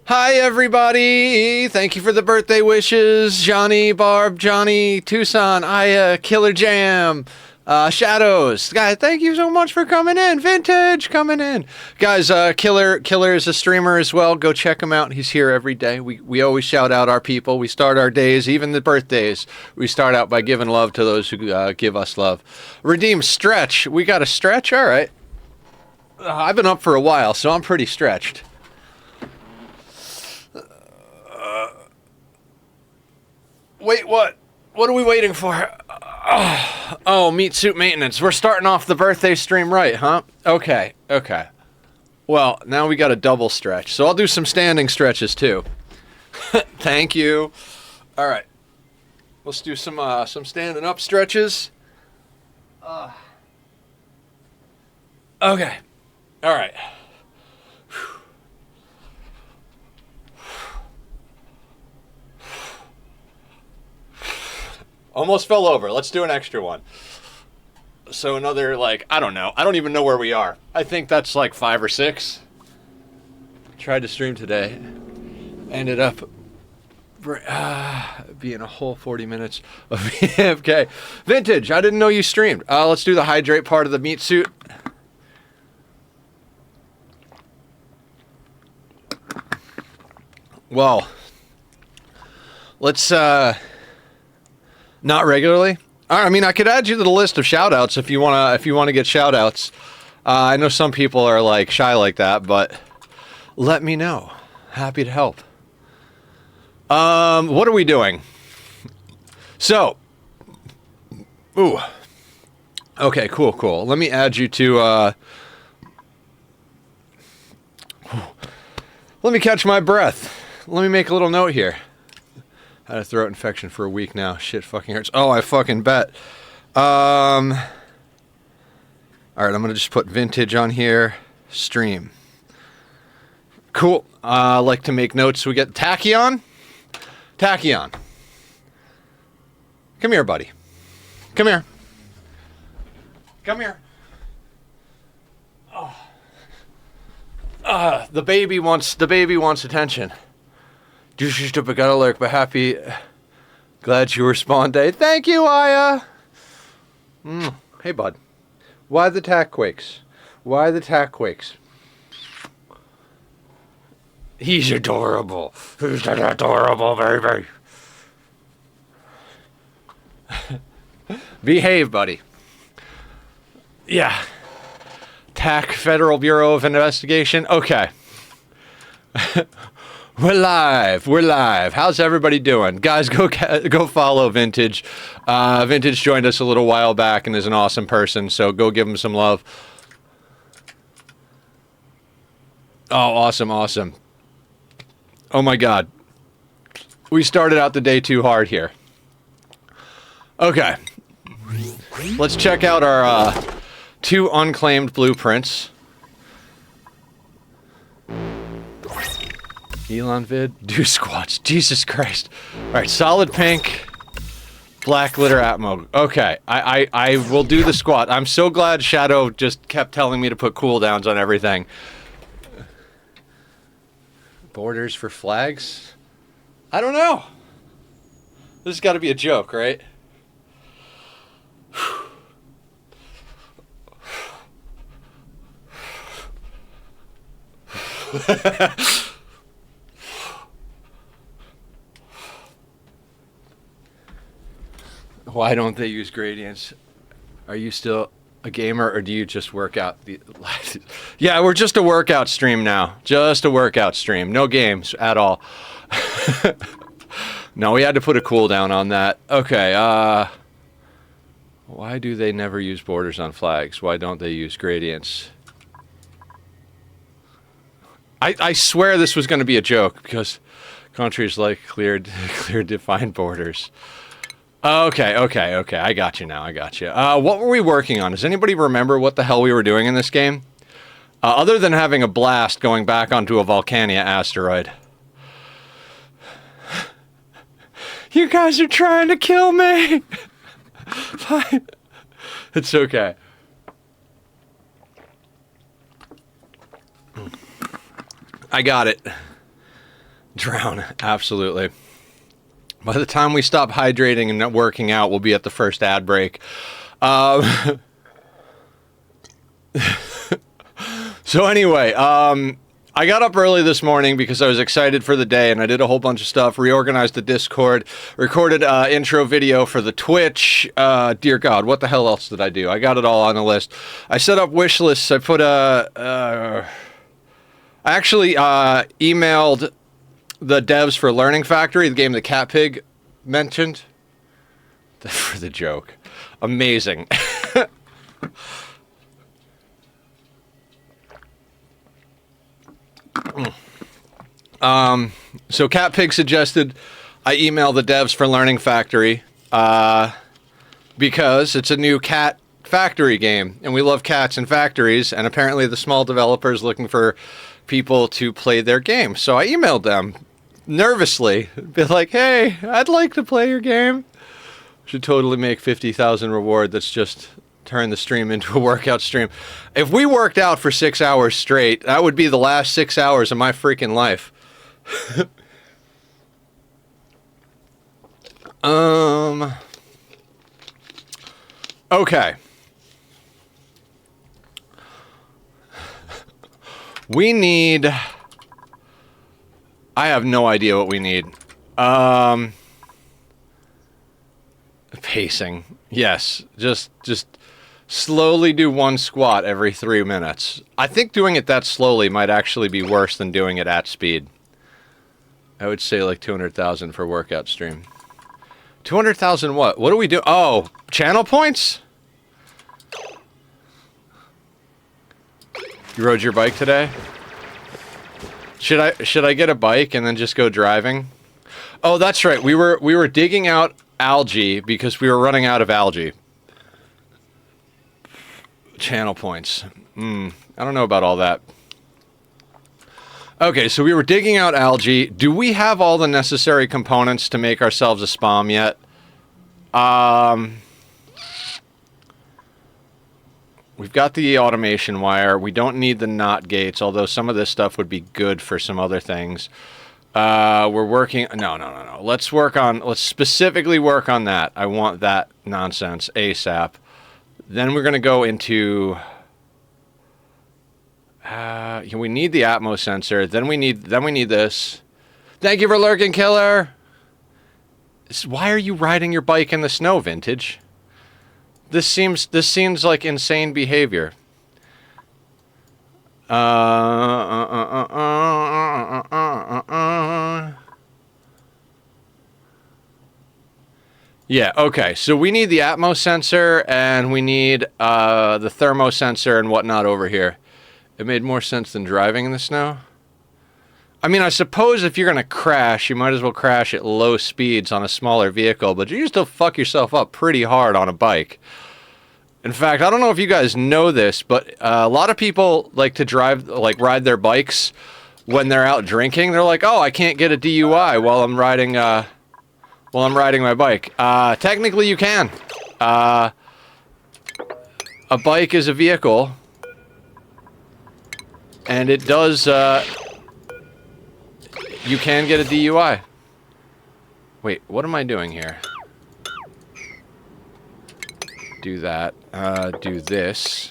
Hi, everybody. Thank you for the birthday wishes. Johnny, Barb, Johnny, Tucson, Aya, Killer Jam, Shadows. Guys, thank you so much for coming in. Vintage coming in. Guys, Killer is a streamer as well. Go check him out. He's here every day. We always shout out our people. We start our days, even the birthdays. We start out by giving love to those who give us love. Redeem Stretch. We got a stretch? All right. I've been up for a while, so I'm pretty stretched. Wait, what? What are we waiting for? Oh, meat suit maintenance. We're starting off the birthday stream right, huh? Okay. Well, now we got a double stretch, so I'll do some standing stretches too. Thank you. All right. Let's do some standing up stretches. Okay. All right. Almost fell over. Let's do an extra one. So another, like, I don't know. I don't even know where we are. I think that's like 5 or 6. Tried to stream today. Ended up being a whole 40 minutes of AFK. Vintage, I didn't know you streamed. Let's do the hydrate part of the meat suit. Well, let's, not regularly. I mean, I could add you to the list of shoutouts if you wanna get shoutouts. I know some people are like shy like that, but let me know. Happy to help. What are we doing? So, ooh. Okay, cool. Let me add you to. Let me catch my breath. Let me make a little note here. Had a throat infection for a week now. Shit fucking hurts. Oh, I fucking bet. Alright, I'm gonna just put vintage on here. Stream. Cool. Like to make notes. We get Tachyon. Tachyon. Come here, buddy. Come here. Oh. The baby wants attention. Just a got alert, but happy. Glad you respond, Dave. Thank you, Aya. Hey, bud. Why the tack quakes? He's adorable. He's an adorable baby. Behave, buddy. Yeah. TAC, Federal Bureau of Investigation. Okay. We're live. How's everybody doing? Guys, go follow Vintage. Vintage joined us a little while back and is an awesome person, so go give him some love. Oh, awesome. Oh my god. We started out the day too hard here. Okay. Let's check out our 2 unclaimed blueprints. Elon vid, do squats. Jesus Christ. Alright, solid pink, black glitter atmo. Okay, I will do the squat. I'm so glad Shadow just kept telling me to put cooldowns on everything. Borders for flags? I don't know. This has got to be a joke, right? Why don't they use gradients? Are you still a gamer, or do you just work out? Yeah, we're just a workout stream now. Just a workout stream. No games at all. No, we had to put a cooldown on that. Okay, why do they never use borders on flags? Why don't they use gradients? I swear this was going to be a joke, because countries like clear defined borders. Okay. I got you now. What were we working on? Does anybody remember what the hell we were doing in this game? Other than having a blast going back onto a Volcanea asteroid. You guys are trying to kill me! Fine. It's okay. I got it. Drown, absolutely. By the time we stop hydrating and not working out, we'll be at the first ad break. So anyway, I got up early this morning because I was excited for the day, and I did a whole bunch of stuff, reorganized the Discord, recorded intro video for the Twitch. Dear God, what the hell else did I do? I got it all on the list. I set up wish lists. I put I actually emailed the devs for Learning Factory, the game that Cat Pig mentioned. For the joke. Amazing. So Cat Pig suggested I email the devs for Learning Factory because it's a new cat factory game, and we love cats and factories, and apparently the small developers looking for people to play their game. So I emailed them nervously, be like, hey, I'd like to play your game. Should totally make 50,000 reward. That's just turn the stream into a workout stream. If we worked out for 6 hours straight, that would be the last 6 hours of my freaking life. Okay. We need... I have no idea what we need. Pacing. Yes. Just slowly do one squat every 3 minutes. I think doing it that slowly might actually be worse than doing it at speed. I would say like 200,000 for workout stream. 200,000 what? What do we do? Oh, channel points? You rode your bike today? Should I get a bike and then just go driving? Oh, that's right. We were digging out algae because we were running out of algae. Channel points. I don't know about all that. Okay, so we were digging out algae. Do we have all the necessary components to make ourselves a spam yet? We've got the automation wire. We don't need the knot gates, although some of this stuff would be good for some other things. We're working... No. Let's specifically work on that. I want that nonsense ASAP. Then we're going to go into... we need the Atmos sensor. Then we need this. Thank you for lurking, killer. Why are you riding your bike in the snow, Vintage? This seems like insane behavior. Yeah, okay. So we need the Atmos sensor, and we need the thermo sensor and whatnot over here. It made more sense than driving in the snow. I mean, I suppose if you're going to crash, you might as well crash at low speeds on a smaller vehicle, but you still fuck yourself up pretty hard on a bike. In fact, I don't know if you guys know this, but a lot of people like to ride their bikes when they're out drinking. They're like, oh, I can't get a DUI while I'm riding my bike. Technically, you can. A bike is a vehicle, and it does, you can get a DUI. Wait, what am I doing here? Do that. Do this.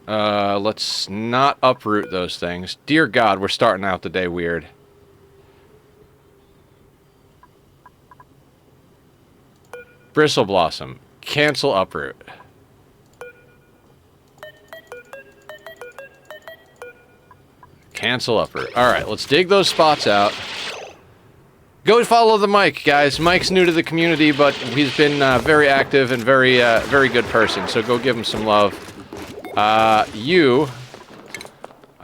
Let's not uproot those things. Dear God, we're starting out the day weird. Bristle Blossom. Cancel uproot. Cancel uproot. Alright, let's dig those spots out. Go follow the Mike, guys. Mike's new to the community, but he's been very active and very good person, so go give him some love. I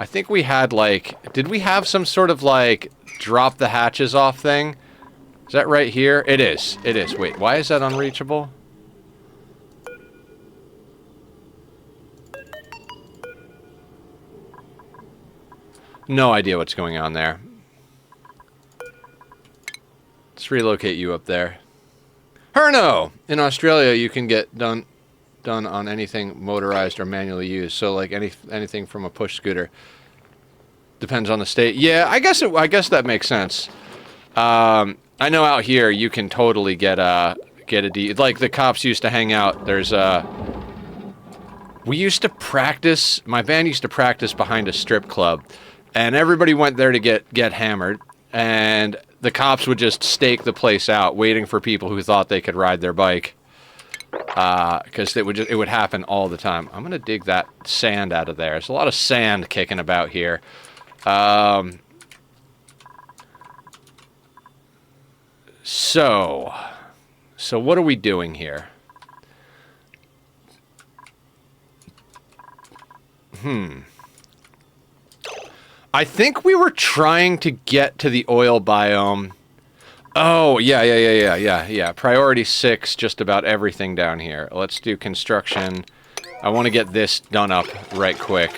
think we had, like... Did we have some sort of, like, drop the hatches off thing? Is that right here? It is. It is. Wait, why is that unreachable? No idea what's going on there. Let's relocate you up there. Herno! In Australia, you can get done on anything motorized or manually used. So, like, anything from a push scooter. Depends on the state. Yeah, I guess that makes sense. I know out here you can totally get a like the cops used to hang out. There's we used to practice. My band used to practice behind a strip club, and everybody went there to get hammered, and the cops would just stake the place out, waiting for people who thought they could ride their bike. Because it would happen all the time. I'm gonna dig that sand out of there. There's a lot of sand kicking about here. So what are we doing here? I think we were trying to get to the oil biome. Oh, yeah. Priority 6, just about everything down here. Let's do construction. I want to get this done up right quick.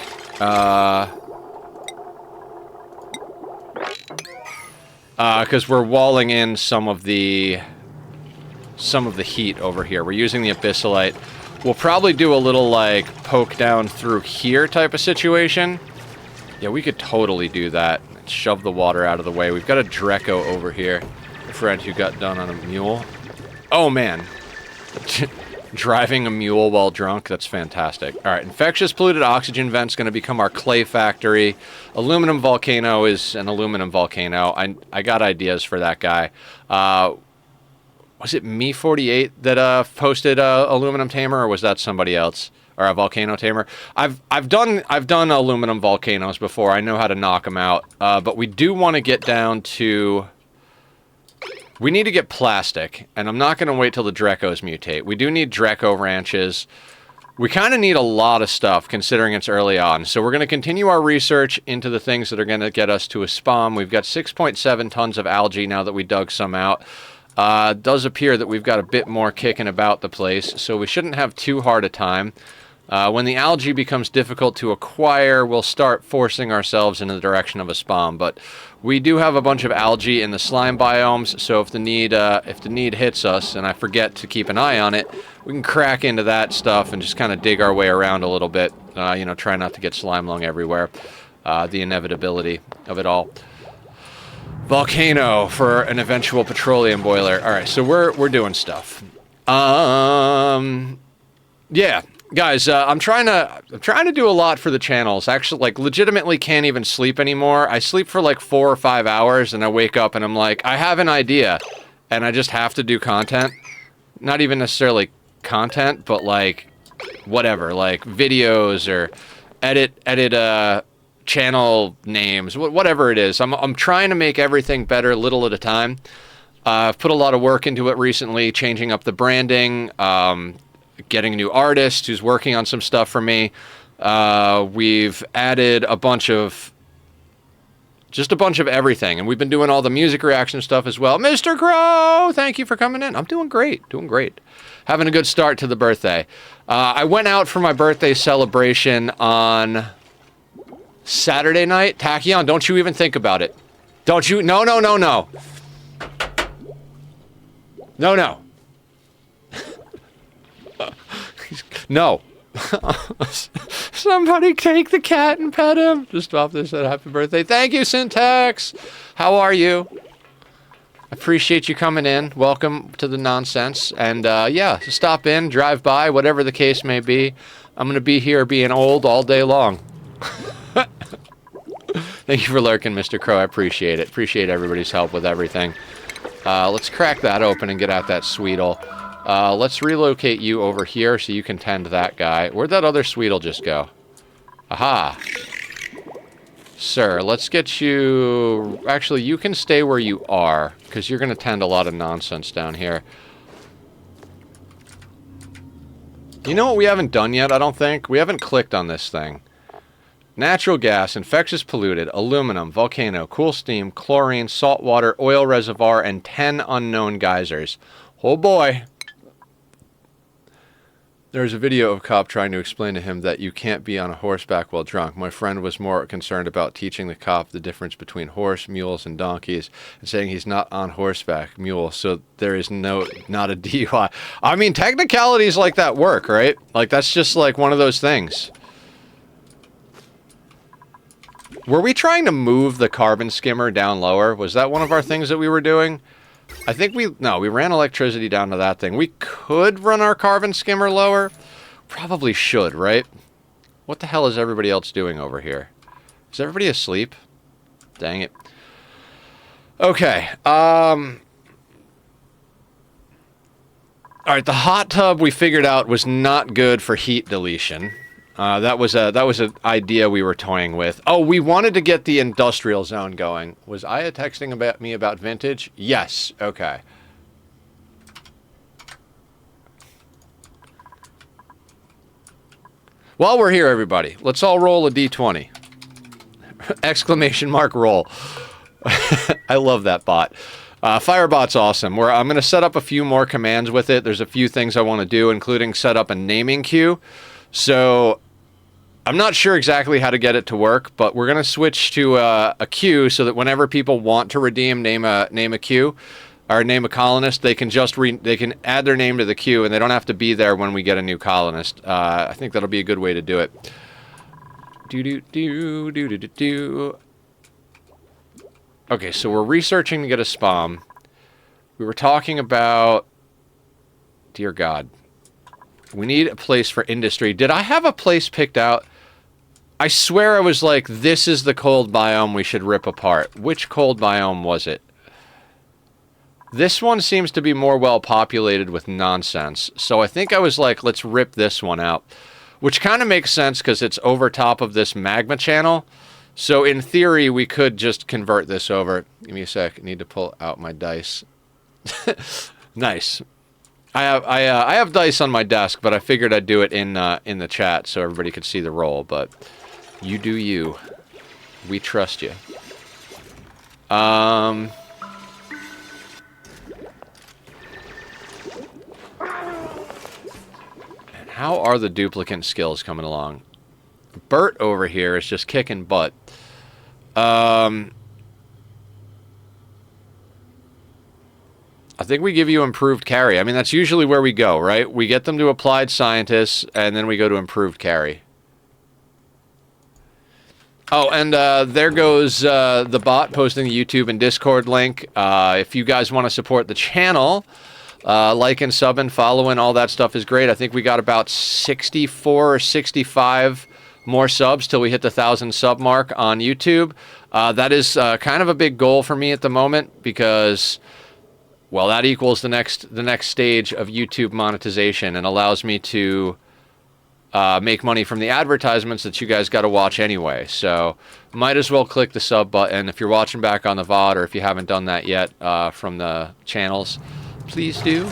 Because we're walling in some of the heat over here. We're using the abyssalite. We'll probably do a little, like, poke down through here type of situation. Yeah, we could totally do that. Shove the water out of the way. We've got a Dreco over here. A friend who got done on a mule. Oh, man. Driving a mule while drunk, that's fantastic. Alright, infectious polluted oxygen vent's going to become our clay factory. Aluminum volcano is an aluminum volcano. I got ideas for that guy. Was it Me48 that posted aluminum tamer, or was that somebody else? Or a volcano tamer? I've done aluminum volcanoes before. I know how to knock them out. But we do want to get down to... We need to get plastic, and I'm not going to wait till the Drecos mutate. We do need Dreco ranches. We kind of need a lot of stuff, considering it's early on. So we're going to continue our research into the things that are going to get us to a spawn. We've got 6.7 tons of algae now that we dug some out. It does appear that we've got a bit more kicking about the place, so we shouldn't have too hard a time. When the algae becomes difficult to acquire, we'll start forcing ourselves in the direction of a spawn. But we do have a bunch of algae in the slime biomes, so if the need hits us, and I forget to keep an eye on it, we can crack into that stuff and just kind of dig our way around a little bit. Try not to get slime lung everywhere. The inevitability of it all. Volcano for an eventual petroleum boiler. All right, so we're doing stuff. Yeah. Guys, I'm trying to do a lot for the channels. Actually, like, legitimately can't even sleep anymore. I sleep for like 4 or 5 hours, and I wake up and I'm like, I have an idea, and I just have to do content. Not even necessarily content, but like, whatever, like videos or edit channel names, whatever it is. I'm trying to make everything better, little at a time. I've put a lot of work into it recently, changing up the branding. Getting a new artist who's working on some stuff for me. We've added a bunch of everything, and we've been doing all the music reaction stuff as well. Mr. Crow, thank you for coming in. I'm doing great. Having a good start to the birthday. I went out for my birthday celebration on Saturday night. Tachyon, don't you even think about it. Don't you? No. No. Somebody take the cat and pet him. Just off this said happy birthday. Thank you, Syntax. How are you? Appreciate you coming in. Welcome to the nonsense. And yeah, stop in, drive by, whatever the case may be. I'm going to be here being old all day long. Thank you for lurking, Mr. Crow. I appreciate it. Appreciate everybody's help with everything. Let's crack that open and get out that Sweetle. Let's relocate you over here so you can tend that guy. Where'd that other Sweetle just go? Aha. Sir, let's get you... Actually, you can stay where you are, because you're going to tend a lot of nonsense down here. You know what we haven't done yet, I don't think? We haven't clicked on this thing. Natural gas, infectious polluted, aluminum, volcano, cool steam, chlorine, salt water, oil reservoir, and 10 unknown geysers. Oh boy. There's a video of a cop trying to explain to him that you can't be on a horseback while drunk. My friend was more concerned about teaching the cop the difference between horse, mules, and donkeys, and saying he's not on horseback, mule, so there is not a DUI. I mean, technicalities like that work, right? Like, that's just like one of those things. Were we trying to move the carbon skimmer down lower? Was that one of our things that we were doing? I think we ran electricity down to that thing. We could run our carbon skimmer lower. Probably should, right? What the hell is everybody else doing over here? Is everybody asleep? Dang it. Okay, alright, the hot tub we figured out was not good for heat deletion. That was an idea we were toying with. Oh, we wanted to get the industrial zone going. Was Aya texting me about vintage? Yes. Okay. While we're here, everybody, let's all roll a d20. Exclamation mark roll. I love that bot. Firebot's awesome. I'm going to set up a few more commands with it. There's a few things I want to do, including set up a naming queue. So I'm not sure exactly how to get it to work, but we're going to switch to a queue so that whenever people want to redeem, name a queue, or name a colonist, they can just they can add their name to the queue, and they don't have to be there when we get a new colonist. I think that'll be a good way to do it. Okay, so we're researching to get a spam. We were talking about... Dear God. We need a place for industry. Did I have a place picked out? I swear I was like, this is the cold biome we should rip apart. Which cold biome was it? This one seems to be more well-populated with nonsense. So I think I was like, let's rip this one out. Which kind of makes sense because it's over top of this magma channel. So in theory, we could just convert this over. Give me a sec. I need to pull out my dice. Nice. I have dice on my desk, but I figured I'd do it in the chat so everybody could see the roll. But you do you. We trust you. And how are the duplicant skills coming along? Bert over here is just kicking butt. I think we give you improved carry. I mean, that's usually where we go, right? We get them to applied scientists, and then we go to improved carry. Oh, and there goes the bot posting the YouTube and Discord link. If you guys want to support the channel, like and sub and follow and all that stuff is great. I think we got about 64 or 65 more subs till we hit the 1,000 sub mark on YouTube. That is kind of a big goal for me at the moment because, well, that equals the next stage of YouTube monetization and allows me to make money from the advertisements that you guys got to watch anyway. So might as well click the sub button if you're watching back on the VOD or if you haven't done that yet from the channels. Please do.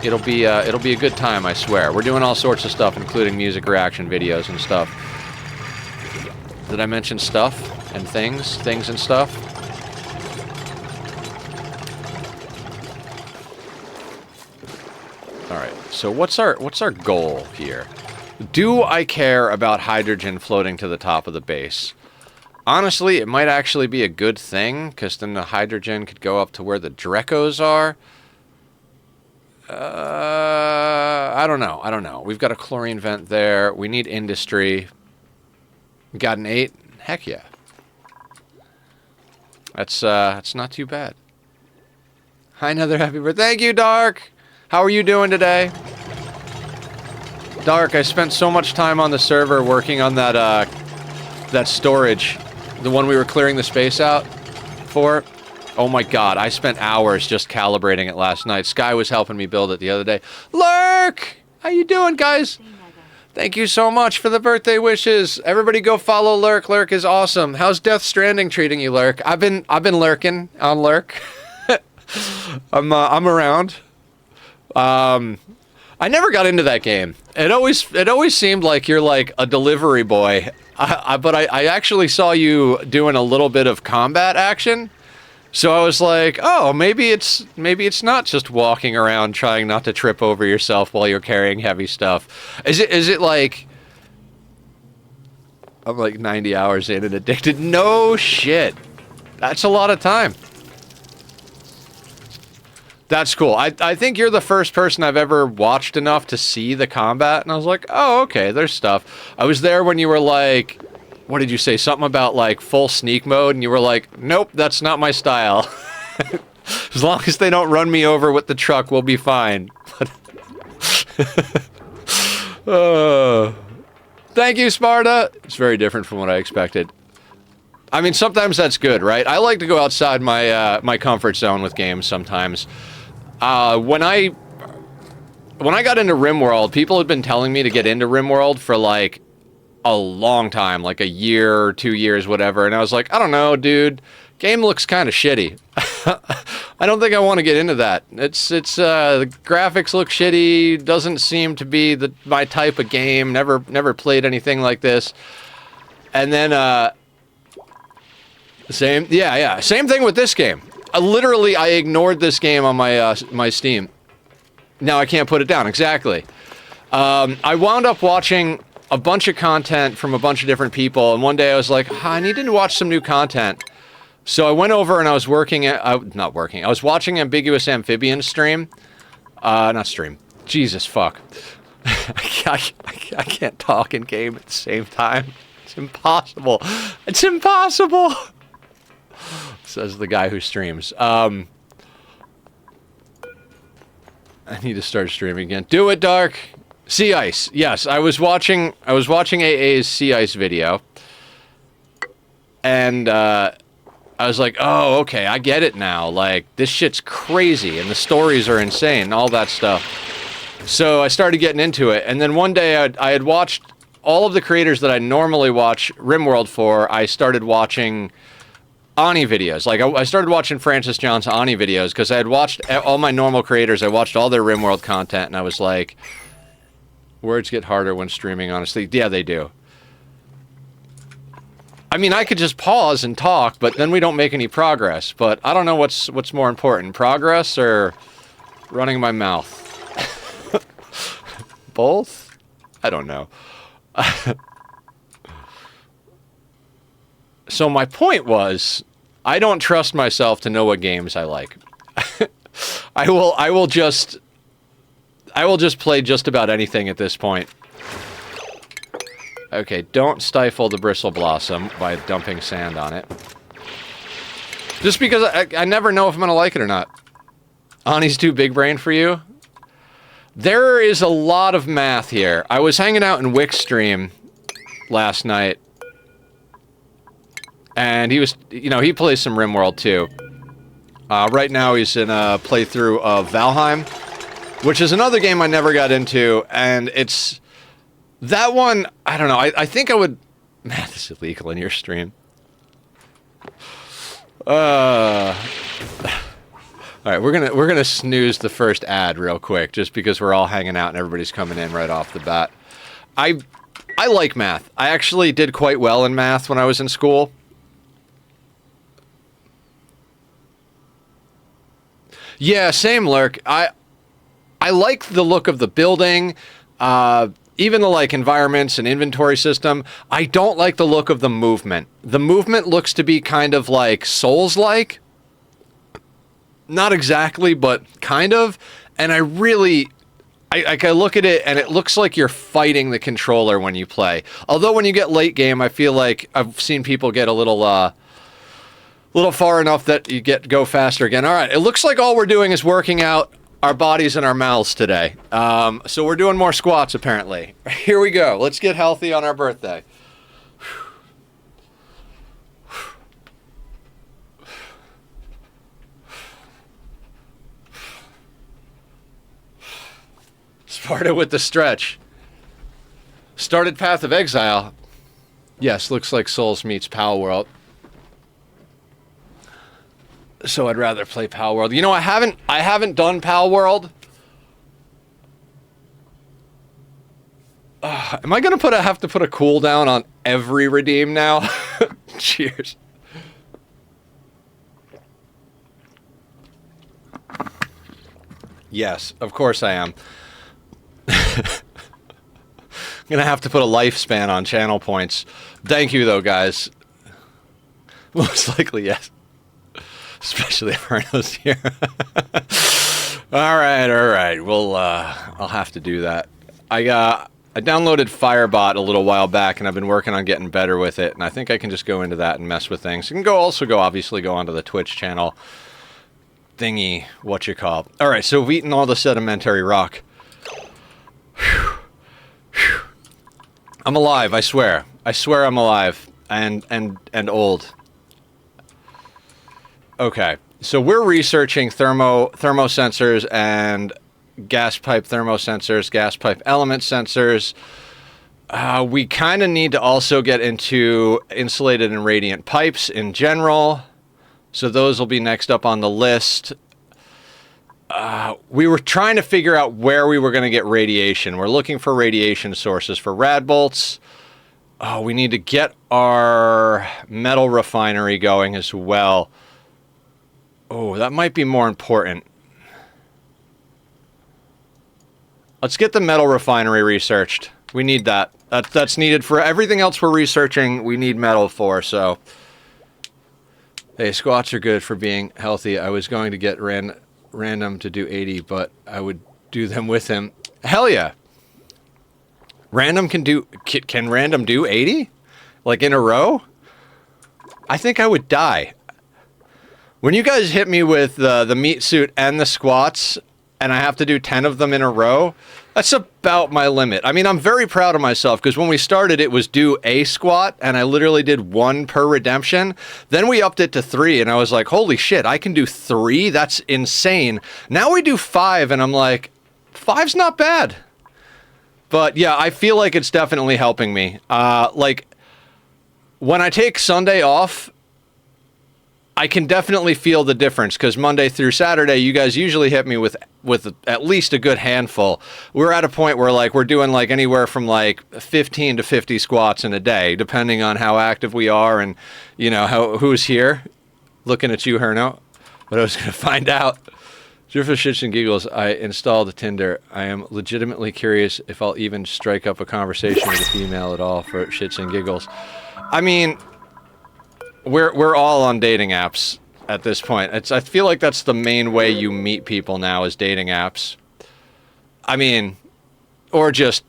It'll be a good time, I swear. We're doing all sorts of stuff, including music reaction videos and stuff. Did I mention stuff and things and stuff? All right. So what's our goal here? Do I care about hydrogen floating to the top of the base? Honestly, it might actually be a good thing because then the hydrogen could go up to where the Drecos are. I don't know. We've got a chlorine vent there. We need industry. We got an 8. Heck yeah. That's not too bad. Hi, another happy birthday. Thank you, Dark. How are you doing today? Dark, I spent so much time on the server working on that storage, the one we were clearing the space out for. Oh my God, I spent hours just calibrating it last night. Sky was helping me build it the other day. Lurk! How you doing, guys? Thank you so much for the birthday wishes. Everybody go follow Lurk. Lurk is awesome. How's Death Stranding treating you, Lurk? I've been lurking on Lurk. I'm around. I never got into that game. It always seemed like you're like a delivery boy. But I actually saw you doing a little bit of combat action. So I was like, oh, maybe it's not just walking around trying not to trip over yourself while you're carrying heavy stuff. Is it like I'm like 90 hours in and addicted? No shit. That's a lot of time. That's cool. I think you're the first person I've ever watched enough to see the combat, and I was like, oh, okay, there's stuff. I was there when you were like what did you say? Something about like full sneak mode, and you were like, nope, that's not my style. As long as they don't run me over with the truck, we'll be fine. Thank you, Sparta. It's very different from what I expected. I mean, sometimes that's good, right? I like to go outside my my comfort zone with games sometimes. When I got into RimWorld, people had been telling me to get into RimWorld for like a long time, like a year or 2 years, whatever. And I was like, I don't know, dude. Game looks kind of shitty. I don't think I want to get into that. The graphics look shitty. Doesn't seem to be my type of game. Never played anything like this. And then same thing with this game. Literally, I ignored this game on my my Steam. Now I can't put it down. Exactly. I wound up watching a bunch of content from a bunch of different people, and one day I was like, I need to watch some new content. So I went over and I was I was watching Ambiguous Amphibian's stream. Not stream. Jesus, fuck. I can't talk in game at the same time. It's impossible. It's impossible! Says the guy who streams. I need to start streaming again. Do it, Dark! Sea Ice. Yes, I was watching AA's Sea Ice video. And, I was like, oh, okay, I get it now. Like, this shit's crazy, and the stories are insane, and all that stuff. So I started getting into it, and then one day I had watched all of the creators that I normally watch RimWorld for. I started watching Ani videos. Like, I started watching Francis John's Ani videos, because I had watched all my normal creators. I watched all their RimWorld content, and I was like, words get harder when streaming, honestly. Yeah, they do. I mean, I could just pause and talk, but then we don't make any progress. But I don't know what's more important, progress or running my mouth. Both? I don't know. So my point was, I don't trust myself to know what games I like. I will just play just about anything at this point. Okay, don't stifle the bristle blossom by dumping sand on it. Just because I never know if I'm going to like it or not. Ani's too big brain for you? There is a lot of math here. I was hanging out in Wick's stream last night. And he was, he plays some RimWorld too. Right now he's in a playthrough of Valheim, which is another game I never got into, and it's... That one, I don't know, I think I would... Man, this is illegal in your stream. Alright, we're gonna snooze the first ad real quick, just because we're all hanging out and everybody's coming in right off the bat. I like math. I actually did quite well in math when I was in school. Yeah, same, Lurk. I like the look of the building, even the, like, environments and inventory system. I don't like the look of the movement. The movement looks to be kind of, like, Souls-like. Not exactly, but kind of. And I really... I look at it, and it looks like you're fighting the controller when you play. Although when you get late game, I feel like I've seen people get a little far enough that you go faster again. All right, it looks like all we're doing is working out our bodies and our mouths today. So we're doing more squats, apparently. Here we go. Let's get healthy on our birthday. Sparta with the stretch. Started Path of Exile. Yes, looks like Souls meets Palworld. So I'd rather play Palworld. You know, I haven't done Palworld. Am I gonna have to put a cooldown on every redeem now? Cheers. Yes, of course I am. I'm gonna have to put a lifespan on channel points. Thank you, though, guys. Most likely, yes. Especially if Arno's here. All right. Well, I'll have to do that. I downloaded Firebot a little while back, and I've been working on getting better with it, and I think I can just go into that and mess with things. You can obviously go onto the Twitch channel thingy, All right, so we've eaten all the sedimentary rock. Whew. Whew. I'm alive, I swear. I swear I'm alive. And old. Okay, so we're researching thermosensors and gas pipe thermosensors, gas pipe element sensors. We kind of need to also get into insulated and radiant pipes in general. So those will be next up on the list. We were trying to figure out where we were going to get radiation. We're looking for radiation sources for rad bolts. Oh, we need to get our metal refinery going as well. Oh, that might be more important. Let's get the metal refinery researched. We need that. That's needed for everything else we're researching. We need metal for, so. Hey, squats are good for being healthy. I was going to get random to do 80, but I would do them with him. Hell yeah. Can random do 80? Like in a row? I think I would die. When you guys hit me with the meat suit and the squats, and I have to do 10 of them in a row, that's about my limit. I mean, I'm very proud of myself, because when we started, it was do a squat, and I literally did 1 per redemption. Then we upped it to 3, and I was like, holy shit, I can do 3? That's insane. Now we do 5, and I'm like, 5's not bad. But yeah, I feel like it's definitely helping me. Like, when I take Sunday off, I can definitely feel the difference, because Monday through Saturday, you guys usually hit me with at least a good handful. We're at a point where, like, we're doing, like, anywhere from, like, 15 to 50 squats in a day, depending on how active we are and, you know, who's here. Looking at you, Herno. But I was going to find out. Just for shits and giggles, I installed Tinder. I am legitimately curious if I'll even strike up a conversation with a female at all for shits and giggles. I mean, we're all on dating apps at this point. I feel like that's the main way you meet people now, is dating apps. I mean, or just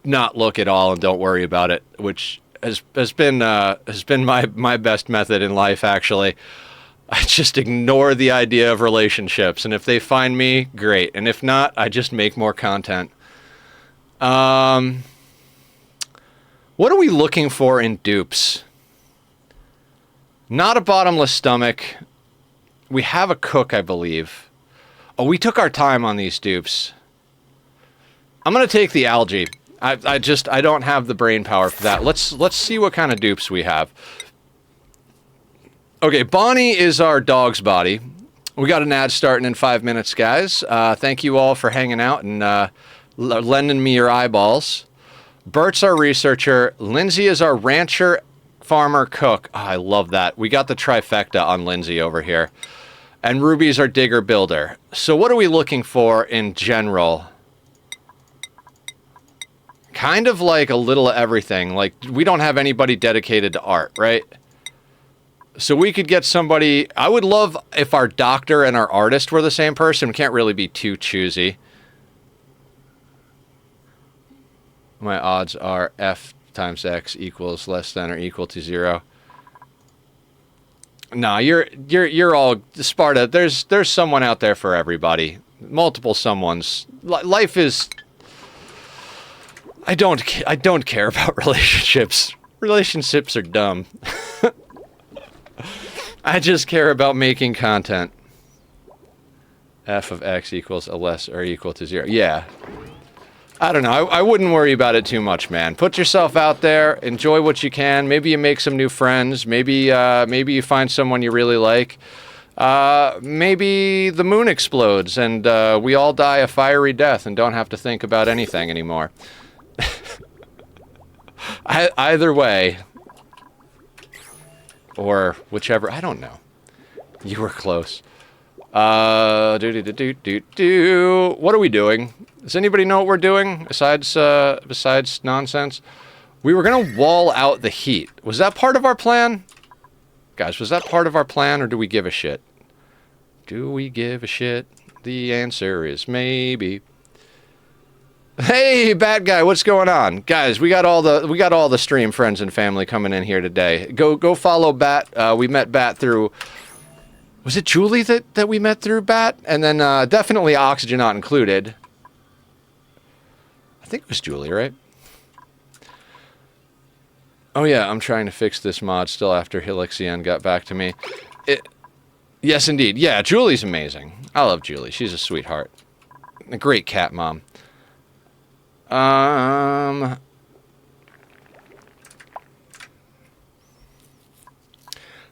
not look at all and don't worry about it, which has been my best method in life, actually. I just ignore the idea of relationships, and if they find me, great. And if not, I just make more content. What are we looking for in dupes? Not a bottomless stomach. We have a cook, I believe. Oh, we took our time on these dupes. I'm gonna take the algae. I don't have the brain power for that. Let's see what kind of dupes we have. Okay, Bonnie is our dog's body. We got an ad starting in 5 minutes, guys. Thank you all for hanging out and lending me your eyeballs. Bert's our researcher. Lindsay is our rancher, farmer, cook. Oh, I love that. We got the trifecta on Lindsay over here. And Ruby's our digger builder. So what are we looking for in general? Kind of like a little of everything. Like, we don't have anybody dedicated to art, right? So we could get somebody. I would love if our doctor and our artist were the same person. We can't really be too choosy. My odds are F times X equals less than or equal to 0. No, you're all Sparta. There's someone out there for everybody. Multiple someones. Life is. I don't care about relationships. Relationships are dumb. I just care about making content. F of X equals a less or equal to 0. Yeah. I don't know. I wouldn't worry about it too much, man. Put yourself out there. Enjoy what you can. Maybe you make some new friends. Maybe you find someone you really like. Maybe the moon explodes and we all die a fiery death and don't have to think about anything anymore. Either way. Or whichever. I don't know. You were close. What are we doing? Does anybody know what we're doing besides nonsense? We were gonna wall out the heat. Was that part of our plan? Guys, was that part of our plan, or do we give a shit? Do we give a shit? The answer is maybe. Hey, bad guy, what's going on, guys? We got all the stream friends and family coming in here today. Go follow Bat. We met Bat through. Was it Julie that we met through Bat? And then definitely Oxygen not included. I think it was Julie, right? Oh yeah, I'm trying to fix this mod still after Helixian got back to me. Yes, indeed. Yeah, Julie's amazing. I love Julie. She's a sweetheart. A great cat mom.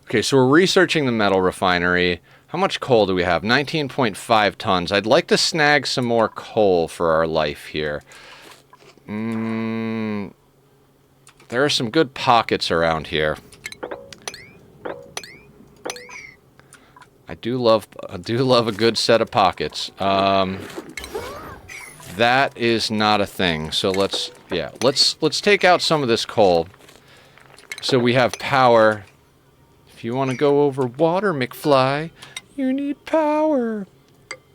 Okay, so we're researching the metal refinery. How much coal do we have? 19.5 tons. I'd like to snag some more coal for our life here. There are some good pockets around here. I do love a good set of pockets. That is not a thing. So let's take out some of this coal. So we have power. If you want to go over water, McFly, you need power.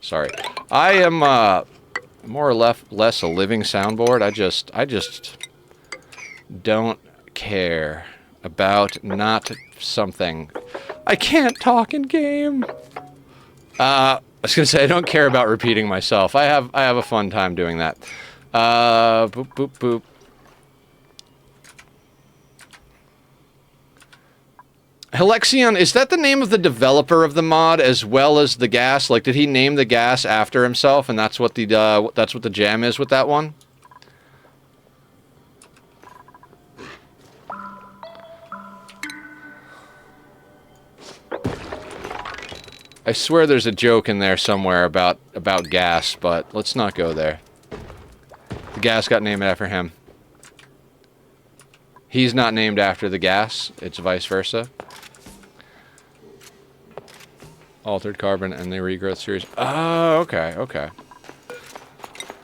Sorry. I am more or less a living soundboard. I just don't care about not something. I can't talk in game. I was gonna say I don't care about repeating myself. I have a fun time doing that. Boop boop boop. Helixion, is that the name of the developer of the mod as well as the gas? Like, did he name the gas after himself, and that's what the jam is with that one? I swear there's a joke in there somewhere about gas, but let's not go there. The gas got named after him. He's not named after the gas. It's vice versa. Altered Carbon and the Regrowth series. Oh, okay, okay.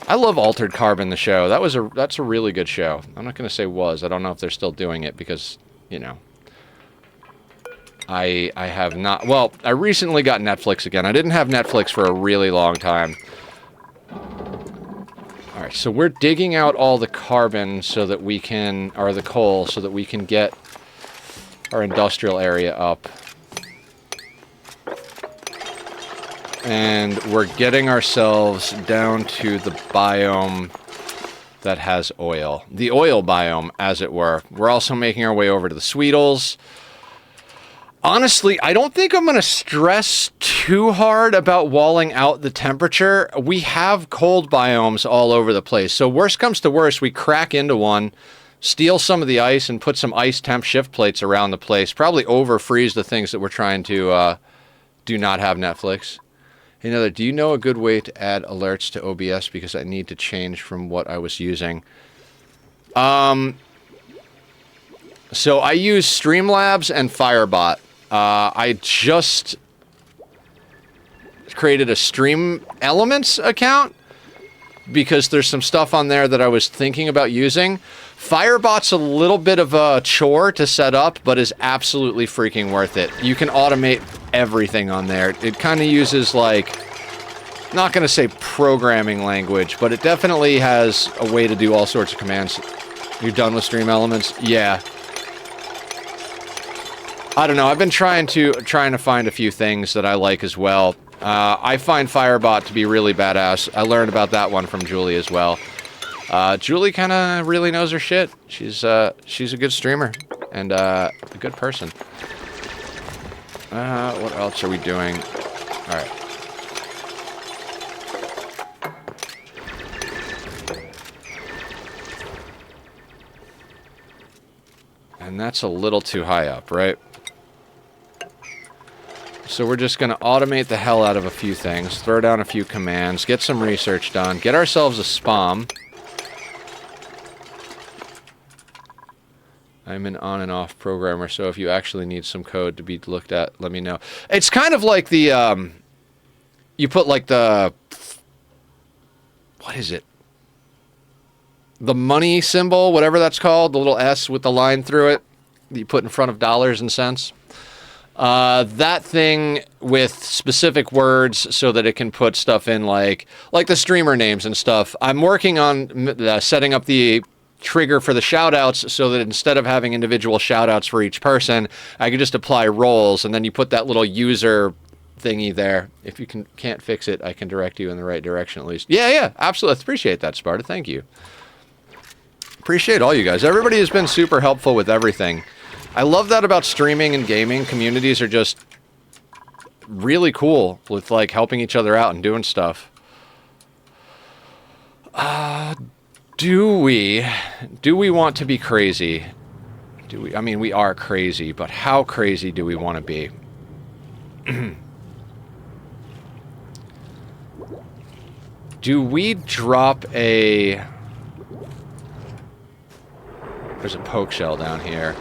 I love Altered Carbon, the show. That's a really good show. I'm not gonna say was. I don't know if they're still doing it because, you know. I have not. Well, I recently got Netflix again. I didn't have Netflix for a really long time. All right, so we're digging out all the carbon so that we can, or the coal, so that we can get our industrial area up. And we're getting ourselves down to the biome that has oil. The oil biome, as it were. We're also making our way over to the Sweetles. Honestly, I don't think I'm going to stress too hard about walling out the temperature. We have cold biomes all over the place. So worst comes to worst, we crack into one, steal some of the ice, and put some ice temp shift plates around the place. Probably over-freeze the things that we're trying to do not have Netflix. Another, do you know a good way to add alerts to OBS? Because I need to change from what I was using. So I use Streamlabs and Firebot. I just created a Stream Elements account because there's some stuff on there that I was thinking about using. Firebot's a little bit of a chore to set up, but is absolutely freaking worth it. You can automate everything on there. It kind of uses, like, not going to say programming language, but it definitely has a way to do all sorts of commands. You're done with Stream Elements? Yeah. I don't know. I've been trying to find a few things that I like as well. I find Firebot to be really badass. I learned about that one from Julie as well. Julie kind of really knows her shit. She's a good streamer and a good person. What else are we doing? All right. And that's a little too high up, right? So we're just going to automate the hell out of a few things, throw down a few commands, get some research done, get ourselves a spam. I'm an on and off programmer, so if you actually need some code to be looked at, let me know. It's kind of like the, you put like the, what is it? The money symbol, whatever that's called, the little S with the line through it that you put in front of dollars and cents. That thing with specific words so that it can put stuff in like the streamer names and stuff. I'm working on setting up the trigger for the shoutouts so that instead of having individual shoutouts for each person, I can just apply roles, and then you put that little user thingy there. If you can't fix it, I can direct you in the right direction at least. Yeah, absolutely. Appreciate that, Sparta. Thank you. Appreciate all you guys. Everybody has been super helpful with everything. I love that about streaming and gaming. Communities are just really cool with like helping each other out and doing stuff. Do we want to be crazy? I mean, we are crazy, but how crazy do we want to be? Do we drop a... There's a poke shell down here.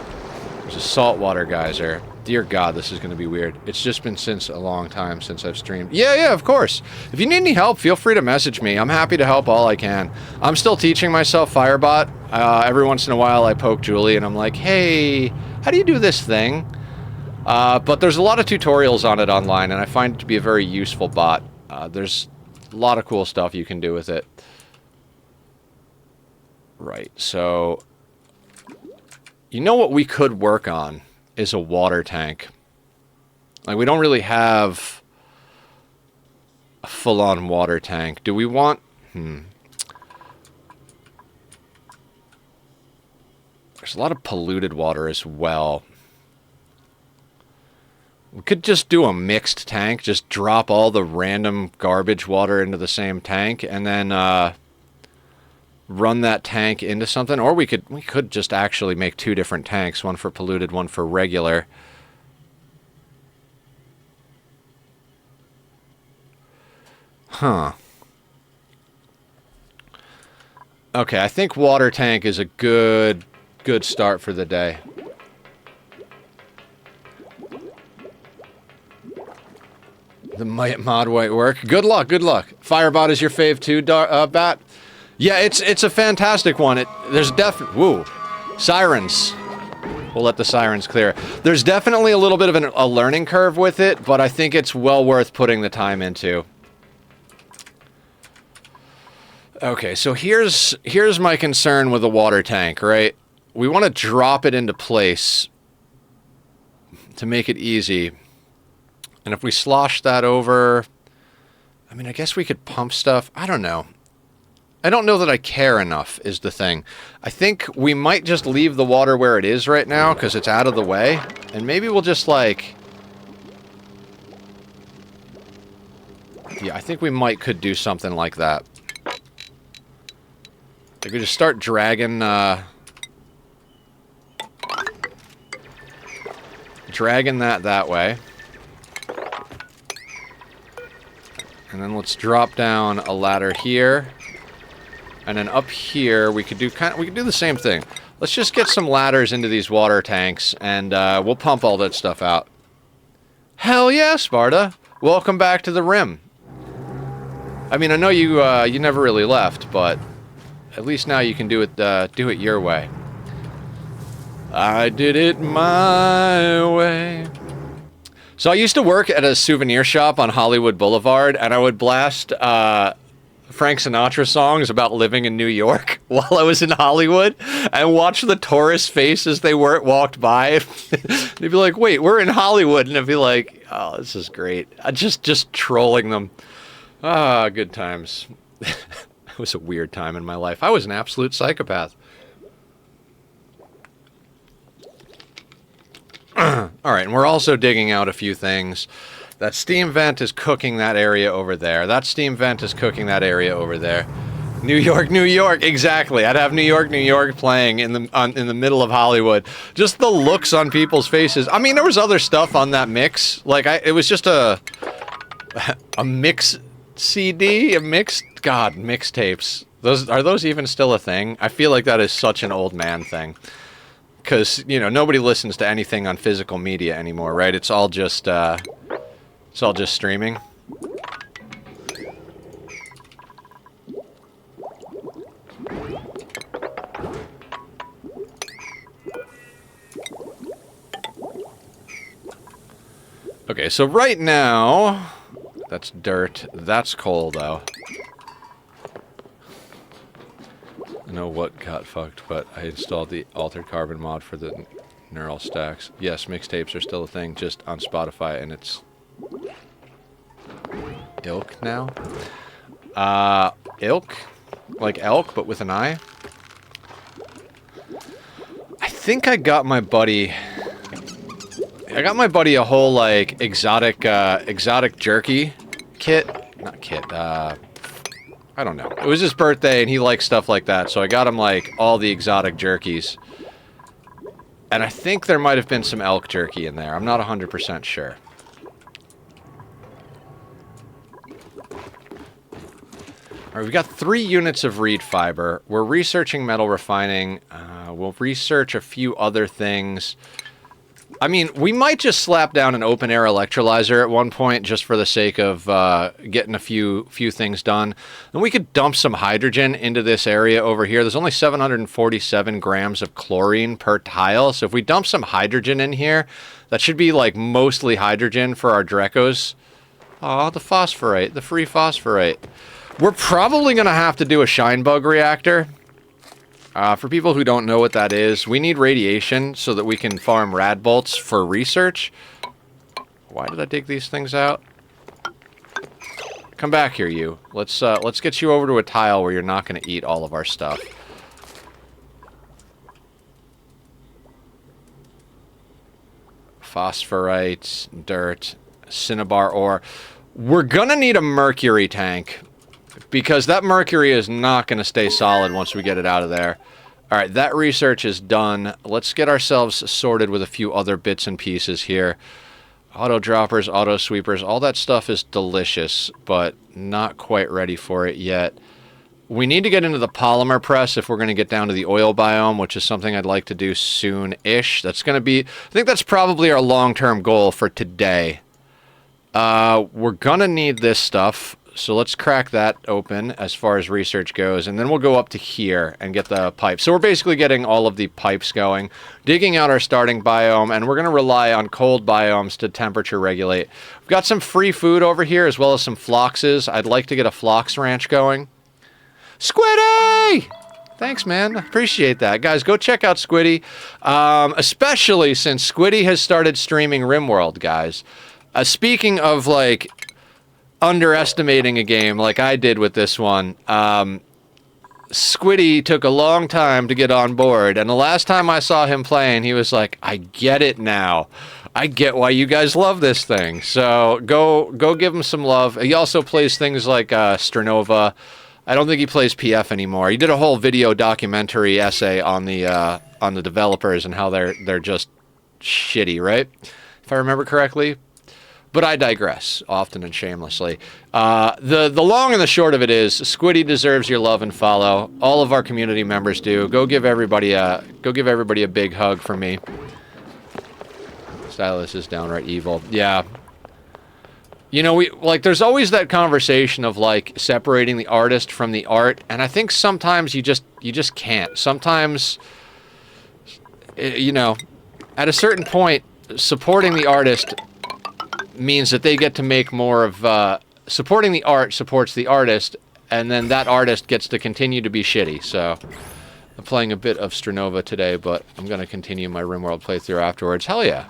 There's a saltwater geyser. Dear God, this is going to be weird. It's just been a long time since I've streamed. Yeah, of course. If you need any help, feel free to message me. I'm happy to help all I can. I'm still teaching myself Firebot. Every once in a while, I poke Julie, and I'm like, hey, how do you do this thing? But there's a lot of tutorials on it online, and I find it to be a very useful bot. There's a lot of cool stuff you can do with it. Right, so... You know what we could work on is a water tank. Like, we don't really have a full-on water tank. Do we want... There's a lot of polluted water as well. We could just do a mixed tank. Just drop all the random garbage water into the same tank, and then run that tank into something. Or we could just actually make two different tanks, one for polluted, one for regular. Huh. Okay, I think water tank is a good start for the day. The mod won't work. Good luck, good luck. Firebot is your fave too, Bat? Yeah, it's a fantastic one. There's woo, sirens. We'll let the sirens clear. There's definitely a little bit of a learning curve with it, but I think it's well worth putting the time into. Okay, so here's my concern with the water tank, right? We want to drop it into place to make it easy. And if we slosh that over, I mean, I guess we could pump stuff. I don't know. I don't know that I care enough is the thing. I think we might just leave the water where it is right now because it's out of the way. And maybe we'll just like... Yeah, I think we could do something like that. We could just start dragging... dragging that way. And then let's drop down a ladder here. And then up here, we could do the same thing. Let's just get some ladders into these water tanks, and we'll pump all that stuff out. Hell yeah, Sparta! Welcome back to the Rim. I mean, I know you you never really left, but at least now you can do it your way. I did it my way. So I used to work at a souvenir shop on Hollywood Boulevard, and I would blast Frank Sinatra songs about living in New York while I was in Hollywood, and watch the tourists' faces as they walked by. They'd be like, "Wait, we're in Hollywood," and I'd be like, "Oh, this is great." Just trolling them. Ah, good times. It was a weird time in my life. I was an absolute psychopath. Alright, and we're also digging out a few things. That steam vent is cooking that area over there. That steam vent is cooking that area over there. New York, New York, exactly. I'd have New York, New York playing in the middle of Hollywood. Just the looks on people's faces. I mean, there was other stuff on that mix. Like, it was just a mix CD, mixtapes. Are those even still a thing? I feel like that is such an old man thing. Because, you know, nobody listens to anything on physical media anymore, right? It's all just streaming. Okay, so right now, that's dirt. That's coal, though. I know what got fucked, but I installed the Altered Carbon mod for the neural stacks. Yes, mixtapes are still a thing, just on Spotify, and it's... ilk now? Ilk? Like elk, but with an I? I think I got my buddy... a whole, like, exotic jerky kit. Not kit, I don't know. It was his birthday, and he likes stuff like that, so I got him, like, all the exotic jerkies. And I think there might have been some elk jerky in there. I'm not 100% sure. Alright, we've got 3 units of reed fiber. We're researching metal refining. We'll research a few other things. I mean, we might just slap down an open-air electrolyzer at one point just for the sake of getting a few things done. And we could dump some hydrogen into this area over here. There's only 747 grams of chlorine per tile, so if we dump some hydrogen in here, that should be, like, mostly hydrogen for our Drecos. Aw, the phosphorite, the free phosphorite. We're probably going to have to do a shine bug reactor. For people who don't know what that is, we need radiation so that we can farm rad bolts for research. Why did I dig these things out? Come back here, you. Let's get you over to a tile where you're not going to eat all of our stuff. Phosphorite, dirt, cinnabar ore. We're gonna need a mercury tank, because that mercury is not going to stay solid once we get it out of there. Alright, that research is done. Let's get ourselves sorted with a few other bits and pieces here. Auto droppers, auto sweepers, all that stuff is delicious, but not quite ready for it yet. We need to get into the polymer press if we're going to get down to the oil biome, which is something I'd like to do soon-ish. That's going to be... I think that's probably our long-term goal for today. We're going to need this stuff. So let's crack that open as far as research goes, and then we'll go up to here and get the pipes. So we're basically getting all of the pipes going, digging out our starting biome, and we're going to rely on cold biomes to temperature regulate. We've got some free food over here, as well as some floxes. I'd like to get a flox ranch going. Squiddy! Thanks, man. Appreciate that. Guys, go check out Squiddy, especially since Squiddy has started streaming RimWorld, guys. Speaking of, like... underestimating a game like I did with this one. Squiddy took a long time to get on board, and the last time I saw him playing, he was like, I get it now. I get why you guys love this thing. So go give him some love. He also plays things like Sternova. I don't think he plays PF anymore. He did a whole video documentary essay on the developers and how they're just shitty, right? If I remember correctly. But I digress, often and shamelessly. The long and the short of it is, Squiddy deserves your love and follow. All of our community members do. Go give everybody a big hug from me. Stylus is downright evil. Yeah. You know, there's always that conversation of, like, separating the artist from the art, and I think sometimes you just can't. Sometimes, you know, at a certain point, supporting the artist means that they get to make more of, supporting the art supports the artist, and then that artist gets to continue to be shitty. So I'm playing a bit of Sternova today, but I'm going to continue my RimWorld playthrough afterwards. Hell yeah.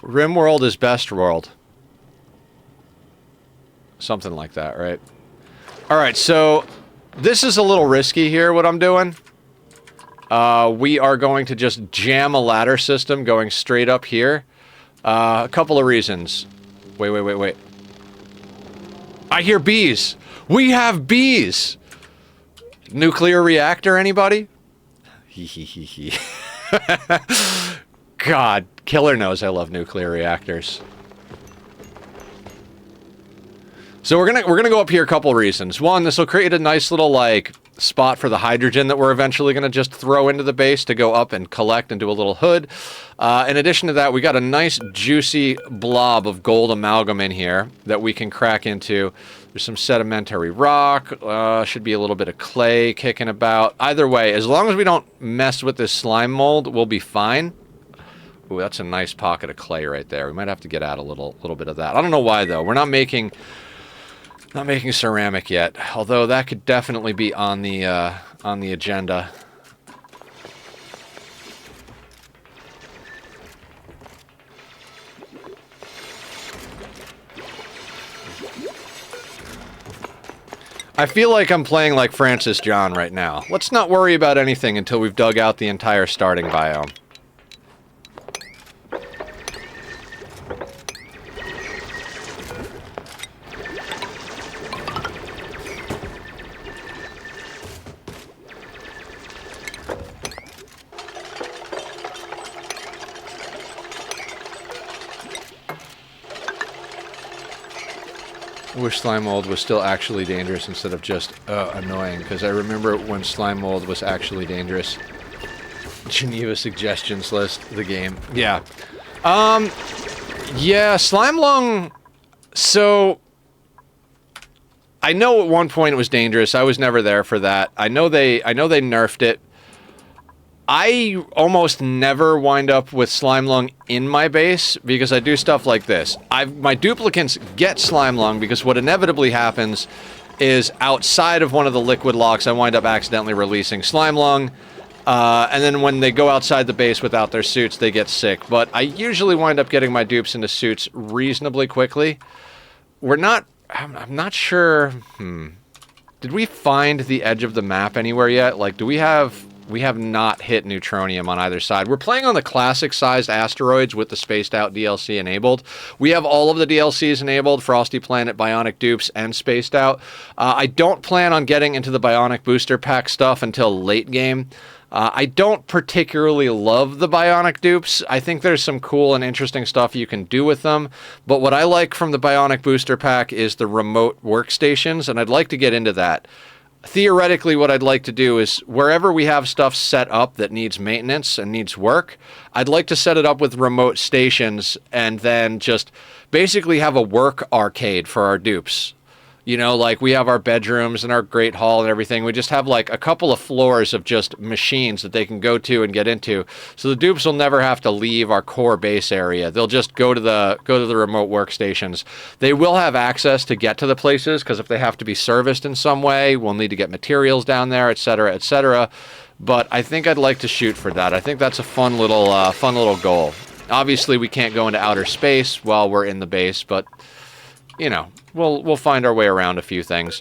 RimWorld is best world. Something like that, right? Alright, so this is a little risky here, what I'm doing. We are going to just jam a ladder system going straight up here. A couple of reasons. Wait. I hear bees. We have bees. Nuclear reactor, anybody? God, Killer knows I love nuclear reactors. So we're gonna go up here a couple reasons. One, this will create a nice little, like, spot for the hydrogen that we're eventually going to just throw into the base to go up and collect and do a little hood. In addition to that, we got a nice juicy blob of gold amalgam in here that we can crack into. There's some sedimentary rock, should be a little bit of clay kicking about. Either way, as long as we don't mess with this slime mold, we'll be fine. Ooh, that's a nice pocket of clay right there. We might have to get out a little bit of that. I don't know why though. We're not making ceramic yet. Although that could definitely be on the agenda. I feel like I'm playing like Francis John right now. Let's not worry about anything until we've dug out the entire starting biome. I wish slime mold was still actually dangerous instead of just annoying, because I remember when slime mold was actually dangerous. Geneva suggestions list, the game. Yeah. Yeah, slime lung. So I know at one point it was dangerous. I was never there for that. I know they nerfed it. I almost never wind up with slime lung in my base because I do stuff like this. My duplicants get slime lung because what inevitably happens is outside of one of the liquid locks, I wind up accidentally releasing slime lung. And then when they go outside the base without their suits, they get sick. But I usually wind up getting my dupes into suits reasonably quickly. I'm not sure. Did we find the edge of the map anywhere yet? Like, we have not hit neutronium on either side. We're playing on the classic-sized asteroids with the spaced-out DLC enabled. We have all of the DLCs enabled, Frosty Planet, Bionic dupes, and spaced out. I don't plan on getting into the Bionic booster pack stuff until late game. I don't particularly love the Bionic dupes. I think there's some cool and interesting stuff you can do with them. But what I like from the Bionic booster pack is the remote workstations, and I'd like to get into that. Theoretically, what I'd like to do is, wherever we have stuff set up that needs maintenance and needs work, I'd like to set it up with remote stations and then just basically have a work arcade for our dupes. You know, like we have our bedrooms and our great hall and everything. We just have like a couple of floors of just machines that they can go to and get into. So the dupes will never have to leave our core base area. They'll just go to the remote workstations. They will have access to get to the places because if they have to be serviced in some way, we'll need to get materials down there, etc., etc. But I think I'd like to shoot for that. I think that's a fun little goal. Obviously, we can't go into outer space while we're in the base, but you know, we'll find our way around a few things.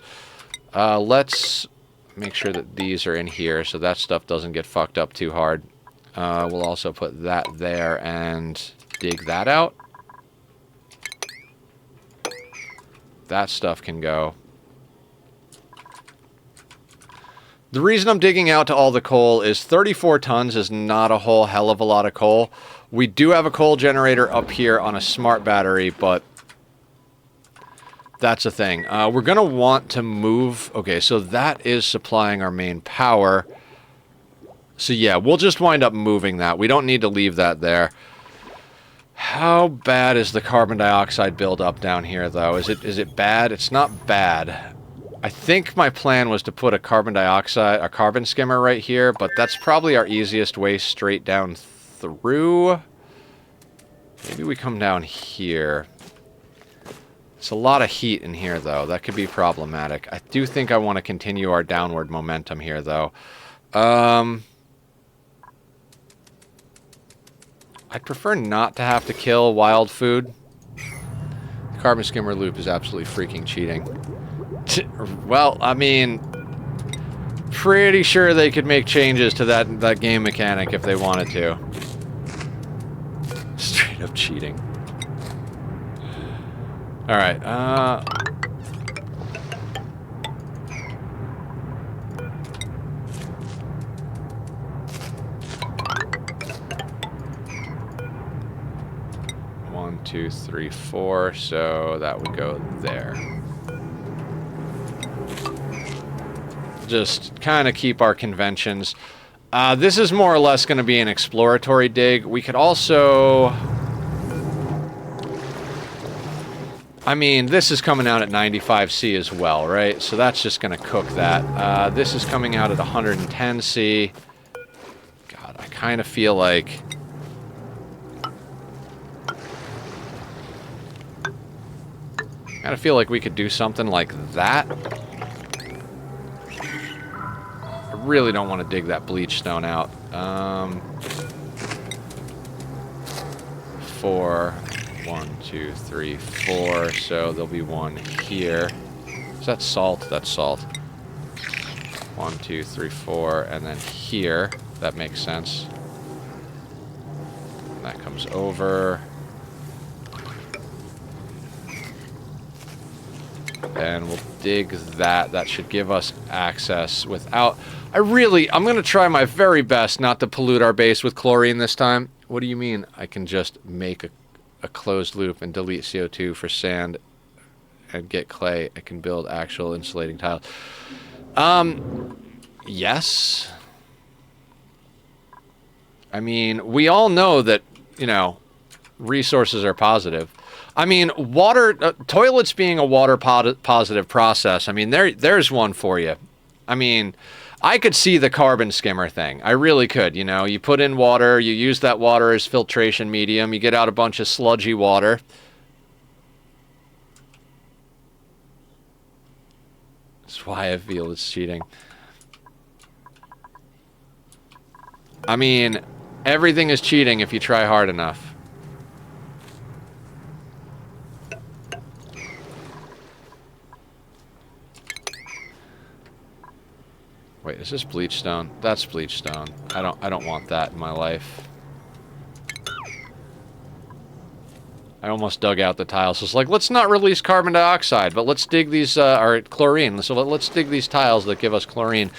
Let's make sure that these are in here so that stuff doesn't get fucked up too hard. We'll also put that there and dig that out. That stuff can go. The reason I'm digging out to all the coal is 34 tons is not a whole hell of a lot of coal. We do have a coal generator up here on a smart battery, but that's a thing. We're going to want to move. Okay, so that is supplying our main power. So yeah, we'll just wind up moving that. We don't need to leave that there. How bad is the carbon dioxide buildup down here, though? Is it bad? It's not bad. I think my plan was to put a carbon skimmer right here, but that's probably our easiest way straight down through. Maybe we come down here. It's a lot of heat in here, though. That could be problematic. I do think I want to continue our downward momentum here, though. I'd prefer not to have to kill wild food. The carbon skimmer loop is absolutely freaking cheating. Well, I mean, pretty sure they could make changes to that game mechanic if they wanted to. Straight up cheating. Alright, 1, 2, 3, 4, so that would go there. Just kind of keep our conventions. This is more or less going to be an exploratory dig. We could also... I mean, this is coming out at 95C as well, right? So that's just going to cook that. This is coming out at 110C. God, I kind of feel like I kind of feel like we could do something like that. I really don't want to dig that bleach stone out. 4. 1, 2, 3, 4. So there'll be one here. Is that salt? That's salt. 1, 2, 3, 4, and then here. That makes sense. And that comes over. And we'll dig that. That should give us access without... I'm going to try my very best not to pollute our base with chlorine this time. What do you mean I can just make a closed loop and delete CO2 for sand and get clay? I can build actual insulating tiles. Yes. I mean, we all know that, you know, resources are positive. I mean, water, toilets being a water positive process, I mean, there's one for you. I mean, I could see the carbon skimmer thing. I really could, you know. You put in water, you use that water as filtration medium, you get out a bunch of sludgy water. That's why I feel it's cheating. I mean, everything is cheating if you try hard enough. Wait, is this bleach stone? That's bleach stone. I don't want that in my life. I almost dug out the tiles. It's like, let's not release carbon dioxide, but let's dig these, or chlorine. So let's dig these tiles that give us chlorine.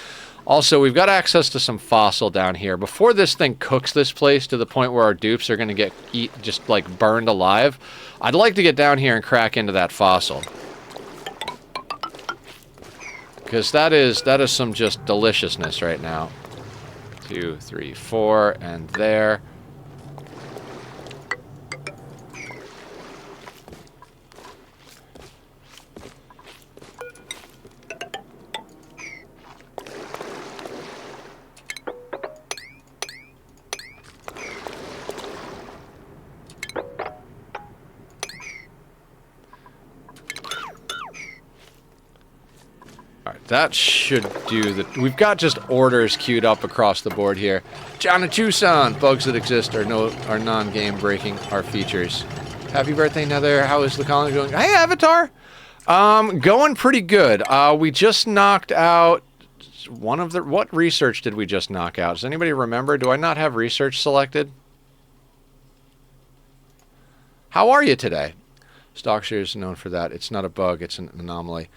Also, we've got access to some fossil down here. Before this thing cooks this place to the point where our dupes are going to get just like burned alive, I'd like to get down here and crack into that fossil. Because that is some just deliciousness right now. 2, 3, 4, and there. That should do the... We've got just orders queued up across the board here. Janachusan! Bugs that exist are non-game breaking our features. Happy birthday, Nether. How is the colony going? Hey, Avatar! Going pretty good. We just knocked out one of the... What research did we just knock out? Does anybody remember? Do I not have research selected? How are you today? Stockshare is known for that. It's not a bug, it's an anomaly.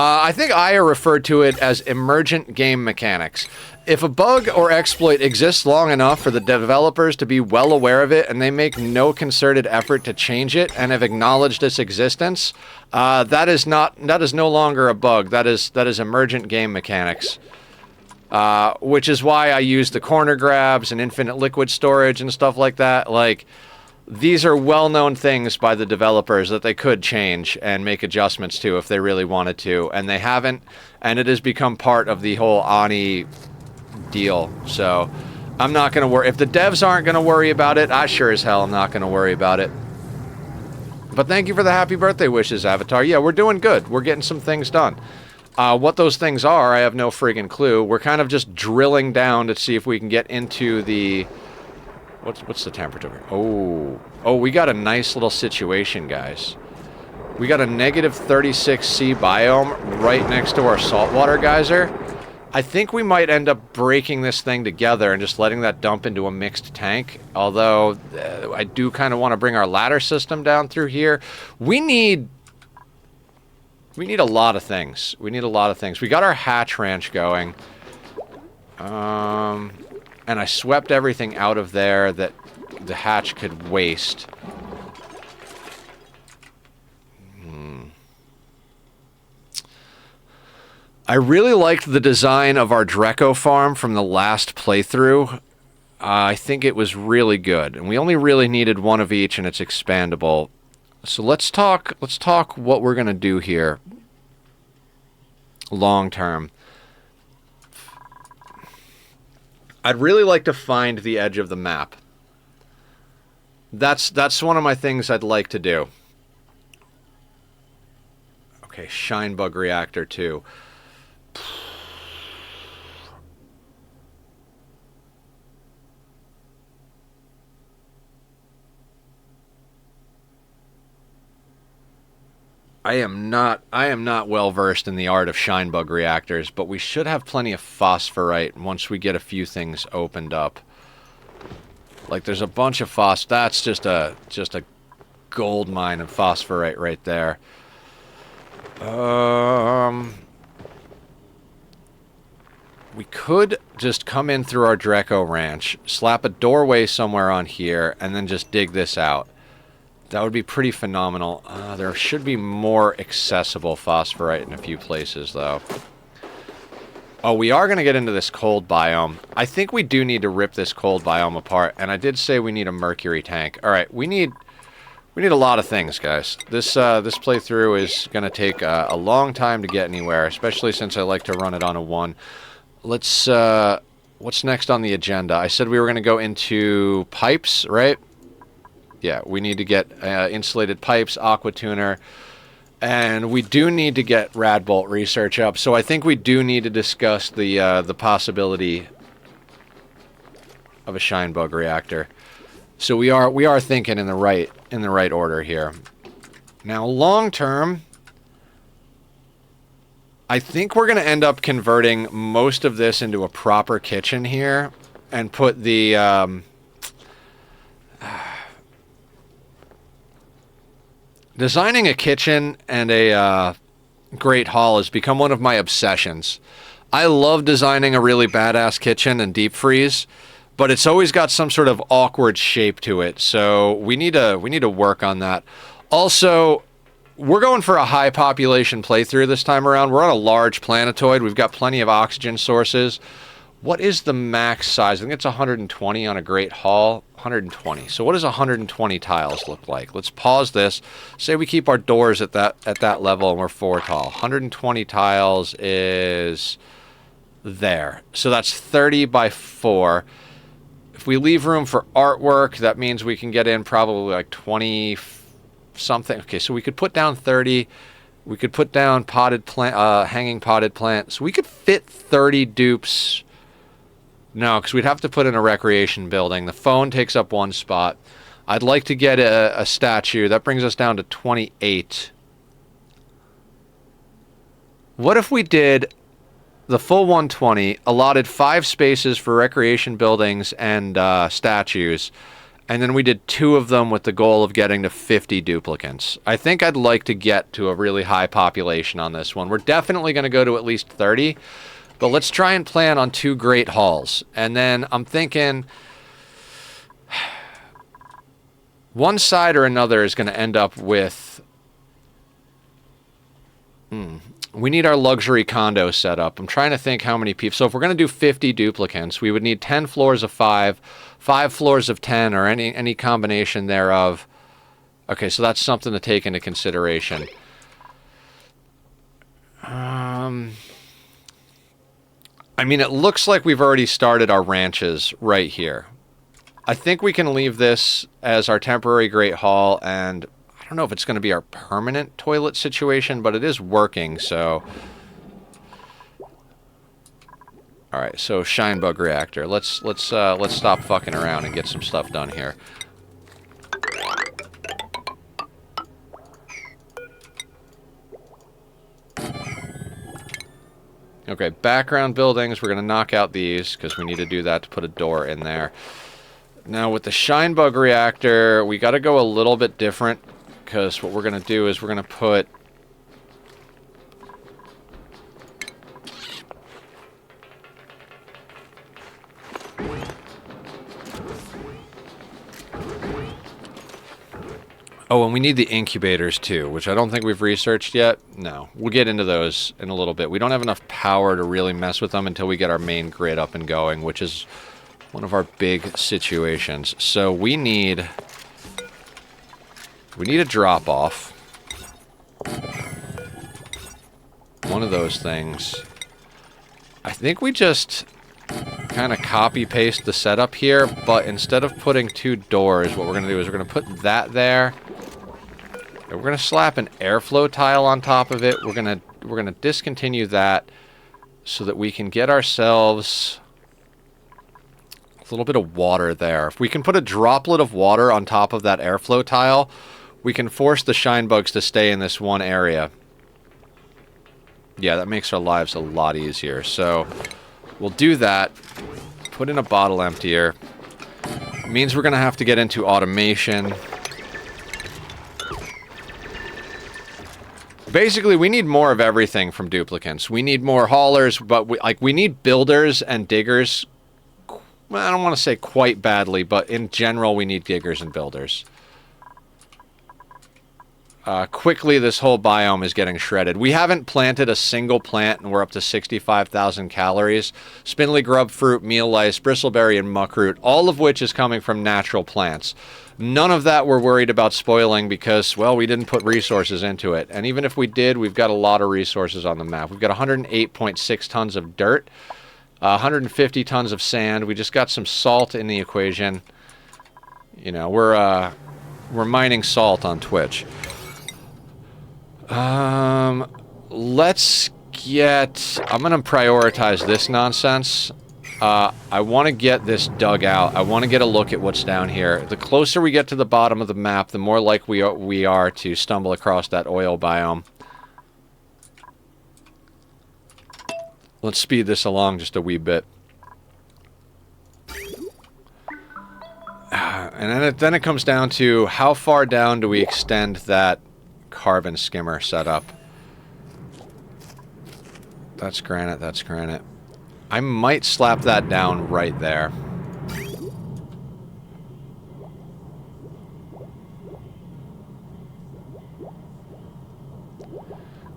I think Aya referred to it as emergent game mechanics. If a bug or exploit exists long enough for the developers to be well aware of it and they make no concerted effort to change it and have acknowledged its existence, that is no longer a bug. That is emergent game mechanics. Which is why I use the corner grabs and infinite liquid storage and stuff like that. Like, these are well-known things by the developers that they could change and make adjustments to if they really wanted to, and they haven't, and it has become part of the whole Ani deal. So I'm not going to worry. If the devs aren't going to worry about it, I sure as hell am not going to worry about it. But thank you for the happy birthday wishes, Avatar. Yeah, we're doing good. We're getting some things done. What those things are, I have no friggin' clue. We're kind of just drilling down to see if we can get into the... What's the temperature? Oh, we got a nice little situation, guys. We got a negative 36C biome right next to our saltwater geyser. I think we might end up breaking this thing together and just letting that dump into a mixed tank. Although, I do kind of want to bring our ladder system down through here. We need a lot of things. We need a lot of things. We got our hatch ranch going. And I swept everything out of there that the hatch could waste. I really liked the design of our Dreco farm from the last playthrough. I think it was really good. And we only really needed one of each, and it's expandable. So let's talk what we're going to do here long term. I'd really like to find the edge of the map. That's one of my things I'd like to do. Okay, shine bug reactor too. I am not well versed in the art of shine bug reactors, but we should have plenty of phosphorite once we get a few things opened up. Like there's a bunch of that's just a gold mine of phosphorite right there. We could just come in through our Dreco ranch, slap a doorway somewhere on here, and then just dig this out. That would be pretty phenomenal. There should be more accessible phosphorite in a few places, though. Oh, we are going to get into this cold biome. I think we do need to rip this cold biome apart, and I did say we need a mercury tank. All right, we need a lot of things, guys. This playthrough is going to take a long time to get anywhere, especially since I like to run it on a 1. Let's, what's next on the agenda? I said we were going to go into pipes, right? Yeah, we need to get insulated pipes, aqua tuner, and we do need to get Radbolt research up. So I think we do need to discuss the possibility of a shine bug reactor. So we are thinking in the right order here. Now, long term, I think we're going to end up converting most of this into a proper kitchen here and put the designing a kitchen and a great hall has become one of my obsessions. I love designing a really badass kitchen and deep freeze, but it's always got some sort of awkward shape to it. So we need to work on that. Also, we're going for a high population playthrough this time around. We're on a large planetoid. We've got plenty of oxygen sources. What is the max size? I think it's 120 on a great hall. 120. So what does 120 tiles look like? Let's pause this. Say we keep our doors at that level and we're 4 tall. 120 tiles is there. So that's 30 by 4. If we leave room for artwork, that means we can get in probably like 20 something. Okay, so we could put down 30. We could put down potted plant, hanging potted plant. So we could fit 30 dupes. No, because we'd have to put in a recreation building. The phone takes up 1 spot. I'd like to get a statue. That brings us down to 28. What if we did the full 120, allotted 5 spaces for recreation buildings and statues, and then we did 2 of them with the goal of getting to 50 duplicants? I think I'd like to get to a really high population on this one. We're definitely going to go to at least 30. But let's try and plan on 2 great halls. And then I'm thinking one side or another is going to end up with... we need our luxury condo set up. I'm trying to think how many people... So if we're going to do 50 duplicants, we would need 10 floors of 5, 5 floors of 10, or any combination thereof. Okay, so that's something to take into consideration. I mean, it looks like we've already started our ranches right here. I think we can leave this as our temporary Great Hall, and I don't know if it's going to be our permanent toilet situation, but it is working, so... Alright, so shine bug reactor. Let's stop fucking around and get some stuff done here. Okay, background buildings, we're going to knock out these, because we need to do that to put a door in there. Now, with the shine bug reactor, we got to go a little bit different, because what we're going to do is we're going to put... Oh, and we need the incubators too, which I don't think we've researched yet. No, we'll get into those in a little bit. We don't have enough power to really mess with them until we get our main grid up and going, which is one of our big situations. So we need a drop-off. One of those things. I think we just kind of copy-paste the setup here, but instead of putting 2 doors, what we're going to do is we're going to put that there. And we're gonna slap an airflow tile on top of it. We're gonna discontinue that so that we can get ourselves a little bit of water there. If we can put a droplet of water on top of that airflow tile, we can force the shine bugs to stay in this one area. Yeah, that makes our lives a lot easier. So we'll do that. Put in a bottle emptier. It means we're going to have to get into automation. Basically, we need more of everything from duplicants. We need more haulers, but we need builders and diggers. Well, I don't want to say quite badly, but in general, we need diggers and builders. Quickly, this whole biome is getting shredded. We haven't planted a single plant, and we're up to 65,000 calories. Spindly grub fruit, meal lice, bristleberry, and muckroot, all of which is coming from natural plants. None of that we're worried about spoiling because, well, we didn't put resources into it. And even if we did, we've got a lot of resources on the map. We've got 108.6 tons of dirt, 150 tons of sand. We just got some salt in the equation. You know, we're mining salt on Twitch. Let's get... I'm going to prioritize this nonsense. I want to get this dug out. I want to get a look at what's down here. The closer we get to the bottom of the map, the more likely we are to stumble across that oil biome. Let's speed this along just a wee bit. And then it comes down to how far down do we extend that carbon skimmer setup. That's granite, that's granite. I might slap that down right there.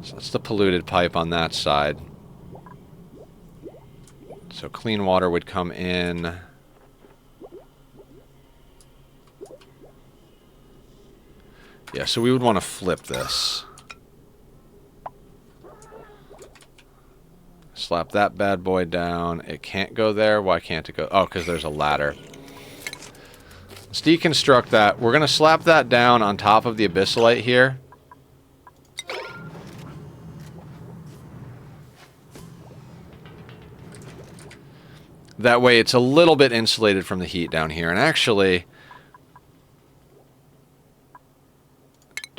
So that's the polluted pipe on that side. So clean water would come in. Yeah, so we would want to flip this. Slap that bad boy down. It can't go there. Why can't it go? Oh, because there's a ladder. Let's deconstruct that. We're going to slap that down on top of the abyssalite here. That way it's a little bit insulated from the heat down here. And actually...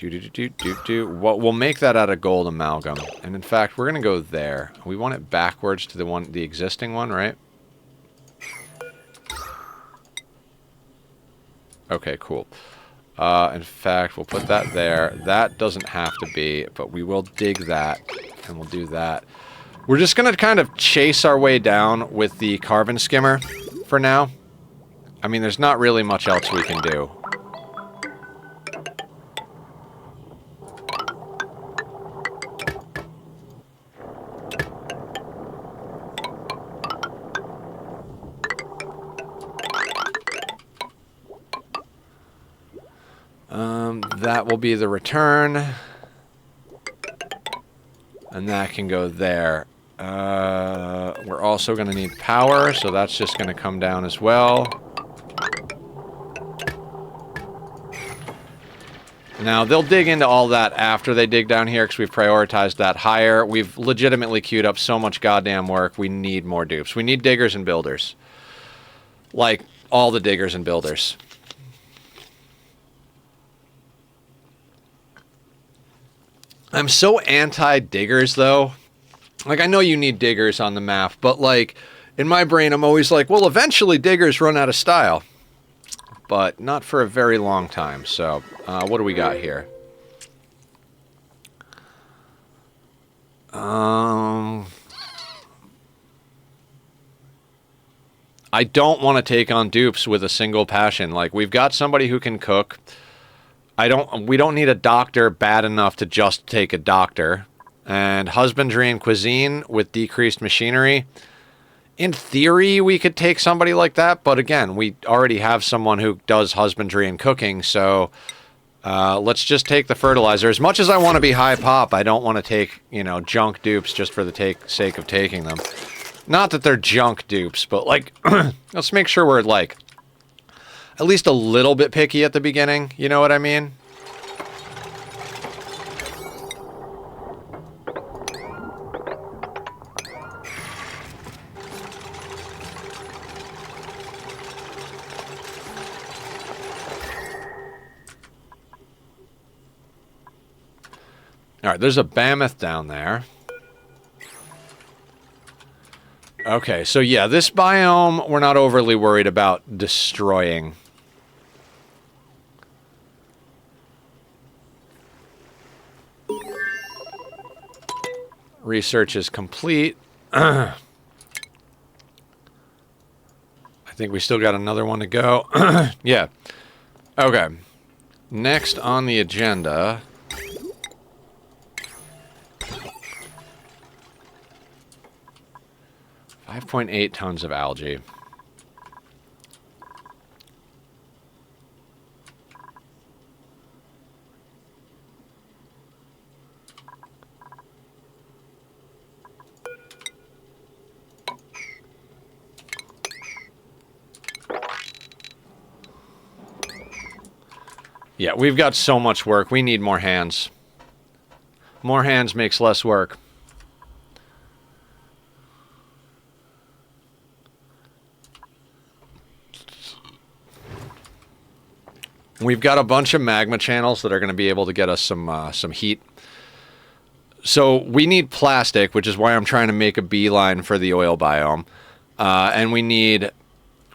we'll make that out of gold amalgam. And in fact, we're going to go there. We want it backwards to the existing one, right? Okay, cool. In fact, we'll put that there. That doesn't have to be, but we will dig that, and we'll do that. We're just going to kind of chase our way down with the carbon skimmer for now. I mean, there's not really much else we can do. That will be the return. And that can go there. We're also going to need power, so that's just going to come down as well. Now, they'll dig into all that after they dig down here because we've prioritized that higher. We've legitimately queued up so much goddamn work. We need more dupes. We need diggers and builders. Like, all the diggers and builders. I'm so anti-diggers, though. Like, I know you need diggers on the map, but, like, in my brain, I'm always like, well, eventually diggers run out of style. But not for a very long time, so, what do we got here? I don't want to take on dupes with a single passion. Like, we've got somebody who can cook. We don't need a doctor bad enough to just take a doctor. And husbandry and cuisine with decreased machinery. In theory, we could take somebody like that, but again, we already have someone who does husbandry and cooking, so let's just take the fertilizer. As much as I want to be high pop, I don't want to take, you know, junk dupes just for the sake of taking them. Not that they're junk dupes, but, like, let's make sure we're, like, at least a little bit picky at the beginning. You know what I mean? All right, there's a mammoth down there. Okay, so yeah, this biome we're not overly worried about destroying. Research is complete. I think we still got another one to go. Yeah. Okay. Next on the agenda... 5.8 tons of algae. Yeah, we've got so much work. We need more hands. More hands makes less work. We've got a bunch of magma channels that are going to be able to get us some heat. So we need plastic, which is why I'm trying to make a beeline for the oil biome. And we need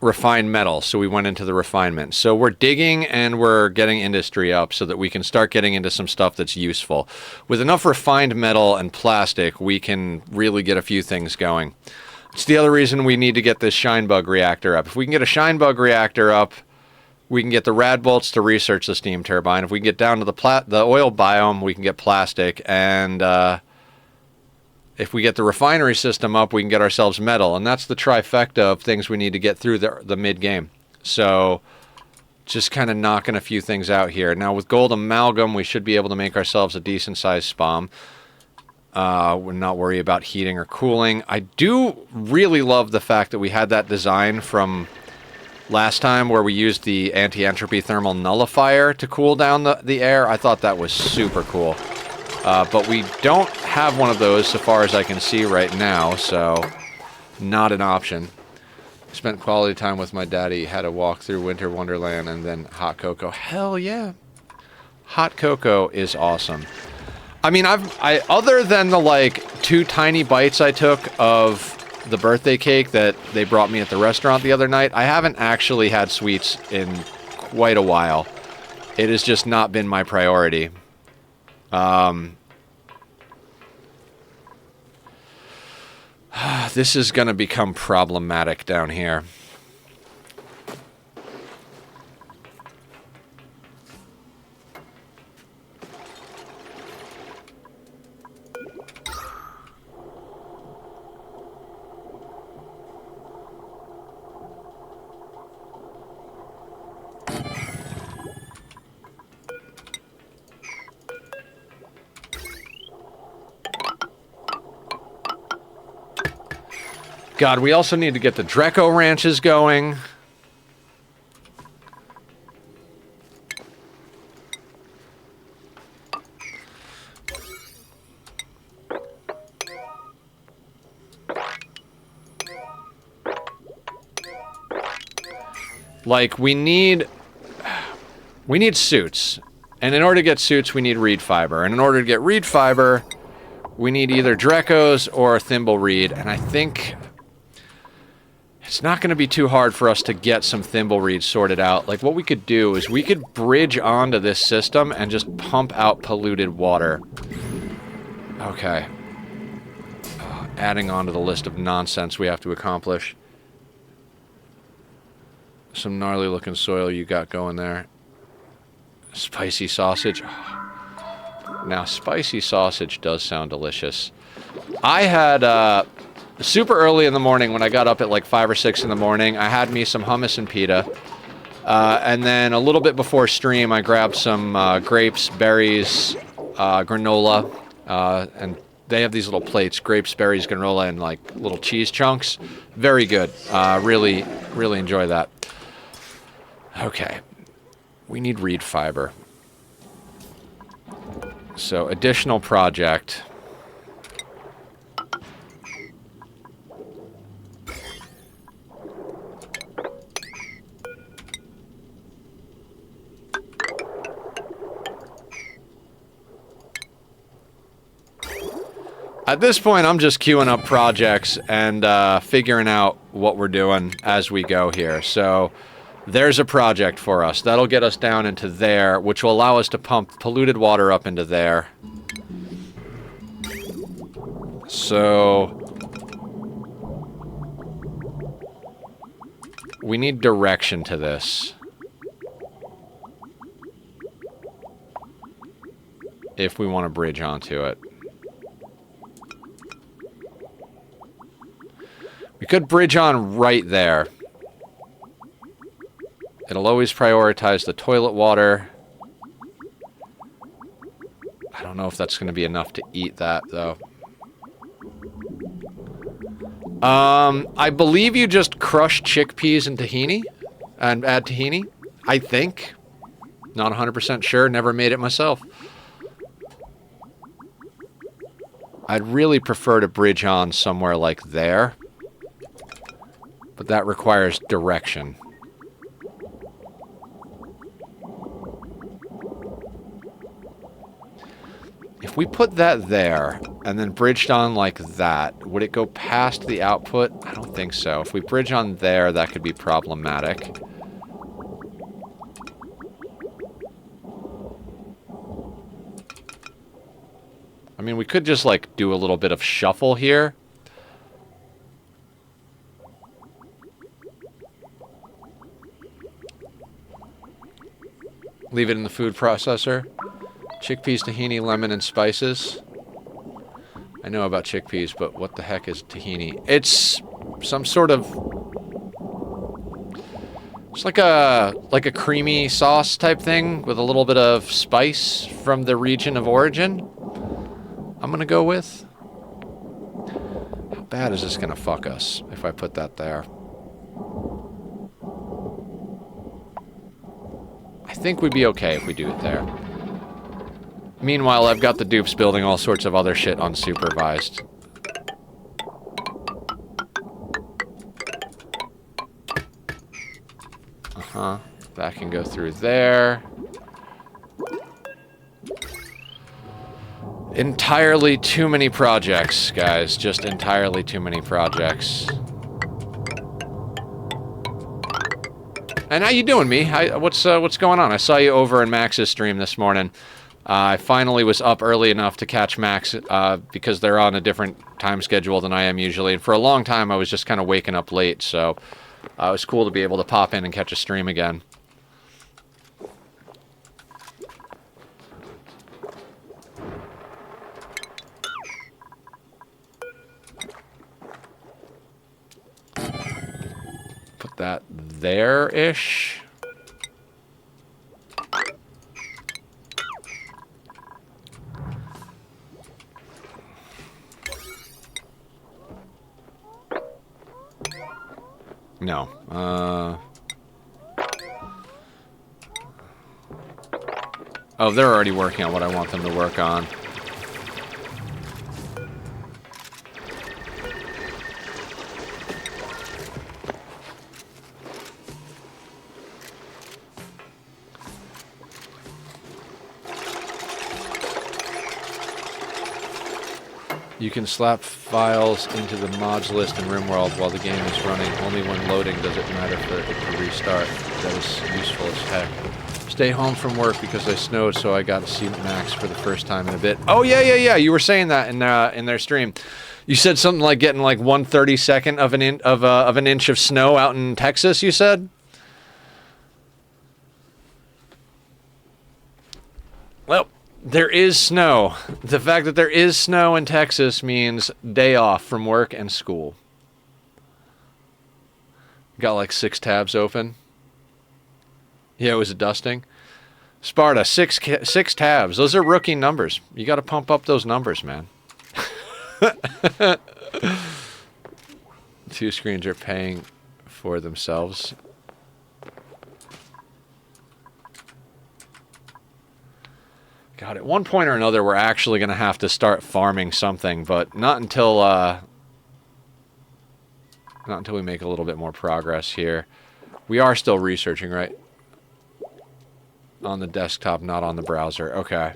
refined metal, so we went into the refinement. So we're digging and we're getting industry up so that we can start getting into some stuff that's useful. With enough refined metal and plastic, we can really get a few things going. It's the other reason we need to get this shine bug reactor up. If we can get a shine bug reactor up, we can get the rad bolts to research the steam turbine. If we can get down to the oil biome, we can get plastic. And if we get the refinery system up, we can get ourselves metal. And that's the trifecta of things we need to get through the mid-game. So just kind of knocking a few things out here. Now with gold amalgam, we should be able to make ourselves a decent-sized spawn. We're not worry about heating or cooling. I do really love the fact that we had that design from... last time where we used the anti-entropy thermal nullifier to cool down the air. I thought that was super cool. But we don't have one of those so far as I can see right now, so not an option. Spent quality time with my daddy, had a walk through Winter Wonderland, and then hot cocoa. Hell yeah. Hot cocoa is awesome. I mean, I other than the like 2 tiny bites I took of the birthday cake that they brought me at the restaurant the other night, I haven't actually had sweets in quite a while. It has just not been my priority. This is going to become problematic down here. God, we also need to get the Dreco ranches going. Like, we need suits. And in order to get suits, we need reed fiber. And in order to get reed fiber, we need either Drecos or thimble reed. And I think... it's not going to be too hard for us to get some thimble reeds sorted out. Like, what we could do is we could bridge onto this system and just pump out polluted water. Okay. Adding on to the list of nonsense we have to accomplish. Some gnarly looking soil you got going there. Spicy sausage. Now, spicy sausage does sound delicious. I had, super early in the morning, when I got up at like 5 or 6 in the morning, I had me some hummus and pita. And then a little bit before stream, I grabbed some grapes, berries, granola, and they have these little plates, grapes, berries, granola, and like little cheese chunks. Very good. Really, really enjoy that. Okay. We need reed fiber. So, additional project. At this point, I'm just queuing up projects and figuring out what we're doing as we go here. So there's a project for us. That'll get us down into there, which will allow us to pump polluted water up into there. So we need direction to this. If we want to bridge onto it. We could bridge on right there. It'll always prioritize the toilet water. I don't know if that's going to be enough to eat that, though. I believe you just crush chickpeas and tahini and add tahini, I think. Not 100% sure, never made it myself. I'd really prefer to bridge on somewhere like there. But that requires direction. If we put that there, and then bridged on like that, would it go past the output? I don't think so. If we bridge on there, that could be problematic. I mean, we could just, like, do a little bit of shuffle here. Leave it in the food processor. Chickpeas, tahini, lemon, and spices. I know about chickpeas, but what the heck is tahini? It's some sort of... It's like a creamy sauce type thing with a little bit of spice from the region of origin. I'm gonna go with. How bad is this gonna fuck us if I put that there? I think we'd be okay if we do it there. Meanwhile, I've got the dupes building all sorts of other shit unsupervised. Uh-huh. That can go through there. Entirely too many projects, guys. Just entirely too many projects. And how you doing, me? What's going on? I saw you over in Max's stream this morning. I finally was up early enough to catch Max because they're on a different time schedule than I am usually. And for a long time, I was just kind of waking up late, so it was cool to be able to pop in and catch a stream again. Put that there-ish. No. Oh, they're already working on what I want them to work on. You can slap files into the mods list in RimWorld while the game is running. Only when loading does it matter for it to restart. That is useful as heck. Stay home from work because I snowed, so I got to see Max for the first time in a bit. Oh, yeah. You were saying that in their stream. You said something like getting like 1/32 of an inch of snow out in Texas, you said? Well, there is snow. The fact that there is snow in Texas means day off from work and school. Got like 6 tabs open. Yeah, it was a dusting. Sparta, 6 tabs. Those are rookie numbers. You got to pump up those numbers, man. 2 screens are paying for themselves. God, at one point or another, we're actually going to have to start farming something, but not until we make a little bit more progress here. We are still researching, right? On the desktop, not on the browser. Okay.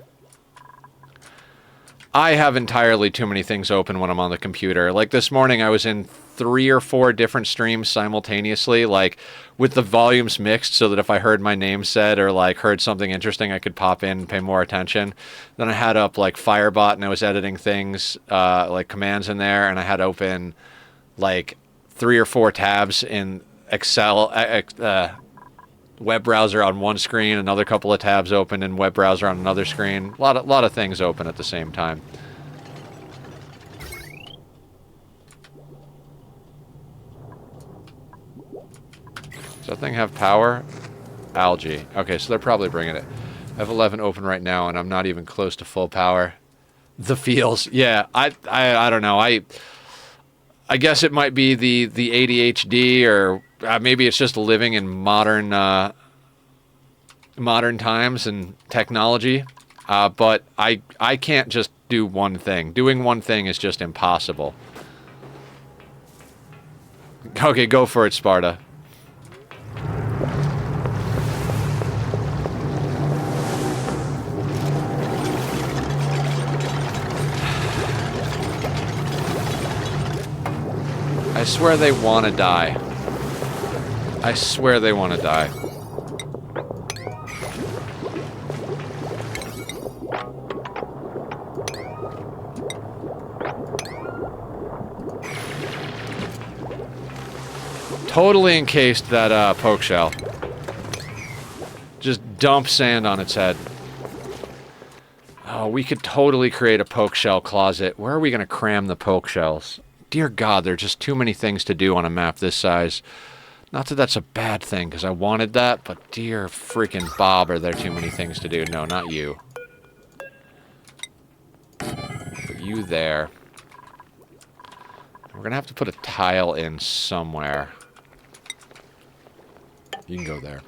I have entirely too many things open when I'm on the computer. Like this morning, I was in 3 or 4 different streams simultaneously, like with the volumes mixed so that if I heard my name said or like heard something interesting, I could pop in and pay more attention. Then I had up like Firebot and I was editing things, like commands in there, and I had open like 3 or 4 tabs in Excel, web browser on one screen, another couple of tabs open in web browser on another screen. A lot of things open at the same time. Does that thing have power? Algae. Okay, so they're probably bringing it. I have 11 open right now, and I'm not even close to full power. The feels. Yeah, I don't know. I guess it might be the ADHD, or maybe it's just living in modern times and technology. But I can't just do one thing. Doing one thing is just impossible. Okay, go for it, Sparta. I swear they want to die. I swear they want to die. Totally encased that poke shell. Just dump sand on its head. Oh, we could totally create a poke shell closet. Where are we going to cram the poke shells? Dear God, there are just too many things to do on a map this size. Not that that's a bad thing, because I wanted that, but dear freaking Bob, are there too many things to do. No, not you. Put you there. We're going to have to put a tile in somewhere. You can go there.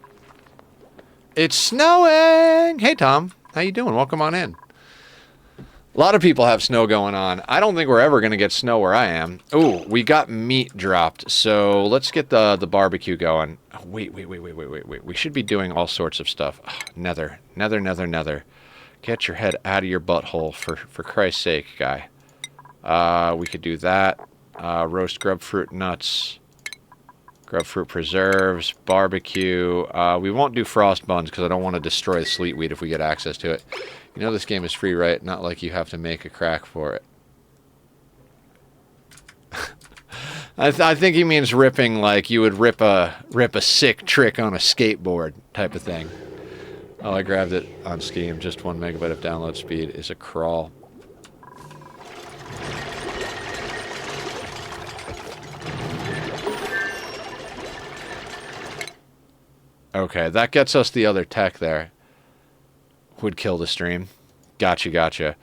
It's snowing! Hey, Tom. How you doing? Welcome on in. A lot of people have snow going on. I don't think we're ever going to get snow where I am. Ooh, we got meat dropped, so let's get the barbecue going. Oh, wait. We should be doing all sorts of stuff. Oh, nether. Get your head out of your butthole, for Christ's sake, guy. We could do that. Roast grub fruit nuts. Grub fruit preserves. Barbecue. We won't do frost buns because I don't want to destroy the sleet wheat if we get access to it. You know this game is free, right? Not like you have to make a crack for it. I think he means ripping like you would rip a sick trick on a skateboard type of thing. Oh, I grabbed it on Steam. Just 1 megabyte of download speed is a crawl. Okay, that gets us the other tech there. Would kill the stream. Gotcha.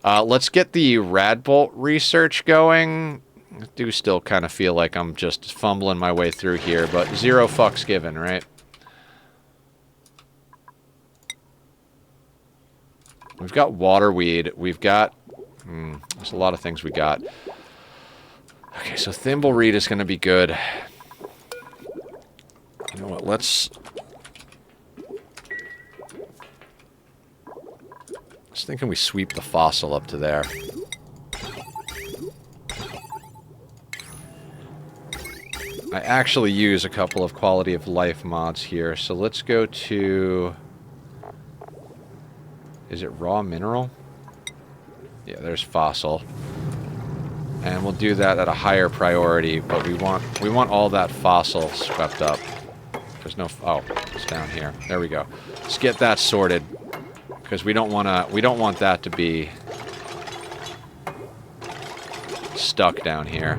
Let's get the Radbolt research going. I do still kind of feel like I'm just fumbling my way through here, but 0 fucks given, right? We've got waterweed. We've got... there's a lot of things we got. Okay, so thimbleweed is going to be good. You know what, let's... I was thinking we sweep the fossil up to there. I actually use a couple of quality of life mods here, so let's go to... Is it raw mineral? Yeah, there's fossil. And we'll do that at a higher priority, but we want all that fossil swept up. There's no... Oh, it's down here. There we go. Let's get that sorted. Because we don't want that to be stuck down here.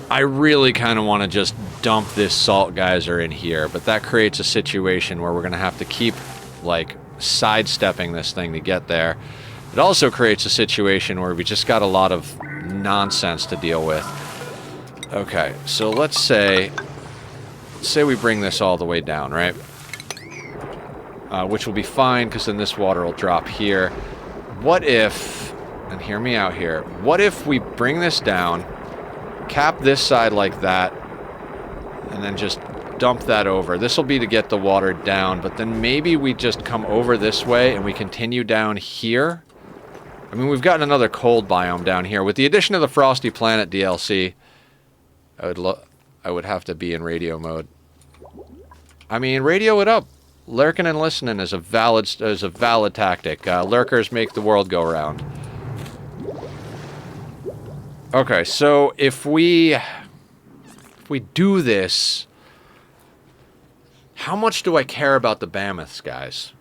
I really kind of want to just dump this salt geyser in here, but that creates a situation where we're going to have to keep, like, sidestepping this thing to get there. It also creates a situation where we just got a lot of nonsense to deal with. Okay, so let's say we bring this all the way down, right? which will be fine because then this water will drop here. What if, and hear me out here, what if we bring this down, cap this side like that, and then just dump that over? This will be to get the water down, but then maybe we just come over this way and we continue down here. I mean, we've gotten another cold biome down here. With the addition of the Frosty Planet DLC, I would have to be in radio mode. I mean, radio it up. Lurking and listening is a valid tactic. Lurkers make the world go round. Okay, so if we do this, how much do I care about the mammoths, guys?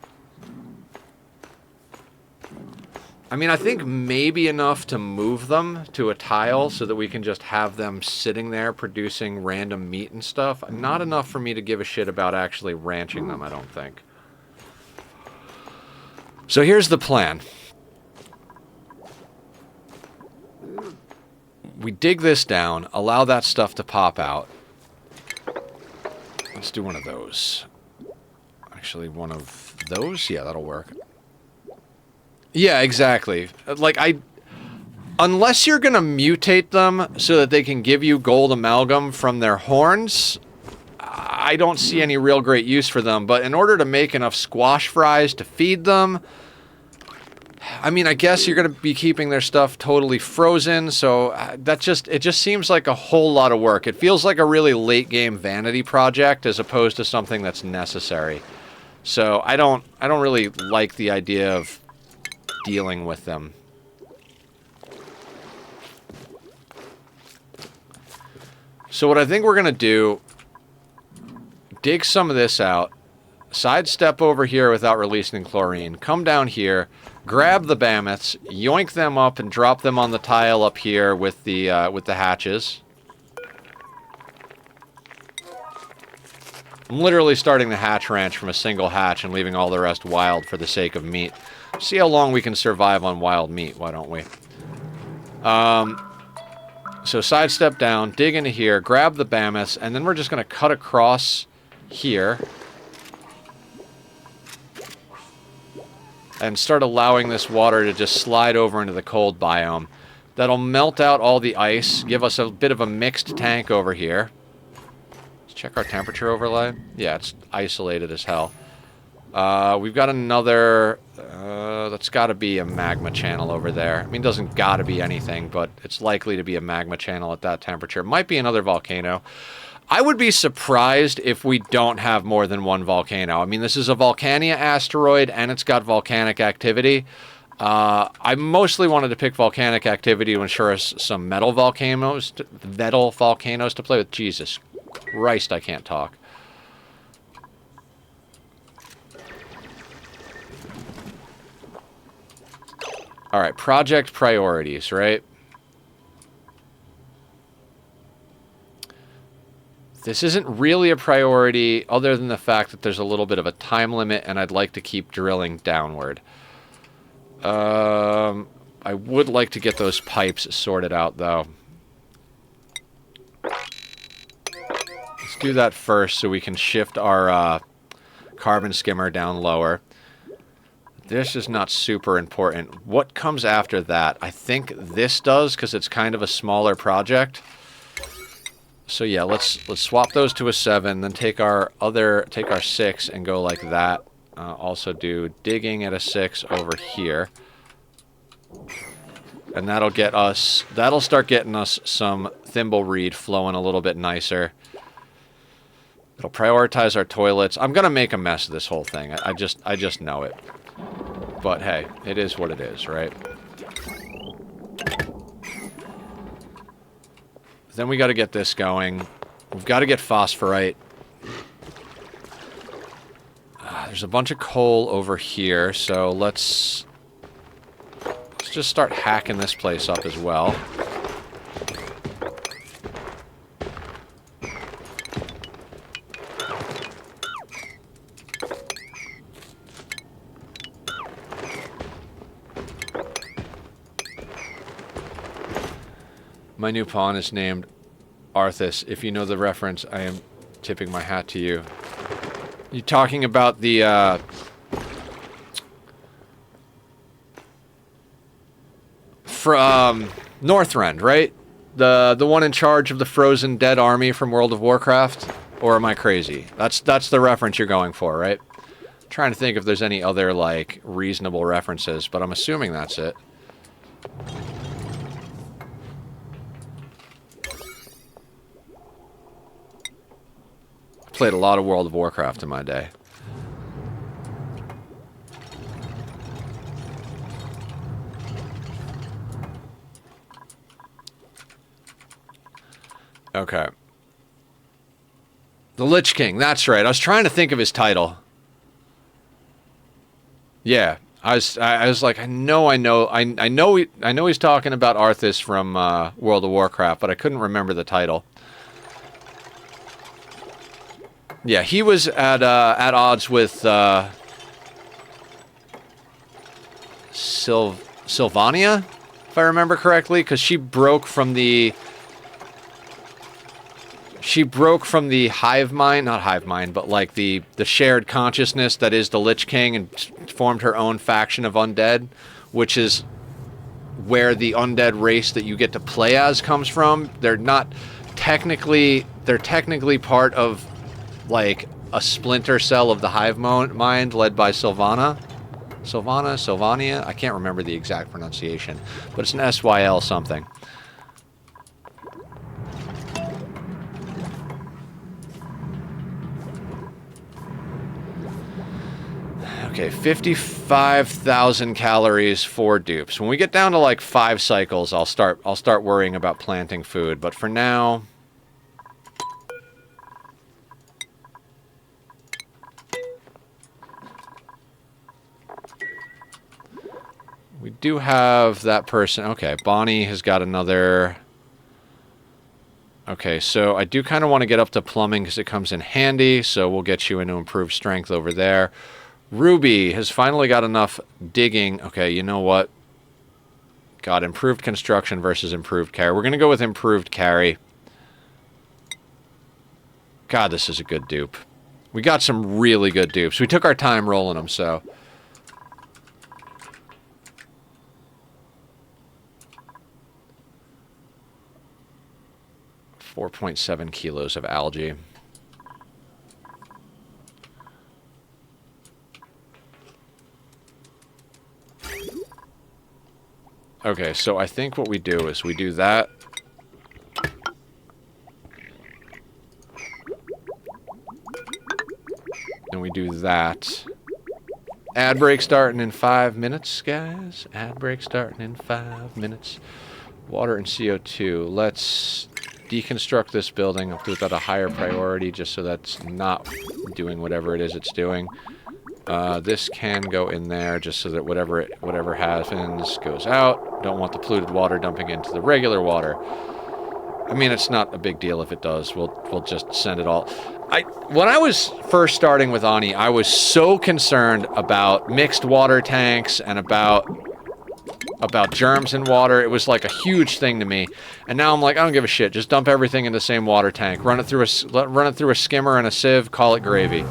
I mean, I think maybe enough to move them to a tile so that we can just have them sitting there producing random meat and stuff. Not enough for me to give a shit about actually ranching them, I don't think. So here's the plan. We dig this down, allow that stuff to pop out. Let's do one of those. Actually, one of those? Yeah, that'll work. Yeah, exactly. Like, unless you're gonna mutate them so that they can give you gold amalgam from their horns, I don't see any real great use for them. But in order to make enough squash fries to feed them, I mean, I guess you're gonna be keeping their stuff totally frozen, so it just seems like a whole lot of work. It feels like a really late game vanity project as opposed to something that's necessary. So I don't really like the idea of dealing with them. So what I think we're gonna do, dig some of this out, sidestep over here without releasing chlorine, come down here, grab the mammoths, yoink them up and drop them on the tile up here with the hatches. I'm literally starting the hatch ranch from a single hatch and leaving all the rest wild for the sake of meat. See how long we can survive on wild meat, why don't we? So sidestep down, dig into here, grab the mammoths, and then we're just going to cut across here and start allowing this water to just slide over into the cold biome. That'll melt out all the ice, give us a bit of a mixed tank over here. Let's check our temperature overlay. Yeah, it's isolated as hell. We've got another, that's got to be a magma channel over there. I mean, it doesn't got to be anything, but it's likely to be a magma channel at that temperature. It might be another volcano. I would be surprised if we don't have more than one volcano. I mean, this is a Volcanea asteroid, and it's got volcanic activity. I mostly wanted to pick volcanic activity to ensure us some metal volcanoes to play with. Jesus Christ, I can't talk. All right, project priorities, right? This isn't really a priority other than the fact that there's a little bit of a time limit and I'd like to keep drilling downward. I would like to get those pipes sorted out, though. Let's do that first so we can shift our carbon skimmer down lower. This is not super important. What comes after that? I think this does, because it's kind of a smaller project. So yeah, let's swap those to a 7, then take our 6 and go like that. Also do digging at a 6 over here. And that'll start getting us some thimble reed flowing a little bit nicer. It'll prioritize our toilets. I'm gonna make a mess of this whole thing. I just know it. But hey, it is what it is, right? Then we got to get this going. We've got to get phosphorite. There's a bunch of coal over here, so let's just start hacking this place up as well. My new pawn is named Arthas. If you know the reference, I am tipping my hat to you. You talking about the Northrend, right? The one in charge of the frozen dead army from World of Warcraft? Or am I crazy? That's the reference you're going for, right? I'm trying to think if there's any other, like, reasonable references, but I'm assuming that's it. I played a lot of World of Warcraft in my day. Okay. The Lich King, that's right. I was trying to think of his title. Yeah, I was like, I know he's talking about Arthas from World of Warcraft, but I couldn't remember the title. Yeah, he was at odds with Sylvania, if I remember correctly, because she broke from the hive mind, not hive mind, but like the shared consciousness that is the Lich King, and formed her own faction of undead, which is where the undead race that you get to play as comes from. They're technically part of like a splinter cell of the hive mind led by Sylvania. I can't remember the exact pronunciation, but it's an SYL something. Okay, 55,000 calories, 4 dupes. When we get down to like 5 cycles, I'll start worrying about planting food, but for now, we do have that person. Okay, Bonnie has got another. Okay, so I do kind of want to get up to plumbing because it comes in handy, so we'll get you into improved strength over there. Ruby has finally got enough digging. Okay, you know what? Got improved construction versus improved carry. We're going to go with improved carry. God, this is a good dupe. We got some really good dupes. We took our time rolling them, so. .7 kilos of algae. Okay, so I think what we do is we do that. And we do that. Ad break starting in 5 minutes, guys. Ad break starting in 5 minutes. Water and CO2. Let's deconstruct this building. I'll do that a higher priority just so that's not doing whatever it is it's doing. This can go in there just so that whatever happens goes out. Don't want the polluted water dumping into the regular water. I mean, it's not a big deal if it does. We'll just send it all. When I was first starting with Ani, I was so concerned about mixed water tanks and about germs in water. It was like a huge thing to me. And now I'm like, I don't give a shit. Just dump everything in the same water tank. Run it through a skimmer and a sieve. Call it gravy.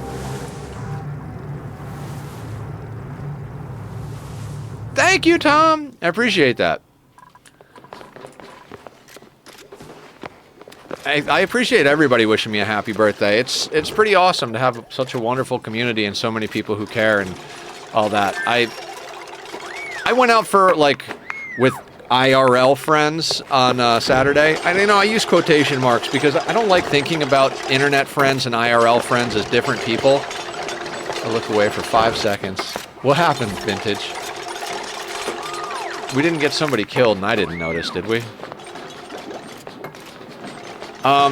Thank you, Tom. I appreciate that. I appreciate everybody wishing me a happy birthday. It's pretty awesome to have such a wonderful community and so many people who care and all that. I went out for with IRL friends on Saturday. I use quotation marks because I don't like thinking about internet friends and IRL friends as different people. I look away for 5 seconds. What happened, Vintage? We didn't get somebody killed and I didn't notice, did we?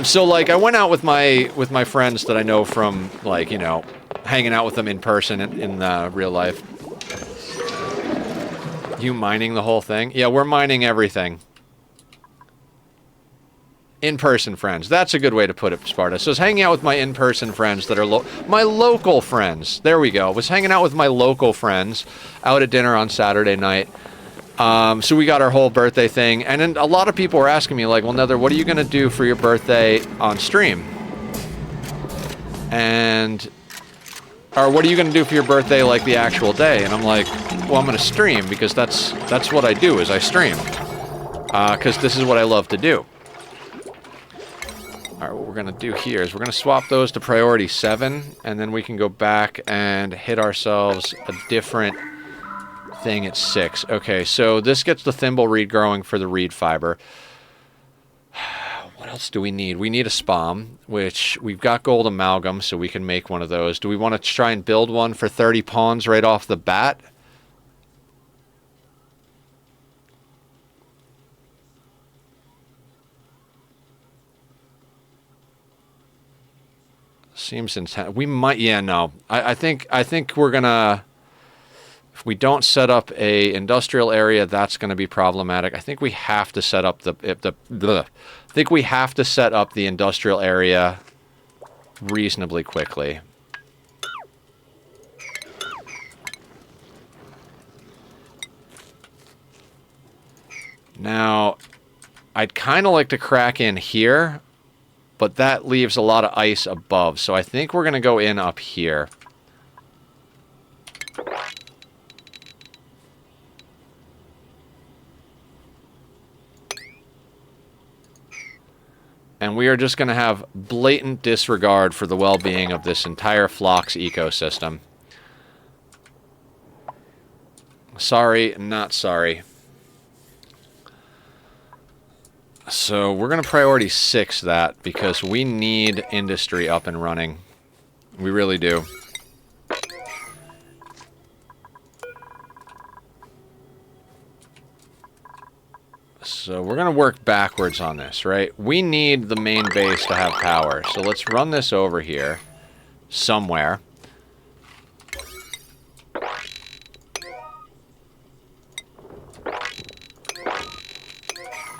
So I went out with my friends that I know from hanging out with them in person in real life. You mining the whole thing? Yeah, we're mining everything. In-person friends. That's a good way to put it, Sparta. So I was hanging out with my in-person friends that are my local friends. There we go. Was hanging out with my local friends out at dinner on Saturday night. So we got our whole birthday thing, and then a lot of people were asking me well, Nether, what are you going to do for your birthday on stream? Or what are you going to do for your birthday the actual day? And I'm like, well, I'm going to stream because that's what I do is I stream. because this is what I love to do. All right, what we're going to do here is we're going to swap those to priority 7, and then we can go back and hit ourselves a different thing at 6. Okay, so this gets the thimble reed growing for the reed fiber. What else do we need? We need a spalm, which we've got gold amalgam, so we can make one of those. Do we want to try and build one for 30 pawns right off the bat? Seems intense. We might, yeah, no. I think we're gonna. If we don't set up a industrial area, that's gonna be problematic. I think we have to set up I think we have to set up the industrial area reasonably quickly. Now, I'd kind of like to crack in here, but that leaves a lot of ice above, so I think we're going to go in up here. And we are just going to have blatant disregard for the well-being of this entire Phlox ecosystem. Sorry, not sorry. So we're going to priority 6 that because we need industry up and running. We really do. So we're going to work backwards on this, right? We need the main base to have power. So let's run this over here somewhere.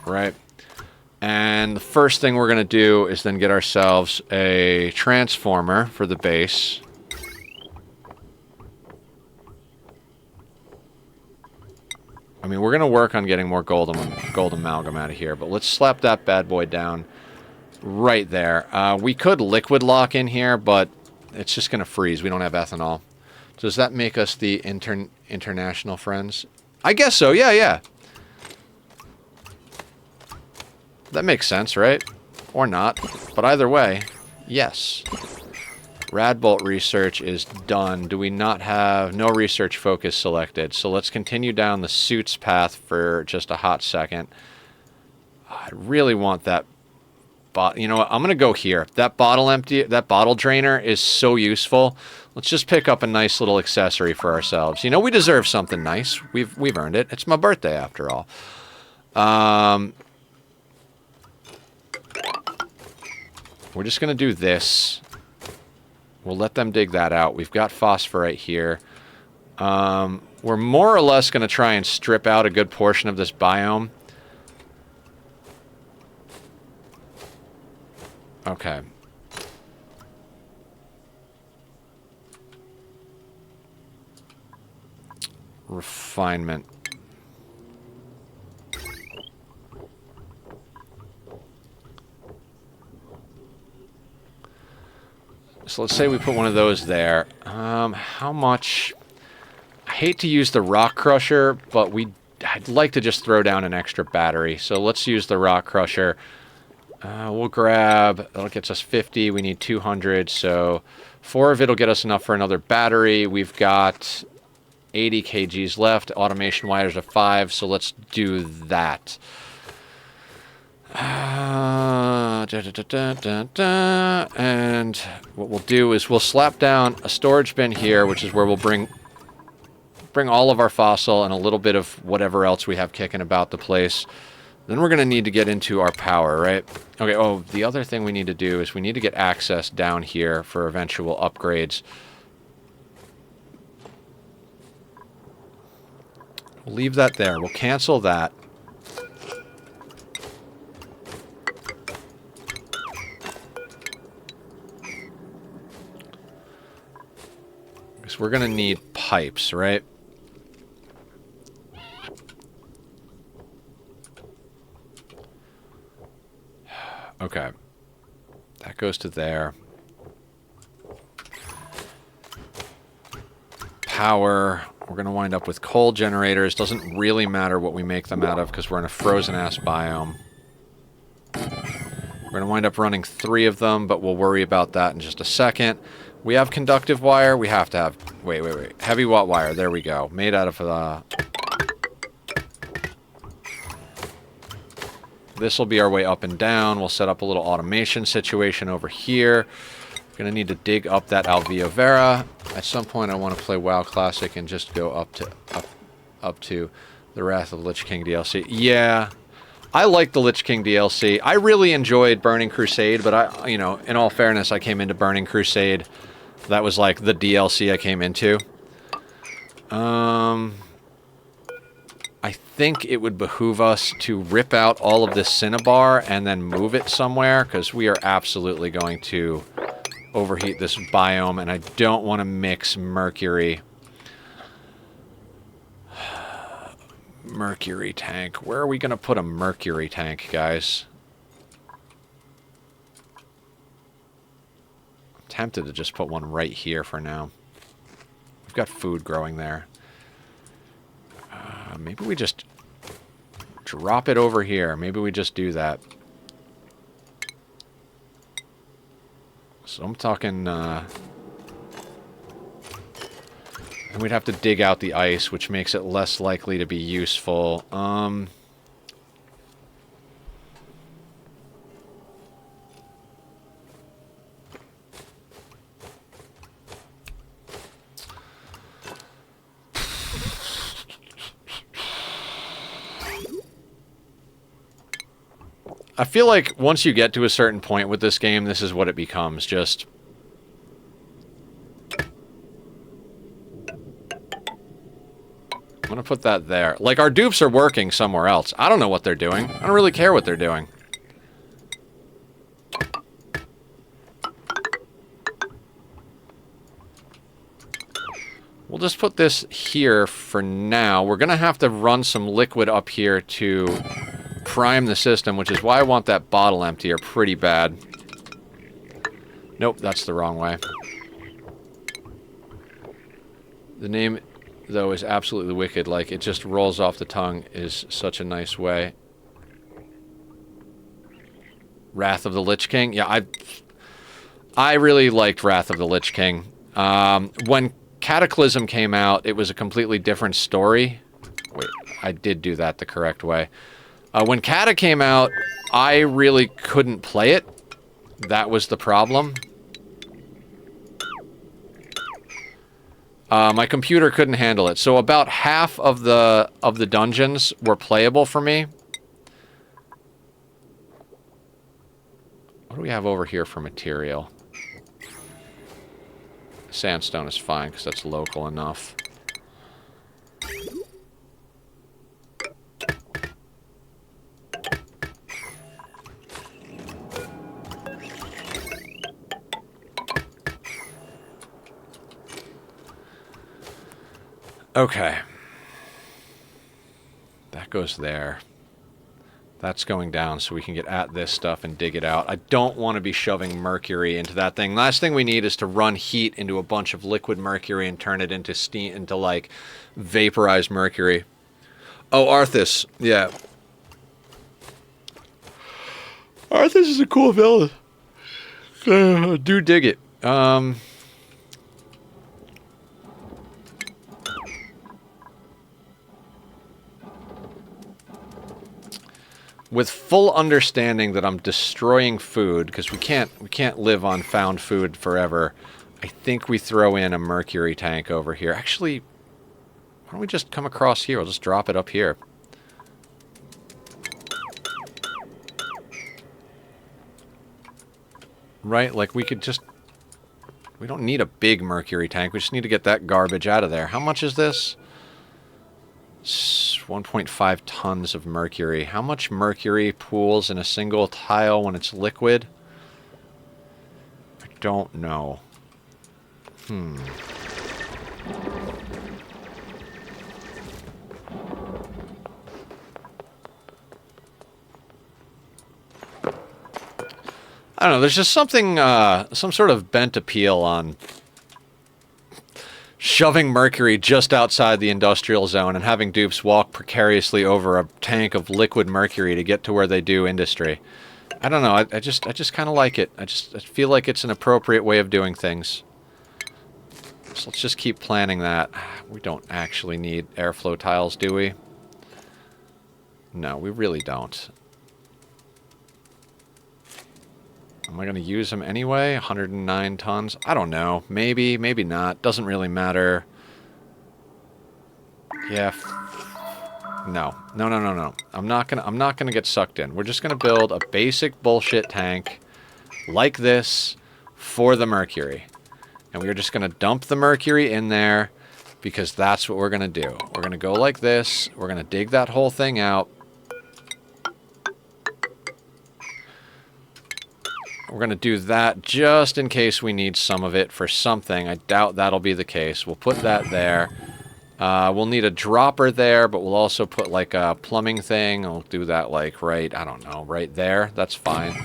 Right. And the first thing we're going to do is then get ourselves a transformer for the base. I mean, we're going to work on getting more gold amalgam out of here, but let's slap that bad boy down right there. We could liquid lock in here, but it's just going to freeze. We don't have ethanol. Does that make us the international friends? I guess so. Yeah, yeah. That makes sense, right? Or not. But either way, yes. Radbolt research is done. Do we not have... No research focus selected. So let's continue down the suits path for just a hot second. I really want that... You know what? I'm going to go here. That bottle drainer is so useful. Let's just pick up a nice little accessory for ourselves. You know, we deserve something nice. We've earned it. It's my birthday, after all. We're just going to do this. We'll let them dig that out. We've got phosphorite here. We're more or less going to try and strip out a good portion of this biome. Okay. Refinement. So let's say we put one of those there. How much? I hate to use the rock crusher, but I'd like to just throw down an extra battery. So let's use the rock crusher. We'll grab, that gets us 50. We need 200, so 4 of it will get us enough for another battery. We've got 80 kgs left. Automation wires are 5, so let's do that. And what we'll do is we'll slap down a storage bin here, which is where we'll bring all of our fossil and a little bit of whatever else we have kicking about the place. Then we're going to need to get into our power, right? Okay, oh, the other thing we need to do is we need to get access down here for eventual upgrades. We'll leave that there. We'll cancel that. Because we're going to need pipes, right? Okay. That goes to there. Power. We're going to wind up with coal generators. Doesn't really matter what we make them out of because we're in a frozen-ass biome. We're going to wind up running 3 of them, but we'll worry about that in just a second. We have conductive wire. We have to have... Wait. Heavy watt wire. There we go. Made out of... This will be our way up and down. We'll set up a little automation situation over here. We're going to need to dig up that Alveo Vera. At some point, I want to play WoW Classic and just go up to the Wrath of the Lich King DLC. Yeah, I like the Lich King DLC. I really enjoyed Burning Crusade, but you know, in all fairness, I came into Burning Crusade. That was like the DLC I came into. I think it would behoove us to rip out all of this cinnabar and then move it somewhere, because we are absolutely going to overheat this biome, and I don't want to mix mercury. Mercury tank. Where are we going to put a mercury tank, guys? I'm tempted to just put one right here for now. We've got food growing there. Maybe we just drop it over here. Maybe we just do that. So I'm talking, and we'd have to dig out the ice, which makes it less likely to be useful. I feel like once you get to a certain point with this game, this is what it becomes. Just... I'm gonna put that there. Like, our dupes are working somewhere else. I don't know what they're doing. I don't really care what they're doing. We'll just put this here for now. We're gonna have to run some liquid up here to prime the system, which is why I want that bottle emptier pretty bad. Nope, that's the wrong way. The name, though, is absolutely wicked. Like, it just rolls off the tongue is such a nice way. Wrath of the Lich King? Yeah, I really liked Wrath of the Lich King. When Cataclysm came out, it was a completely different story. Wait, I did do that the correct way. When Cata came out, I really couldn't play it. That was the problem. My computer couldn't handle it. So about half of the dungeons were playable for me. What do we have over here for material? Sandstone is fine, because that's local enough. Okay. That goes there. That's going down so we can get at this stuff and dig it out. I don't want to be shoving mercury into that thing. Last thing we need is to run heat into a bunch of liquid mercury and turn it into steam, into like vaporized mercury. Oh, Arthas. Yeah. Arthas is a cool villain. Do dig it. With full understanding that I'm destroying food, because we can't live on found food forever, I think we throw in a mercury tank over here. Actually, why don't we just come across here? We'll just drop it up here. Right? Like, we could just... We don't need a big mercury tank. We just need to get that garbage out of there. How much is this? 1.5 tons of mercury. How much mercury pools in a single tile when it's liquid? I don't know. I don't know, there's just something, some sort of bent appeal on shoving mercury just outside the industrial zone and having dupes walk precariously over a tank of liquid mercury to get to where they do industry. I don't know. I just kind of like it. I feel like it's an appropriate way of doing things. So let's just keep planning that. We don't actually need airflow tiles, do we? No, we really don't. Am I going to use them anyway? 109 tons? I don't know. Maybe, maybe not. Doesn't really matter. Yeah. No. No, no, no, no. I'm not gonna get sucked in. We're just gonna build a basic bullshit tank like this for the mercury. And we're just gonna dump the mercury in there because that's what we're gonna do. We're gonna go like this. We're gonna dig that whole thing out. We're going to do that just in case we need some of it for something. I doubt that'll be the case. We'll put that there. We'll need a dropper there, but we'll also put like a plumbing thing. I'll do that like right, I don't know, right there. That's fine.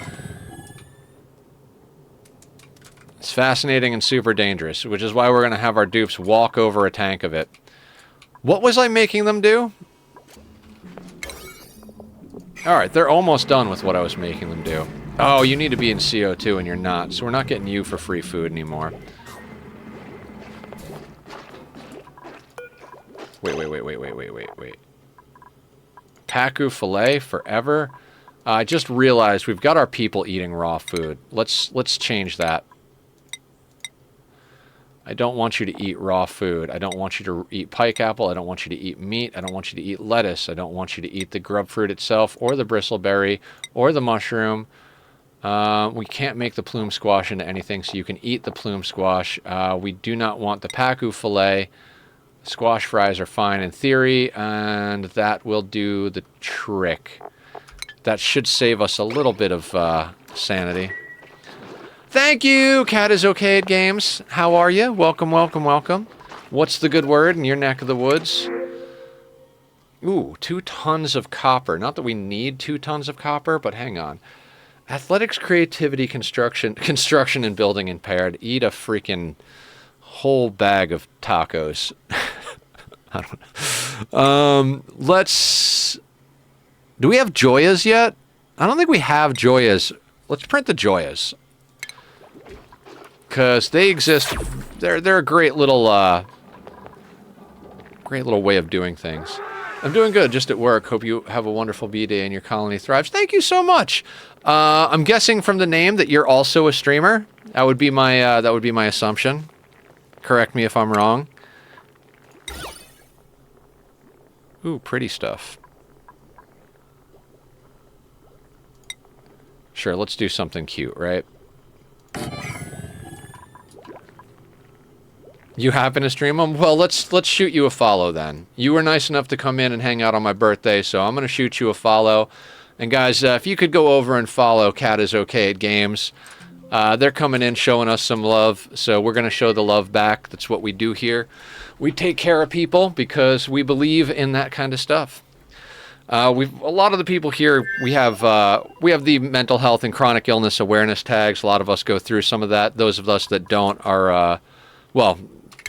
It's fascinating and super dangerous, which is why we're going to have our dupes walk over a tank of it. What was I making them do? Alright, they're almost done with what I was making them do. Oh, you need to be in CO2 and you're not, so we're not getting you for free food anymore. Wait. Pacu filet forever? I just realized we've got our people eating raw food. Let's change that. I don't want you to eat raw food. I don't want you to eat pike apple. I don't want you to eat meat. I don't want you to eat lettuce. I don't want you to eat the grub fruit itself or the bristleberry or the mushroom. We can't make the plume squash into anything, so you can eat the plume squash. We do not want the pacu filet. Squash fries are fine in theory, and that will do the trick. That should save us a little bit of sanity. Thank you, Cat is okay at games. How are you? Welcome, welcome, welcome. What's the good word in your neck of the woods? Ooh, 2 tons of copper. Not that we need 2 tons of copper, but hang on. Athletics, creativity, construction, and building impaired. Eat a freaking whole bag of tacos. I don't know. Let's... Do we have Joyas yet? I don't think we have Joyas. Let's print the Joyas. Because they exist. They're a great little way of doing things. I'm doing good, just at work. Hope you have a wonderful B-Day and your colony thrives. Thank you so much. I'm guessing from the name that you're also a streamer. That would be my assumption. Correct me if I'm wrong. Ooh, pretty stuff. Sure, let's do something cute, right? You happen to stream them? Well, let's shoot you a follow then. You were nice enough to come in and hang out on my birthday, so I'm going to shoot you a follow. And guys, if you could go over and follow Cat is okay at games. They're coming in showing us some love, so we're going to show the love back. That's what we do here. We take care of people because we believe in that kind of stuff. A lot of the people here, we have the mental health and chronic illness awareness tags. A lot of us go through some of that. Those of us that don't are, well...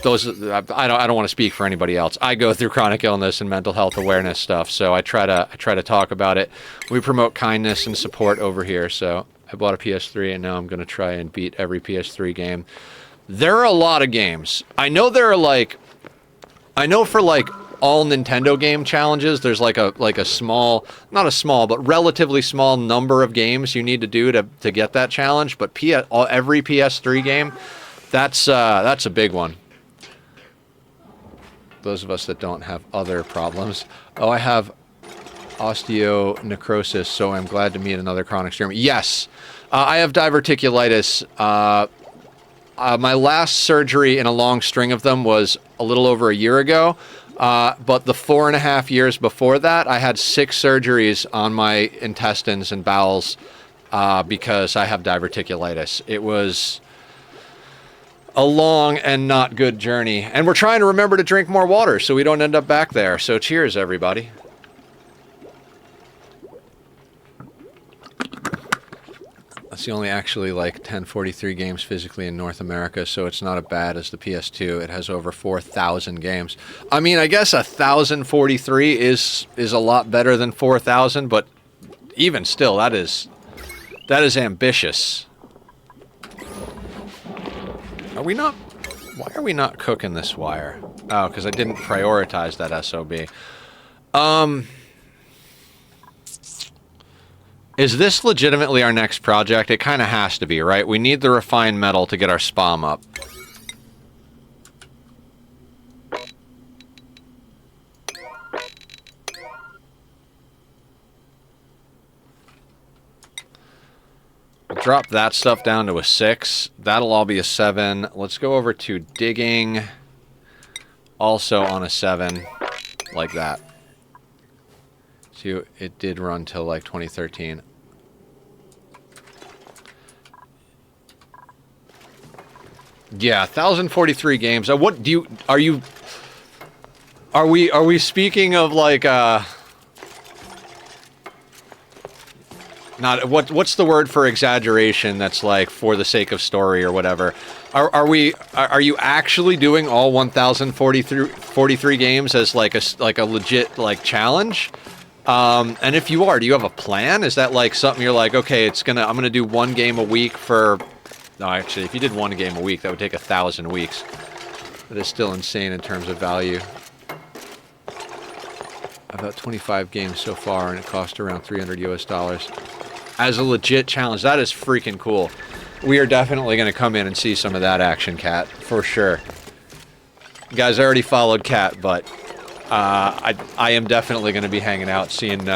I don't want to speak for anybody else. I go through chronic illness and mental health awareness stuff, so I try to talk about it. We promote kindness and support over here. So I bought a PS3 and now I'm going to try and beat every PS3 game. There are a lot of games. I know for all Nintendo game challenges, there's like a small, not a small, but relatively small number of games you need to do to get that challenge. But every PS3 game, that's a big one. Those of us that don't have other problems. Oh, I have osteonecrosis, so I'm glad to meet another chronic streamer. Yes, I have diverticulitis. My last surgery in a long string of them was a little over a year ago, but the 4.5 years before that, I had 6 surgeries on my intestines and bowels because I have diverticulitis. It was a long and not good journey. And we're trying to remember to drink more water so we don't end up back there. So cheers, everybody. That's the only actually like 1043 games physically in North America, so it's not as bad as the PS2. It has over 4,000 games. I mean, I guess 1,043 is a lot better than 4,000, but even still, that is ambitious. Are we not? Why are we not cooking this wire? Oh, because I didn't prioritize that SOB. Is this legitimately our next project? It kind of has to be, right? We need the refined metal to get our spam up. We'll drop that stuff down to a 6. That'll all be a 7. Let's go over to digging. Also on a 7. Like that. See, it did run till like 2013. Yeah, 1,043 games. What do you... Are we speaking of like not what's the word for exaggeration that's like for the sake of story or whatever? Are you actually doing all 1,043 games as like a legit like challenge? And if you are, do you have a plan? Is that like something you're like, okay, I'm gonna do one game a week for... No, actually, if you did one game a week, that would take 1,000 weeks. That is still insane in terms of value. About 25 games so far, and it cost around $300 US. As a legit challenge, that is freaking cool. We are definitely going to come in and see some of that action, Cat, for sure. You guys already followed Cat, but I am definitely going to be hanging out, seeing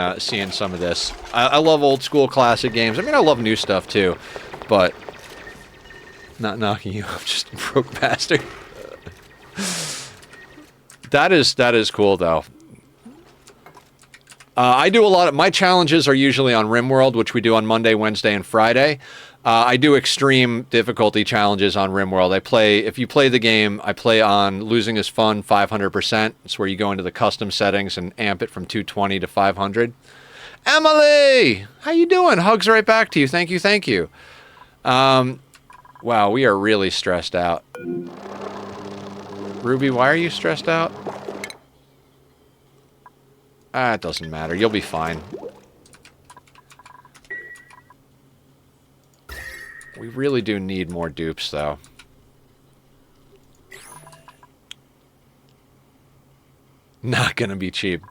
some of this. I love old school classic games. I mean, I love new stuff too, but not knocking you. I'm just a broke bastard. That is cool though. I do a lot of... My challenges are usually on RimWorld, which we do on Monday, Wednesday, and Friday. I do extreme difficulty challenges on RimWorld. If you play the game, I play on Losing is Fun 500%. It's where you go into the custom settings and amp it from 220 to 500. Emily! How you doing? Hugs right back to you. Thank you, thank you. Wow, we are really stressed out. Ruby, why are you stressed out? It doesn't matter. You'll be fine. We really do need more dupes, though. Not gonna be cheap.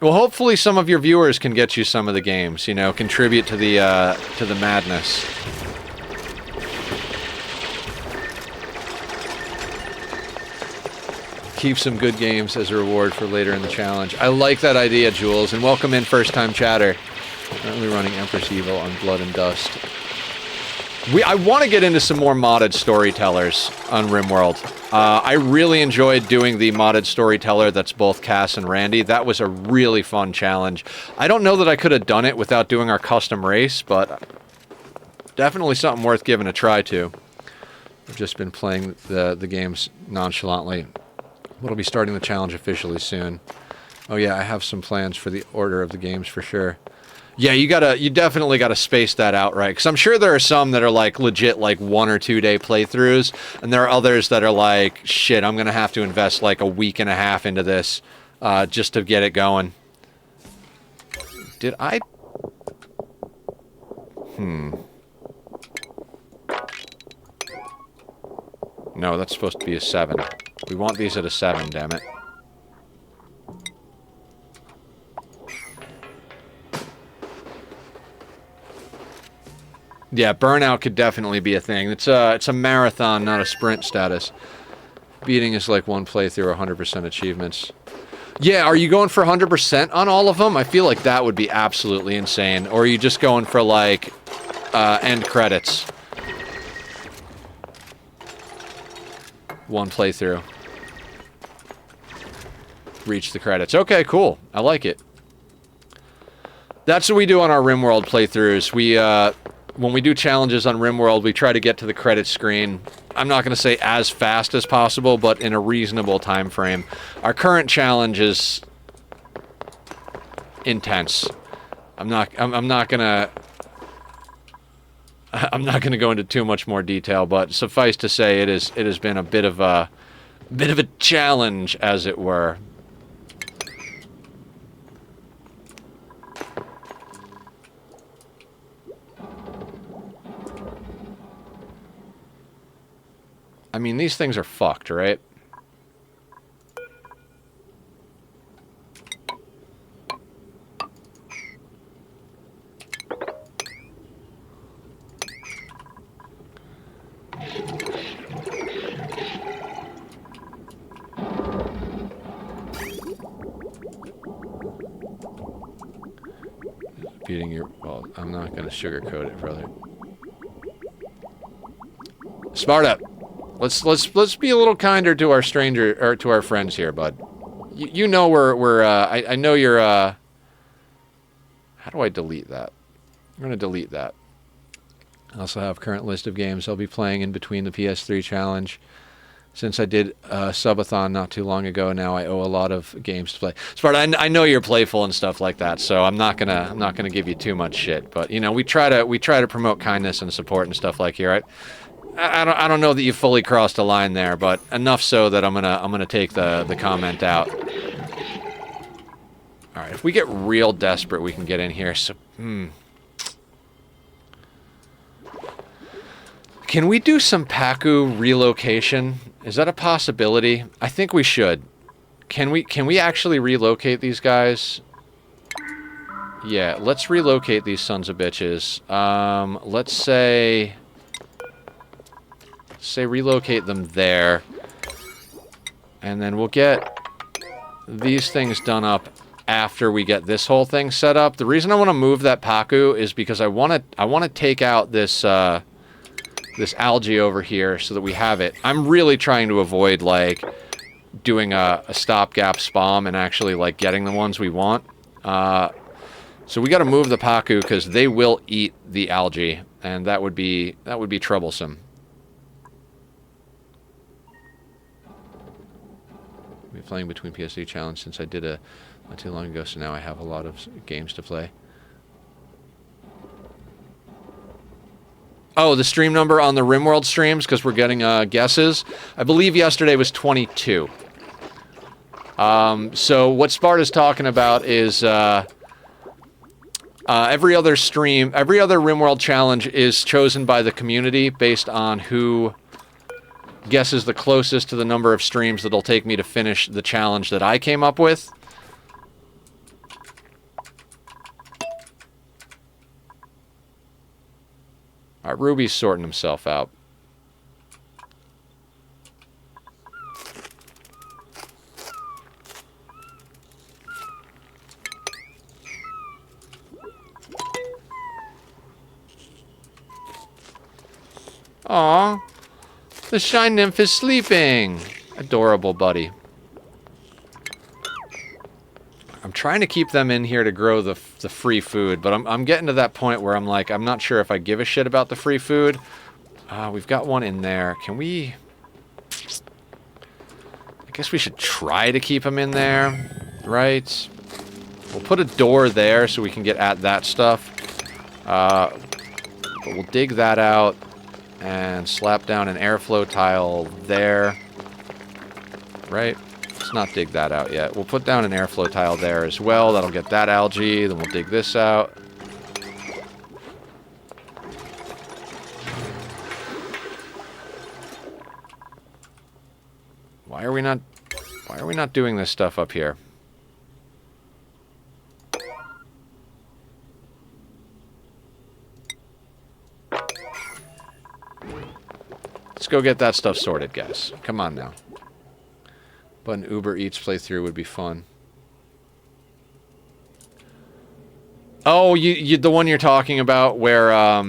Well, hopefully some of your viewers can get you some of the games, you know, contribute to the madness. Keep some good games as a reward for later in the challenge. I like that idea, Jules, and welcome in first-time chatter. Currently running Empress Evil on Blood and Dust. I want to get into some more modded storytellers on RimWorld. I really enjoyed doing the modded storyteller that's both Cass and Randy. That was a really fun challenge. I don't know that I could have done it without doing our custom race, but definitely something worth giving a try to. I've just been playing the games nonchalantly. We'll be starting the challenge officially soon. Oh yeah, I have some plans for the order of the games for sure. Yeah, you definitely gotta space that out, right? Because I'm sure there are some that are like legit like 1 or 2 day playthroughs, and there are others that are like, shit, I'm gonna have to invest like a week and a half into this just to get it going. Did I? No, that's supposed to be a 7. We want these at a 7, damn it. Yeah, burnout could definitely be a thing. It's a marathon, not a sprint status. Beating is like one playthrough, 100% achievements. Yeah, are you going for 100% on all of them? I feel like that would be absolutely insane. Or are you just going for like end credits? One playthrough. Reach the credits. Okay, cool. I like it. That's what we do on our RimWorld playthroughs. When we do challenges on RimWorld, we try to get to the credit screen. I'm not going to say as fast as possible, but in a reasonable time frame. Our current challenge is intense. I'm not gonna I'm not going to go into too much more detail, but suffice to say, it has been a bit of a challenge, as it were. I mean, these things are fucked, right? Beating your... Well, I'm not going to sugarcoat it, brother. Sparta! Let's be a little kinder to our stranger, or to our friends here, bud. You know I know you're, how do I delete that? I'm going to delete that. I also have current list of games I'll be playing in between the PS3 challenge. Since I did a subathon not too long ago, now I owe a lot of games to play. Sparta, I know you're playful and stuff like that, so I'm not gonna give you too much shit. But you know, we try to promote kindness and support and stuff like here, right? I don't know that you fully crossed a line there, but enough so that I'm gonna take the comment out. All right, if we get real desperate, we can get in here. So, Can we do some Pacu relocation? Is that a possibility? I think we should. Can we actually relocate these guys? Yeah, let's relocate these sons of bitches. Let's say relocate them there. And then we'll get these things done up after we get this whole thing set up. The reason I want to move that Pacu is because I want to take out this this algae over here so that we have it. I'm really trying to avoid, like, doing a stopgap spam and actually, like, getting the ones we want. So we got to move the Pacu because they will eat the algae, and that would be troublesome. I've been playing between PS3 challenge since I did a not too long ago, so now I have a lot of games to play. Oh, the stream number on the RimWorld streams, because we're getting guesses. I believe yesterday was 22. So what Sparta's talking about is every other stream, every other RimWorld challenge is chosen by the community based on who guesses the closest to the number of streams that'll take me to finish the challenge that I came up with. All right, Ruby's sorting himself out. Aw, the Shine Nymph is sleeping. Adorable, buddy. I'm trying to keep them in here to grow the free food, but I'm getting to that point where I'm like, I'm not sure if I give a shit about the free food. We've got one in there. Can we... I guess we should try to keep them in there, right? We'll put a door there so we can get at that stuff. But we'll dig that out and slap down an airflow tile there. Right? Let's not dig that out yet. We'll put down an airflow tile there as well. That'll get that algae. Then we'll dig this out. Why are we not doing this stuff up here? Let's go get that stuff sorted, guys. Come on now. But an Uber Eats playthrough would be fun. Oh, you the one you're talking about where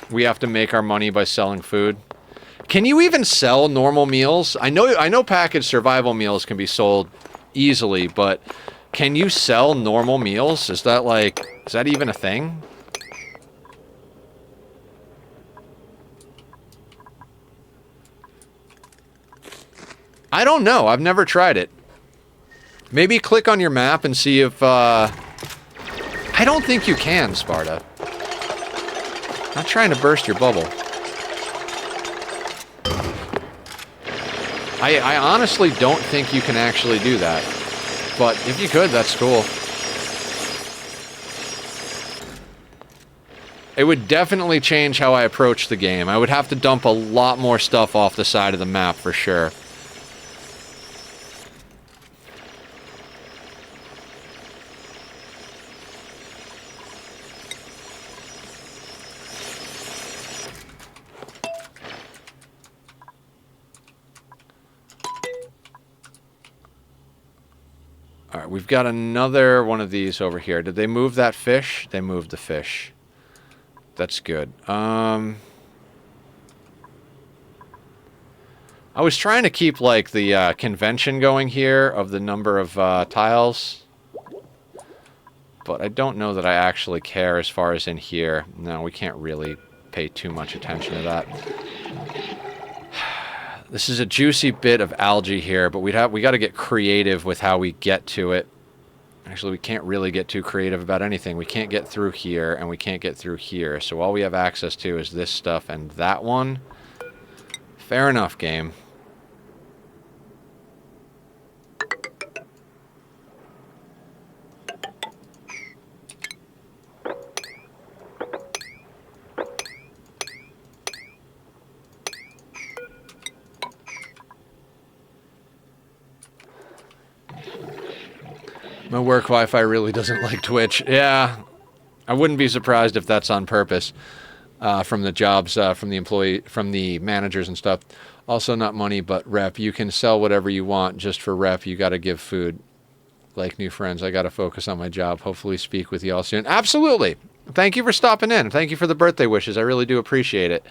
we have to make our money by selling food. Can you even sell normal meals? I know packaged survival meals can be sold easily, but can you sell normal meals? Is that even a thing? I don't know. I've never tried it. Maybe click on your map and see if, I don't think you can, Sparta. Not trying to burst your bubble. I honestly don't think you can actually do that. But if you could, that's cool. It would definitely change how I approach the game. I would have to dump a lot more stuff off the side of the map for sure. All right, we've got another one of these over here. Did they move that fish? They moved the fish. That's good. I was trying to keep, like, the convention going here of the number of tiles. But I don't know that I actually care as far as in here. No, we can't really pay too much attention to that. This is a juicy bit of algae here, but we got to get creative with how we get to it. Actually, we can't really get too creative about anything. We can't get through here, and we can't get through here. So all we have access to is this stuff and that one. Fair enough, game. My work Wi-Fi really doesn't like Twitch. Yeah, I wouldn't be surprised if that's on purpose from the jobs, from the managers and stuff. Also, not money, but rep. You can sell whatever you want just for rep. You got to give food. Like new friends, I got to focus on my job. Hopefully speak with you all soon. Absolutely. Thank you for stopping in. Thank you for the birthday wishes. I really do appreciate it.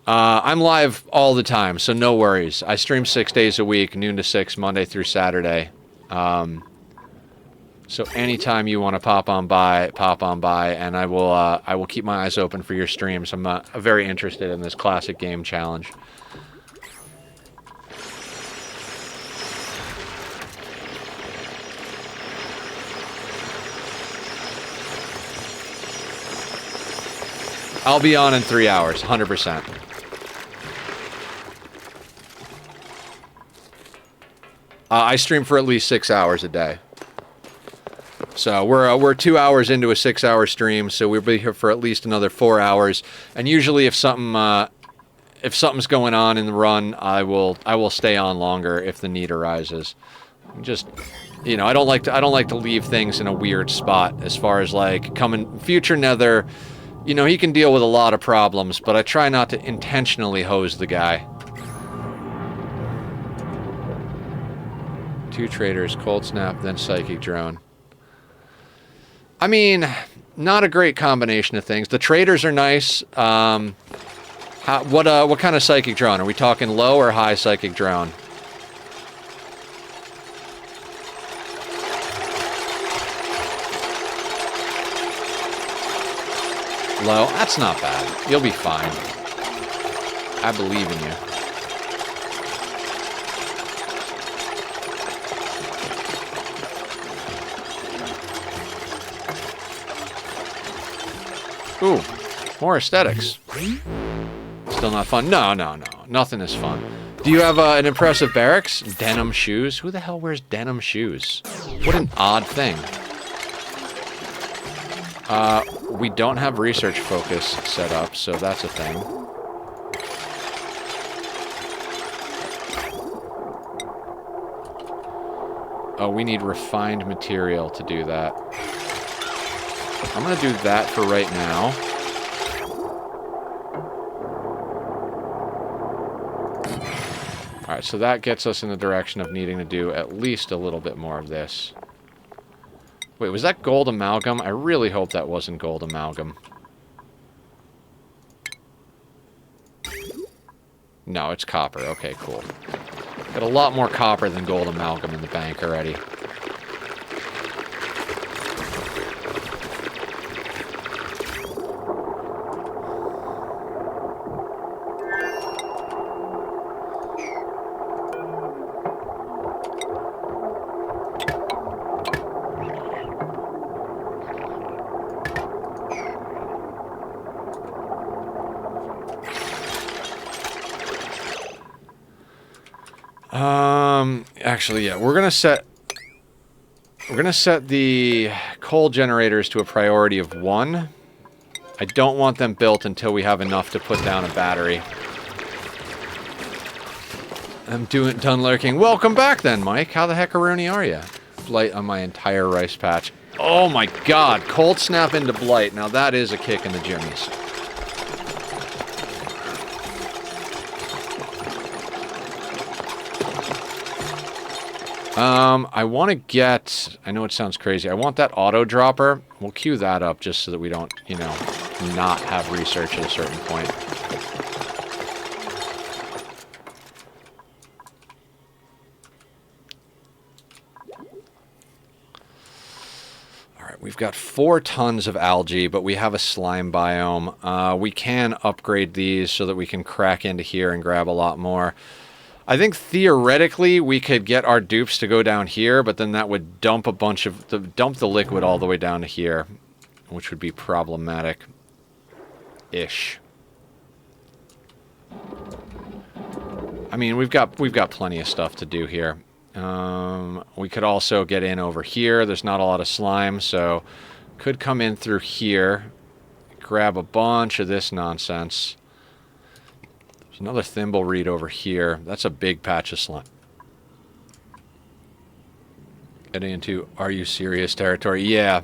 I'm live all the time, so no worries. I stream 6 days a week, noon to 6, Monday through Saturday. So anytime you want to pop on by, and I will keep my eyes open for your streams. I'm very interested in this classic game challenge. I'll be on in 3 hours, 100%. I stream for at least 6 hours a day. So we're 2 hours into a 6 hour stream, so we'll be here for at least another 4 hours. And usually, if something's going on in the run, I will stay on longer if the need arises. Just, you know, I don't like to leave things in a weird spot as far as like future Nether. You know, he can deal with a lot of problems, but I try not to intentionally hose the guy. 2 traders, cold snap, then psychic drone. I mean, not a great combination of things. The traders are nice. What kind of psychic drone? Are we talking low or high psychic drone? Low? That's not bad. You'll be fine. I believe in you. Ooh, more aesthetics. Still not fun? No. Nothing is fun. Do you have an impressive barracks? Denim shoes? Who the hell wears denim shoes? What an odd thing. We don't have research focus set up, so that's a thing. Oh, we need refined material to do that. I'm going to do that for right now. Alright, so that gets us in the direction of needing to do at least a little bit more of this. Wait, was that gold amalgam? I really hope that wasn't gold amalgam. No, it's copper. Okay, cool. Got a lot more copper than gold amalgam in the bank already. Actually, yeah, we're gonna set the coal generators to a priority of 1. I don't want them built until we have enough to put down a battery. I'm done lurking. Welcome back then, Mike. How the heckaroonie are you? Blight on my entire rice patch. Oh my god, cold snap into blight. Now that is a kick in the jimmies. I want to get... I know it sounds crazy. I want that auto dropper. We'll queue that up just so that we don't, you know, not have research at a certain point. Alright, we've got 4 tons of algae, but we have a slime biome. We can upgrade these so that we can crack into here and grab a lot more. I think theoretically we could get our dupes to go down here, but then that would dump a bunch of dump the liquid all the way down to here, which would be problematic-ish. I mean, we've got plenty of stuff to do here. We could also get in over here. There's not a lot of slime, so could come in through here, grab a bunch of this nonsense. There's another thimble reed over here. That's a big patch of slime. Getting into Are You Serious territory. Yeah.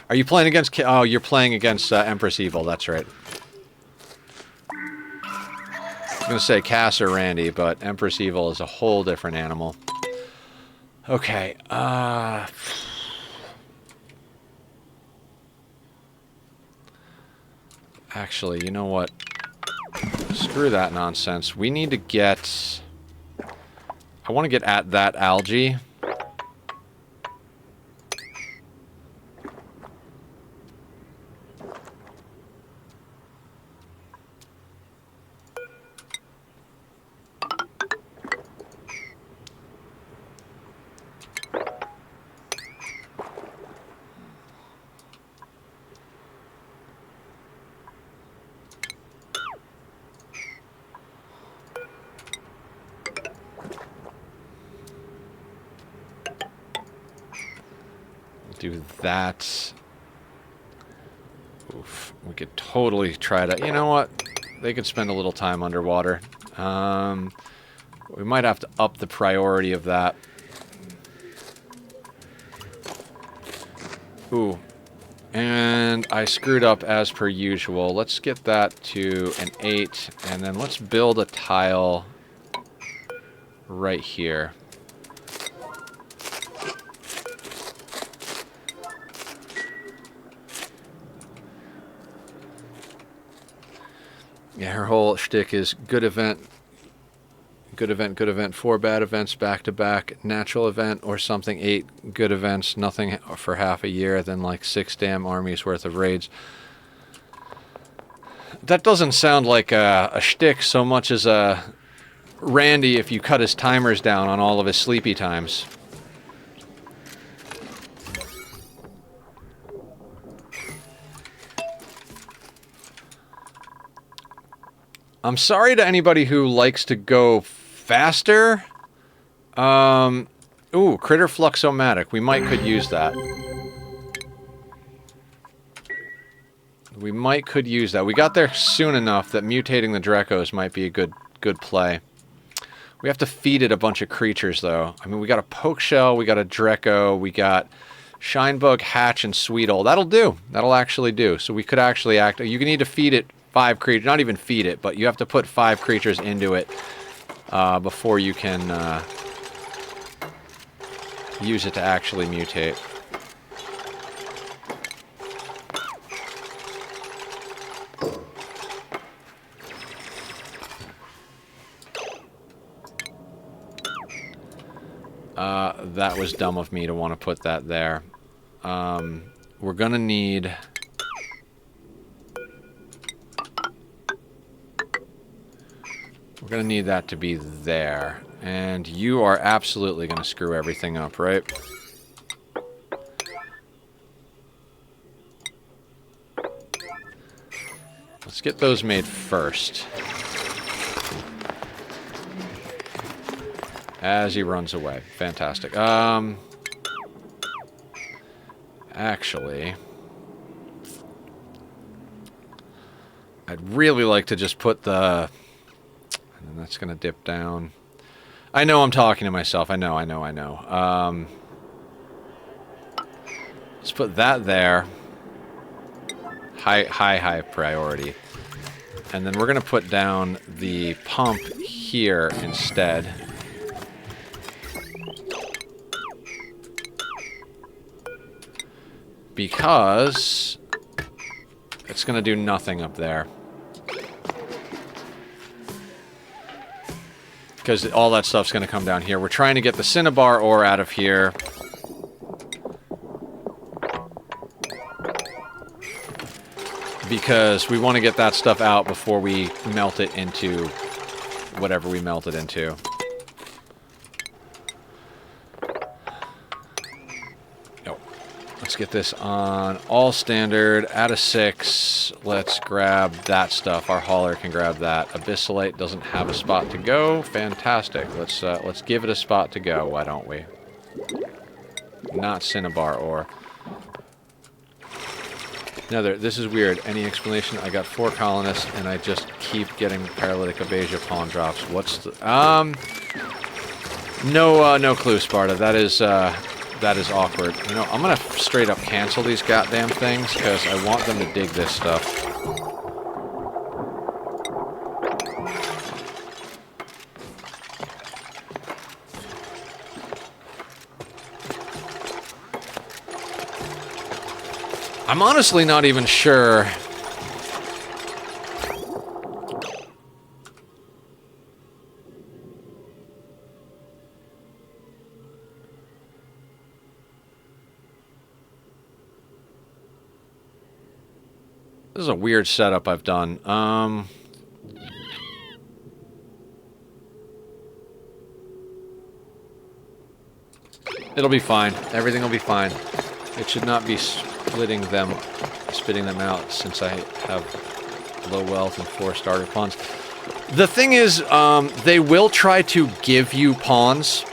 Are you playing against... Oh, you're playing against Empress Evil. That's right. I was going to say Cass or Randy, but Empress Evil is a whole different animal. Okay. Actually, you know what? Screw that nonsense. We need to get... I want to get at that algae. Do that. Oof. We could totally try to... You know what? They could spend a little time underwater. We might have to up the priority of that. Ooh. And I screwed up as per usual. Let's get that to an 8, and then let's build a tile right here. Yeah, her whole shtick is good event, 4 bad events back-to-back, natural event or something, 8 good events, nothing for half a year, then like 6 damn armies worth of raids. That doesn't sound like a shtick so much as a Randy if you cut his timers down on all of his sleepy times. I'm sorry to anybody who likes to go faster. Ooh, Critter Fluxomatic. We might could use that. We might could use that. We got there soon enough that mutating the Drecos might be a good play. We have to feed it a bunch of creatures, though. I mean, we got a Poke Shell, we got a Dreco, we got Shinebug, Hatch, and Sweetle. That'll do. That'll actually do. So we could actually act... You need to feed it 5 creatures, not even feed it, but you have to put 5 creatures into it before you can use it to actually mutate. That was dumb of me to want to put that there. We're gonna need... We're going to need that to be there. And you are absolutely going to screw everything up, right? Let's get those made first. As he runs away. Fantastic. Actually, I'd really like to just put the... And that's going to dip down. I know I'm talking to myself. I know. Let's put that there. High priority. And then we're going to put down the pump here instead. Because it's going to do nothing up there. Because all that stuff's going to come down here. We're trying to get the cinnabar ore out of here. Because we want to get that stuff out before we melt it into whatever we melt it into. Oh. Let's get this on all standard. Add a 6. Let's grab that stuff. Our hauler can grab that. Abyssalite doesn't have a spot to go. Fantastic. Let's give it a spot to go. Why don't we? Not cinnabar ore. This is weird. Any explanation? I got 4 colonists, and I just keep getting paralytic abasia pawn drops. What's the... No clue, Sparta. That is awkward. You know, I'm gonna straight up cancel these goddamn things, because I want them to dig this stuff. I'm honestly not even sure. This is a weird setup I've done. It'll be fine. Everything will be fine. It should not be spitting them out, since I have low wealth and 4 starter pawns. The thing is, they will try to give you pawns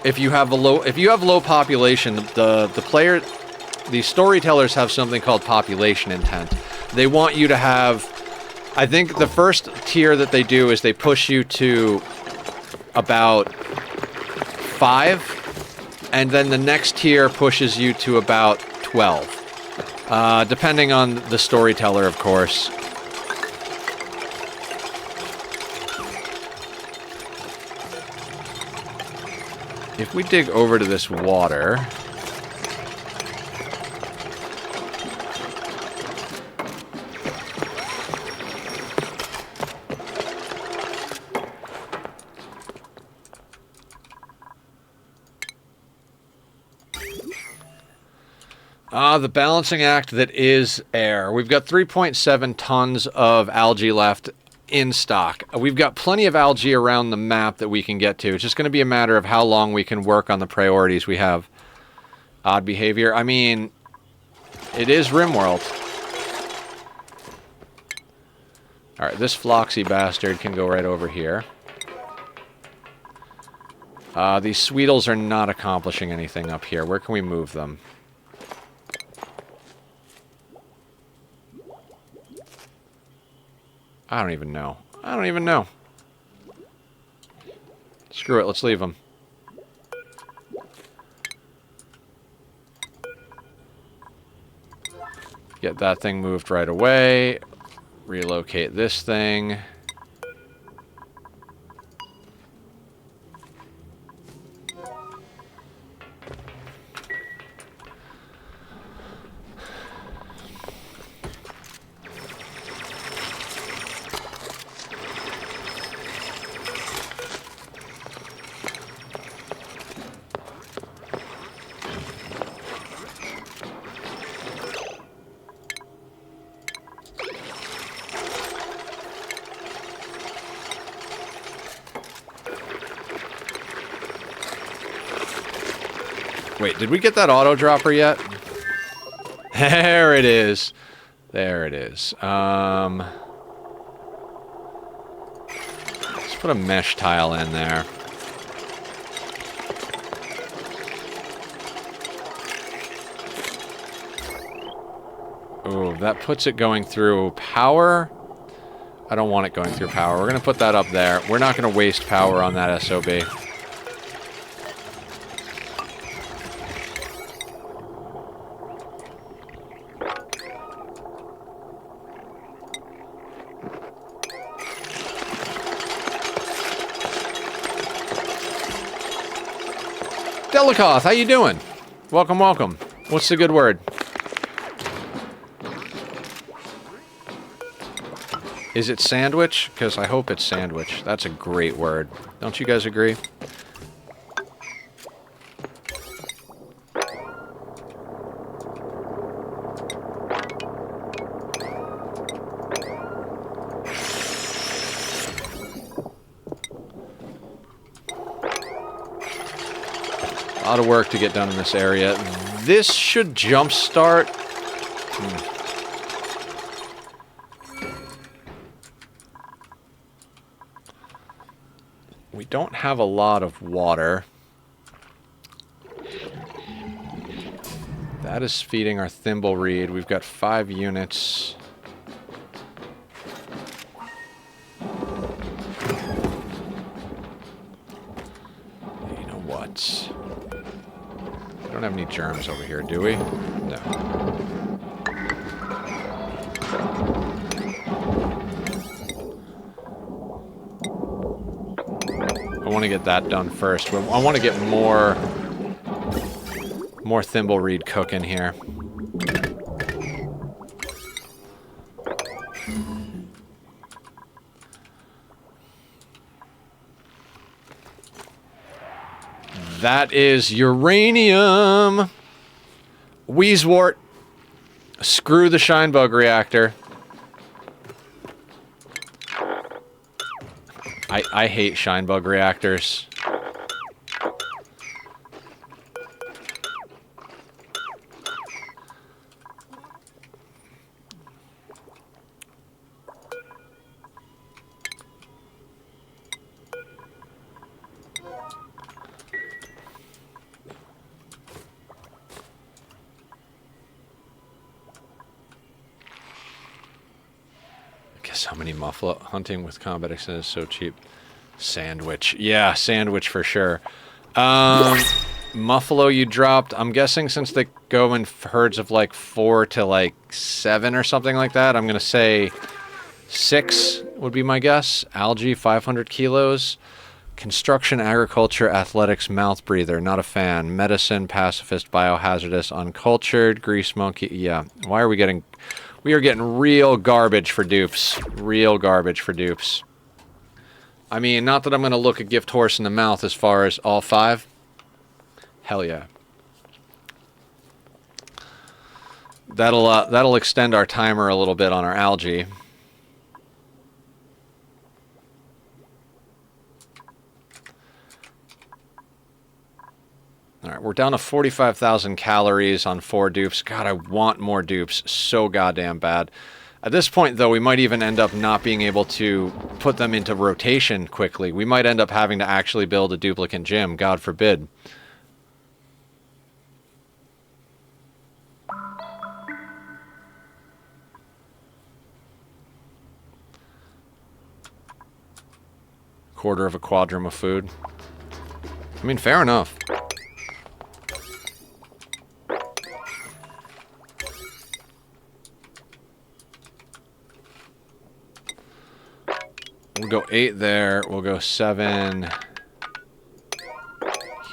if you have low population. The storytellers have something called population intent. They want you to have, I think the first tier that they do is they push you to about 5, and then the next tier pushes you to about 12. Depending on the storyteller, of course. If we dig over to this water... the balancing act that is air. We've got 3.7 tons of algae left in stock. We've got plenty of algae around the map that we can get to. It's just going to be a matter of how long we can work on the priorities we have. Odd behavior. I mean, it is RimWorld. Alright, this Floxy bastard can go right over here. These Sweetles are not accomplishing anything up here. Where can we move them? I don't even know. Screw it, let's leave them. Get that thing moved right away. Relocate this thing. Wait, did we get that auto dropper yet? There it is. There it is. Let's put a mesh tile in there. Oh, that puts it going through power. I don't want it going through power. We're going to put that up there. We're not going to waste power on that SOB. Delikoth, how you doing? Welcome, welcome. What's the good word? Is it sandwich? Because I hope it's sandwich. That's a great word. Don't you guys agree? A lot of work to get done in this area. This should jumpstart. We don't have a lot of water. That is feeding our thimble reed. We've got 5 units. You know what? We don't have any germs over here, do we? No. I want to get that done first. I want to get more thimble reed cooking here. That is uranium. Wheezewort. Screw the Shinebug reactor. I hate Shinebug reactors. Guess how many muffalo hunting with combat extended is so cheap. Sandwich. Yeah, sandwich for sure. Muffalo you dropped. I'm guessing since they go in herds of like 4 to like 7 or something like that, I'm going to say 6 would be my guess. Algae, 500 kilos. Construction, agriculture, athletics, mouth breather. Not a fan. Medicine, pacifist, biohazardous, uncultured, grease monkey. Yeah. Why are we getting... We are getting real garbage for dupes. Real garbage for dupes. I mean, not that I'm going to look a gift horse in the mouth as far as all 5. Hell yeah. That'll extend our timer a little bit on our algae. Alright, we're down to 45,000 calories on 4 dupes. God, I want more dupes so goddamn bad. At this point, though, we might even end up not being able to put them into rotation quickly. We might end up having to actually build a duplicate gym, God forbid. Quarter of a quadrum of food. I mean, fair enough. We'll go 8 there, we'll go 7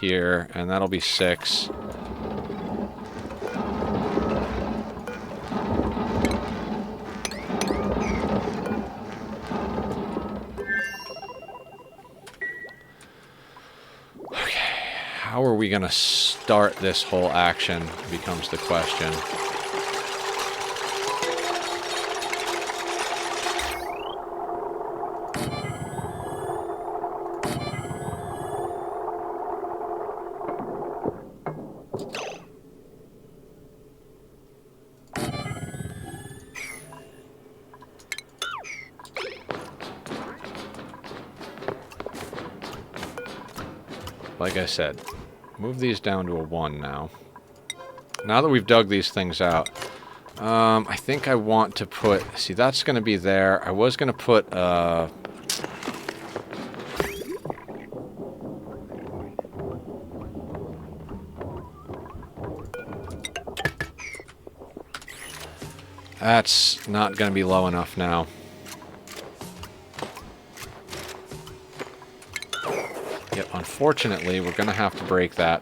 here, and that'll be 6. Okay, how are we gonna start this whole action becomes the question. Like I said, move these down to a 1 now. Now that we've dug these things out, I think I want to put... See, that's going to be there. I was going to put... That's not going to be low enough now. Yep, unfortunately, we're going to have to break that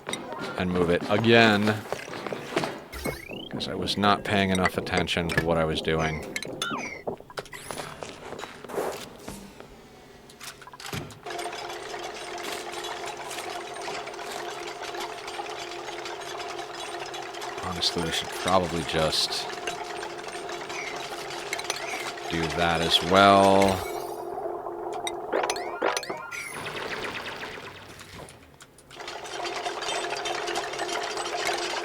and move it again. Because I was not paying enough attention to what I was doing. Honestly, we should probably just do that as well.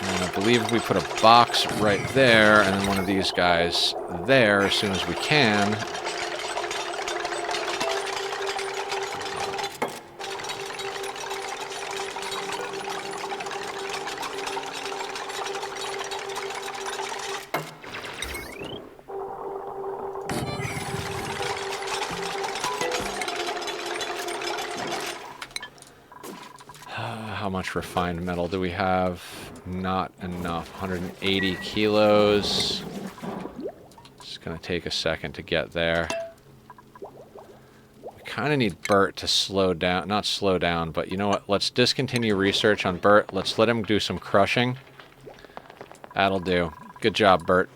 And I believe we put a box right there, and then one of these guys there as soon as we can. How much refined metal do we have? Not enough. 180 kilos. It's gonna take a second to get there. We kind of need Bert to slow down. Not slow down, but you know what? Let's discontinue research on Bert. Let's let him do some crushing. That'll do. Good job, Bert.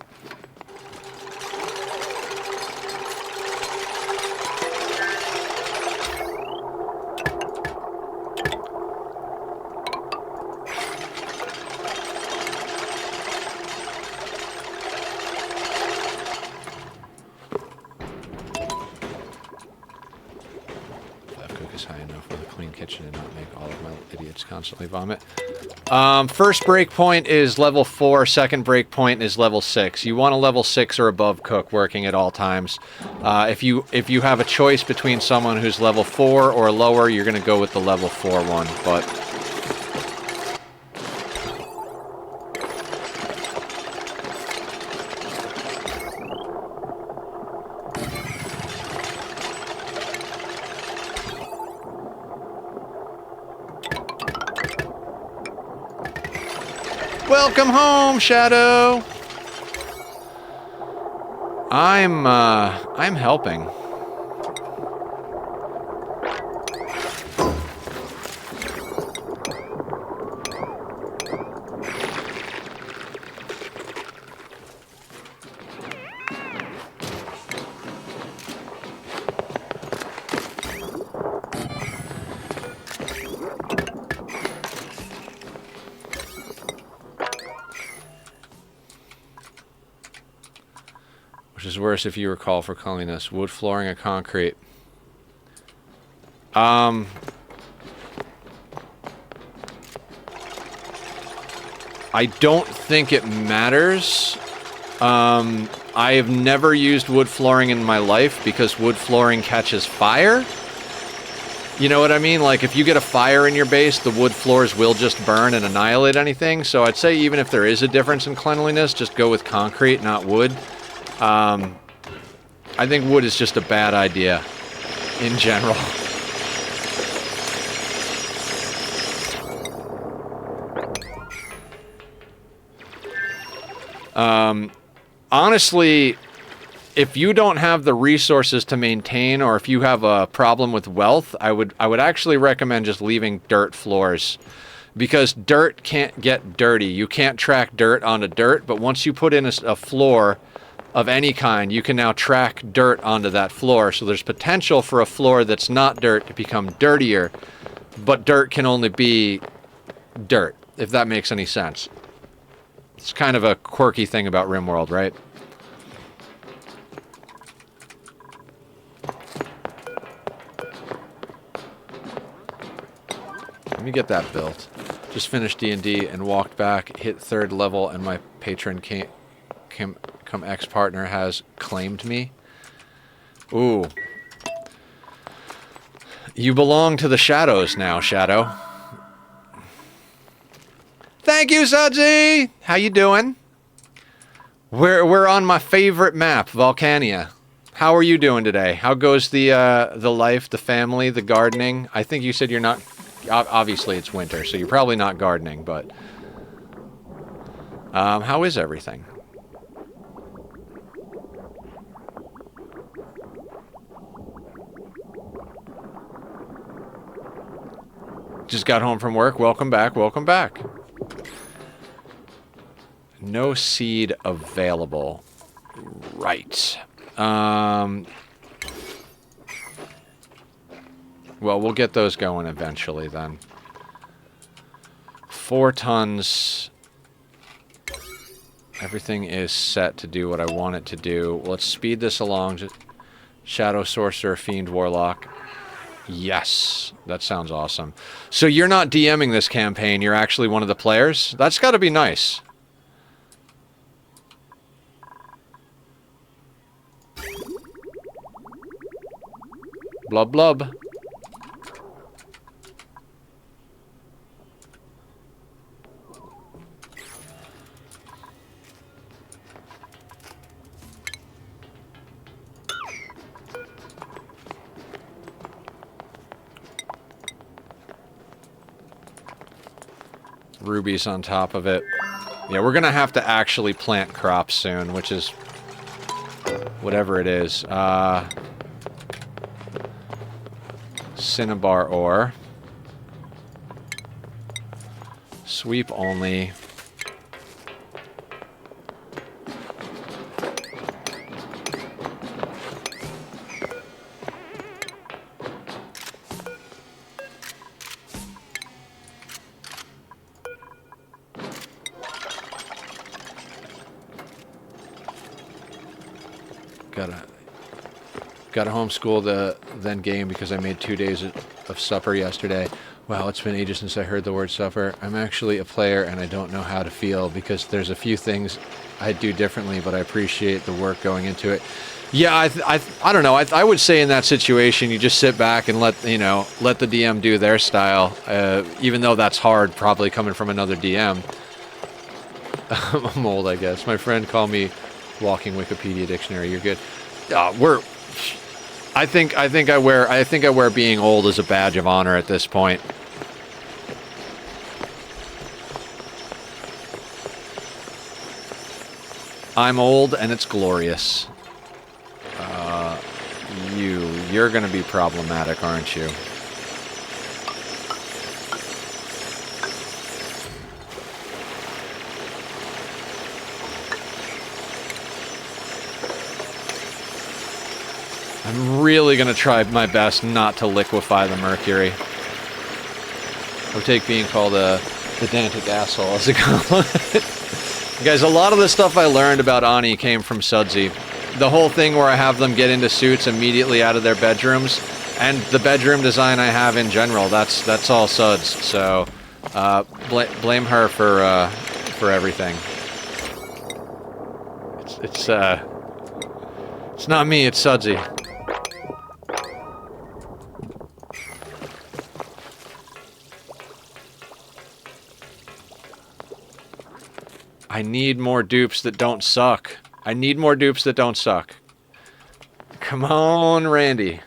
Constantly vomit. First breakpoint is level 4. Second breakpoint is level 6. You want a level 6 or above cook working at all times. If you have a choice between someone who's level 4 or lower, you're going to go with the level 4 one. But welcome home, Shadow. I'm helping. Which is worse if you recall for cleanliness. Wood flooring or concrete? I don't think it matters. I have never used wood flooring in my life because wood flooring catches fire. You know what I mean? Like, if you get a fire in your base, the wood floors will just burn and annihilate anything. So I'd say even if there is a difference in cleanliness, just go with concrete, not wood. I think wood is just a bad idea in general. Honestly, if you don't have the resources to maintain, or if you have a problem with wealth, I would actually recommend just leaving dirt floors. Because dirt can't get dirty. You can't track dirt onto dirt, but once you put in a floor of any kind, you can now track dirt onto that floor. So there's potential for a floor that's not dirt to become dirtier, but dirt can only be dirt, if that makes any sense. It's kind of a quirky thing about RimWorld, right? Let me get that built. Just finished D&D and walked back, hit 3rd level, and my patron come ex-partner has claimed me. Ooh. You belong to the shadows now, Shadow. Thank you, Sudsy! How you doing? We're on my favorite map, Volcanea. How are you doing today? How goes the life, the family, the gardening? I think you said you're not... Obviously, it's winter, so you're probably not gardening, but... how is everything? Just got home from work. Welcome back, welcome back. No seed available. Right. Well, we'll get those going eventually then. 4 tons. Everything is set to do what I want it to do. Let's speed this along. Shadow Sorcerer, Fiend, Warlock. Yes, that sounds awesome. So you're not DMing this campaign, you're actually one of the players? That's got to be nice. Blub blub. Rubies on top of it. Yeah, we're gonna have to actually plant crops soon, which is whatever it is. Cinnabar ore. Sweep only. Gotta homeschool the then game because I made 2 days of supper yesterday. Wow, it's been ages since I heard the word supper. I'm actually a player and I don't know how to feel because there's a few things I'd do differently, but I appreciate the work going into it. Yeah, I don't know. I would say in that situation, you just sit back and let the DM do their style, even though that's hard, probably coming from another DM. I'm old, I guess. My friend called me walking Wikipedia dictionary. You're good. I think I wear being old as a badge of honor at this point. I'm old and it's glorious. You're gonna be problematic, aren't you? I'm really going to try my best not to liquefy the mercury. Or take being called a pedantic asshole as a compliment. Guys, a lot of the stuff I learned about Ani came from Sudsy. The whole thing where I have them get into suits immediately out of their bedrooms, and the bedroom design I have in general, that's all Suds. So, blame her for everything. It's not me, it's Sudsy. I need more dupes that don't suck. I need more dupes that don't suck. Come on, Randy.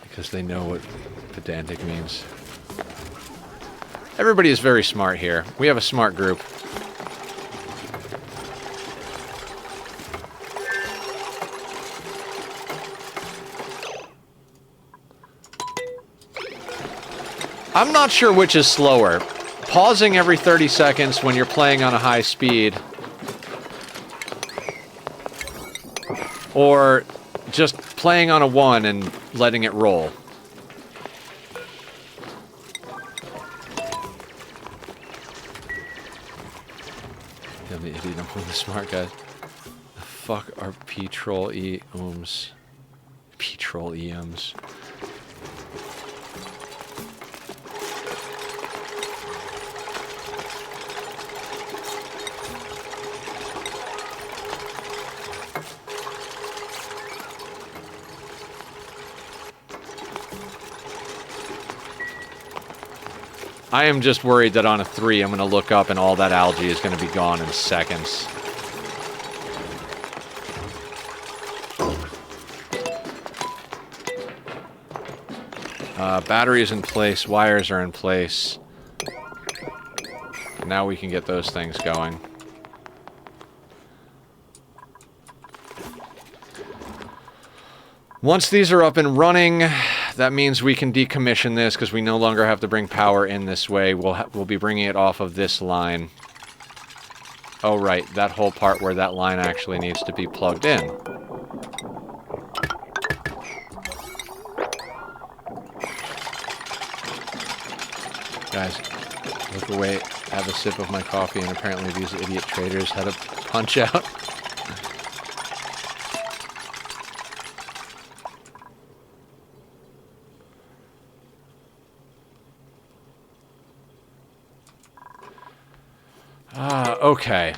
Because they know what pedantic means. Everybody is very smart here. We have a smart group. I'm not sure which is slower. Pausing every 30 seconds when you're playing on a high speed. Or just playing on a 1 and letting it roll. I'm the idiot, I'm one of the smart guys. The fuck are P-Troll E-Ums? P-Troll E-Ums. I am just worried that on a 3, I'm going to look up and all that algae is going to be gone in seconds. Batteries in place, wires are in place. Now we can get those things going. Once these are up and running, that means we can decommission this because we no longer have to bring power in this way. We'll be bringing it off of this line. Oh, right, that whole part where that line actually needs to be plugged in. Guys, look away, have a sip of my coffee, and apparently these idiot traders had a punch out. Okay.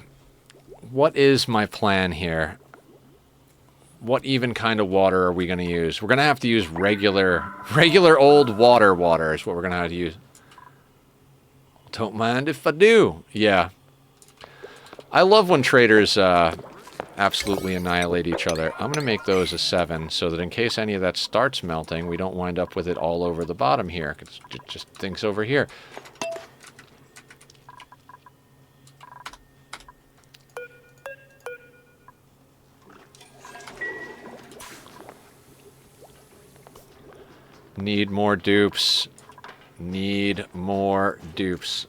What is my plan here? What even kind of water are we going to use? We're going to have to use regular old water is what we're going to have to use. Don't mind if I do. Yeah. I love when traders absolutely annihilate each other. I'm going to make those a 7 so that in case any of that starts melting, we don't wind up with it all over the bottom here. It's just things over here. Need more dupes. Need more dupes.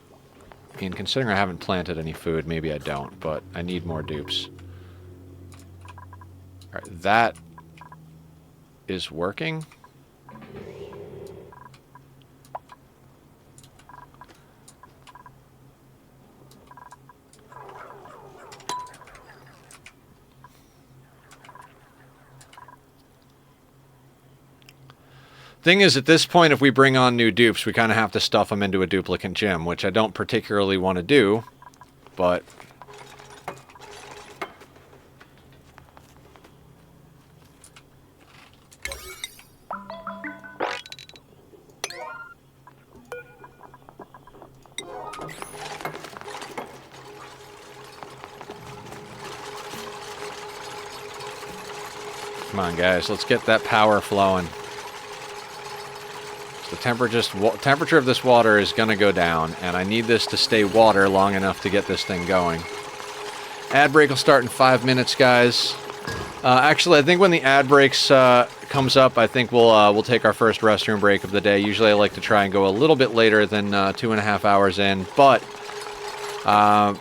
I mean, considering I haven't planted any food, maybe I don't, but I need more dupes. Alright, that is working. Thing is, at this point, if we bring on new dupes, we kind of have to stuff them into a duplicate gym, which I don't particularly want to do, but... Come on, guys, let's get that power flowing. The temperature of this water is going to go down, and I need this to stay water long enough to get this thing going. Ad break will start in 5 minutes, guys. Actually, I think when the ad breaks comes up, I think we'll take our first restroom break of the day. Usually I like to try and go a little bit later than 2.5 hours in, but I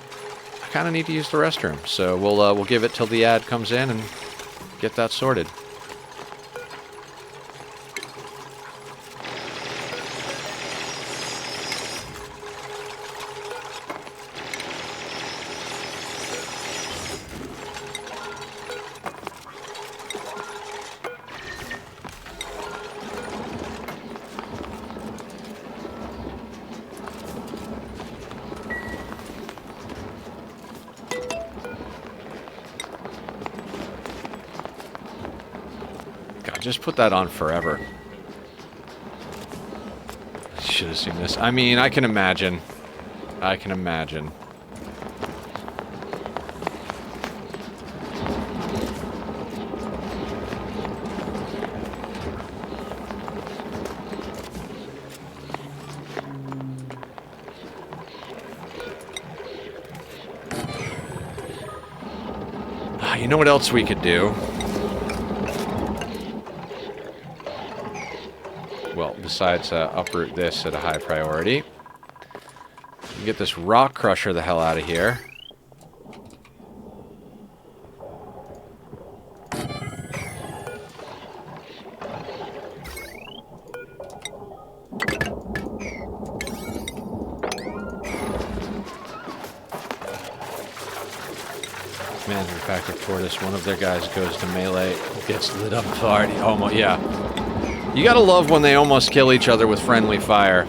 kind of need to use the restroom, so we'll give it till the ad comes in and get that sorted. Just put that on forever. Should have seen this. I mean, I can imagine. I can imagine. You know what else we could do? Well, besides uproot this at a high priority. Get this rock crusher the hell out of here. Manufactured Tortoise, one of their guys goes to melee, gets lit up hard. Almost, yeah. You gotta love when they almost kill each other with friendly fire.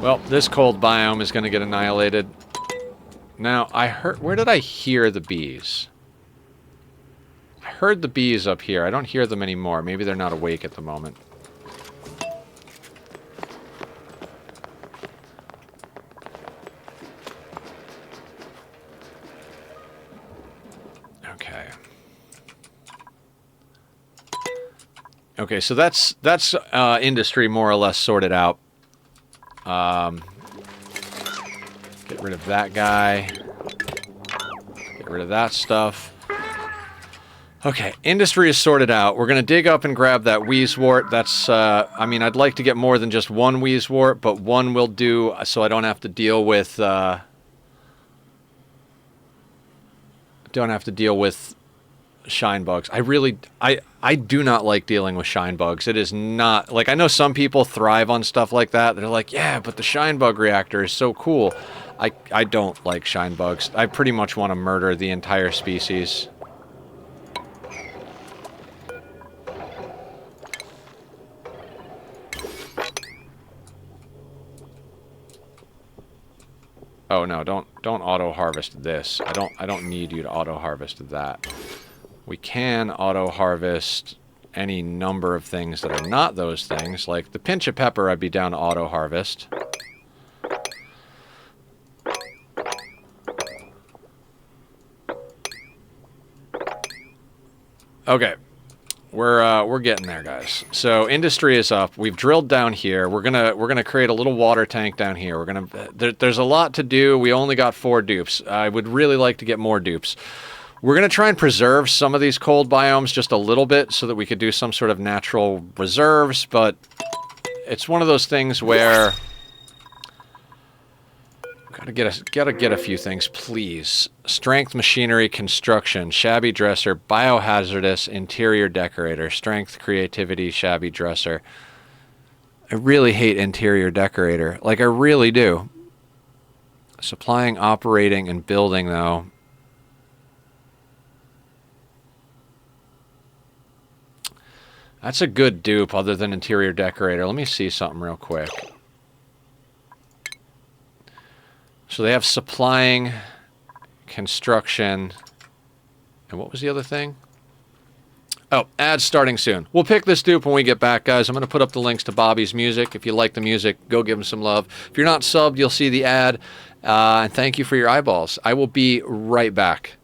Well, this cold biome is going to get annihilated. Now, I heard... Where did I hear the bees? I heard the bees up here. I don't hear them anymore. Maybe they're not awake at the moment. Okay. Okay, so that's industry more or less sorted out. Get rid of that guy. Get rid of that stuff. Okay, industry is sorted out. We're going to dig up and grab that wheezewort. That's, I mean, I'd like to get more than just one wheezewort, but one will do so I don't have to deal with, shine bugs. I do not like dealing with shine bugs. It is not, like, I know some people thrive on stuff like that. They're like, yeah, but the shine bug reactor is so cool. I don't like shine bugs. I pretty much want to murder the entire species. Oh no, don't auto harvest this. I don't need you to auto harvest that. We can auto harvest any number of things that are not those things, like the pinch of pepper I'd be down to auto harvest. Okay. We're getting there, guys. So industry is up. We've drilled down here. We're gonna create a little water tank down here. There's a lot to do. We only got 4 dupes. I would really like to get more dupes. We're gonna try and preserve some of these cold biomes just a little bit so that we could do some sort of natural reserves. But it's one of those things where gotta get a few things, please. Strength, machinery, construction, shabby dresser, biohazardous, interior decorator, strength, creativity, shabby dresser. I really hate interior decorator. Like, I really do. Supplying, operating, and building, though. That's a good dupe other than interior decorator. Let me see something real quick. So they have supplying, construction, and what was the other thing? Oh, ads starting soon. We'll pick this dupe when we get back, guys. I'm going to put up the links to Bobby's music. If you like the music, go give him some love. If you're not subbed, you'll see the ad. And thank you for your eyeballs. I will be right back.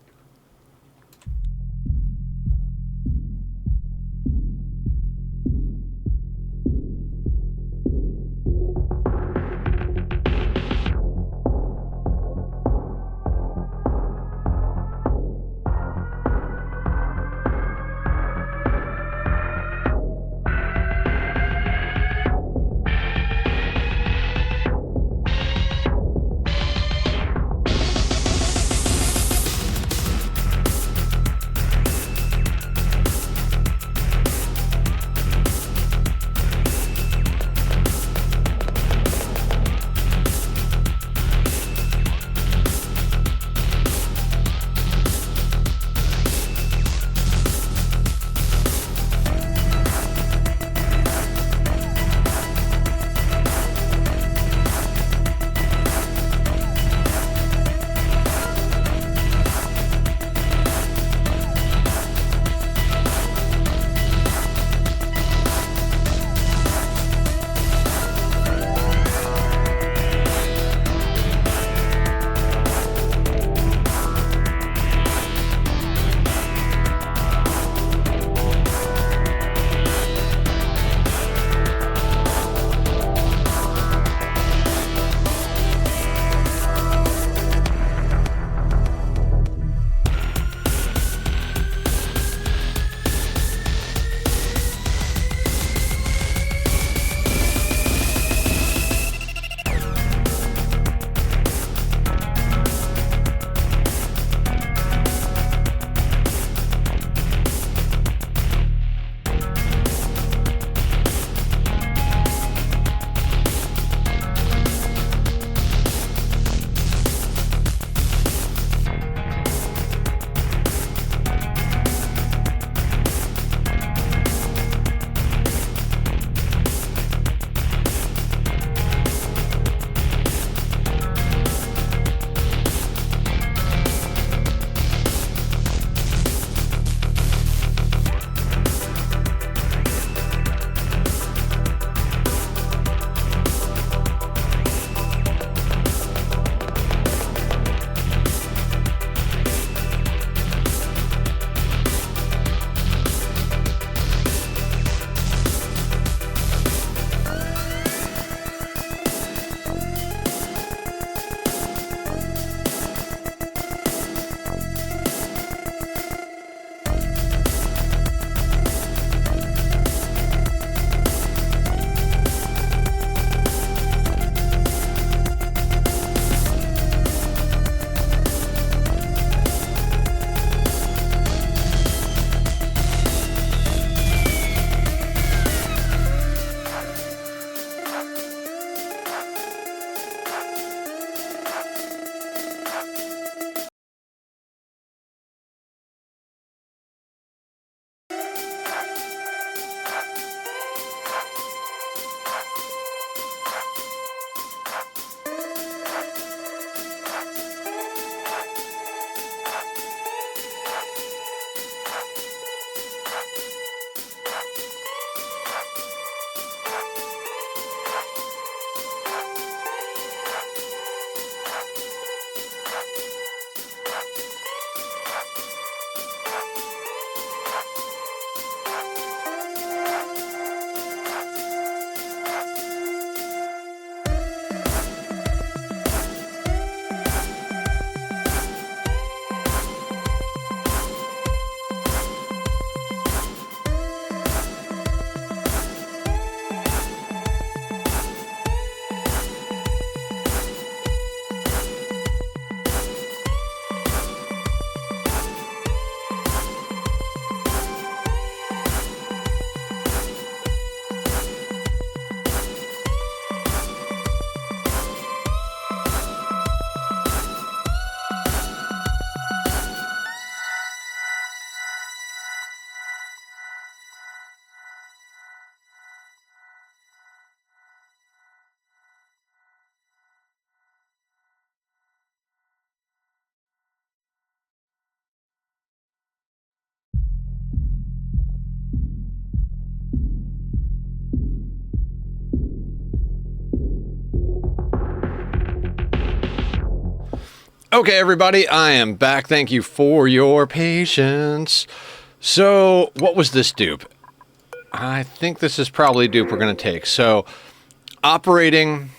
Okay, everybody, I am back. Thank you for your patience. So, what was this dupe? I think this is probably a dupe we're going to take. So, operating...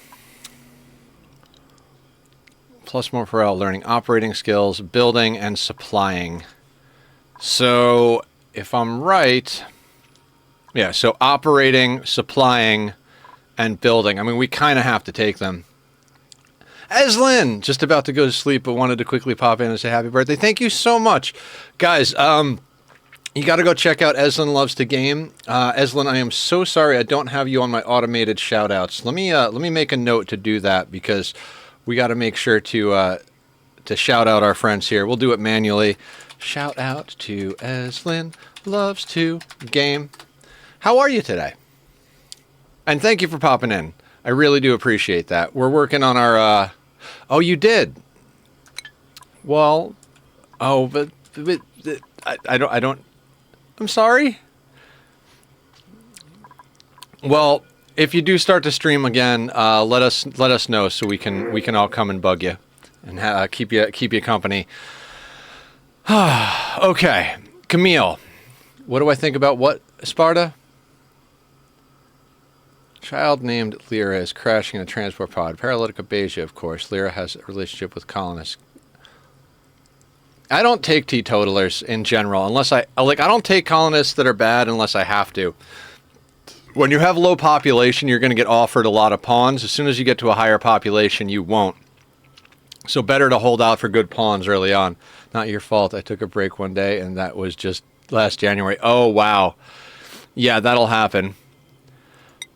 Plus more for learning operating skills, building, and supplying. So, if I'm right... Yeah, so operating, supplying, and building. I mean, we kind of have to take them. Eslin, just about to go to sleep, but wanted to quickly pop in and say happy birthday. Thank you so much. Guys, you got to go check out Eslin Loves to Game. Eslin, I am so sorry I don't have you on my automated shout-outs. Let me make a note to do that, because we got to make sure to shout out our friends here. We'll do it manually. Shout out to Eslin Loves to Game. How are you today? And thank you for popping in. I really do appreciate that. We're working on our, Oh, you did? Well... Oh, but I don't... I'm sorry? Well, if you do start to stream again, let us know so we can all come and bug you and keep you company. Okay, Camille. What do I think about what, Sparta? Child named Lyra is crashing in a transport pod. Paralytic Abasia, of course. Lyra has a relationship with colonists. I don't take teetotalers in general unless I don't take colonists that are bad unless I have to. When you have low population, you're going to get offered a lot of pawns. As soon as you get to a higher population, you won't. So better to hold out for good pawns early on. Not your fault. I took a break one day, and that was just last January. Oh, wow. Yeah, that'll happen.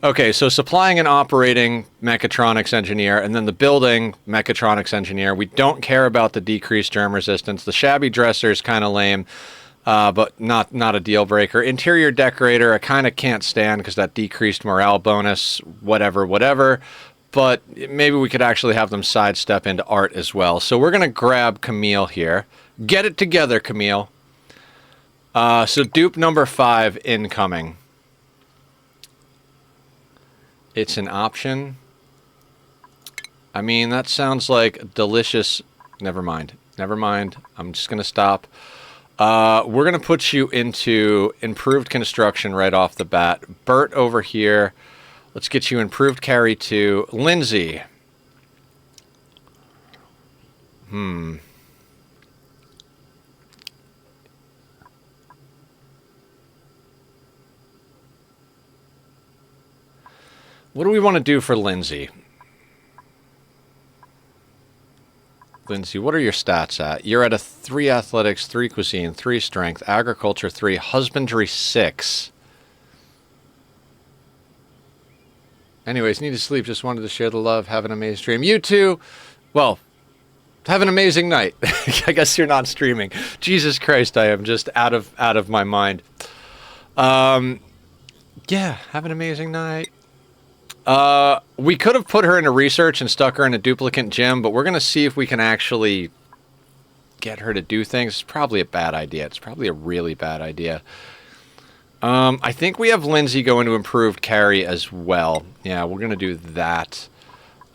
Okay, so supplying and operating mechatronics engineer, and then the building mechatronics engineer. We don't care about the decreased germ resistance. The shabby dresser is kind of lame, but not a deal breaker. Interior decorator, I kind of can't stand because that decreased morale bonus, whatever. But maybe we could actually have them sidestep into art as well. So we're going to grab Camille here. Get it together, Camille. So dupe number 5 incoming. It's an option. I mean, that sounds like delicious. Never mind. I'm just going to stop. We're going to put you into improved construction right off the bat. Bert over here. Let's get you improved carry 2. Lindsay. What do we want to do for Lindsay? Lindsay, what are your stats at? You're at a 3 athletics, 3 cuisine, 3 strength, agriculture 3, husbandry 6. Anyways, need to sleep. Just wanted to share the love. Have an amazing stream. You too. Well, have an amazing night. I guess you're not streaming. Jesus Christ, I am just out of my mind. Yeah, have an amazing night. We could have put her into research and stuck her in a duplicate gym, but we're going to see if we can actually get her to do things. It's probably a bad idea. It's probably a really bad idea. I think we have Lindsay go into improved carry as well. Yeah, we're going to do that.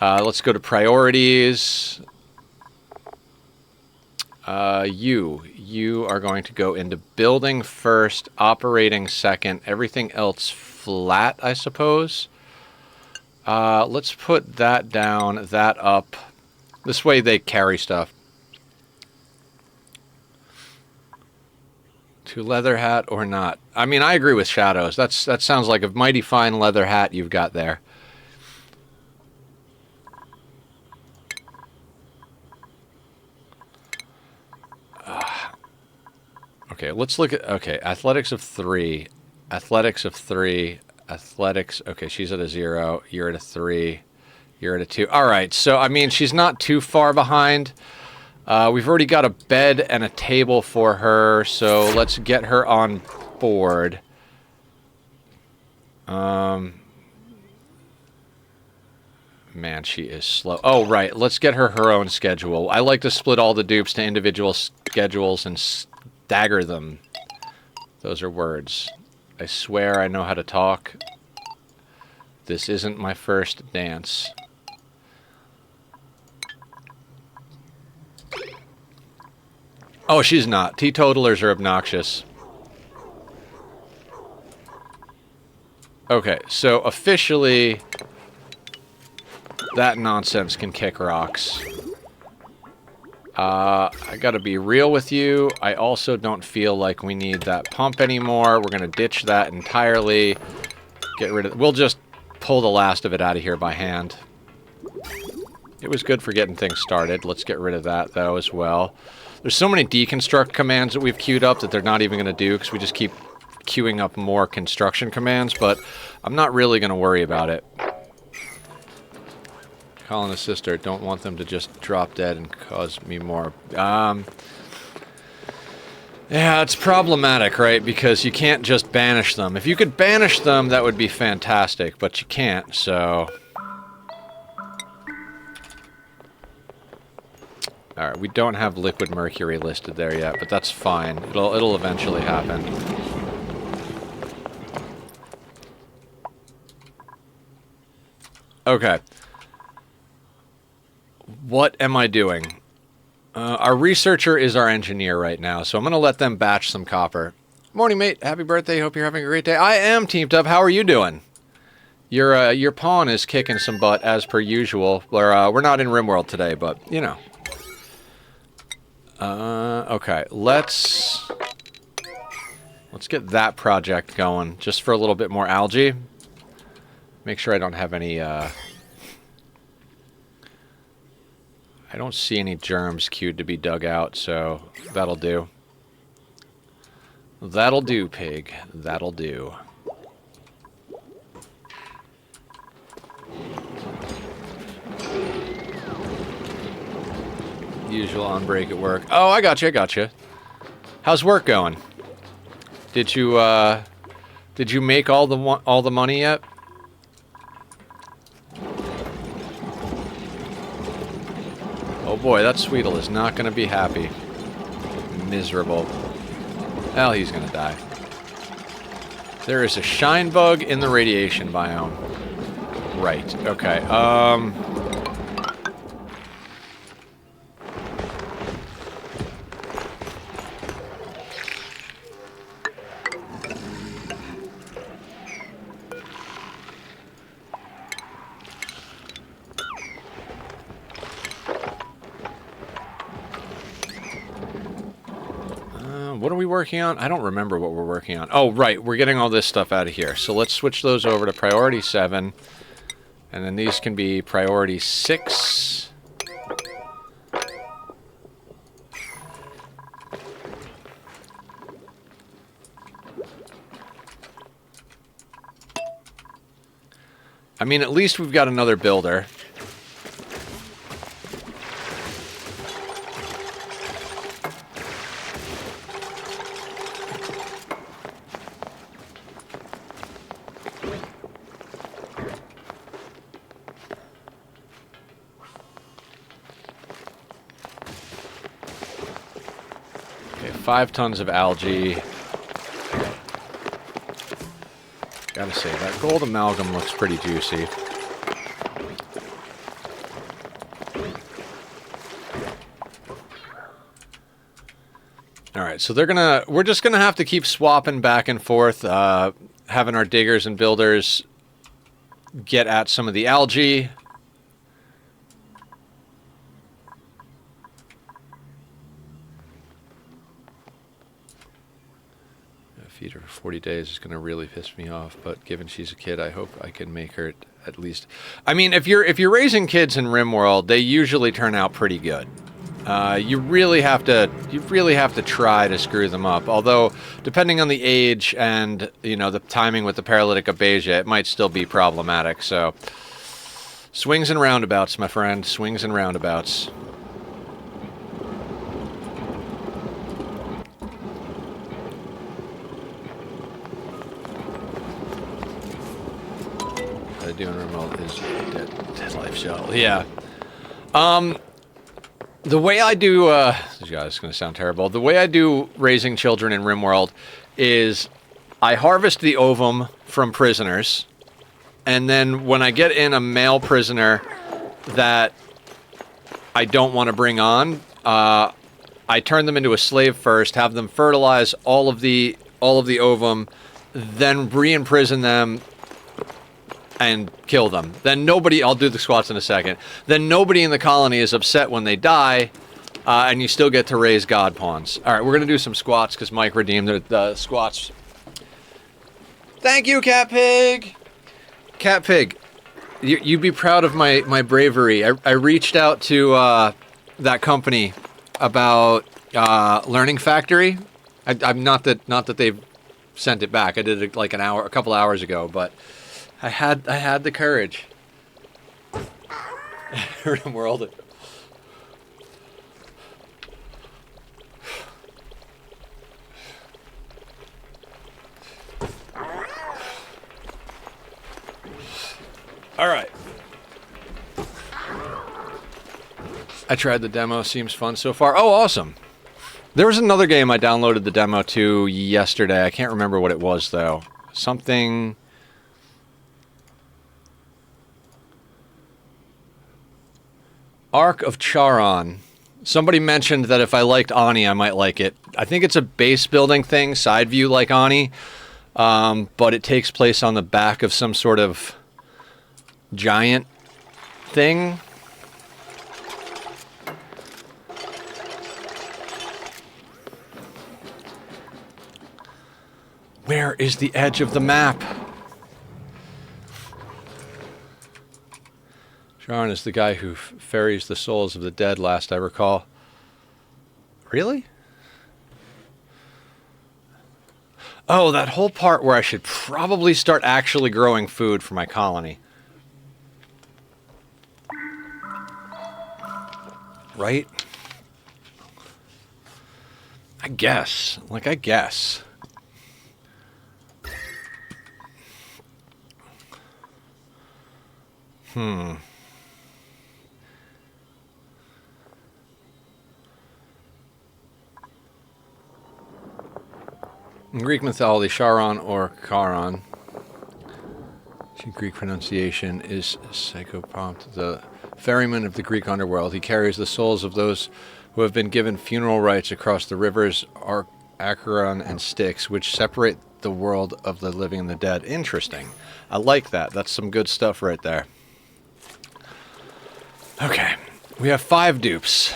Let's go to priorities. You are going to go into building first, operating second, everything else flat, I suppose. Let's put that down, that up. This way they carry stuff. To leather hat or not? I mean, I agree with Shadows. That sounds like a mighty fine leather hat you've got there. Okay, let's look at... Okay, athletics of 3. Athletics of 3. Athletics... Okay, she's at a 0. You're at a 3. You're at a 2. Alright, so, I mean, she's not too far behind. We've already got a bed and a table for her, so let's get her on board. Man, she is slow. Oh, right. Let's get her own schedule. I like to split all the dupes to individual schedules and stagger them. Those are words. I swear I know how to talk. This isn't my first dance. Oh, she's not. Teetotalers are obnoxious. Okay, so officially, that nonsense can kick rocks. I gotta be real with you. I also don't feel like we need that pump anymore. We're gonna ditch that entirely. Get rid of... We'll just pull the last of it out of here by hand. It was good for getting things started. Let's get rid of that, though, as well. There's so many deconstruct commands that we've queued up that they're not even gonna do, because we just keep queuing up more construction commands, but I'm not really going to worry about it. Calling a sister. Don't want them to just drop dead and cause me more. Yeah, it's problematic, right? Because you can't just banish them. If you could banish them, that would be fantastic, but you can't, so... Alright, we don't have liquid mercury listed there yet, but that's fine. It'll eventually happen. Okay. What am I doing? Our researcher is our engineer right now, so I'm going to let them batch some copper. Morning, mate. Happy birthday. Hope you're having a great day. I am, Teamed Up. How are you doing? Your pawn is kicking some butt, as per usual. We're not in RimWorld today, but, you know. Okay. Let's get that project going, just for a little bit more algae. Make sure I don't have any, I don't see any germs queued to be dug out, so that'll do. That'll do, pig. That'll do. Usual on break at work. Oh, I gotcha. How's work going? Did you make all the money yet? Oh boy, that Sweetle is not going to be happy. Miserable. Well, he's going to die. There is a shine bug in the radiation biome. Right, okay. What are we working on? I don't remember what we're working on. Oh, right. We're getting all this stuff out of here. So let's switch those over to priority 7. And then these can be priority 6. I mean, at least we've got another builder. Okay, 5 tons of algae. Gotta say, that gold amalgam looks pretty juicy. Alright, so we're just gonna have to keep swapping back and forth, having our diggers and builders get at some of the algae. Feed her for 40 days is going to really piss me off, but given she's a kid, I hope I can make her at least... I mean, if you're raising kids in RimWorld, they usually turn out pretty good. You really have to try to screw them up. Although, depending on the age and, you know, the timing with the paralytic abasia, it might still be problematic, so... Swings and roundabouts, my friend. Swings and roundabouts. Doing remote is dead life shuttle. Yeah. The way I do, this is going to sound terrible. The way I do raising children in RimWorld is I harvest the ovum from prisoners, and then when I get in a male prisoner that I don't want to bring on, I I turn them into a slave first, have them fertilize all of the ovum, then re-imprison them and kill them. Then nobody, I'll do the squats in a second, then nobody in the colony is upset when they die, and you still get to raise god pawns. Alright, we're going to do some squats because Mike redeemed the squats. Thank you, Cat Pig! Cat Pig, you'd be proud of my bravery. I reached out to that company about Learning Factory. I'm not that they've sent it back. I did it like a couple hours ago, but I had the courage. World. All right. I tried the demo. Seems fun so far. Oh, awesome. There was another game I downloaded the demo to yesterday. I can't remember what it was, though. Something... Ark of Charon. Somebody mentioned that if I liked Ani, I might like it. I think it's a base building thing, side view like Ani, but it takes place on the back of some sort of giant thing. Where is the edge of the map? Charon is the guy who ferries the souls of the dead, last I recall. Really? Oh, that whole part where I should probably start actually growing food for my colony. Right? I guess. Like, I guess. In Greek mythology, Charon or Charon, Greek pronunciation, is Psychopompt, the ferryman of the Greek underworld. He carries the souls of those who have been given funeral rites across the rivers Acheron and Styx, which separate the world of the living and the dead. Interesting. I like that. That's some good stuff right there. Okay. We have 5 dupes.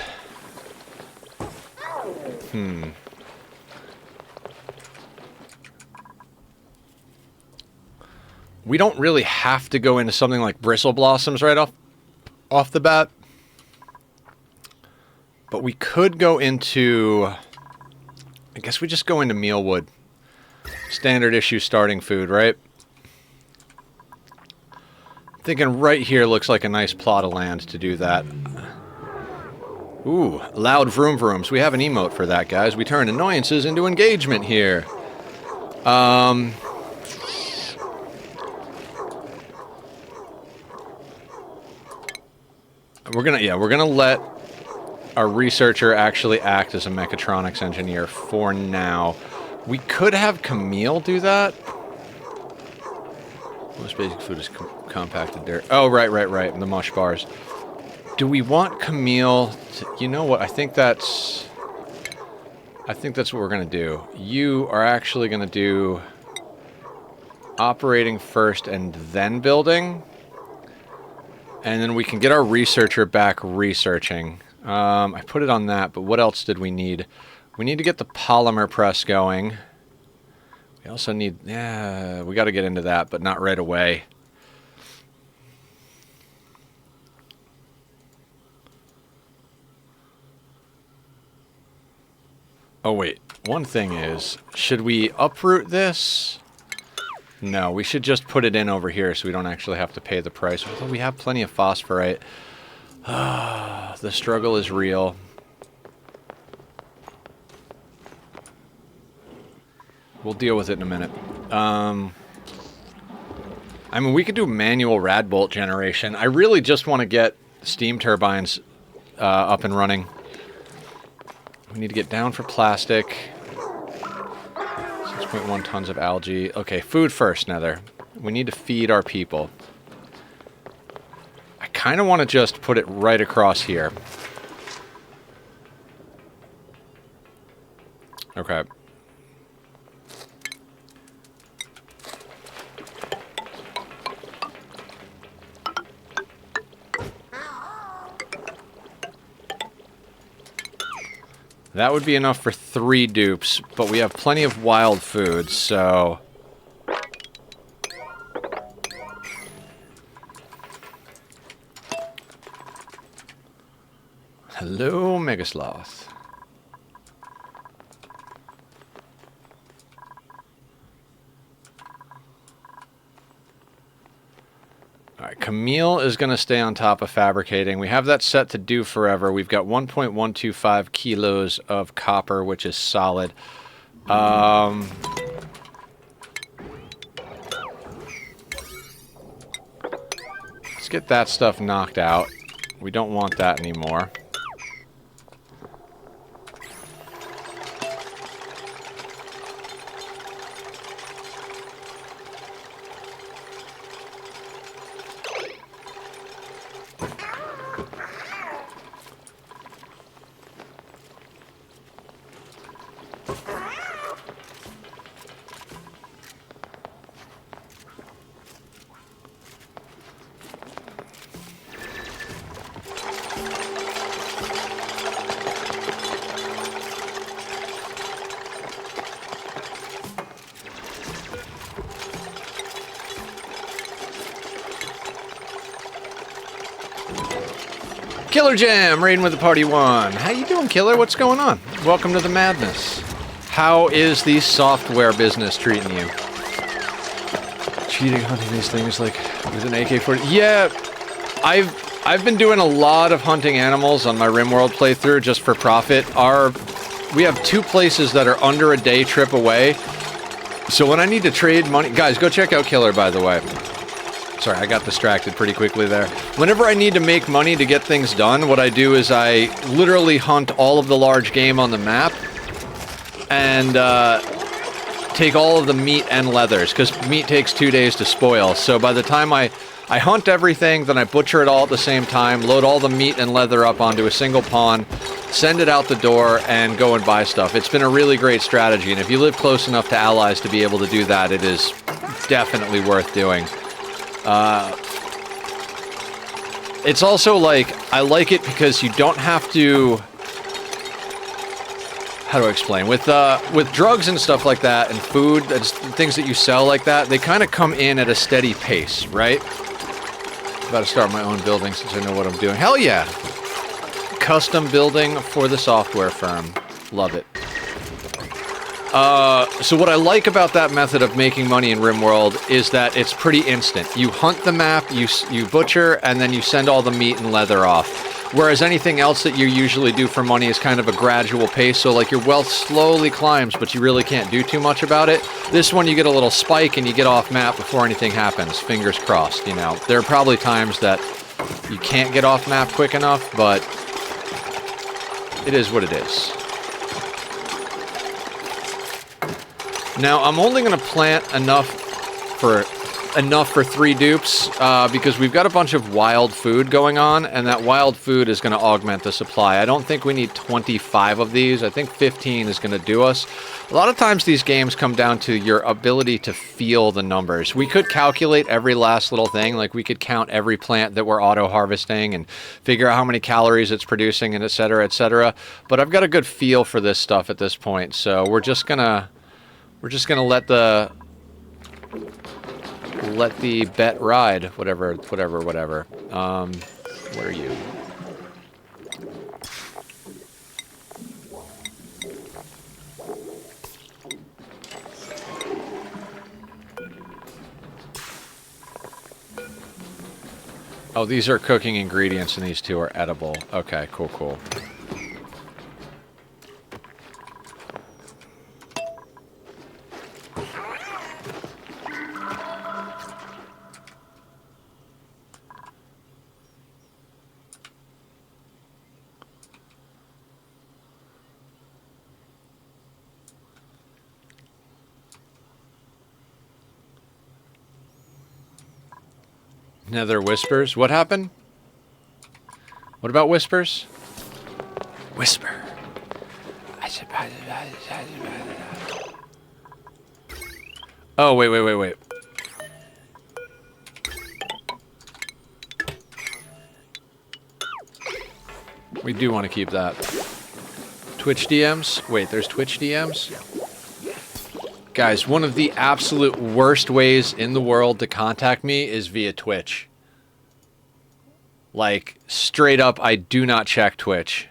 We don't really have to go into something like Bristle Blossoms right off the bat. But we could go into... I guess we just go into Mealwood. Standard issue starting food, right? I'm thinking right here looks like a nice plot of land to do that. Ooh, loud vroom vrooms. We have an emote for that, guys. We turn annoyances into engagement here. We're gonna let our researcher actually act as a mechatronics engineer for now. We could have Camille do that. Most basic food is compacted dirt. Oh, right. The mush bars. Do we want Camille to, you know what? I think that's what we're gonna do. You are actually gonna do operating first and then building. And then we can get our researcher back researching. I put it on that, but what else did we need? We need to get the polymer press going. We also need... yeah, we got to get into that, but not right away. Oh, wait. One thing is, should we uproot this? No, we should just put it in over here so we don't actually have to pay the price. Although we have plenty of phosphorite. The struggle is real. We'll deal with it in a minute. I mean, we could do manual rad bolt generation. I really just want to get steam turbines up and running. We need to get down for plastic. 6.1 tons of algae. Okay, food first, Nether. We need to feed our people. I kind of want to just put it right across here. Okay. That would be enough for 3 dupes, but we have plenty of wild food, so... Hello, Megasloth. Alright, Camille is going to stay on top of fabricating. We have that set to do forever. We've got 1.125 kilos of copper, which is solid. Let's get that stuff knocked out. We don't want that anymore. Killer Jam, raiding with the party 1. How you doing, Killer? What's going on? Welcome to the madness. How is the software business treating you? Cheating, hunting these things like with an AK-40. Yeah, I've been doing a lot of hunting animals on my RimWorld playthrough just for profit. We have 2 places that are under a day trip away. So when I need to trade money, guys, go check out Killer, by the way. Sorry, I got distracted pretty quickly there. Whenever I need to make money to get things done, what I do is I literally hunt all of the large game on the map and take all of the meat and leathers, because meat takes 2 days to spoil. So by the time I hunt everything, then I butcher it all at the same time, load all the meat and leather up onto a single pawn, send it out the door, and go and buy stuff. It's been a really great strategy, and if you live close enough to allies to be able to do that, it is definitely worth doing. It's also like, I like it because you don't have to... How do I explain? With drugs and stuff like that, and food, things that you sell like that, they kind of come in at a steady pace, right? I'm about to start my own building since I know what I'm doing. Hell yeah! Custom building for the software firm. Love it. So what I like about that method of making money in RimWorld is that it's pretty instant. You hunt the map, you butcher, and then you send all the meat and leather off. Whereas anything else that you usually do for money is kind of a gradual pace, so like your wealth slowly climbs, but you really can't do too much about it. This one you get a little spike and you get off map before anything happens. Fingers crossed, you know. There are probably times that you can't get off map quick enough, but it is what it is. Now, I'm only going to plant enough for 3 dupes, because we've got a bunch of wild food going on, and that wild food is going to augment the supply. I don't think we need 25 of these. I think 15 is going to do us. A lot of times these games come down to your ability to feel the numbers. We could calculate every last little thing, like we could count every plant that we're auto-harvesting and figure out how many calories it's producing, and et cetera, but I've got a good feel for this stuff at this point, so we're just gonna let the bet ride, whatever. Where are you? Oh, these are cooking ingredients and these 2 are edible. Okay, cool. Nether whispers. What happened? What about whispers? Whisper. I said, Oh, wait. We do want to keep that. Twitch DMs? Wait, there's Twitch DMs? Guys, one of the absolute worst ways in the world to contact me is via Twitch. Like, straight up, I do not check Twitch.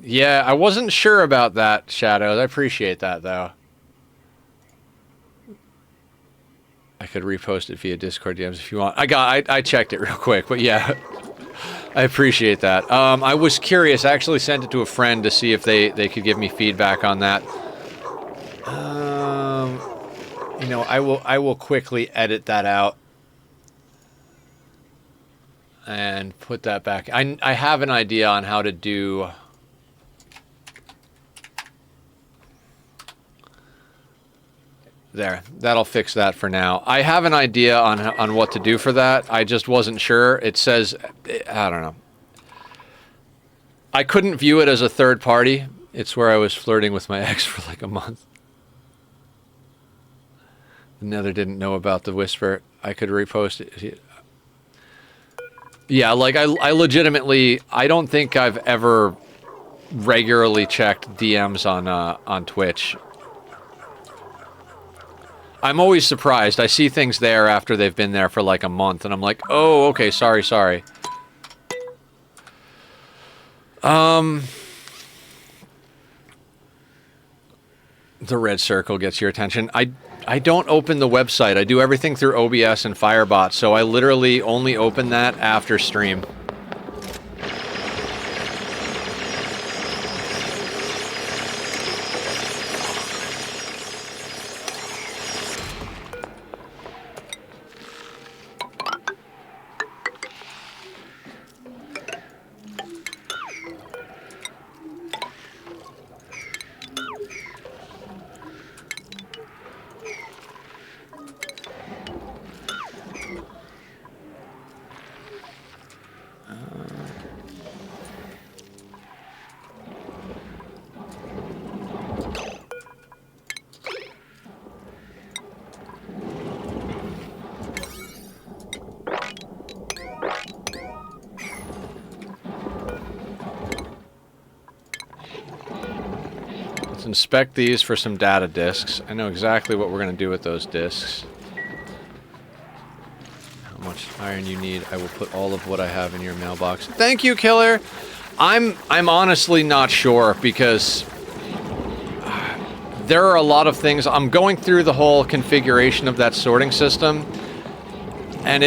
Yeah, I wasn't sure about that, Shadows. I appreciate that, though. I could repost it via Discord DMs if you want. I checked it real quick, but yeah. I appreciate that. I was curious. I actually sent it to a friend to see if they could give me feedback on that. You know, I will quickly edit that out and put that back. I have an idea on how to do. There, that'll fix that for now. I have an idea on what to do for that. I just wasn't sure. It says, I don't know. I couldn't view it as a third party. It's where I was flirting with my ex for like a month. The Nether didn't know about the whisper. I could repost it. Yeah, like I legitimately, I don't think I've ever regularly checked DMs on Twitch. I'm always surprised. I see things there after they've been there for like a month, and I'm like, oh, okay, sorry. The red circle gets your attention. I don't open the website. I do everything through OBS and Firebot, so I literally only open that after stream. Inspect these for some data disks. I know exactly what we're going to do with those disks. How much iron you need. I will put all of what I have in your mailbox. Thank you, Killer! I'm honestly not sure, because there are a lot of things. I'm going through the whole configuration of that sorting system, and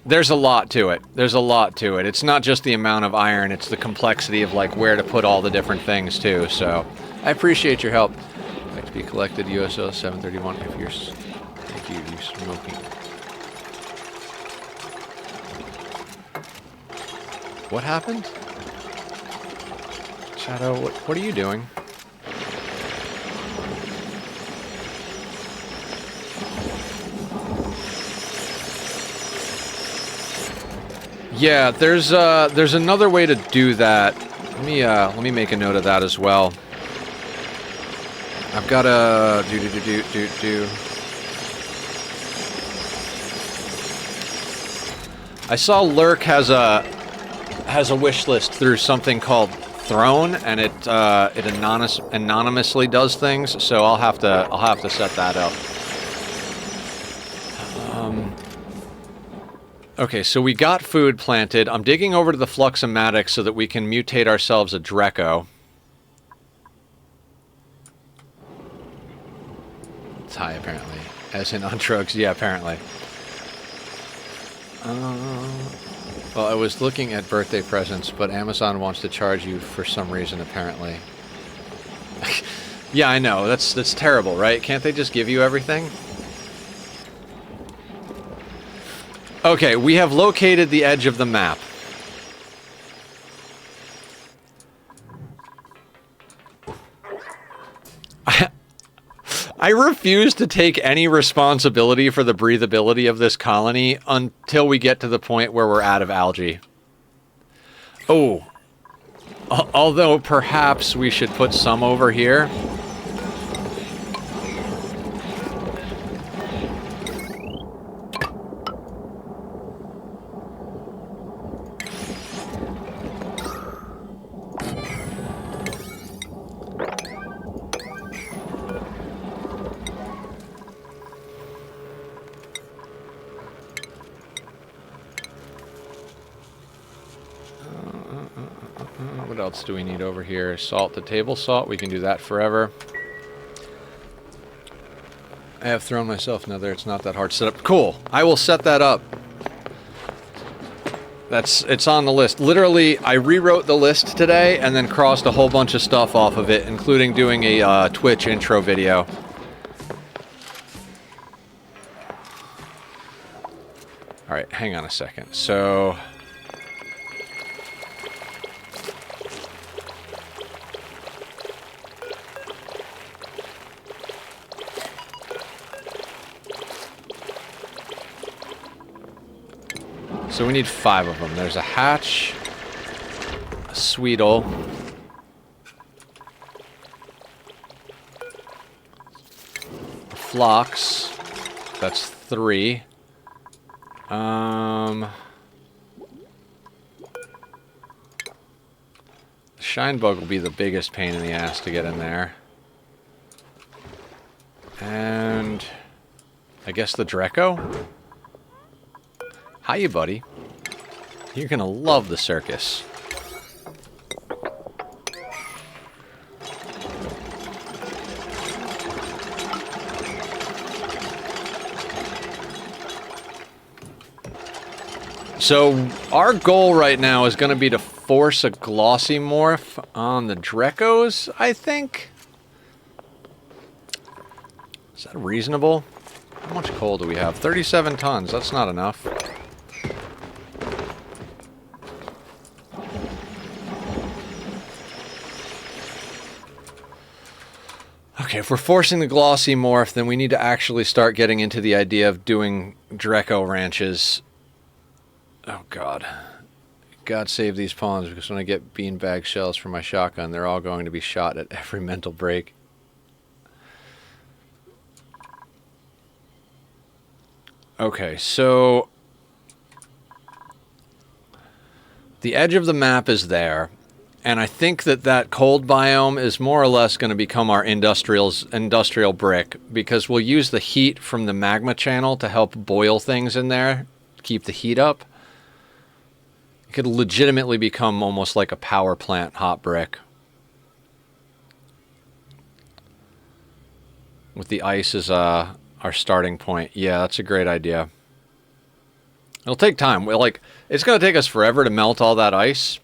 there's a lot to it. There's a lot to it. It's not just the amount of iron, it's the complexity of, like, where to put all the different things, too. So, I appreciate your help. Like to be collected, USO 731, if you're... Thank you, you smoking. What happened? Shadow, what are you doing? Yeah, there's another way to do that. Let me make a note of that as well. I've got a do. I saw Lurk has a wish list through something called Throne, and it anonymously does things. So I'll have to set that up. Okay, so we got food planted. I'm digging over to the Fluxomatic so that we can mutate ourselves a Dreco. It's high, apparently. As in on drugs. Yeah, apparently. Well, I was looking at birthday presents, but Amazon wants to charge you for some reason, apparently. Yeah, I know. That's terrible, right? Can't they just give you everything? Okay, we have located the edge of the map. I refuse to take any responsibility for the breathability of this colony until we get to the point where we're out of algae. Oh. Although perhaps we should put some over here. What else do we need over here? Salt to table salt. We can do that forever. I have thrown myself another. It's not that hard to set up. Cool. I will set that up. It's on the list. Literally, I rewrote the list today and then crossed a whole bunch of stuff off of it, including doing a Twitch intro video. All right, hang on a second. So we need 5 of them. There's a hatch, a sweetle, a phlox. That's 3. The shine bug will be the biggest pain in the ass to get in there. And I guess the Dreco? Hiya, buddy. You're gonna love the circus. So, our goal right now is going to be to force a glossy morph on the Drecos, I think. Is that reasonable? How much coal do we have? 37 tons. That's not enough. Okay, if we're forcing the glossy morph, then we need to actually start getting into the idea of doing Dreco ranches. Oh, God. God save these pawns, because when I get beanbag shells for my shotgun, they're all going to be shot at every mental break. Okay, so the edge of the map is there, and I think that that cold biome is more or less going to become our industrial brick, because we'll use the heat from the magma channel to help boil things in there, keep the heat up. It could legitimately become almost like a power plant hot brick. With the ice as our starting point. Yeah, that's a great idea. It'll take time. It's going to take us forever to melt all that ice.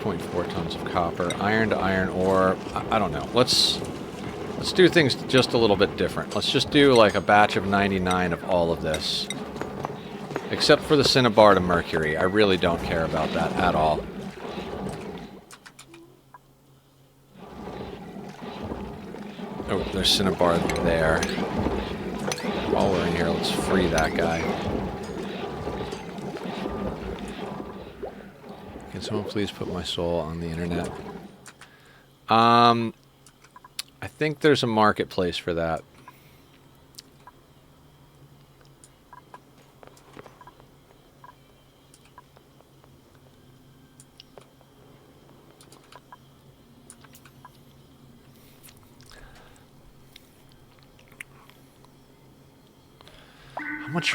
.4 tons of copper. Iron to iron ore. I don't know. Let's do things just a little bit different. Let's just do like a batch of 99 of all of this. Except for the cinnabar to mercury. I really don't care about that at all. Oh, there's cinnabar there. While we're in here, let's free that guy. Can someone please put my soul on the internet? I think there's a marketplace for that.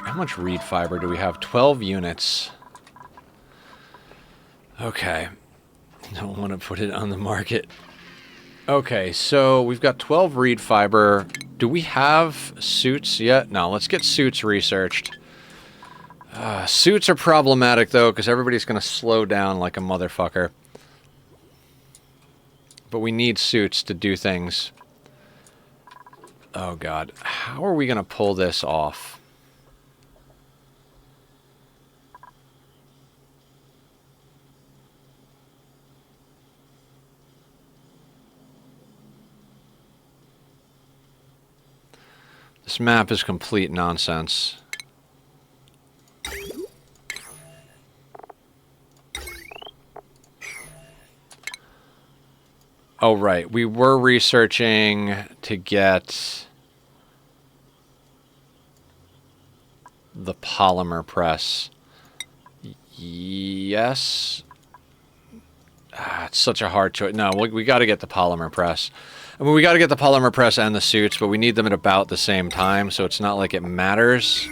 How much reed fiber do we have? 12 units. Okay. Don't want to put it on the market. Okay, so we've got 12 reed fiber. Do we have suits yet? No, let's get suits researched. Suits are problematic, though, because everybody's going to slow down like a motherfucker. But we need suits to do things. Oh, God. How are we going to pull this off? This map is complete nonsense. Oh, right. We were researching to get the polymer press. Yes. It's such a hard choice. No, we got to get the polymer press. I mean, we got to get the polymer press and the suits, but we need them at about the same time, so it's not like it matters.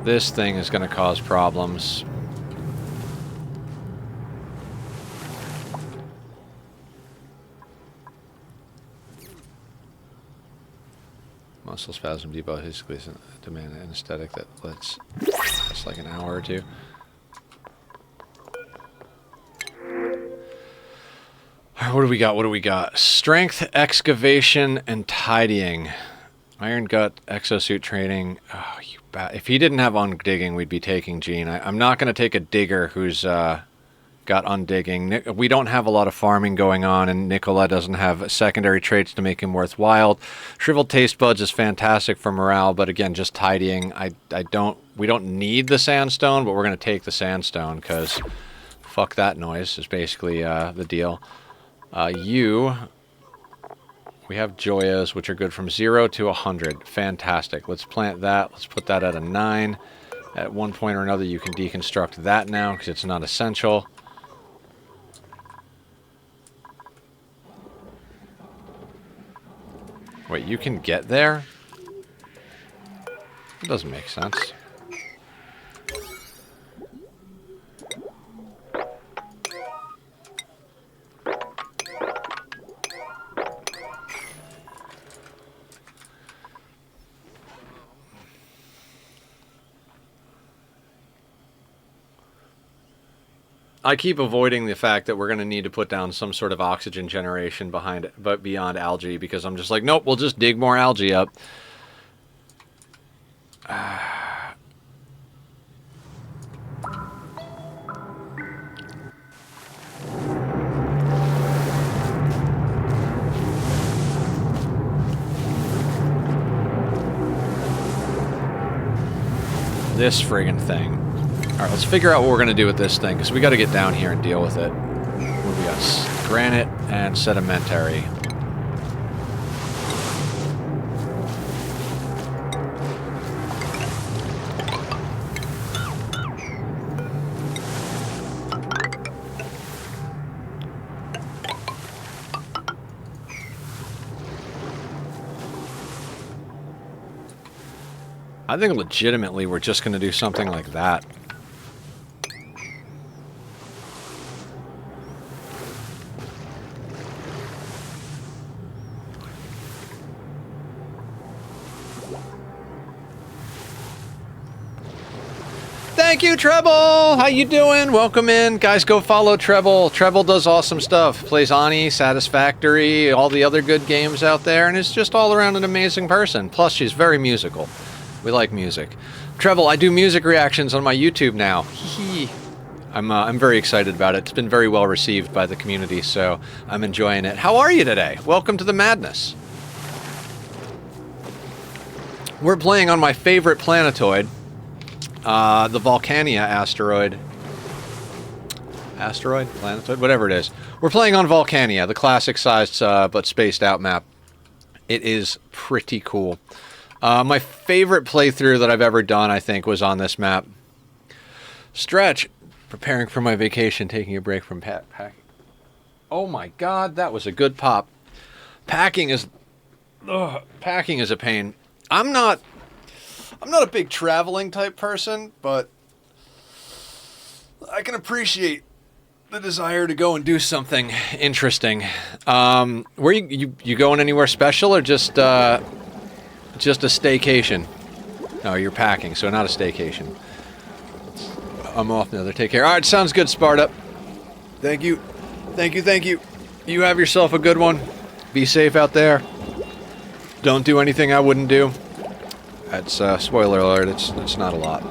This thing is going to cause problems. Muscle spasm debug basically demand an anesthetic that lasts like an hour or two. What do we got? What do we got? Strength, excavation, and tidying. Iron gut, exosuit training. Oh, you bat. If he didn't have undigging, we'd be taking Gene. I'm not going to take a digger who's got undigging. We don't have a lot of farming going on, and Nicola doesn't have secondary traits to make him worthwhile. Shriveled taste buds is fantastic for morale, but again, just tidying. We don't need the sandstone, but we're going to take the sandstone because fuck that noise is basically the deal. We have Joyas, which are good from 0 to 100. Fantastic. Let's plant that. Let's put that at a 9. At one point or another, you can deconstruct that now because it's not essential. Wait, you can get there? It doesn't make sense. I keep avoiding the fact that we're going to need to put down some sort of oxygen generation beyond algae, because I'm just like, nope, we'll just dig more algae up. This friggin' thing. Alright, let's figure out what we're going to do with this thing, because we got to get down here and deal with it. What do we got? Granite and sedimentary. I think legitimately we're just going to do something like that. Thank you, Treble! How you doing? Welcome in. Guys, go follow Treble. Treble does awesome stuff. Plays Ani, Satisfactory, all the other good games out there, and is just all around an amazing person. Plus, she's very musical. We like music. Treble, I do music reactions on my YouTube now. Hee hee. I'm very excited about it. It's been very well received by the community, so I'm enjoying it. How are you today? Welcome to the madness. We're playing on my favorite planetoid. The Volcanea asteroid. Asteroid? Planetoid? Whatever it is. We're playing on Volcanea, the classic-sized but spaced-out map. It is pretty cool. My favorite playthrough that I've ever done, I think, was on this map. Stretch. Preparing for my vacation, taking a break from packing. Oh my god, that was a good pop. Packing is a pain. I'm not a big traveling type person, but I can appreciate the desire to go and do something interesting. Where you going anywhere special, or just a staycation? No, you're packing, so not a staycation. I'm off now. Take care. All right, sounds good, Sparta. Thank you. Thank you, thank you. You have yourself a good one. Be safe out there. Don't do anything I wouldn't do. That's spoiler alert. It's not a lot.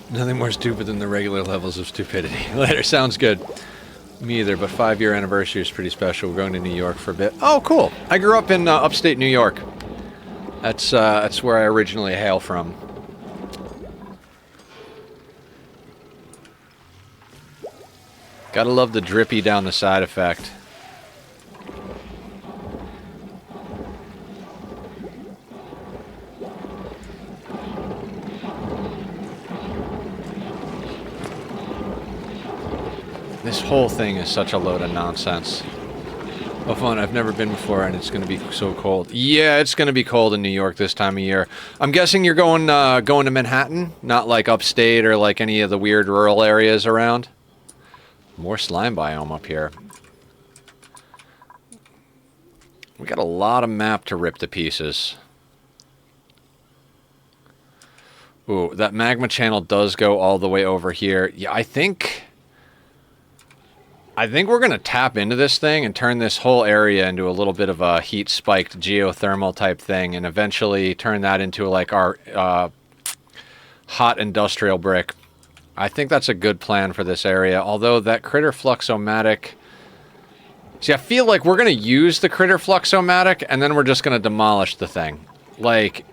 Nothing more stupid than the regular levels of stupidity. Later, sounds good. Me either, but 5-year anniversary is pretty special. We're going to New York for a bit. Oh, cool. I grew up in upstate New York. That's where I originally hail from. Gotta love the drippy down the side effect. This whole thing is such a load of nonsense. Oh, fun. I've never been before, and it's going to be so cold. Yeah, it's going to be cold in New York this time of year. I'm guessing you're going to Manhattan, not like upstate or like any of the weird rural areas around. More slime biome up here. We got a lot of map to rip to pieces. Ooh, that magma channel does go all the way over here. Yeah, I think we're going to tap into this thing and turn this whole area into a little bit of a heat-spiked geothermal type thing and eventually turn that into like our hot industrial brick. I think that's a good plan for this area, although that critter fluxomatic... See, I feel like we're going to use the critter fluxomatic and then we're just going to demolish the thing. Like...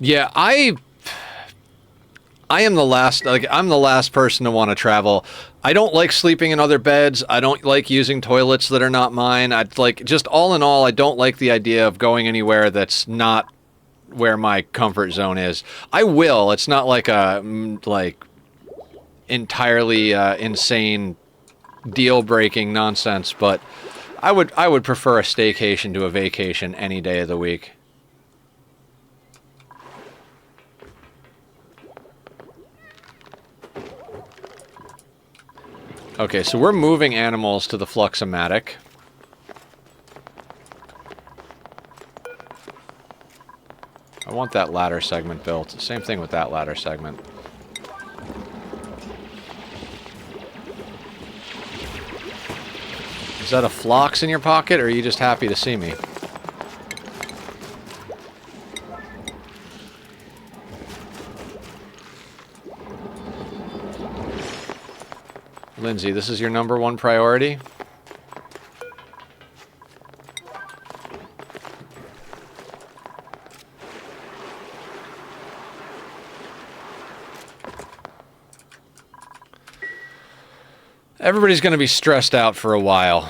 Yeah, I am the last, like, I'm the last person to want to travel. I don't like sleeping in other beds. I don't like using toilets that are not mine. I'd like, just all in all, I don't like the idea of going anywhere that's not where my comfort zone is. I will. It's not like a, like, entirely insane deal-breaking nonsense, but I would prefer a staycation to a vacation any day of the week. Okay, so we're moving animals to the Fluxomatic. I want that ladder segment built. Same thing with that ladder segment. Is that a phlox in your pocket, or are you just happy to see me? Lindsay, this is your #1 priority? Everybody's going to be stressed out for a while.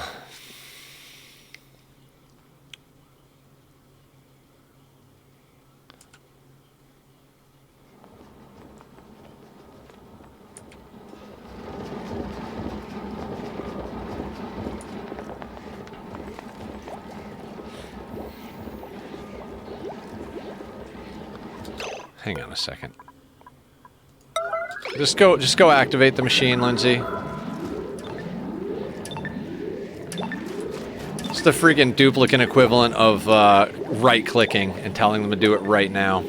Hang on a second. Just go activate the machine, Lindsay. It's the freaking duplicate equivalent of right-clicking and telling them to do it right now.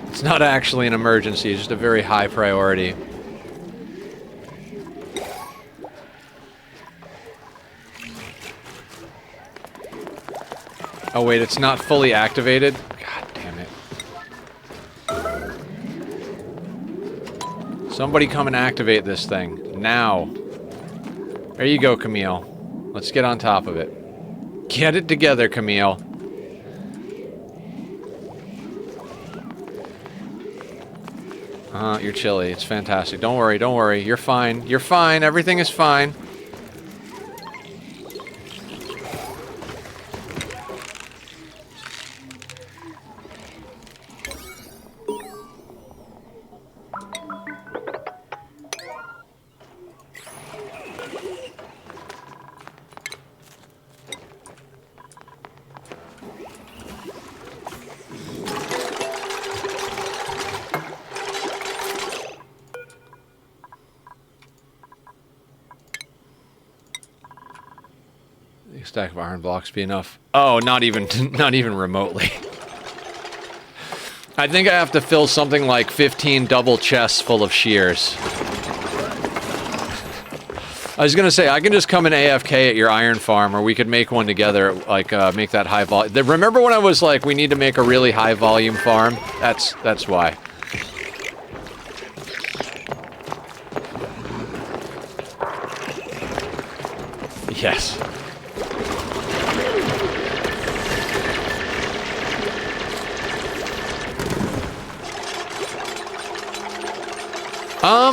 It's not actually an emergency, it's just a very high priority. Oh wait, it's not fully activated? God damn it. Somebody come and activate this thing. Now. There you go, Camille. Let's get on top of it. Get it together, Camille. You're chilly. It's fantastic. Don't worry, don't worry. You're fine. You're fine. Everything is fine. A stack of iron blocks be enough? Oh, not even remotely. I think I have to fill something like 15 double chests full of shears. I was gonna say, I can just come in AFK at your iron farm, or we could make one together, like, make that high volume. Remember when I was like, we need to make a really high volume farm? That's why. Yes.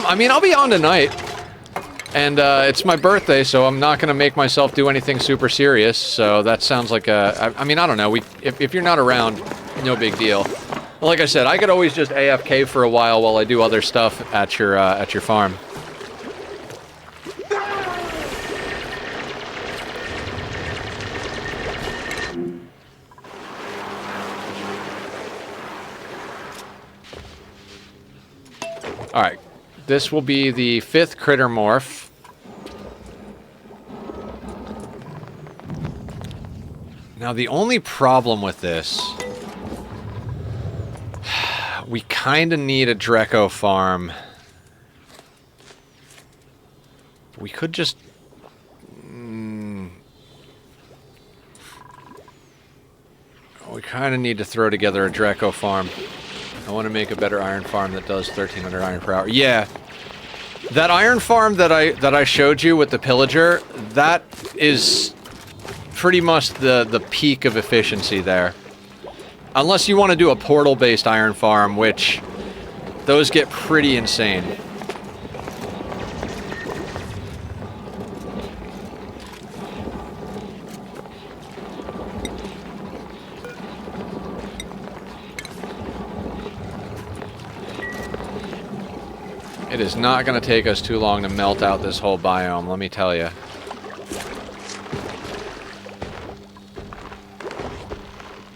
I mean, I'll be on tonight. And, it's my birthday, so I'm not gonna make myself do anything super serious, so that sounds like a... I mean, I don't know, if you're not around, no big deal. Like I said, I could always just AFK for a while I do other stuff at your farm. Alright, this will be the 5th critter morph. Now, the only problem with this... we kinda need a Dreco farm. We could just... we kinda need to throw together a Dreco farm. I want to make a better iron farm that does 1,300 iron per hour. Yeah. That iron farm that I showed you with the pillager, that is... pretty much the peak of efficiency there. Unless you want to do a portal-based iron farm, which those get pretty insane. It is not going to take us too long to melt out this whole biome, let me tell you.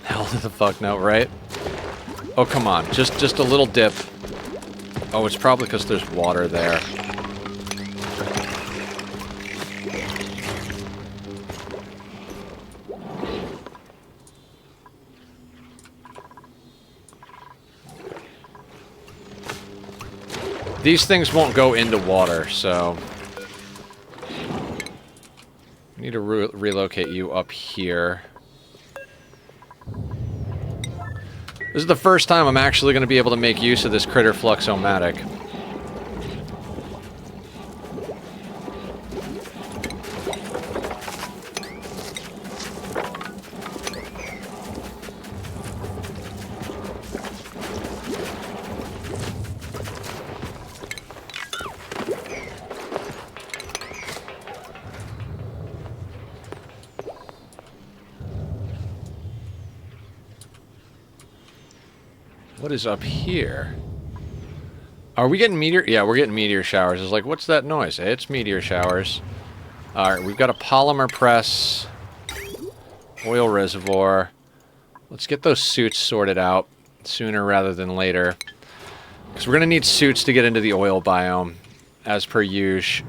Hell the fuck no, right? Oh, come on. Just a little dip. Oh, it's probably because there's water there. These things won't go into water, so... I need to relocate you up here. This is the first time I'm actually going to be able to make use of this critter Fluxomatic. What is up here? Are we getting meteor? Yeah, we're getting meteor showers. It's like, what's that noise? It's meteor showers. Alright, we've got a polymer press. Oil reservoir. Let's get those suits sorted out sooner rather than later. Because we're going to need suits to get into the oil biome, as per usual.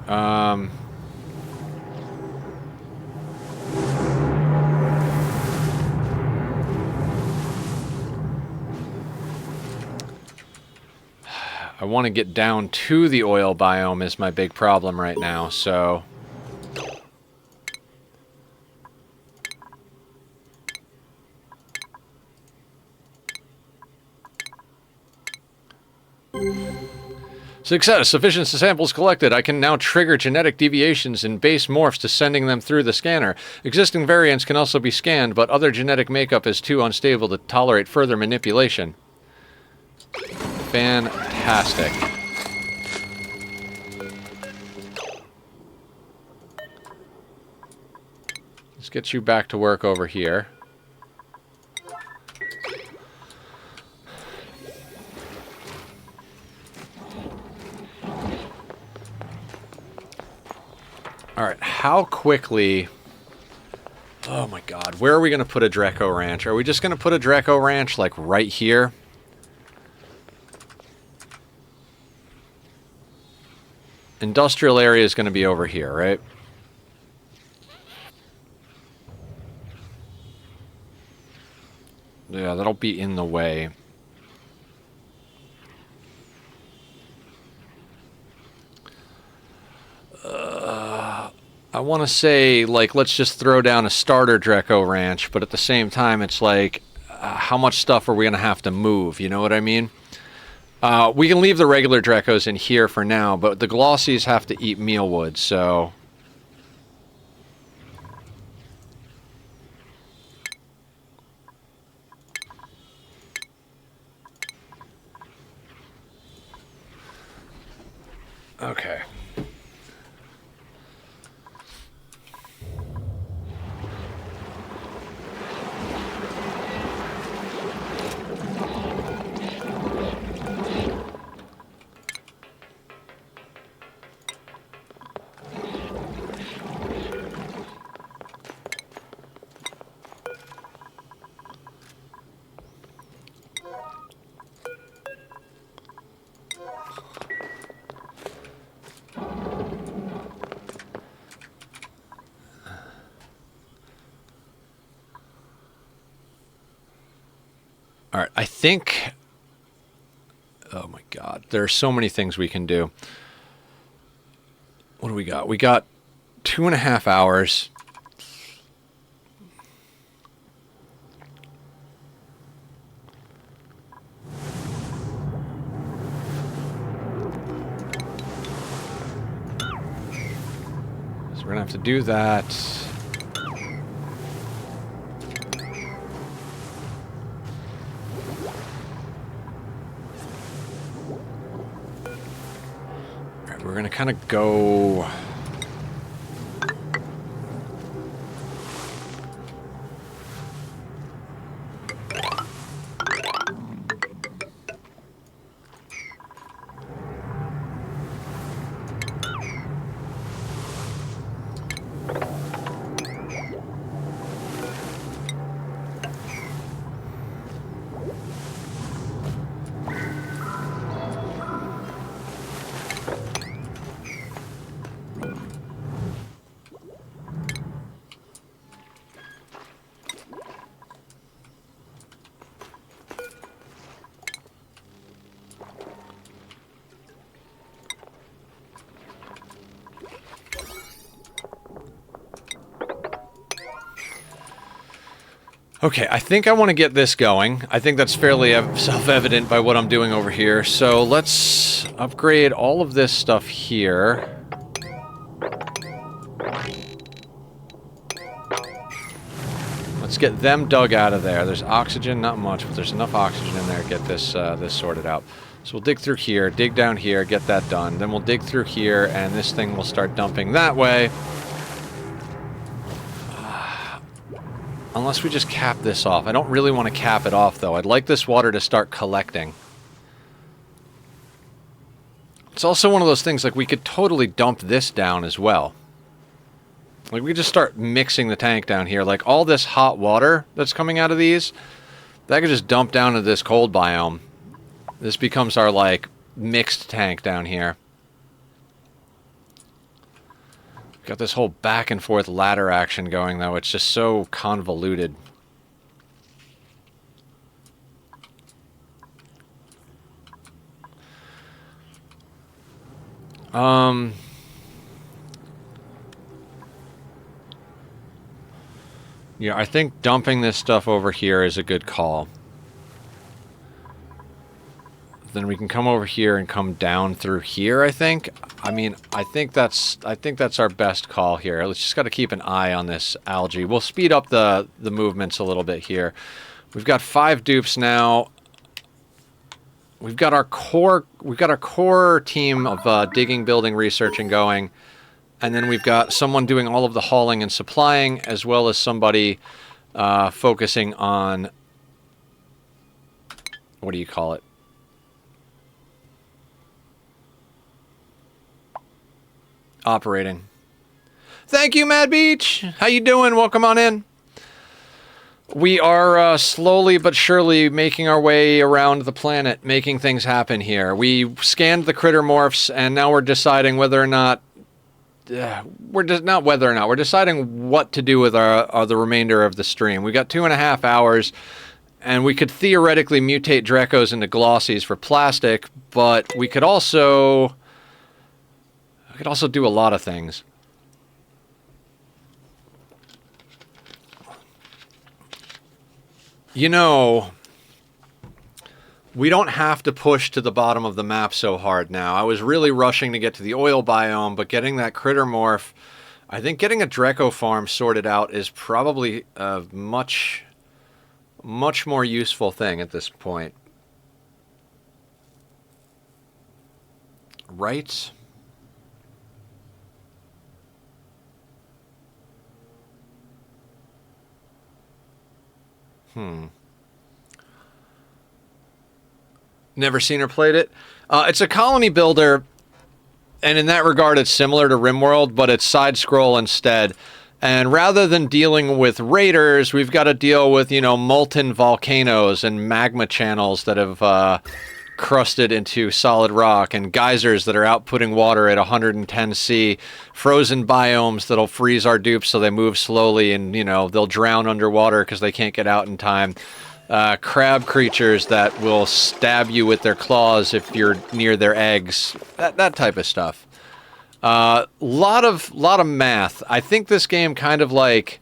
I want to get down to the oil biome is my big problem right now, so... Success! Sufficient samples collected. I can now trigger genetic deviations in base morphs to sending them through the scanner. Existing variants can also be scanned, but other genetic makeup is too unstable to tolerate further manipulation. Fantastic. Let's get you back to work over here. Alright, how quickly... Oh my god, where are we going to put a Dreco Ranch? Are we just going to put a Dreco Ranch, like, right here? Industrial area is going to be over here, right? Yeah, that'll be in the way. I want to say, like, let's just throw down a starter Dreco ranch, but at the same time, it's like, how much stuff are we going to have to move? You know what I mean? We can leave the regular Drecos in here for now, but the Glossies have to eat mealwood, so... Okay. All right, I think... Oh my god, there are so many things we can do. What do we got? We got 2.5 hours. So we're gonna have to do that. We're going to kind of go... Okay, I think I want to get this going. I think that's fairly self-evident by what I'm doing over here. So let's upgrade all of this stuff here. Let's get them dug out of there. There's oxygen, not much, but there's enough oxygen in there to get this this sorted out. So we'll dig through here, dig down here, get that done. Then we'll dig through here, and this thing will start dumping that way. Unless we just cap this off. I don't really want to cap it off, though. I'd like this water to start collecting. It's also one of those things, like, we could totally dump this down as well. Like, we just start mixing the tank down here. Like, all this hot water that's coming out of these, that could just dump down to this cold biome. This becomes our, like, mixed tank down here. Got this whole back and forth ladder action going, though. It's just so convoluted. Yeah, I think dumping this stuff over here is a good call. Then we can come over here and come down through here, I think. I mean, I think that's our best call here. Let's just got to keep an eye on this algae. We'll speed up the movements a little bit here. We've got 5 dupes now. We've got our core team of digging, building, researching going. And then we've got someone doing all of the hauling and supplying, as well as somebody focusing on, what do you call it? Operating. Thank you, Mad Beach. How you doing? Welcome on in. We are slowly but surely making our way around the planet, making things happen here. We scanned the critter morphs, and now we're deciding whether or not... we're deciding what to do with the remainder of the stream. We've got 2.5 hours, And we could theoretically mutate Drecos into Glossies for plastic, but we could also do a lot of things. You know, we don't have to push to the bottom of the map so hard now. I was really rushing to get to the oil biome, but getting that critter morph, I think getting a Dreco farm sorted out is probably a much more useful thing at this point. Right? Never seen or played it. It's a colony builder, and in that regard it's similar to RimWorld, but it's side-scroll instead. And rather than dealing with raiders, we've got to deal with, you know, molten volcanoes and magma channels that have crusted into solid rock, and geysers that are outputting water at 110 C, frozen biomes that'll freeze our dupes so they move slowly and, you know, they'll drown underwater because they can't get out in time. Crab creatures that will stab you with their claws if you're near their eggs. That type of stuff. Lot of math. I think this game kind of like,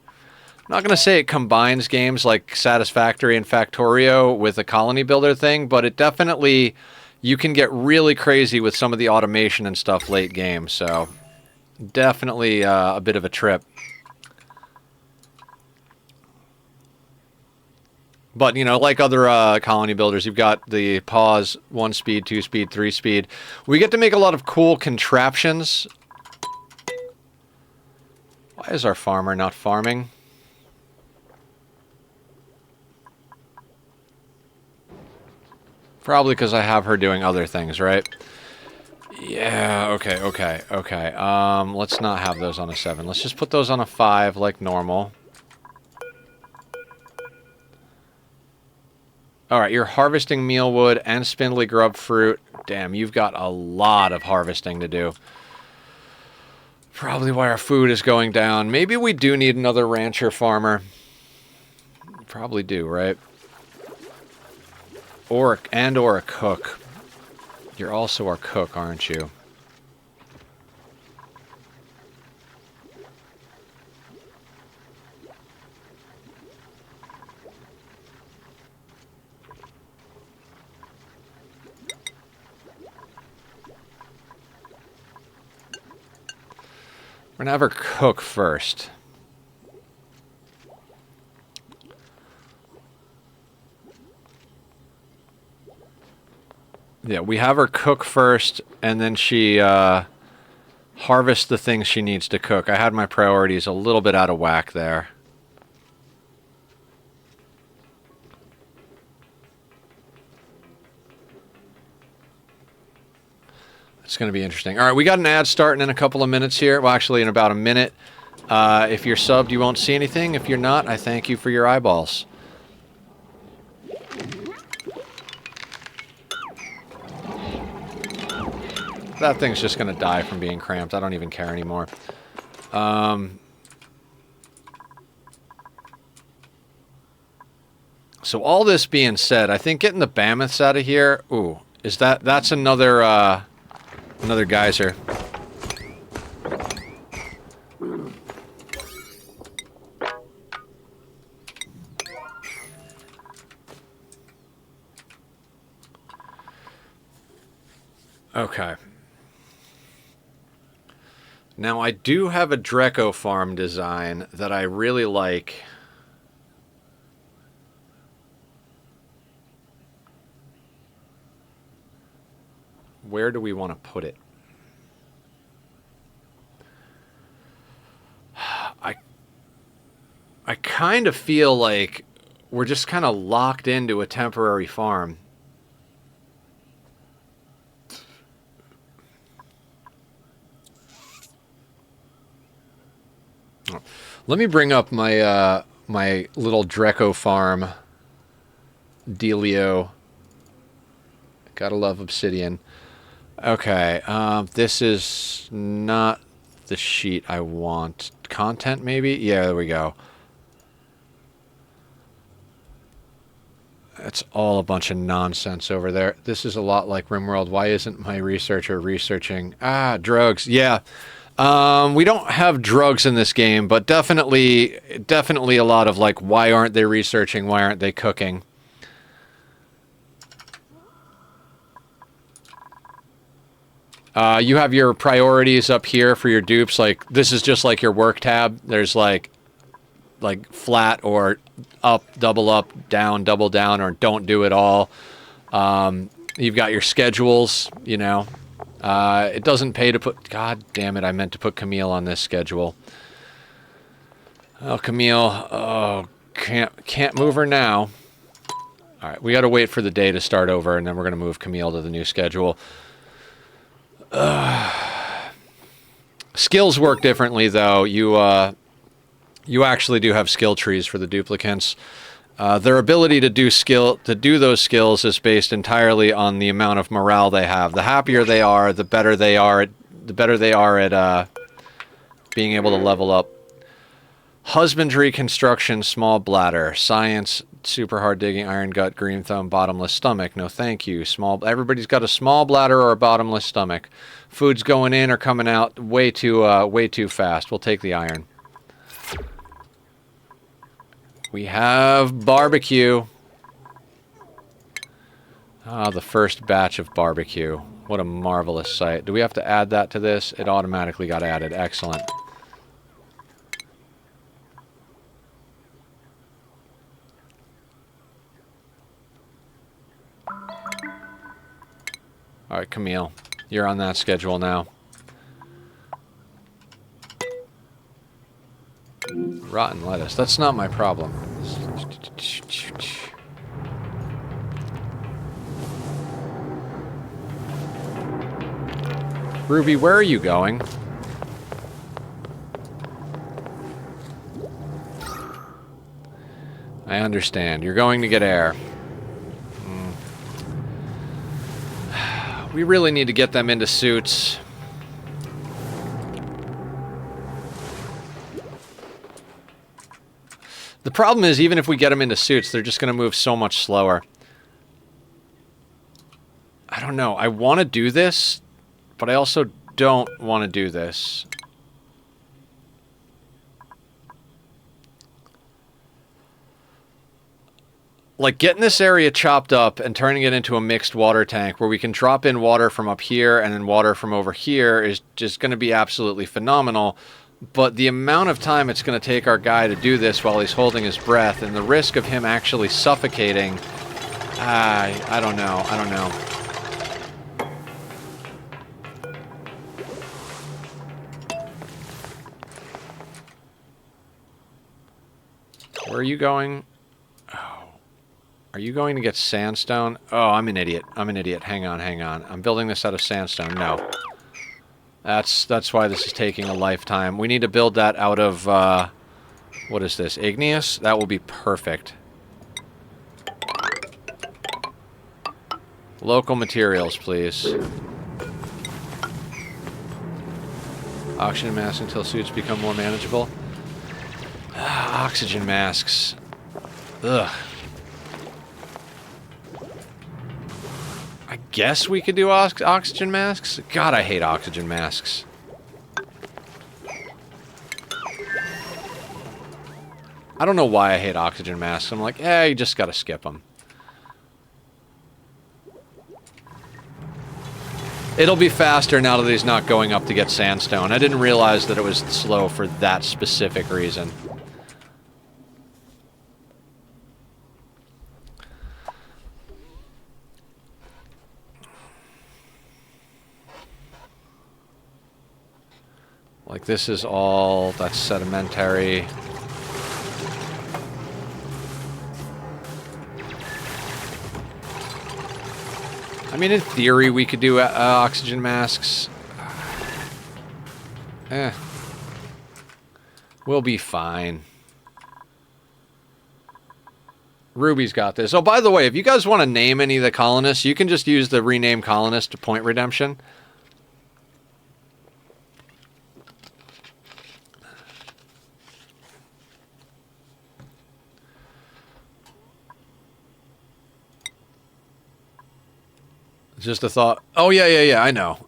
I'm not going to say it combines games like Satisfactory and Factorio with a colony builder thing, but it definitely, you can get really crazy with some of the automation and stuff late game, so definitely a bit of a trip. But, you know, like other colony builders, you've got the pause, 1 speed, 2 speed, 3 speed. We get to make a lot of cool contraptions. Why is our farmer not farming? Probably because I have her doing other things, right? Yeah, okay. Let's not have those on a 7. Let's just put those on a 5 like normal. Alright, you're harvesting mealwood and spindly grub fruit. Damn, you've got a lot of harvesting to do. Probably why our food is going down. Maybe we do need another rancher farmer. Probably do, right? Or a cook. You're also our cook, aren't you? We're gonna have her cook first. Yeah, we have her cook first, and then she harvests the things she needs to cook. I had my priorities a little bit out of whack there. It's going to be interesting. All right, we got an ad starting in a couple of minutes here. Well, actually, in about a minute. If you're subbed, you won't see anything. If you're not, I thank you for your eyeballs. That thing's just going to die from being cramped. I don't even care anymore. So all this being said, I think getting the mammoths out of here... Ooh, that's another... another geyser. Okay. Now I do have a Dreco farm design that I really like. Where do we want to put it? I kind of feel like we're just kind of locked into a temporary farm. Let me bring up my my little Dreco farm dealio. Gotta love obsidian. Okay, this is not the sheet I want. Content, maybe? Yeah, there we go. It's all a bunch of nonsense over there. This is a lot like RimWorld. Why isn't my researcher researching? Ah, drugs. Yeah. We don't have drugs in this game, but definitely a lot of like, why aren't they researching? Why aren't they cooking? You have your priorities up here for your dupes. Like, this is just like your work tab. There's like flat or up, double down, or don't do it all. You've got your schedules, you know. It doesn't pay to put... God damn it, I meant to put Camille on this schedule. Oh, Camille. Oh, can't move her now. All right, we got to wait for the day to start over, and then we're going to move Camille to the new schedule. Skills work differently, though. You actually do have skill trees for the duplicants. Their ability to do those skills is based entirely on the amount of morale they have. The happier they are, the better they are at being able to level up. Husbandry, construction, small bladder, science, super hard digging, iron gut, green thumb, bottomless stomach. No, thank you. Everybody's got a small bladder or a bottomless stomach. Food's going in or coming out way too fast. We'll take the iron. We have barbecue. Ah, the first batch of barbecue. What a marvelous sight. Do we have to add that to this? It automatically got added. Excellent. All right, Camille. You're on that schedule now. Rotten lettuce. That's not my problem. Ruby, where are you going? I understand. You're going to get air. We really need to get them into suits. The problem is, even if we get them into suits, they're just going to move so much slower. I don't know. I want to do this, but I also don't want to do this. Like, getting this area chopped up and turning it into a mixed water tank where we can drop in water from up here and then water from over here is just going to be absolutely phenomenal. But the amount of time it's going to take our guy to do this while he's holding his breath and the risk of him actually suffocating... I don't know. I don't know. Where are you going? Oh. Are you going to get sandstone? Oh, I'm an idiot. I'm an idiot. Hang on, hang on. I'm building this out of sandstone. No. That's why this is taking a lifetime. We need to build that out of, what is this? Igneous? That will be perfect. Local materials, please. Oxygen masks until suits become more manageable. Oxygen masks. Ugh. I guess we could do oxygen masks? God, I hate oxygen masks. I don't know why I hate oxygen masks. I'm like, you just gotta skip them. It'll be faster now that he's not going up to get sandstone. I didn't realize that it was slow for that specific reason. Like, this is all... that's sedimentary. I mean, in theory, we could do oxygen masks. We'll be fine. Ruby's got this. Oh, by the way, if you guys want to name any of the colonists, you can just use the rename colonist to point redemption. Just a thought. Oh, yeah, I know.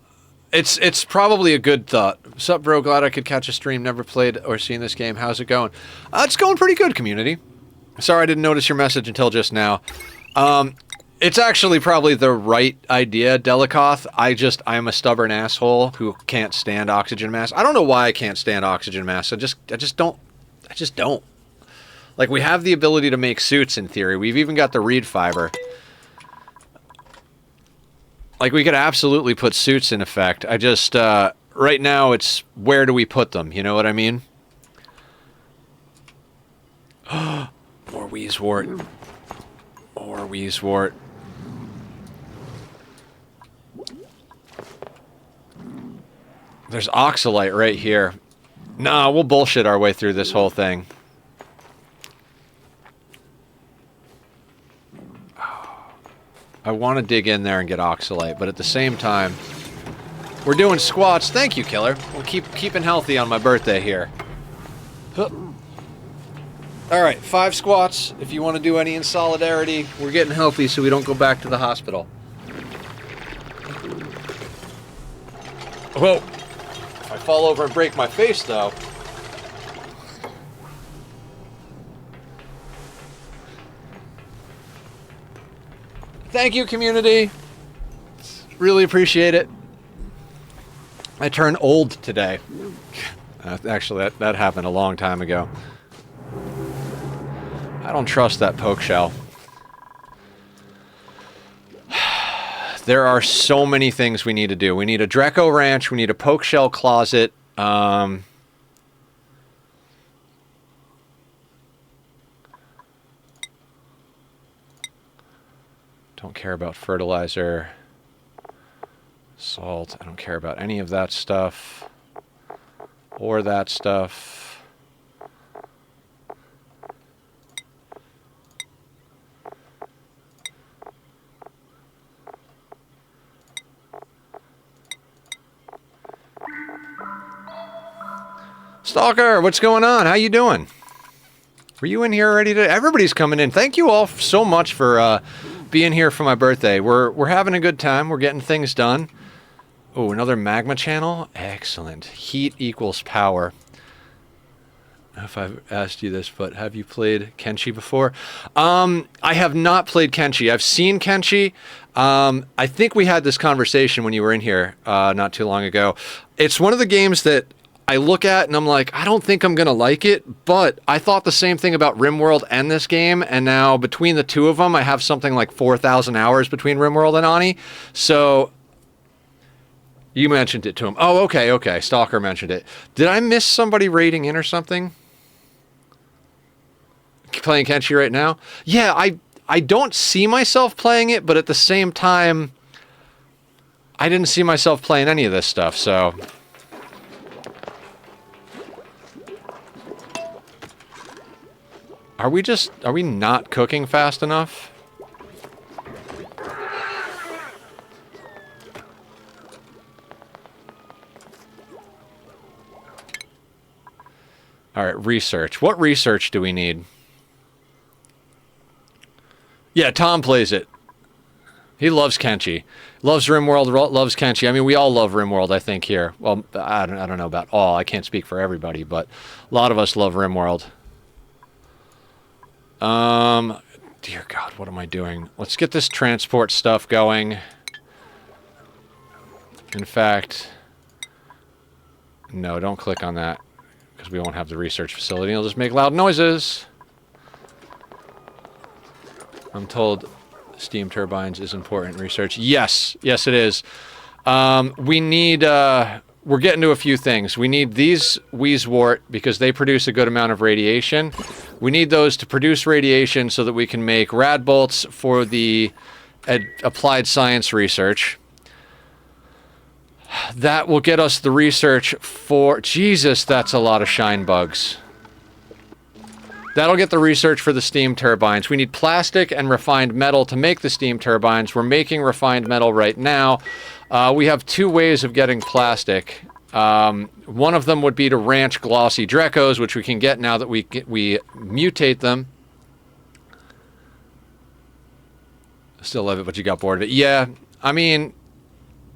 It's probably a good thought. Sup, bro? Glad I could catch a stream. Never played or seen this game. How's it going? It's going pretty good, community. Sorry I didn't notice your message until just now. It's actually probably the right idea, Delikoth. I'm a stubborn asshole who can't stand oxygen masks. I don't know why I can't stand oxygen masks. I just don't. Like, we have the ability to make suits in theory. We've even got the reed fiber. Like, we could absolutely put suits in effect. I just, right now, it's where do we put them? You know what I mean? More Wheezewort. More Wheezewort. There's Oxalite right here. Nah, we'll bullshit our way through this whole thing. I want to dig in there and get Oxalite, but at the same time, we're doing squats. Thank you, Killer. We'll keeping healthy on my birthday here. Huh. All right, 5 squats. If you want to do any in solidarity, we're getting healthy so we don't go back to the hospital. Whoa. If I fall over and break my face, though. Thank you, community. Really appreciate it. I turned old today. Actually, that happened a long time ago. I don't trust that poke shell. There are so many things we need to do. We need a Dreco Ranch. We need a poke shell closet. Don't care about fertilizer. Salt. I don't care about any of that stuff. Or that stuff. Stalker, what's going on? How you doing? Were you in here already today? Everybody's coming in. Thank you all so much for being here for my birthday. We're having a good time. We're getting things done. Oh, another magma channel? Excellent. Heat equals power. I don't know if I've asked you this, but have you played Kenshi before? I have not played Kenshi. I've seen Kenshi. I think we had this conversation when you were in here not too long ago. It's one of the games that I look at and I'm like, I don't think I'm going to like it, but I thought the same thing about RimWorld and this game, and now between the two of them, I have something like 4,000 hours between RimWorld and Ani, so you mentioned it to him. Oh, okay, Stalker mentioned it. Did I miss somebody raiding in or something? Playing Kenshi right now? Yeah, I don't see myself playing it, but at the same time, I didn't see myself playing any of this stuff, so... Are we not cooking fast enough? All right, research. What research do we need? Yeah, Tom plays it. He loves Kenshi. Loves RimWorld, loves Kenshi. I mean, we all love RimWorld, I think, here. Well, I don't know about all. I can't speak for everybody, but a lot of us love RimWorld. Dear God, what am I doing? Let's get this transport stuff going. In fact, no, don't click on that, because we won't have the research facility. It'll just make loud noises. I'm told steam turbines is important research. Yes, it is. We need, we're getting to a few things. We need these Wheezewort because they produce a good amount of radiation. We need those to produce radiation so that we can make rad bolts for the applied science research. That will get us the research for... Jesus, that's a lot of shine bugs. That'll get the research for the steam turbines. We need plastic and refined metal to make the steam turbines. We're making refined metal right now. We have 2 ways of getting plastic. One of them would be to ranch glossy Drecos, which we can get now that we mutate them. Still love it, but you got bored of it. Yeah, I mean,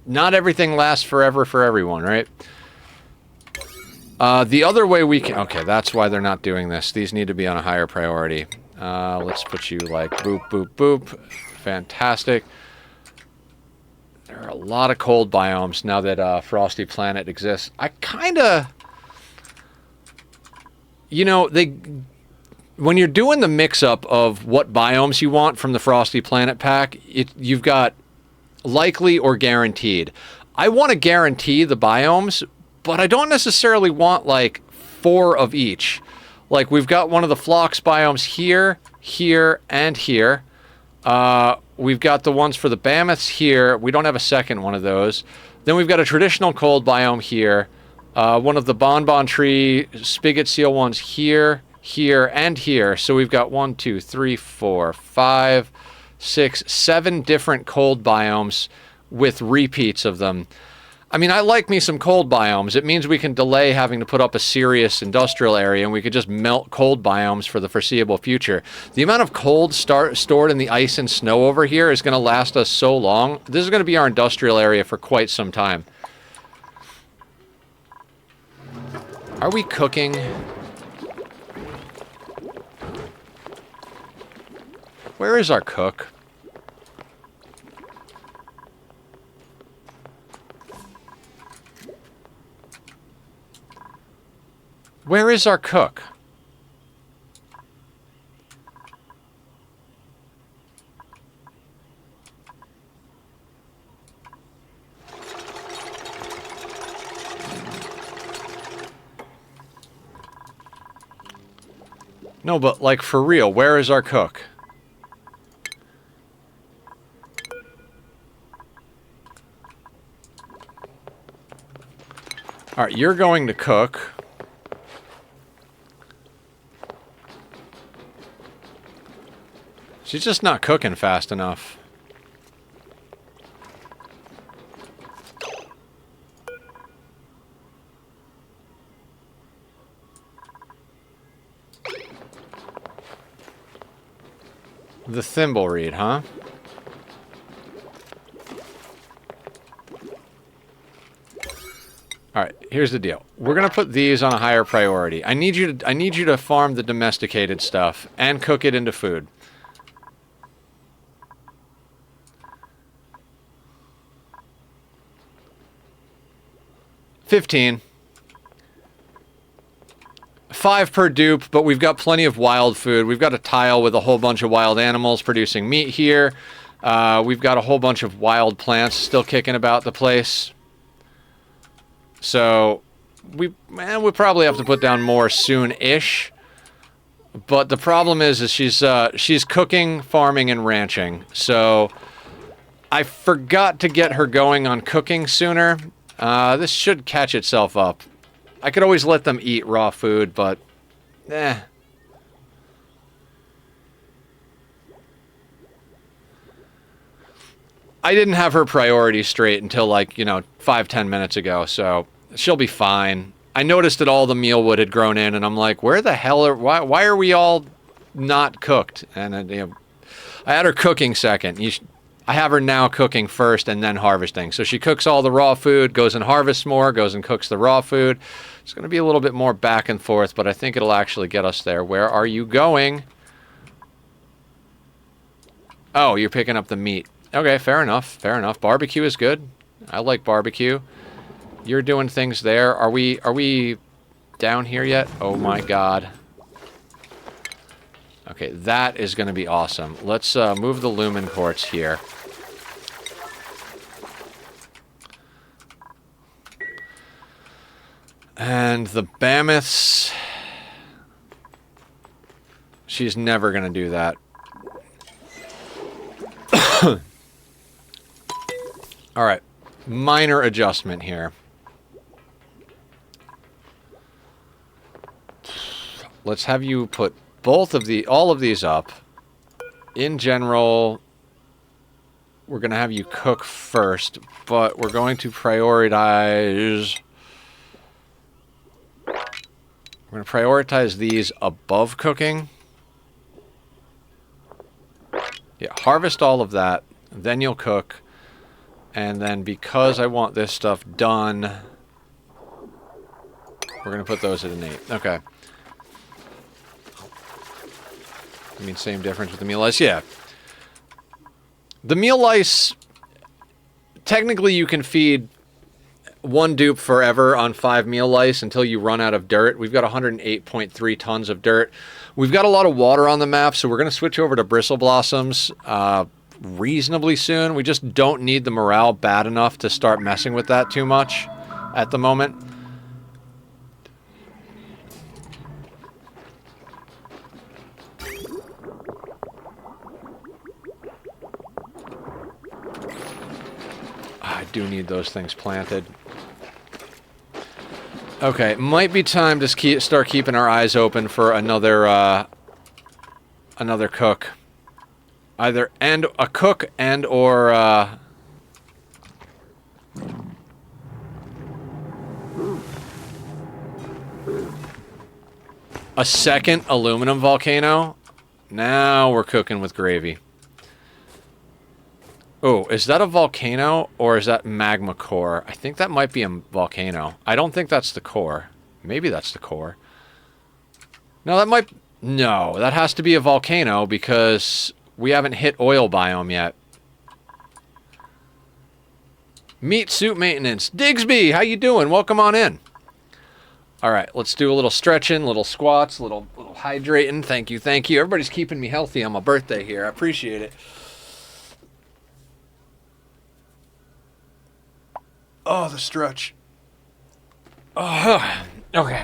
not everything lasts forever for everyone, right? The other way we can... Okay, that's why they're not doing this. These need to be on a higher priority. Let's put you like boop, boop, boop. Fantastic. There are a lot of cold biomes now that Frosty Planet exists. I kind of... You know, when you're doing the mix-up of what biomes you want from the Frosty Planet pack, you've got likely or guaranteed. I want to guarantee the biomes, but I don't necessarily want, like, 4 of each. Like, we've got one of the Phlox biomes here, here, and here. We've got the ones for the Mammoths here. We don't have a second one of those. Then we've got a traditional cold biome here. One of the Bonbon Tree Spigot Seal ones here, here, and here. So we've got 1, 2, 3, 4, 5, 6, 7 different cold biomes with repeats of them. I mean, I like me some cold biomes. It means we can delay having to put up a serious industrial area, and we could just melt cold biomes for the foreseeable future. The amount of cold stored in the ice and snow over here is going to last us so long. This is going to be our industrial area for quite some time. Are we cooking? Where is our cook? Where is our cook? No, but like for real, where is our cook? All right, you're going to cook. She's just not cooking fast enough. The thimble reed, huh? Alright, here's the deal. We're gonna put these on a higher priority. I need you to farm the domesticated stuff and cook it into food. 15. 5 per dupe, but we've got plenty of wild food. We've got a tile with a whole bunch of wild animals producing meat here. We've got a whole bunch of wild plants still kicking about the place. So, we'll probably have to put down more soon-ish. But the problem is she's cooking, farming, and ranching. So, I forgot to get her going on cooking sooner. This should catch itself up. I could always let them eat raw food, but... I didn't have her priorities straight until, like, 5-10 minutes ago, so she'll be fine. I noticed that all the mealwood had grown in, and I'm like, where the hell are... Why are we all not cooked? And, I had her cooking second. I have her now cooking first and then harvesting. So she cooks all the raw food, goes and harvests more, goes and cooks the raw food. It's going to be a little bit more back and forth, but I think it'll actually get us there. Where are you going? Oh, you're picking up the meat. Okay, fair enough. Fair enough. Barbecue is good. I like barbecue. You're doing things there. Are we down here yet? Oh my god. Okay, that is going to be awesome. Let's move the lumen ports here. And the Mammoths... She's never going to do that. Alright. Minor adjustment here. Let's have you put all of these up. In general, we're going to have you cook first, but we're going to prioritize... We're going to prioritize these above cooking. Yeah, harvest all of that, then you'll cook. And then because I want this stuff done, we're going to put those at an 8. Okay. I mean, same difference with the meal lice? Yeah. The meal lice, technically you can feed 1 dupe forever on 5 meal lice until you run out of dirt. We've got 108.3 tons of dirt. We've got a lot of water on the map, so we're going to switch over to bristle blossoms reasonably soon. We just don't need the morale bad enough to start messing with that too much at the moment. I do need those things planted. Okay, might be time to start keeping our eyes open for another another cook. Either a cook and or a second aluminum volcano. Now we're cooking with gravy. Oh, is that a volcano or is that magma core? I think that might be a volcano. I don't think that's the core. Maybe that's the core. No, that might... No, that has to be a volcano because we haven't hit oil biome yet. Meat suit maintenance. Digsby, how you doing? Welcome on in. All right, let's do a little stretching, little squats, little hydrating. Thank you, thank you. Everybody's keeping me healthy on my birthday here. I appreciate it. Oh, the stretch. Oh, okay.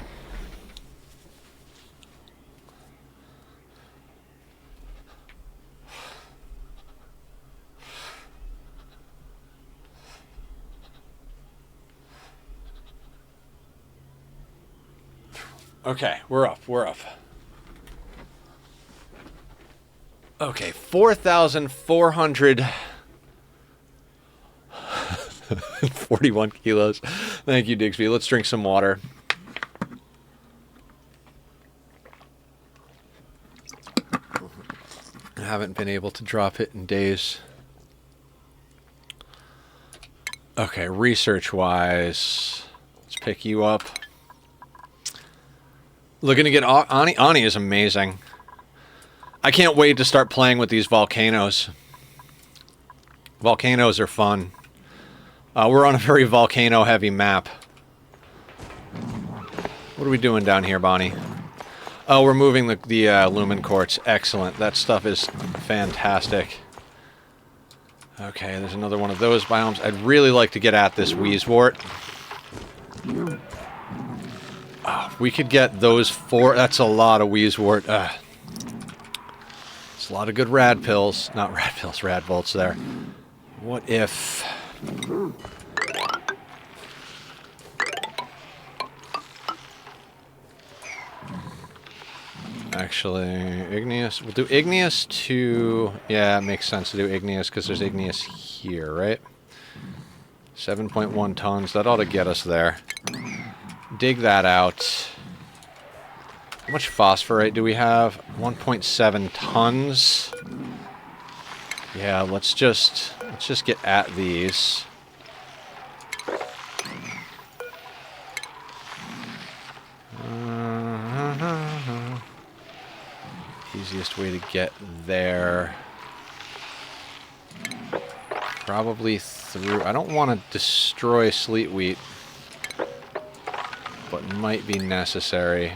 Okay, we're up, we're up. Okay, 4,400... 41 kilos. Thank you, Digsby. Let's drink some water. I haven't been able to drop it in days. Okay, research-wise, let's pick you up. Looking to get Ani. Ani is amazing. I can't wait to start playing with these volcanoes. Volcanoes are fun. We're on a very volcano-heavy map. What are we doing down here, Bonnie? Oh, we're moving the lumen quartz. Excellent. That stuff is fantastic. Okay, there's another one of those biomes. I'd really like to get at this Wheezewort. Oh, we could get those 4... That's a lot of Wheezewort. It's a lot of good rad pills. Not rad pills, rad volts there. What if... Actually, igneous. We'll do igneous to... Yeah, it makes sense to do igneous because there's igneous here, right? 7.1 tons. That ought to get us there. Dig that out. How much phosphorite do we have? 1.7 tons. Yeah, let's just get at these. Easiest way to get there. Probably through... I don't want to destroy sleet wheat, but might be necessary.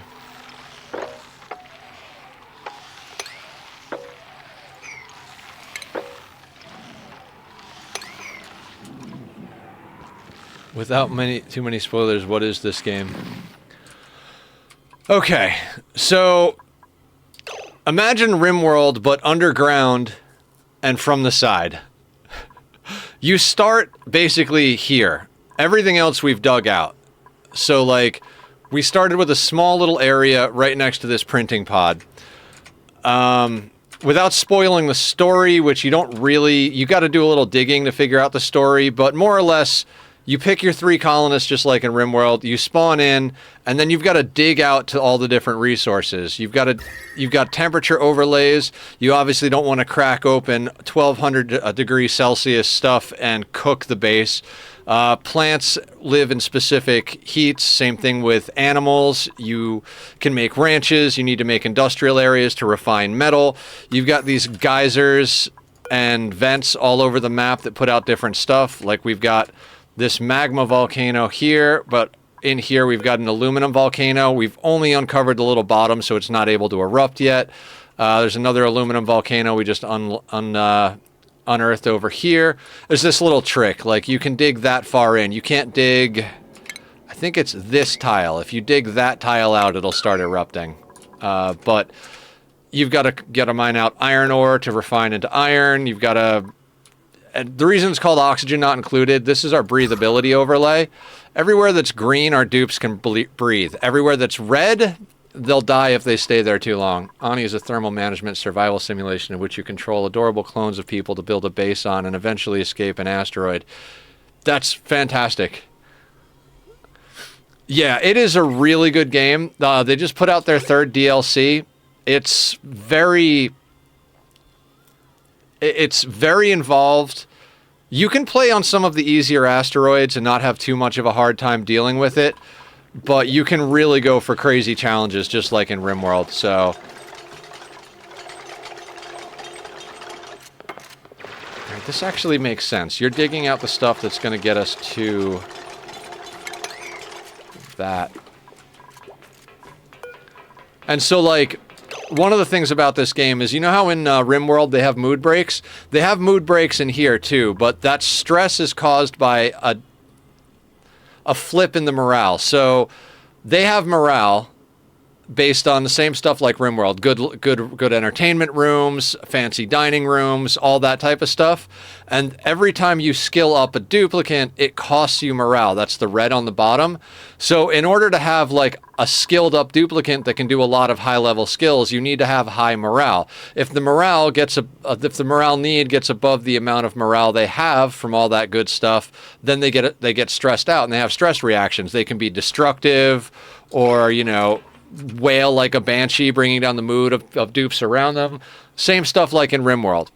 Without too many spoilers, what is this game? Okay, so imagine RimWorld, but underground and from the side. You start basically here. Everything else we've dug out. So, like, we started with a small little area right next to this printing pod. Without spoiling the story, which you don't really... You got to do a little digging to figure out the story, but more or less... You pick your 3 colonists just like in RimWorld. You spawn in, and then you've got to dig out to all the different resources. You've got temperature overlays. You obviously don't want to crack open 1200 degrees Celsius stuff and cook the base. Plants live in specific heats. Same thing with animals. You can make ranches. You need to make industrial areas to refine metal. You've got these geysers and vents all over the map that put out different stuff. Like we've got this magma volcano here, but in here we've got an aluminum volcano. We've only uncovered the little bottom, so it's not able to erupt yet. There's another aluminum volcano we just unearthed over here. There's this little trick, like you can dig that far in. You can't dig, I think it's this tile. If you dig that tile out, it'll start erupting. But you've got to mine out iron ore to refine into iron. You've got to... And the reason it's called oxygen not included, this is our breathability overlay. Everywhere that's green, our dupes can breathe. Everywhere that's red, they'll die if they stay there too long. Ani is a thermal management survival simulation in which you control adorable clones of people to build a base on and eventually escape an asteroid. That's fantastic. Yeah, it is a really good game. They just put out their 3rd DLC. It's very involved. You can play on some of the easier asteroids and not have too much of a hard time dealing with it, but you can really go for crazy challenges just like in RimWorld. So all right, this actually makes sense. You're digging out the stuff that's going to get us to that. And so, like, one of the things about this game is, you know how in RimWorld they have mood breaks? They have mood breaks in here too, but that stress is caused by a flip in the morale. So they have morale based on the same stuff like RimWorld. Good entertainment rooms, fancy dining rooms, all that type of stuff. And every time you skill up a duplicate, it costs you morale. That's the red on the bottom. So in order to have like a skilled up duplicate that can do a lot of high level skills, you need to have high morale. If the morale need gets above the amount of morale they have from all that good stuff, then they get stressed out and they have stress reactions. They can be destructive, or, you know, wail like a banshee, bringing down the mood of dupes around them. Same stuff like in RimWorld.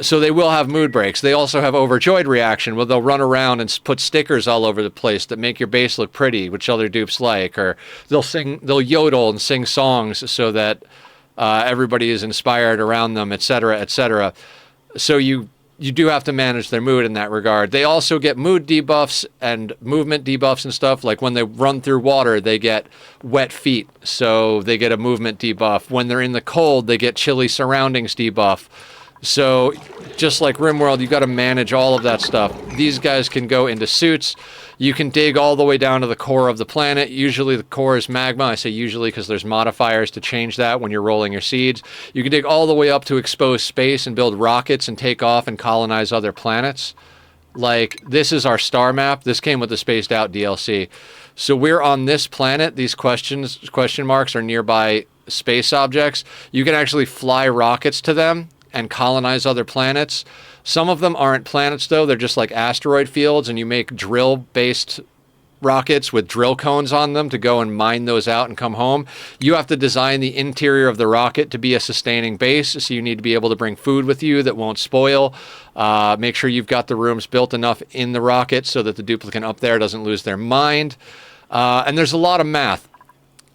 So they will have mood breaks. They also have overjoyed reaction, where they'll run around and put stickers all over the place that make your base look pretty, which other dupes like, or they'll yodel and sing songs so that everybody is inspired around them, etc., etc. So you do have to manage their mood in that regard. They also get mood debuffs and movement debuffs and stuff. Like when they run through water, they get wet feet, so they get a movement debuff. When they're in the cold, they get chilly surroundings debuff. So just like RimWorld, you got to manage all of that stuff. These guys can go into suits. You can dig all the way down to the core of the planet. Usually the core is magma. I say usually because there's modifiers to change that when you're rolling your seeds. You can dig all the way up to exposed space and build rockets and take off and colonize other planets. Like, this is our star map. This came with the spaced out DLC. So we're on this planet. These question marks are nearby space objects. You can actually fly rockets to them and colonize other planets. Some of them aren't planets, though. They're just like asteroid fields, and you make drill-based rockets with drill cones on them to go and mine those out and come home. You have to design the interior of the rocket to be a sustaining base, so you need to be able to bring food with you that won't spoil. Make sure you've got the rooms built enough in the rocket so that the duplicate up there doesn't lose their mind. And there's a lot of math.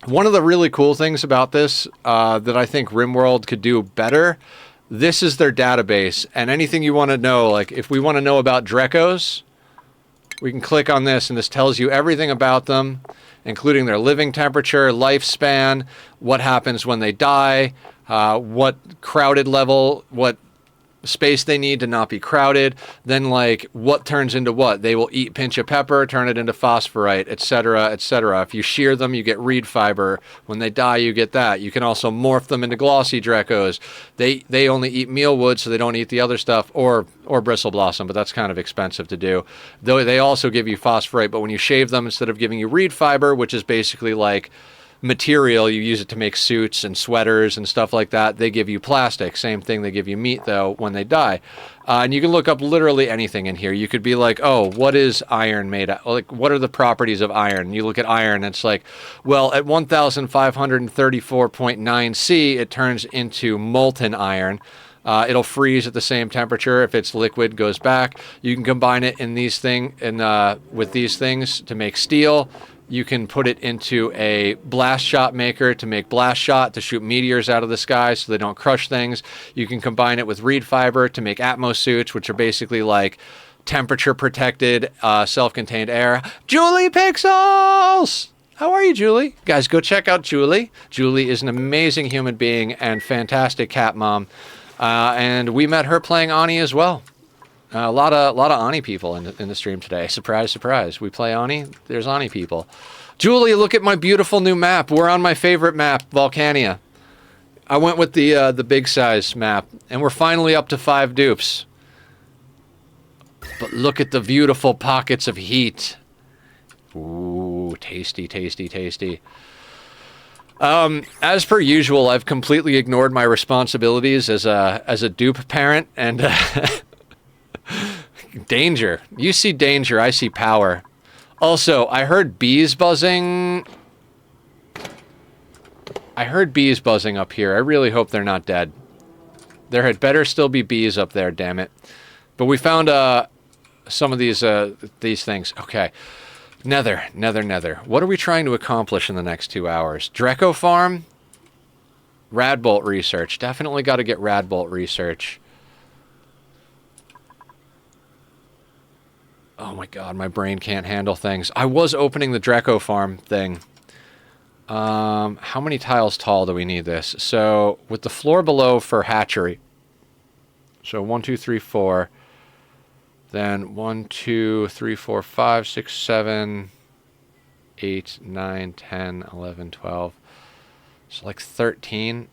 One of the really cool things about this that I think RimWorld could do better, this is their database, and anything you want to know, like if we want to know about Drecos, we can click on this, and this tells you everything about them, including their living temperature, lifespan, what happens when they die, what crowded level, what space they need to not be crowded, then like what turns into what. They will eat pinch of pepper, turn it into phosphorite, etc., etc. If you shear them, you get reed fiber. When they die, you get that. You can also morph them into glossy Drecos. They only eat mealwood, so they don't eat the other stuff, or bristle blossom, but that's kind of expensive to do. Though they also give you phosphorite, but when you shave them, instead of giving you reed fiber, which is basically like material, you use it to make suits and sweaters and stuff like that. They give you plastic. Same thing, they give you meat, though, when they die. And you can look up literally anything in here. You could be like, oh, what is iron made of? Like, what are the properties of iron? You look at iron, and it's like, well, at 1,534.9 C, it turns into molten iron. It'll freeze at the same temperature. If it's liquid, goes back. You can combine it in with these things to make steel. You can put it into a blast shot maker to make blast shot to shoot meteors out of the sky so they don't crush things. You can combine it with reed fiber to make atmo suits, which are basically like temperature protected, self-contained air. Julie Pixels! How are you, Julie? Guys, go check out Julie. Julie is an amazing human being and fantastic cat mom. And we met her playing Ani as well. A lot of Ani people in the stream today. Surprise, surprise. We play Ani. There's Ani people. Julie, look at my beautiful new map. We're on my favorite map, Volcanea. I went with the big size map, and we're finally up to 5 dupes. But look at the beautiful pockets of heat. Ooh, tasty, tasty, tasty. As per usual, I've completely ignored my responsibilities as a dupe parent, and danger. You see danger, I see power. Also, I heard bees buzzing. I heard bees buzzing up here. I really hope they're not dead. There had better still be bees up there, damn it. But we found some of these things. Okay. Nether. What are we trying to accomplish in the next 2 hours? Draco farm? Radbolt research. Definitely got to get Radbolt research. Oh my god, my brain can't handle things. I was opening the Draco farm thing. How many tiles tall do we need this? So, with the floor below for hatchery. So, 1, 2, 3, 4. Then 1, 2, 3, 4, 5, 6, 7, 8, 9, 10, 11, 12. So like 13.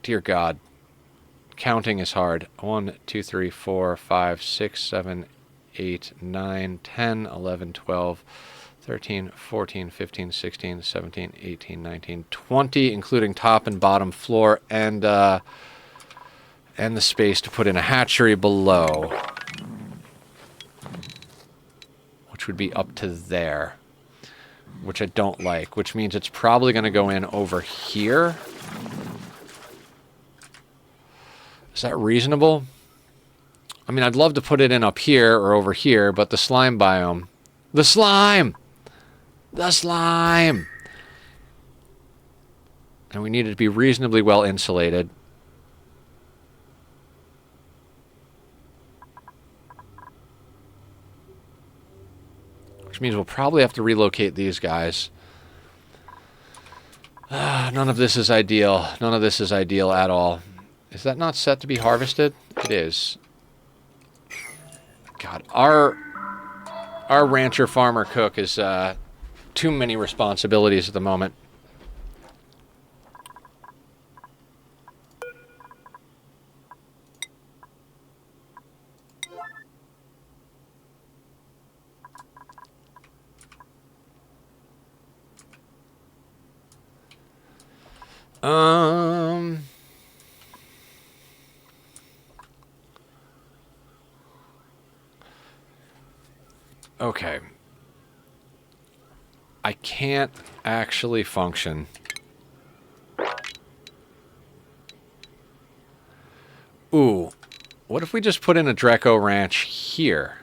Dear God. Counting is hard. 1, 2, 3, 4, 5, 6, 7, 8, 9, 10, 11, 12, 13, 14, 15, 16, 17, 18, 19, 20, including top and bottom floor, and the space to put in a hatchery below. Which would be up to there. Which I don't like. Which means it's probably going to go in over here. Is that reasonable? I mean, I'd love to put it in up here or over here, but the slime biome. The slime! The slime! And we need it to be reasonably well insulated. Which means we'll probably have to relocate these guys. None of this is ideal. None of this is ideal at all. Is that not set to be harvested? It is. God, our rancher, farmer, cook is too many responsibilities at the moment. Okay. I can't actually function. Ooh. What if we just put in a Draco ranch here?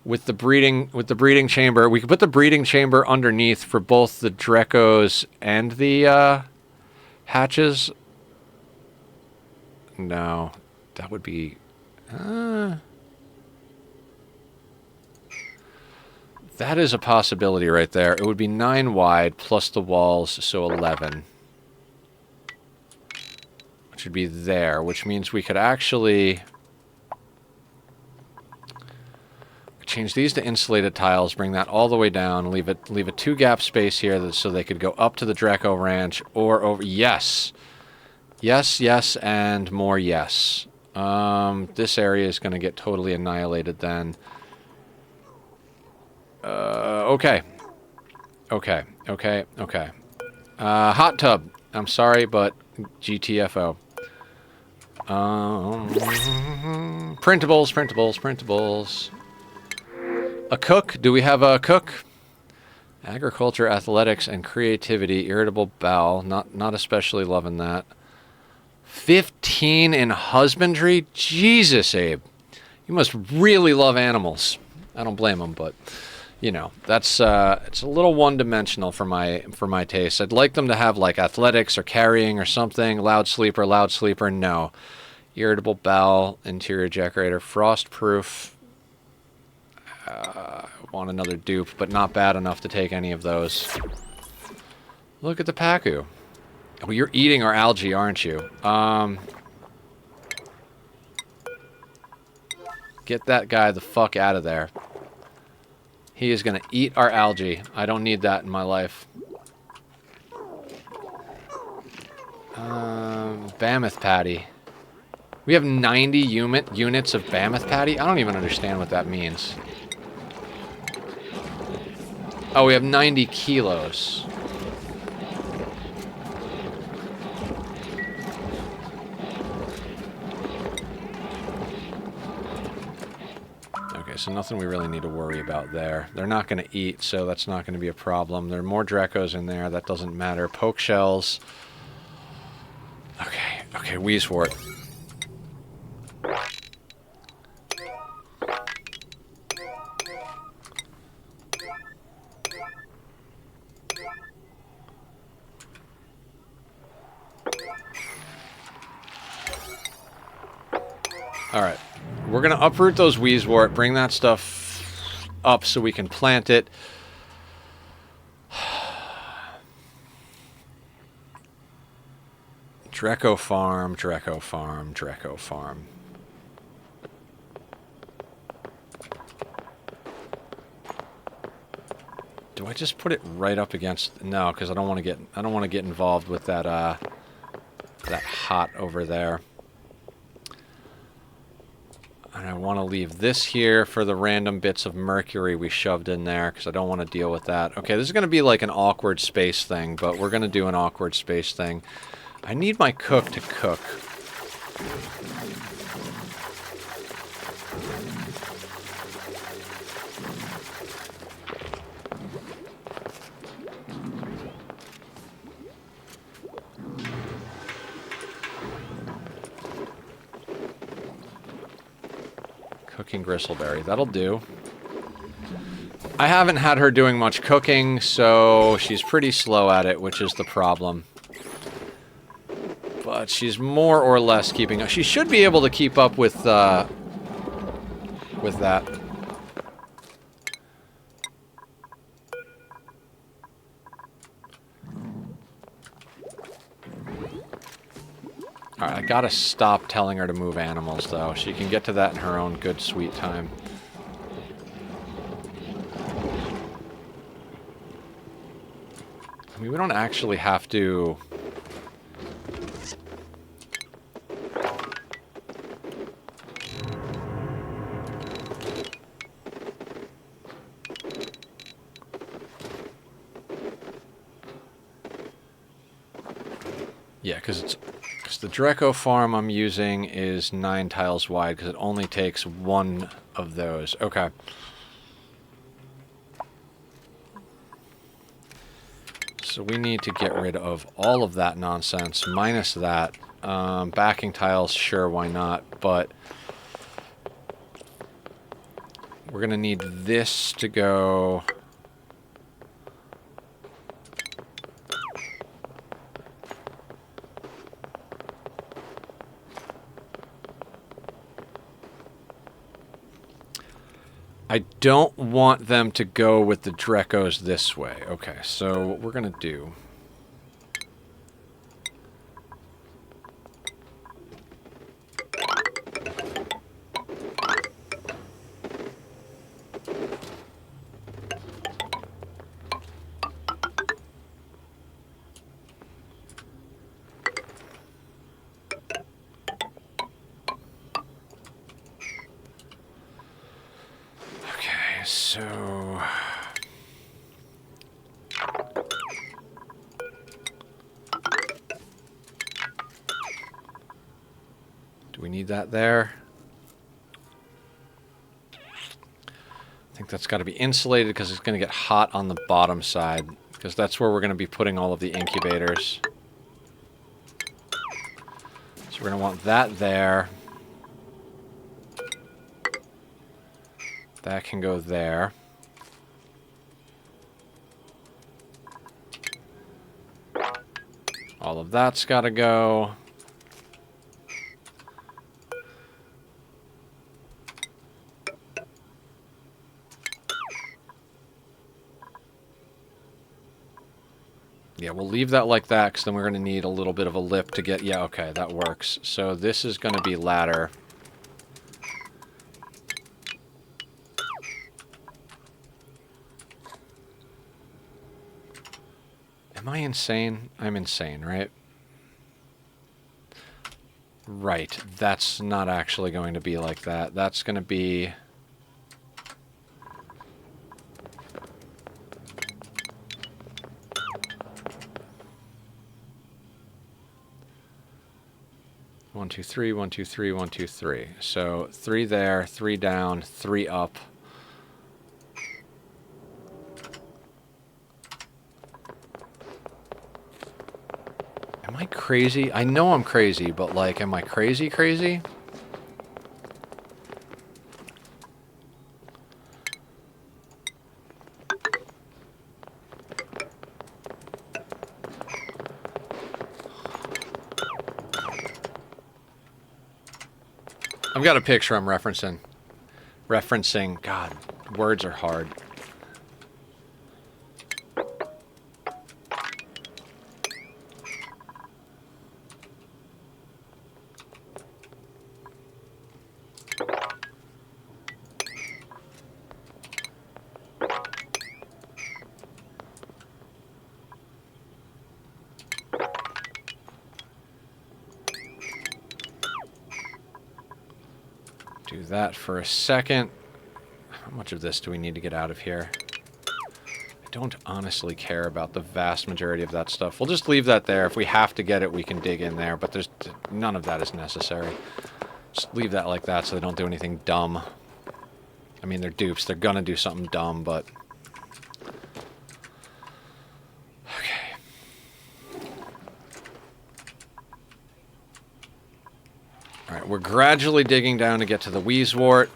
With the breeding chamber. We could put the breeding chamber underneath for both the Dracos and the hatches. No. That would be... that is a possibility right there. It would be 9 wide plus the walls, so 11. Which would be there, which means we could actually change these to insulated tiles, bring that all the way down, leave a 2-gap space here so they could go up to the Draco Ranch or over. Yes. Yes, yes, and more yes. This area is going to get totally annihilated then. Okay. Okay, okay, okay. Hot tub. I'm sorry, but GTFO. Printables, printables, printables. A cook? Do we have a cook? Agriculture, athletics, and creativity. Irritable bowel. Not especially loving that. 15 in husbandry? Jesus, Abe. You must really love animals. I don't blame him, but you know, that's it's a little one-dimensional for my taste. I'd like them to have like athletics or carrying or something. Loud sleeper, no. Irritable bowel, interior decorator, frost-proof. Want another dupe, but not bad enough to take any of those. Look at the Pacu. Well, you're eating our algae, aren't you? Get that guy the fuck out of there. He is going to eat our algae. I don't need that in my life. Mammoth patty. We have 90 units of mammoth patty? I don't even understand what that means. Oh, we have 90 kilos. Okay, so nothing we really need to worry about there. They're not going to eat, so that's not going to be a problem. There are more Dracos in there. That doesn't matter. Poke shells. Okay, okay, Wheezewort. Alright, we're going to uproot those Wheezewort, bring that stuff up so we can plant it. Draco farm, Draco farm, Draco farm. Do I just put it right up against... No, because I don't want to get involved with that that hot over there. And I want to leave this here for the random bits of mercury we shoved in there, because I don't want to deal with that. Okay, this is going to be like an awkward space thing, but we're going to do an awkward space thing. I need my cook to cook. Cooking gristleberry. That'll do. I haven't had her doing much cooking, so she's pretty slow at it, which is the problem. But she's more or less keeping up. She should be able to keep up with that. Alright, I gotta stop telling her to move animals, though. She can get to that in her own good, sweet time. I mean, we don't actually have to... Yeah, because the Draco farm I'm using is 9 tiles wide, because it only takes one of those. Okay. So we need to get rid of all of that nonsense, minus that. Backing tiles, sure, why not? But we're going to need this to go... I don't want them to go with the Dracos this way. Okay, so what we're going to do... So... need that there. I think that's got to be insulated because it's going to get hot on the bottom side, because that's where we're going to be putting all of the incubators. So we're going to want that there. That can go there. All of that's got to go. Yeah, we'll leave that like that, because then we're going to need a little bit of a lip to get... Yeah, okay, that works. So this is going to be ladder. Am I insane? I'm insane, right? Right, that's not actually going to be like that. That's going to be... One, two, three, 1, 2, 3, 1, 2, 3. So 3 there, 3 down, 3 up. Am I crazy? I know I'm crazy, but like, am I crazy? I've got a picture I'm referencing. God, words are hard. Do that for a second. How much of this do we need to get out of here? I don't honestly care about the vast majority of that stuff. We'll just leave that there. If we have to get it, we can dig in there, but there's none of that is necessary. Just leave that like that so they don't do anything dumb. I mean, they're dupes. They're gonna do something dumb, but... Alright, we're gradually digging down to get to the Wheezewort.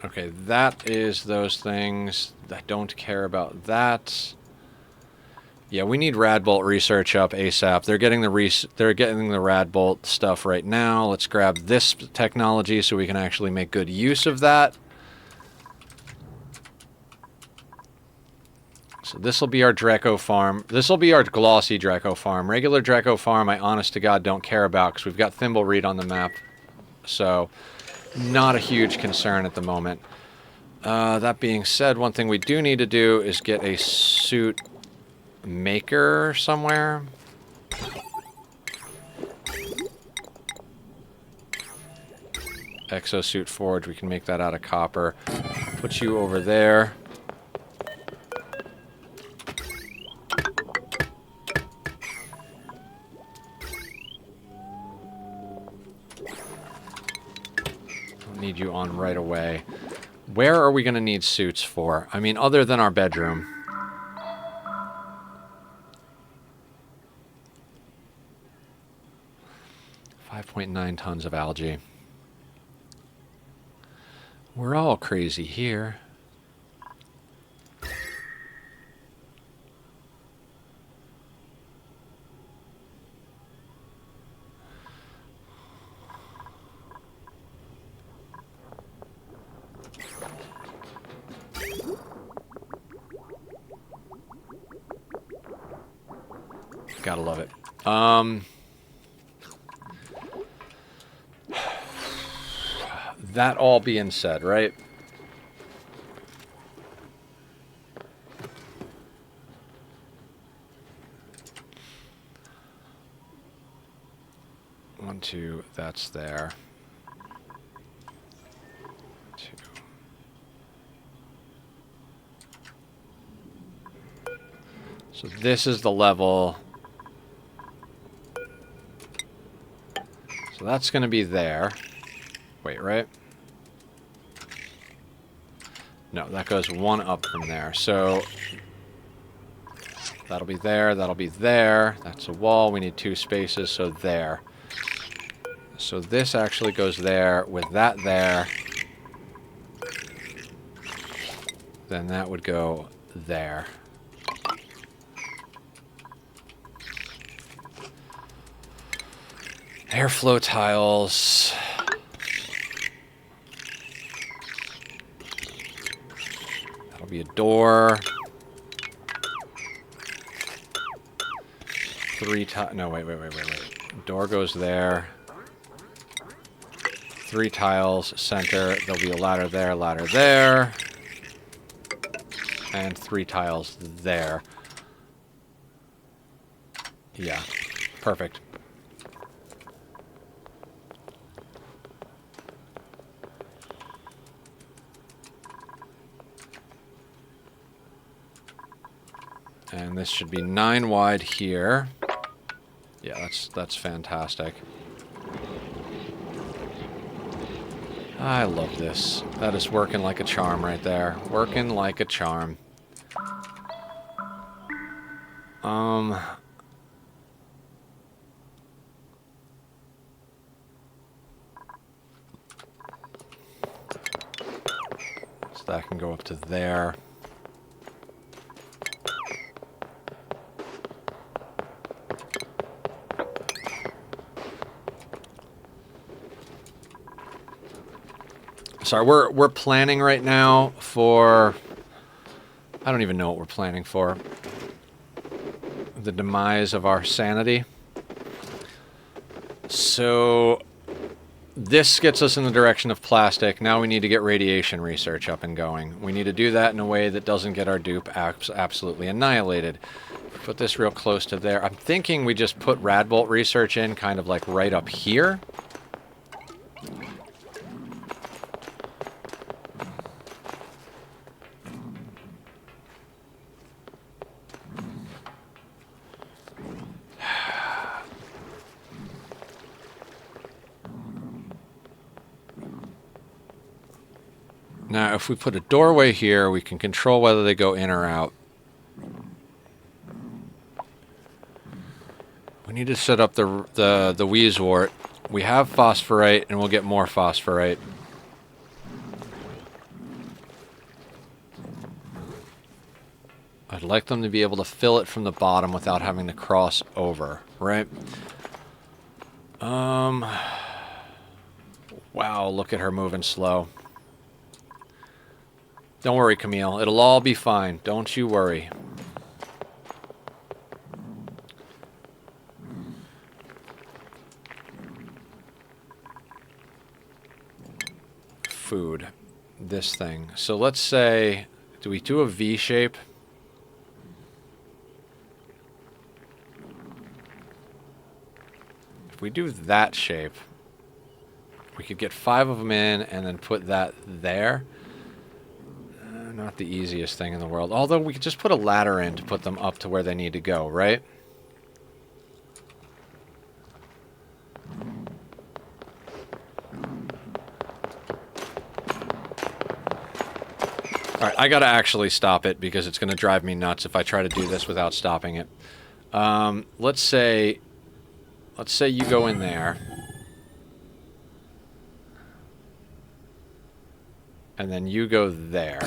Okay, that is those things. I don't care about that. Yeah, we need Radbolt research up ASAP. They're getting the Radbolt stuff right now. Let's grab this technology so we can actually make good use of that. So this will be our Draco farm. This will be our glossy Draco farm. Regular Draco farm, I honest to God don't care about because we've got Thimbleweed on the map. So, not a huge concern at the moment. That being said, one thing we do need to do is get a suit maker somewhere. Exosuit forge, we can make that out of copper. Put you over there. Don't need you on right away. Where are we going to need suits for? I mean, other than our bedroom. .9 tons of algae. We're all crazy here. Gotta love it. That all being said, right? One, two, that's there. 2. So this is the level. So that's going to be there. Wait, right? No, that goes one up from there. So that'll be there, that'll be there. That's a wall. We need 2 spaces, so there. So this actually goes there with that there. Then that would go there. Airflow tiles. That'll be a door. 3 tiles. No, wait. Door goes there. 3 tiles, center. There'll be a ladder there. And 3 tiles there. Yeah, perfect. And this should be 9 wide here. Yeah, that's fantastic. I love this. That is working like a charm right there. Working like a charm. So that can go up to there. Sorry, we're planning right now for... I don't even know what we're planning for. The demise of our sanity. So this gets us in the direction of plastic. Now we need to get radiation research up and going. We need to do that in a way that doesn't get our dupe absolutely annihilated. Put this real close to there. I'm thinking we just put Radbolt research in kind of like right up here. Now, if we put a doorway here, we can control whether they go in or out. We need to set up the Wheezewort. We have phosphorite, and we'll get more phosphorite. I'd like them to be able to fill it from the bottom without having to cross over, right? Wow, look at her moving slow. Don't worry, Camille. It'll all be fine. Don't you worry. Food. This thing. So let's say... Do we do a V shape? If we do that shape, we could get 5 of them in and then put that there. Not the easiest thing in the world. Although we could just put a ladder in to put them up to where they need to go, right? Alright, I gotta actually stop it because it's gonna drive me nuts if I try to do this without stopping it. Let's say you go in there. And then you go there.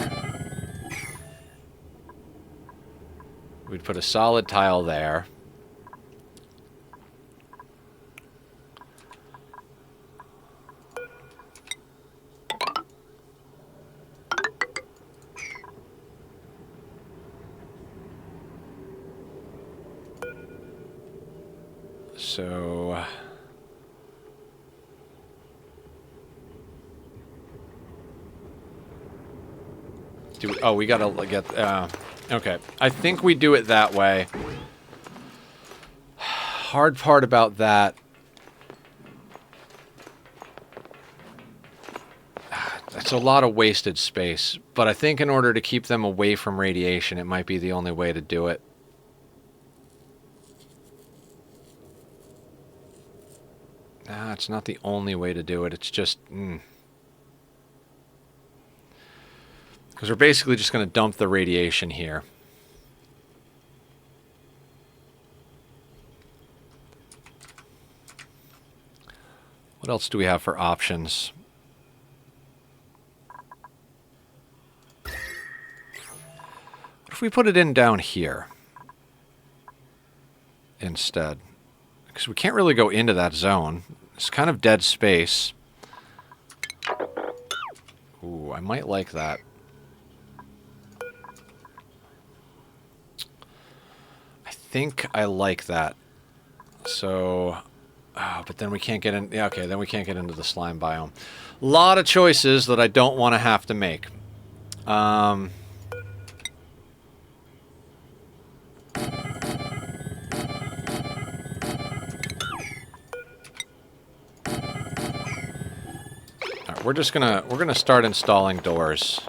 We'd put a solid tile there. So... we gotta get... okay. I think we do it that way. Hard part about that... That's a lot of wasted space. But I think in order to keep them away from radiation, it might be the only way to do it. Nah, it's not the only way to do it. It's just... Because we're basically just going to dump the radiation here. What else do we have for options? What if we put it in down here instead? Because we can't really go into that zone. It's kind of dead space. Ooh, I might like that. I think I like that. So... but then we can't get in... Yeah, okay, then we can't get into the slime biome. A lot of choices that I don't want to have to make. We're just gonna... We're gonna start installing doors.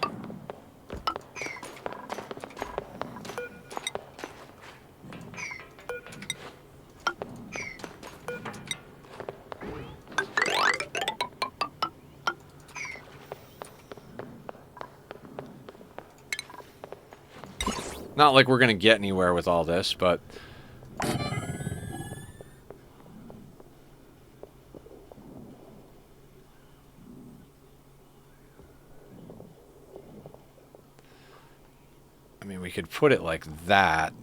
Not like we're gonna get anywhere with all this, but... I mean, we could put it like that,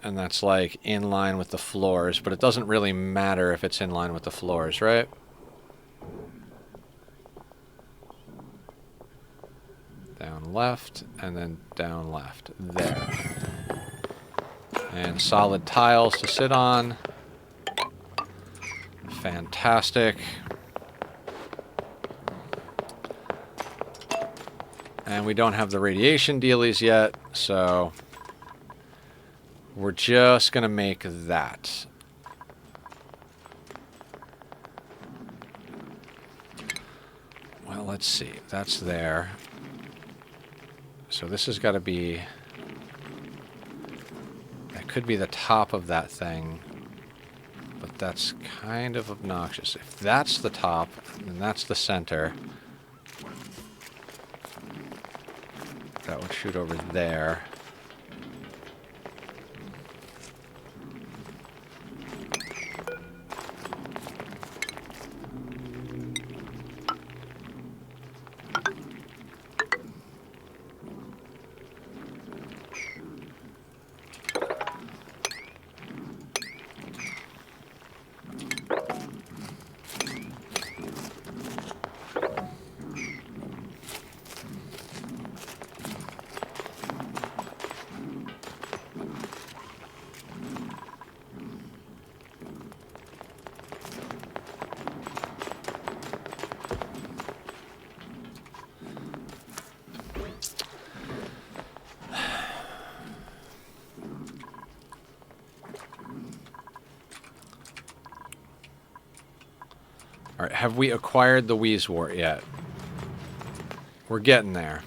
and that's like in line with the floors, but it doesn't really matter if it's in line with the floors, right? Down left, and then down left. There. And solid tiles to sit on. Fantastic. And we don't have the radiation dealies yet, so we're just going to make that. Well, let's see. That's there. So this has got to be... That could be the top of that thing, but that's kind of obnoxious. If that's the top, and that's the center, that would shoot over there. Alright, have we acquired the Wheezewort yet? We're getting there.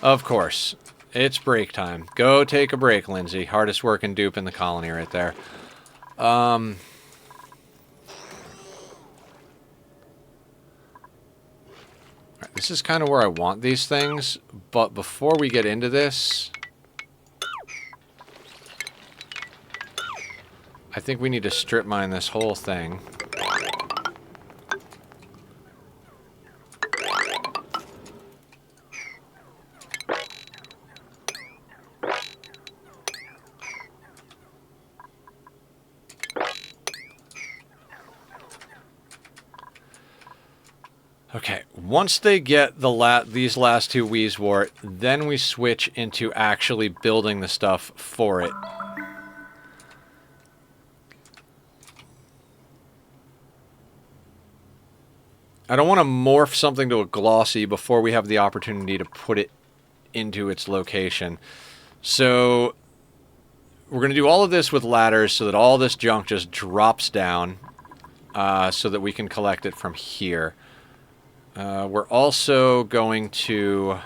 Of course. It's break time. Go take a break, Lindsay. Hardest working dupe in the colony right there. This is kind of where I want these things, but before we get into this, I think we need to strip mine this whole thing. Okay, once they get these last two Wheezewort, then we switch into actually building the stuff for it. I don't want to morph something to a glossy before we have the opportunity to put it into its location. So we're going to do all of this with ladders so that all this junk just drops down so that we can collect it from here. We're also going to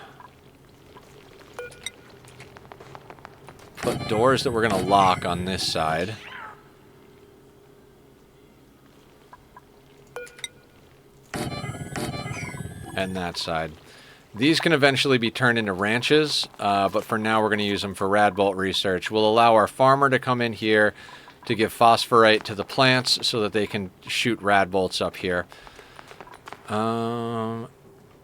put doors that we're going to lock on this side. And that side. These can eventually be turned into ranches, but for now we're going to use them for radbolt research. We'll allow our farmer to come in here to give phosphorite to the plants so that they can shoot radbolts up here. And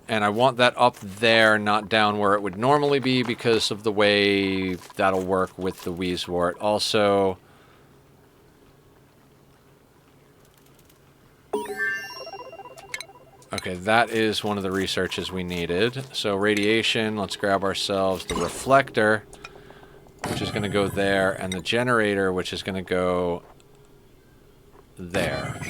I want that up there, not down where it would normally be because of the way that'll work with the Wheezewort. Also, okay, that is one of the researches we needed. So radiation, let's grab ourselves the reflector, which is going to go there, and the generator, which is going to go there.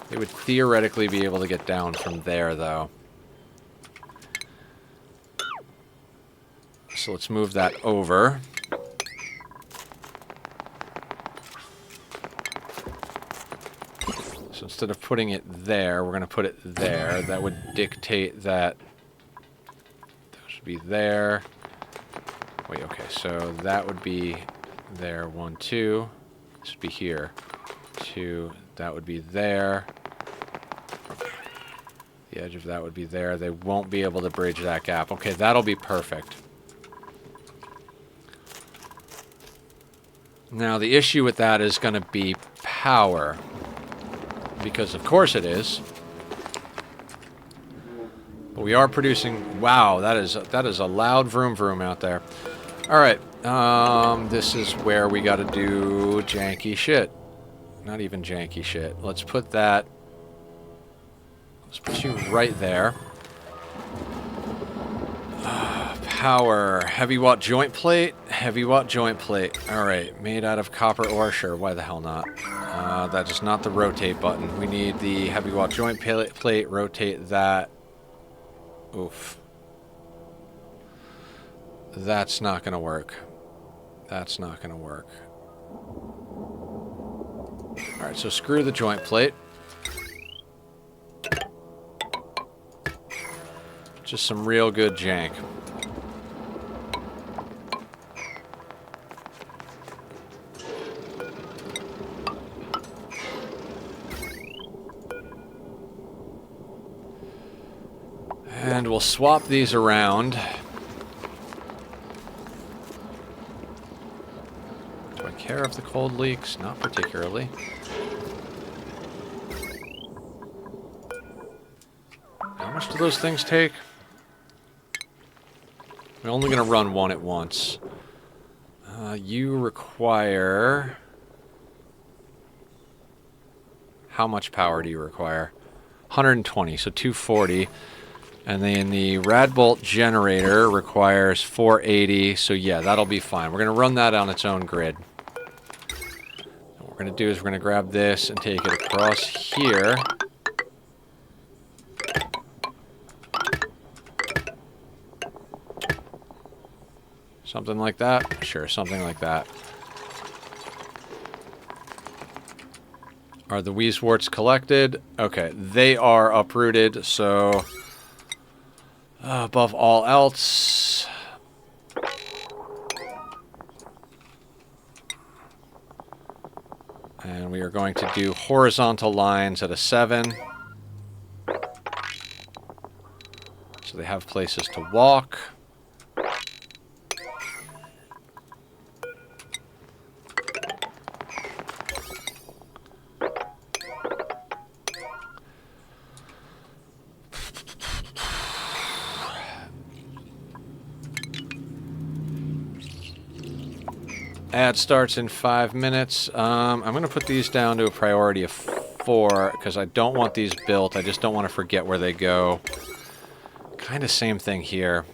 They would theoretically be able to get down from there, though. So let's move that over. So instead of putting it there, we're going to put it there. That would dictate that should be there. Wait, okay, so that would be there. 1, 2. This would be here. 2. That would be there. The edge of that would be there. They won't be able to bridge that gap. Okay, that'll be perfect. Now, the issue with that is going to be power. Because, of course, it is. But we are producing... Wow, that is a loud vroom vroom out there. Alright, this is where we got to do janky shit. Not even janky shit. Let's put that... Let's put you right there. Power. Heavy watt joint plate. Heavy watt joint plate. Alright, made out of copper ore. Sure, why the hell not? That is not the rotate button. We need the heavy watt joint plate. Rotate that. Oof. That's not going to work. That's not going to work. Alright, so screw the joint plate. Just some real good jank. And we'll swap these around. Do I care if the cold leaks? Not particularly. How much do those things take? We're only going to run one at once. You require... How much power do you require? 120, so 240. And then the Radbolt generator requires 480, so yeah, that'll be fine. We're going to run that on its own grid. What we're going to do is we're going to grab this and take it across here. Something like that? Sure, something like that. Are the Wheezeworts collected? Okay, they are uprooted, so... above all else... And we are going to do horizontal lines at a 7. So they have places to walk. Ad starts in 5 minutes. I'm going to put these down to a priority of 4 because I don't want these built. I just don't want to forget where they go. Kind of same thing here.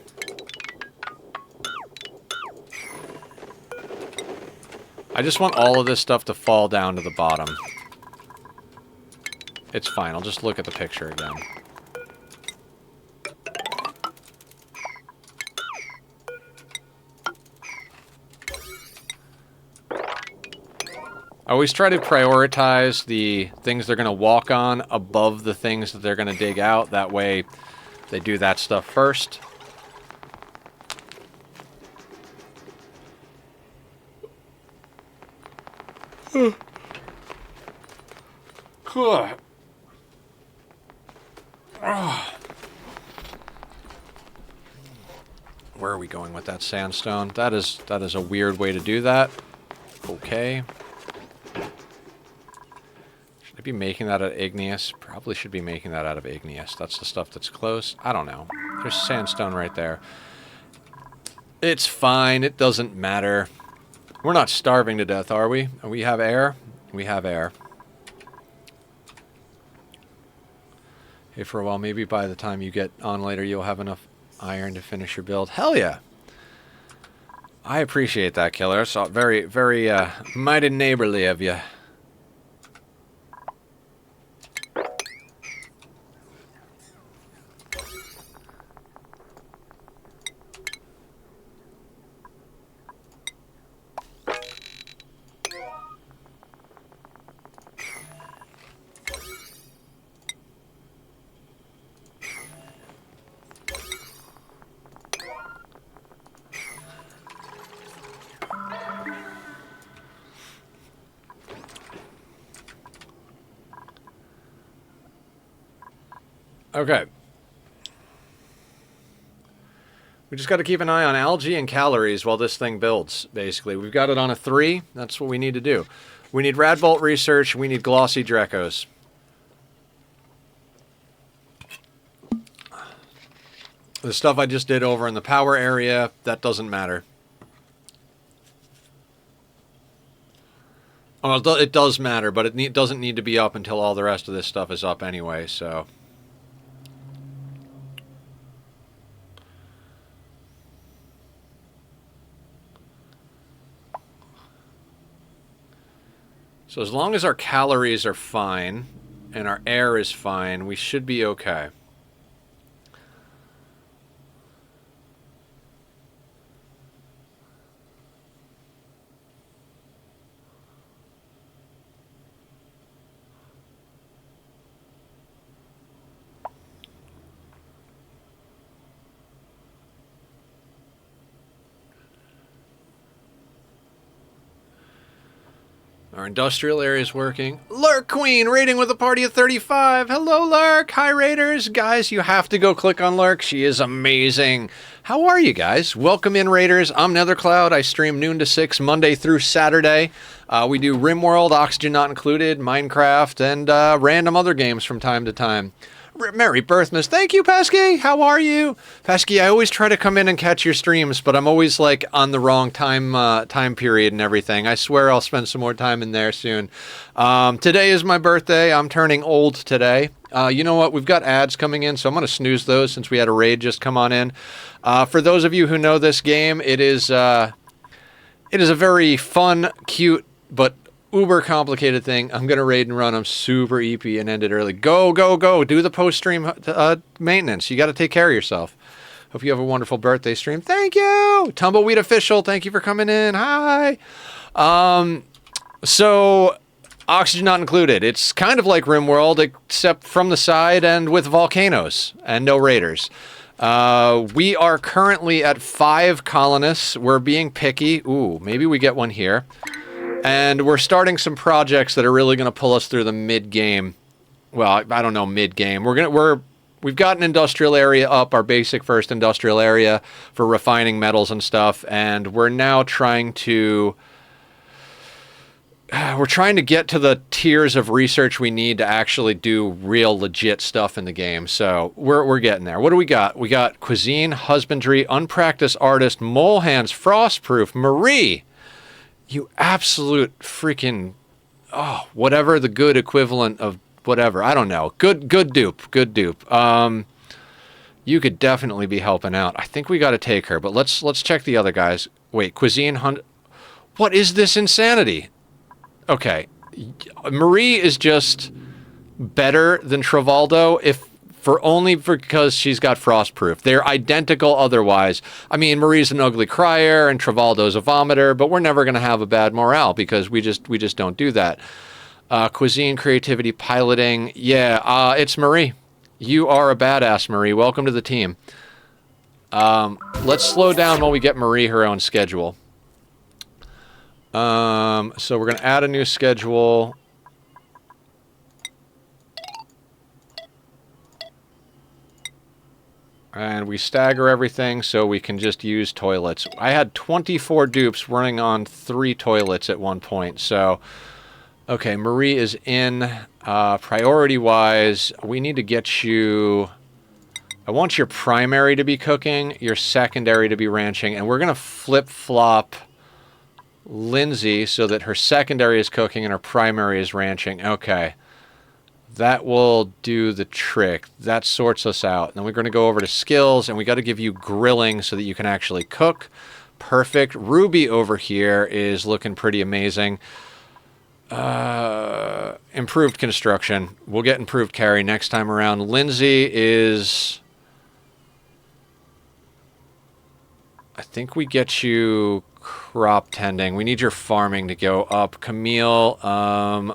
I just want all of this stuff to fall down to the bottom. It's fine. I'll just look at the picture again. I always try to prioritize the things they're going to walk on above the things that they're going to dig out. That way they do that stuff first. Where are we going with that sandstone? That is a weird way to do that. Okay. Should I be making that out of igneous? Probably should be making that out of igneous. That's the stuff that's close. I don't know. There's sandstone right there. It's fine. It doesn't matter. We're not starving to death, are we? We have air? We have air. Hey, for a while, maybe by the time you get on later, you'll have enough iron to finish your build. Hell yeah! I appreciate that, Killer. So very, very mighty neighborly of you. Okay. We just got to keep an eye on algae and calories while this thing builds, basically. We've got it on a 3. That's what we need to do. We need Radbolt research. We need glossy Drecos. The stuff I just did over in the power area, that doesn't matter. Oh, it does matter, but it doesn't need to be up until all the rest of this stuff is up anyway, so... So as long as our calories are fine and our air is fine, we should be okay. Our industrial area is working. Lurk Queen raiding with a party of 35. Hello, Lurk. Hi, Raiders. Guys, you have to go click on Lurk. She is amazing. How are you guys? Welcome in, Raiders. I'm Nethercloud. I stream noon to 6, Monday through Saturday. We do RimWorld, Oxygen Not Included, Minecraft, and random other games from time to time. Merry Birthmas. Thank you, Pesky. How are you? Pesky, I always try to come in and catch your streams, but I'm always like on the wrong time period and everything. I swear I'll spend some more time in there soon. Today is my birthday. I'm turning old today. You know what? We've got ads coming in, so I'm going to snooze those since we had a raid just come on in. For those of you who know this game, it is a very fun, cute, but uber complicated thing. I'm going to raid and run. I'm super EP and end it early. Go, go, go. Do the post-stream maintenance. You got to take care of yourself. Hope you have a wonderful birthday stream. Thank you. Tumbleweed Official, thank you for coming in. Hi. So, Oxygen Not Included. It's kind of like RimWorld, except from the side and with volcanoes and no raiders. We are currently at 5 colonists. We're being picky. Ooh, maybe we get one here. And we're starting some projects that are really going to pull us through the mid-game. Well, I don't know, mid-game. We've got an industrial area up, our basic first industrial area for refining metals and stuff, and we're now trying to get to the tiers of research we need to actually do real legit stuff in the game. So we're getting there. What do we got? We got cuisine, husbandry, unpracticed artist, mole hands, frostproof, Marie. You absolute freaking, whatever the good equivalent of whatever. I don't know. Good dupe. Good dupe. You could definitely be helping out. I think we got to take her, but let's check the other guys. Wait, cuisine, what is this insanity? Okay. Marie is just better than Travaldo, if only because she's got frostproof. They're identical otherwise. I mean, Marie's an ugly crier and Travaldo's a vomiter, but we're never going to have a bad morale because we just don't do that. Cuisine, creativity, piloting. Yeah, it's Marie. You are a badass, Marie. Welcome to the team. Let's slow down while we get Marie her own schedule. So we're going to add a new schedule. And we stagger everything so we can just use toilets. I had 24 dupes running on 3 toilets at one point. So, okay, Marie is in. Priority-wise, we need to get you... I want your primary to be cooking, your secondary to be ranching, and we're going to flip-flop Lindsay so that her secondary is cooking and her primary is ranching. Okay. That will do the trick. That sorts us out. Then we're going to go over to skills, and we got to give you grilling so that you can actually cook. Perfect. Ruby over here is looking pretty amazing. Improved construction. We'll get improved carry next time around. Lindsay is... I think we get you crop tending. We need your farming to go up. Camille,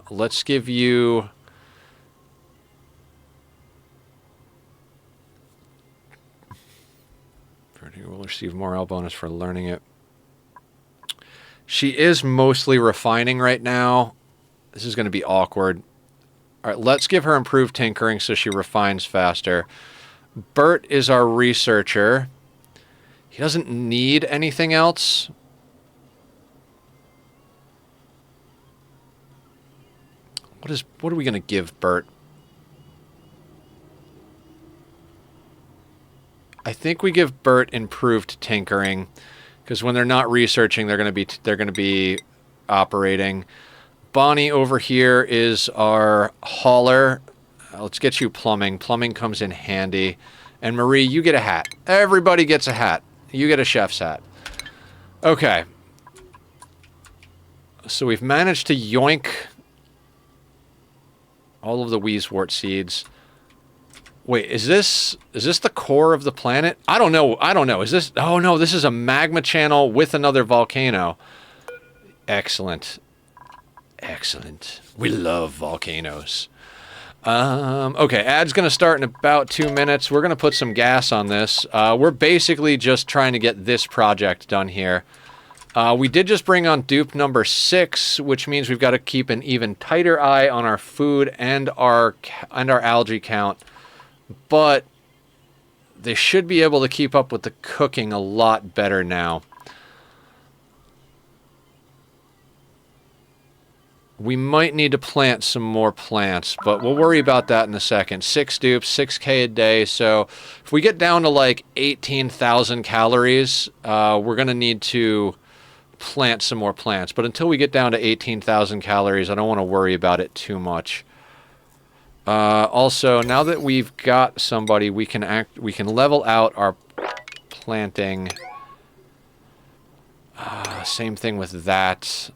let's give you... You will receive morale bonus for learning it. She is mostly refining right now. This is going to be awkward. All right, let's give her improved tinkering so she refines faster. Bert is our researcher. He doesn't need anything else. What are we going to give Bert? I think we give Bert improved tinkering because when they're not researching, they're going to be operating. Bonnie over here is our hauler. Let's get you plumbing. Plumbing comes in handy. And Marie, you get a hat. Everybody gets a hat. You get a chef's hat. Okay. So we've managed to yoink all of the Wheezewort seeds. Wait, is this the core of the planet? I don't know. Is this... Oh, no, this is a magma channel with another volcano. Excellent. Excellent. We love volcanoes. Okay, ad's going to start in about 2 minutes. We're going to put some gas on this. We're basically just trying to get this project done here. We did just bring on dupe number 6, which means we've got to keep an even tighter eye on our food and our algae count. But they should be able to keep up with the cooking a lot better now. We might need to plant some more plants, but we'll worry about that in a second. 6 dupes, 6K a day. So if we get down to like 18,000 calories, we're going to need to plant some more plants. But until we get down to 18,000 calories, I don't want to worry about it too much. Also, now that we've got somebody, we can level out our planting. Same thing with that.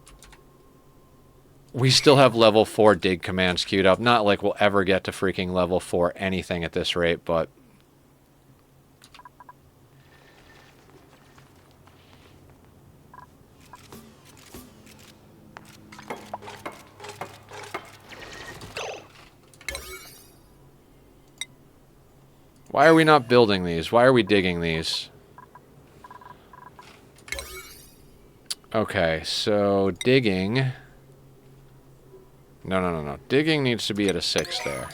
We still have level 4 dig commands queued up. Not like we'll ever get to freaking level 4 anything at this rate, but... Why are we not building these? Why are we digging these? Okay, so digging... No. Digging needs to be at a 6 there.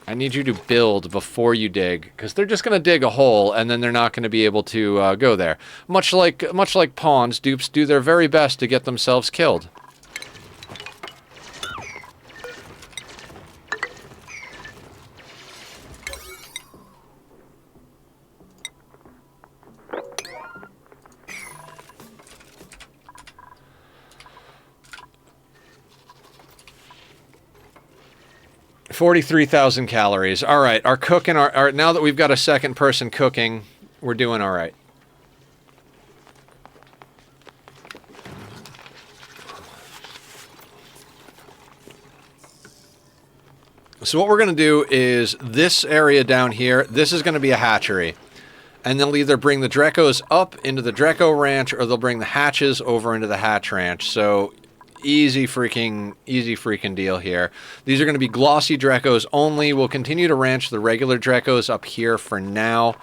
I need you to build before you dig, because they're just going to dig a hole, and then they're not going to be able to go there. Much like pawns, dupes do their very best to get themselves killed. $43,000 calories. All right, our cooking, now that we've got a second person cooking, we're doing all right. So what we're going to do is this area down here, this is going to be a hatchery. And they'll either bring the Drekos up into the Dreko Ranch or they'll bring the hatches over into the Hatch Ranch. So easy freaking deal here. These are going to be glossy Drekos only. We'll continue to ranch the regular Drekos up here for now.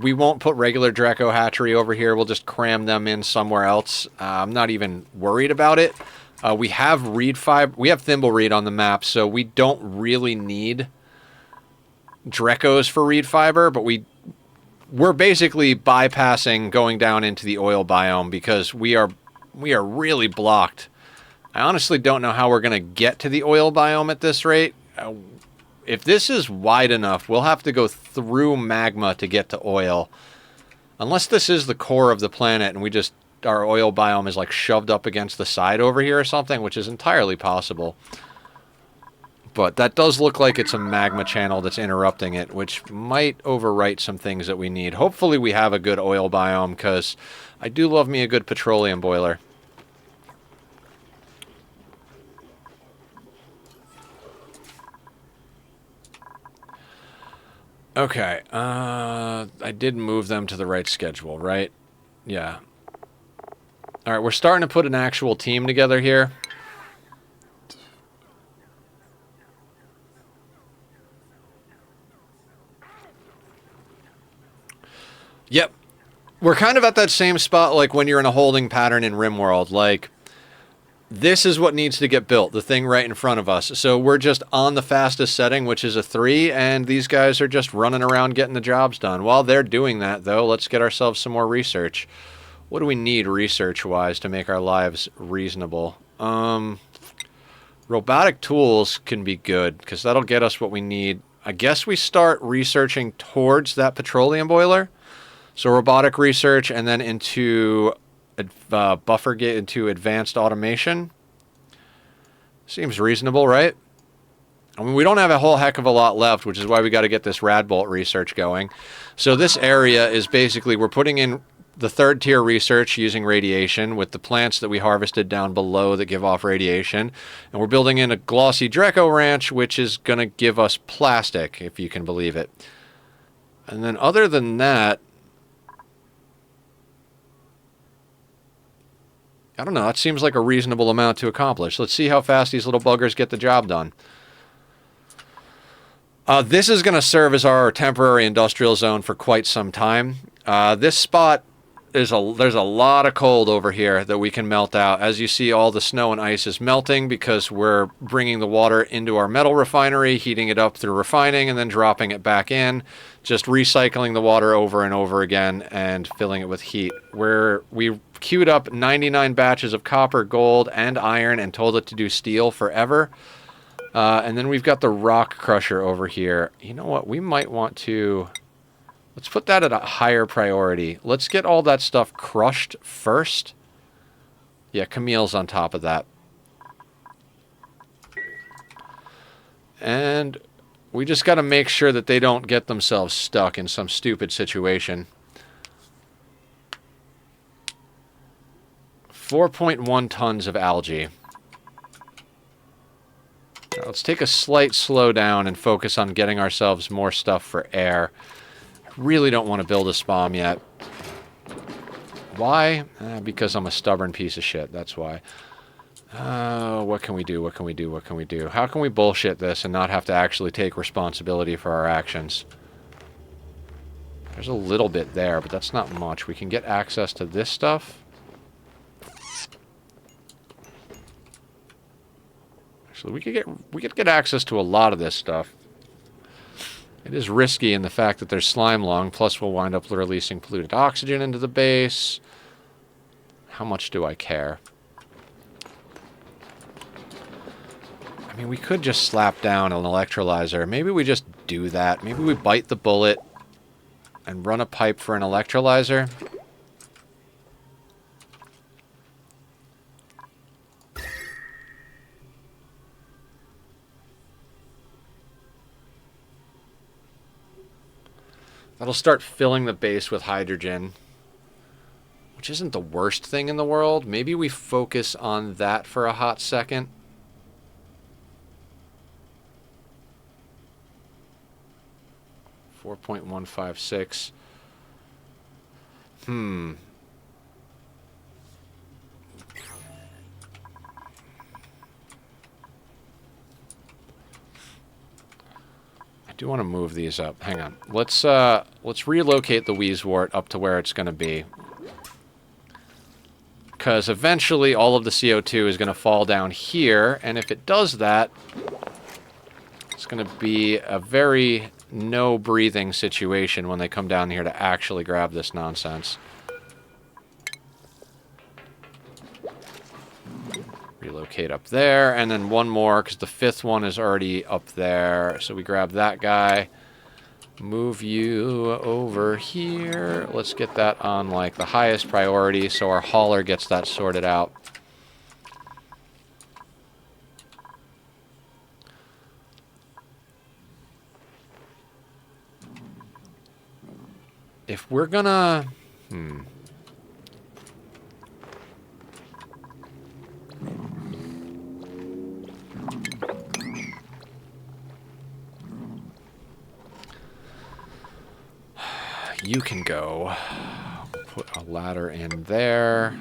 We won't put regular Dreko hatchery over here. We'll just cram them in somewhere else. I'm not even worried about it. We have reed fiber. We have thimble reed on the map, so we don't really need Drekos for reed fiber, but we're basically bypassing going down into the oil biome because we are really blocked. I honestly don't know how we're going to get to the oil biome at this rate. If this is wide enough, we'll have to go through magma to get to oil. Unless this is the core of the planet and our oil biome is like shoved up against the side over here or something, which is entirely possible. But that does look like it's a magma channel that's interrupting it, which might overwrite some things that we need. Hopefully we have a good oil biome, because I do love me a good petroleum boiler. Okay, I did move them to the right schedule, right? Yeah. Alright, we're starting to put an actual team together here. Yep. We're kind of at that same spot like when you're in a holding pattern in RimWorld. Like, this is what needs to get built, the thing right in front of us. So we're just on the fastest setting, which is a 3, and these guys are just running around getting the jobs done. While they're doing that, though, let's get ourselves some more research. What do we need research-wise to make our lives reasonable? Robotic tools can be good, because that'll get us what we need. I guess we start researching towards that petroleum boiler. So robotic research, and then into into advanced automation. Seems reasonable, right? I mean, we don't have a whole heck of a lot left, which is why we got to get this Radbolt research going. So this area is basically, we're putting in the 3rd tier research using radiation with the plants that we harvested down below that give off radiation. And we're building in a glossy Dreko ranch, which is going to give us plastic, if you can believe it. And then other than that, I don't know, it seems like a reasonable amount to accomplish. Let's see how fast these little buggers get the job done. This is going to serve as our temporary industrial zone for quite some time. This spot, there's a lot of cold over here that we can melt out. As you see, all the snow and ice is melting because we're bringing the water into our metal refinery, heating it up through refining, and then dropping it back in. Just recycling the water over and over again and filling it with heat. We queued up 99 batches of copper, gold, and iron and told it to do steel forever. And then we've got the rock crusher over here. You know what? We might want to... Let's put that at a higher priority. Let's get all that stuff crushed first. Yeah, Camille's on top of that. And we just got to make sure that they don't get themselves stuck in some stupid situation. 4.1 tons of algae. Now, let's take a slight slowdown and focus on getting ourselves more stuff for air. Really don't want to build a spam yet. Why? Because I'm a stubborn piece of shit. That's why. What can we do? What can we do? What can we do? How can we bullshit this and not have to actually take responsibility for our actions? There's a little bit there, but that's not much. We can get access to this stuff. Actually, we could get access to a lot of this stuff. It is risky in the fact that there's slime lung, plus we'll wind up releasing polluted oxygen into the base. How much do I care? I mean, we could just slap down an electrolyzer. Maybe we just do that. Maybe we bite the bullet and run a pipe for an electrolyzer. That'll start filling the base with hydrogen, which isn't the worst thing in the world. Maybe we focus on that for a hot second. 4.156. I do want to move these up. Hang on. Let's relocate the Wheezewort up to where it's going to be. Because eventually all of the CO2 is going to fall down here, and if it does that, it's going to be a very no-breathing situation when they come down here to actually grab this nonsense. Relocate up there, and then one more, because the fifth one is already up there. So we grab that guy. Move you over here. Let's get that on, like, the highest priority, so our hauler gets that sorted out. If we're gonna... You can go. Put a ladder in there.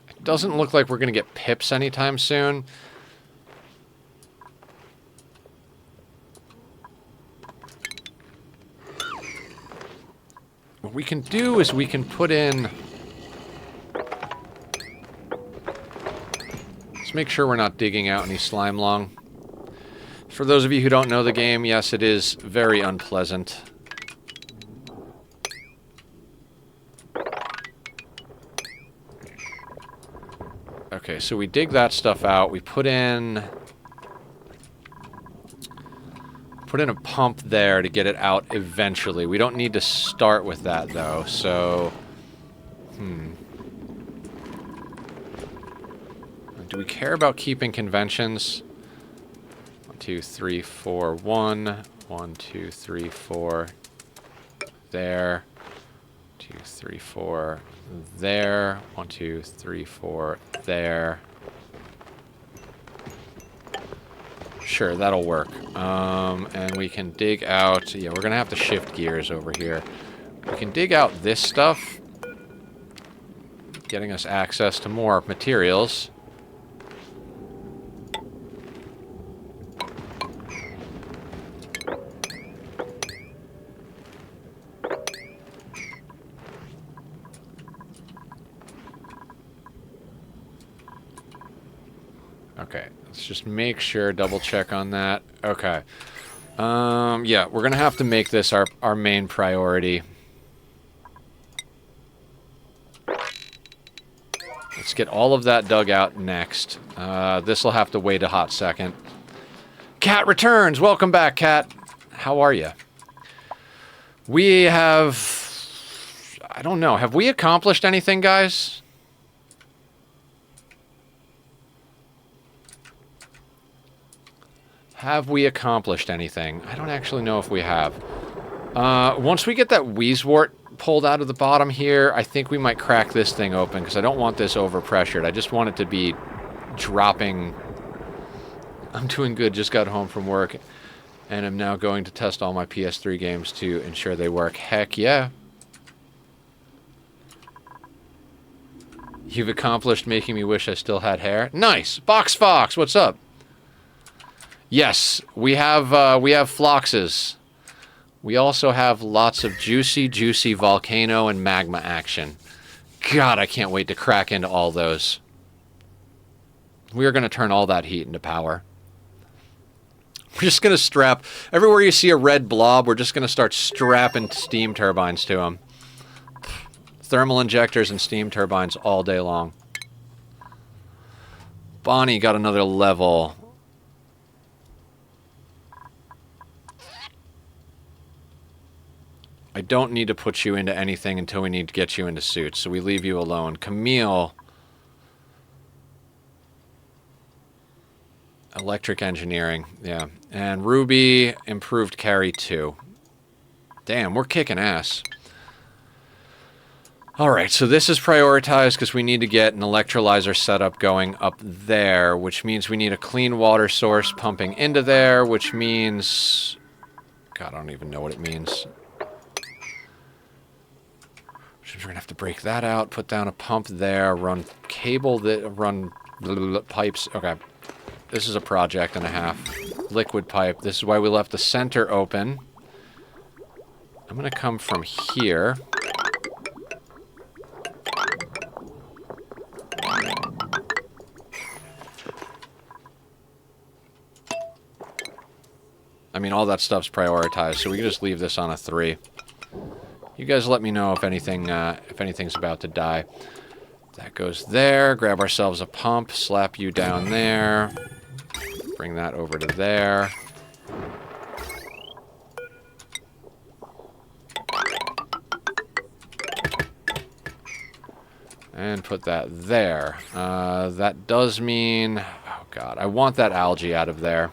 It doesn't look like we're going to get pips anytime soon. What we can do is we can put in... Let's make sure we're not digging out any slime lung. For those of you who don't know the game, yes, it is very unpleasant. Okay, so we dig that stuff out. We put in a pump there to get it out eventually. We don't need to start with that, though, so... Do we care about keeping conventions? 1, 2, 3, 4, 1. 1, 2, 3, 4. There. 2, 3, 4. There. 1, 2, 3, 4. There. Sure, that'll work. And we can dig out... Yeah, we're going to have to shift gears over here. We can dig out this stuff, getting us access to more materials. Okay, let's just make sure, double check on that. Okay. Yeah, we're gonna have to make this our main priority. Let's get all of that dug out next. This'll have to wait a hot second. Cat returns! Welcome back, Cat. How are you? We have... I don't know. Have we accomplished anything, guys? Have we accomplished anything? I don't actually know if we have. Once we get that Wheezewort pulled out of the bottom here, I think we might crack this thing open, because I don't want this overpressured. I just want it to be dropping. I'm doing good, just got home from work, and I'm now going to test all my PS3 games to ensure they work. Heck yeah. You've accomplished making me wish I still had hair. Nice! Box Fox, what's up? Yes, we have floxes. We also have lots of juicy volcano and magma action. God, I can't wait to crack into all those. We are going to turn all that heat into power. We're just going to strap... Everywhere you see a red blob, we're just going to start strapping steam turbines to them. Thermal injectors and steam turbines all day long. Bonnie got another level. I don't need to put you into anything until we need to get you into suits, so we leave you alone. Camille. Electric engineering, yeah. And Ruby, improved carry 2. Damn, we're kicking ass. Alright, so this is prioritized because we need to get an electrolyzer setup going up there, which means we need a clean water source pumping into there, which means... God, I don't even know what it means. We're going to have to break that out, put down a pump there, run cable, run pipes. Okay. This is a project and a half. Liquid pipe. This is why we left the center open. I'm going to come from here. I mean, all that stuff's prioritized, so we can just leave this on a 3. You guys let me know if anything's about to die. That goes there. Grab ourselves a pump. Slap you down there. Bring that over to there. And put that there. That does mean... Oh, God. I want that algae out of there.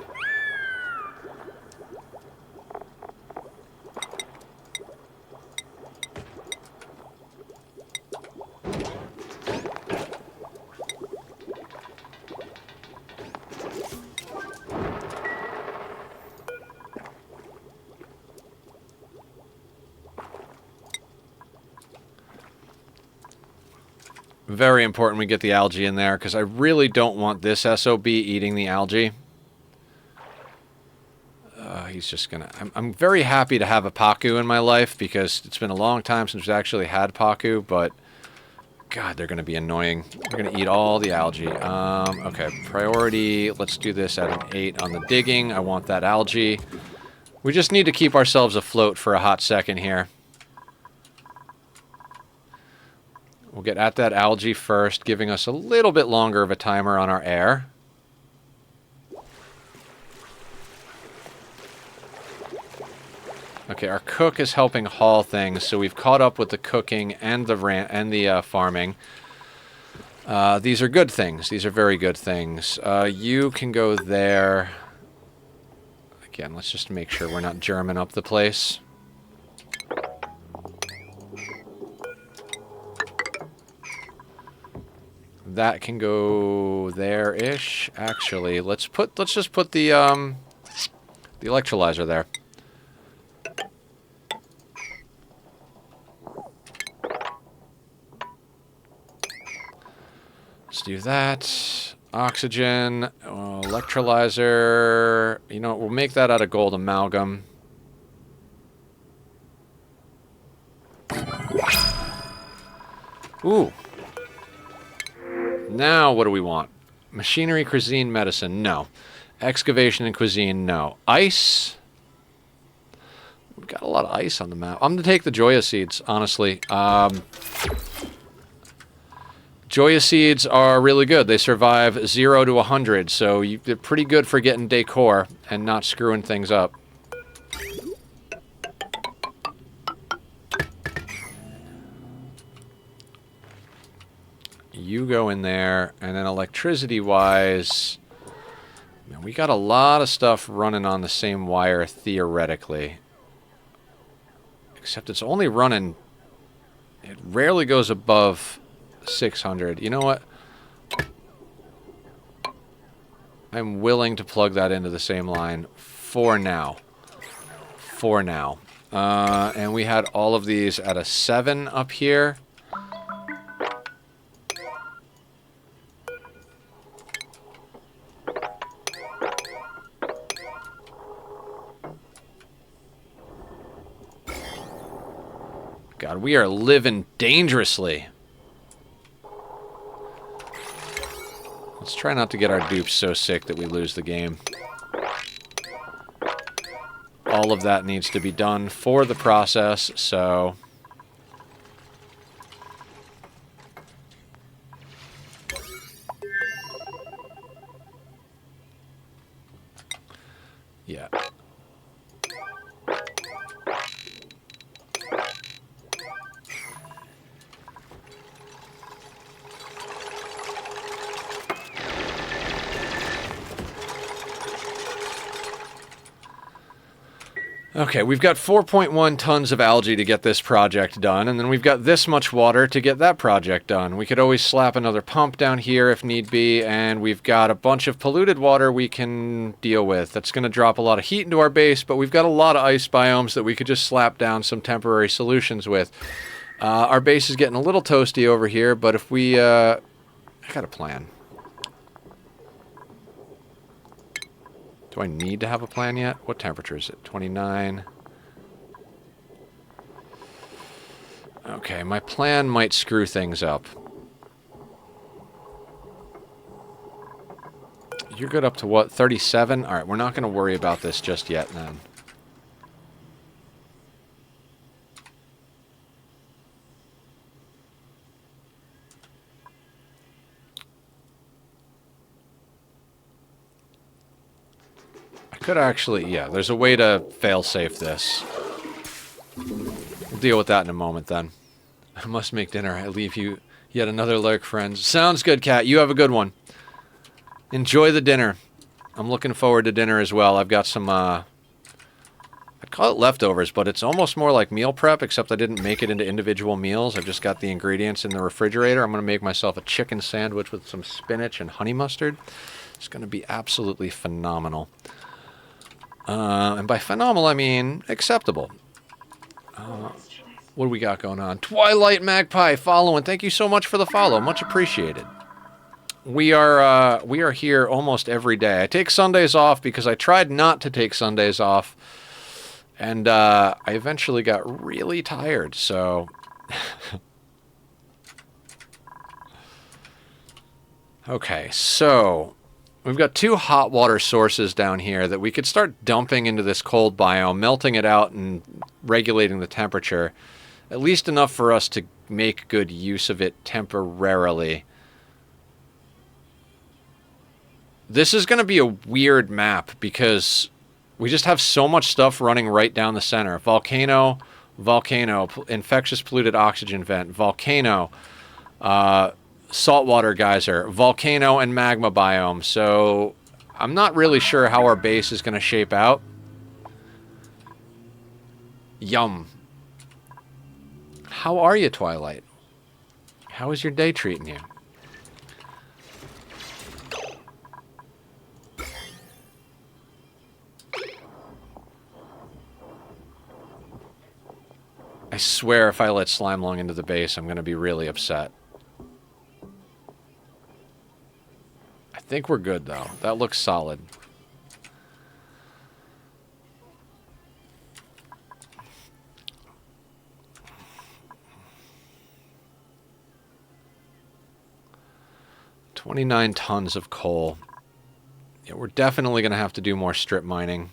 Very important we get the algae in there, because I really don't want this SOB eating the algae. He's just gonna... I'm very happy to have a Paku in my life, because it's been a long time since we've actually had Paku, but... God, they're gonna be annoying. They're gonna eat all the algae. Okay, priority. Let's do this at an 8 on the digging. I want that algae. We just need to keep ourselves afloat for a hot second here. We'll get at that algae first, giving us a little bit longer of a timer on our air. Okay, our cook is helping haul things, so we've caught up with the cooking and the farming. These are good things. These are very good things. You can go there. Again, let's just make sure we're not germing up the place. That can go there-ish. Actually, let's just put the electrolyzer there. Let's do that. Oxygen, electrolyzer. You know what? We'll make that out of gold amalgam. Ooh. Now, what do we want? Machinery, cuisine, medicine. No. Excavation and cuisine. No. Ice. We've got a lot of ice on the map. I'm going to take the Joya seeds, honestly. Joya seeds are really good. They survive 0 to 100, so they're pretty good for getting decor and not screwing things up. You go in there, and then electricity-wise, man, we got a lot of stuff running on the same wire, theoretically. Except it's only running... It rarely goes above 600. You know what? I'm willing to plug that into the same line for now. For now. And we had all of these at a 7 up here. God, we are living dangerously. Let's try not to get our dupes so sick that we lose the game. All of that needs to be done for the process, so... Yeah. Okay, we've got 4.1 tons of algae to get this project done, and then we've got this much water to get that project done. We could always slap another pump down here if need be, and we've got a bunch of polluted water we can deal with. That's going to drop a lot of heat into our base, but we've got a lot of ice biomes that we could just slap down some temporary solutions with. Our base is getting a little toasty over here, but if we... I got a plan. Do I need to have a plan yet? What temperature is it? 29. Okay, my plan might screw things up. You're good up to what? 37? Alright, we're not going to worry about this just yet then. Could actually, yeah, there's a way to fail-safe this. We'll deal with that in a moment, then. I must make dinner. I leave you yet another lurk, friends. Sounds good, Cat. You have a good one. Enjoy the dinner. I'm looking forward to dinner as well. I've got some, I'd call it leftovers, but it's almost more like meal prep, except I didn't make it into individual meals. I've just got the ingredients in the refrigerator. I'm going to make myself a chicken sandwich with some spinach and honey mustard. It's going to be absolutely phenomenal. And by phenomenal, I mean acceptable. What do we got going on? Twilight Magpie following. Thank you so much for the follow. Much appreciated. We are here almost every day. I take Sundays off because I tried not to take Sundays off, and I eventually got really tired. So, okay, so. We've got 2 hot water sources down here that we could start dumping into this cold biome, melting it out and regulating the temperature. At least enough for us to make good use of it temporarily. This is going to be a weird map because we just have so much stuff running right down the center. Volcano, infectious polluted oxygen vent, volcano, saltwater geyser, volcano, and magma biome. So I'm not really sure how our base is going to shape out. Yum. How are you, Twilight? How is your day treating you? I swear if I let Slimelung into the base, I'm going to be really upset. I think we're good, though. That looks solid. $29 tons of coal. Yeah, we're definitely going to have to do more strip mining.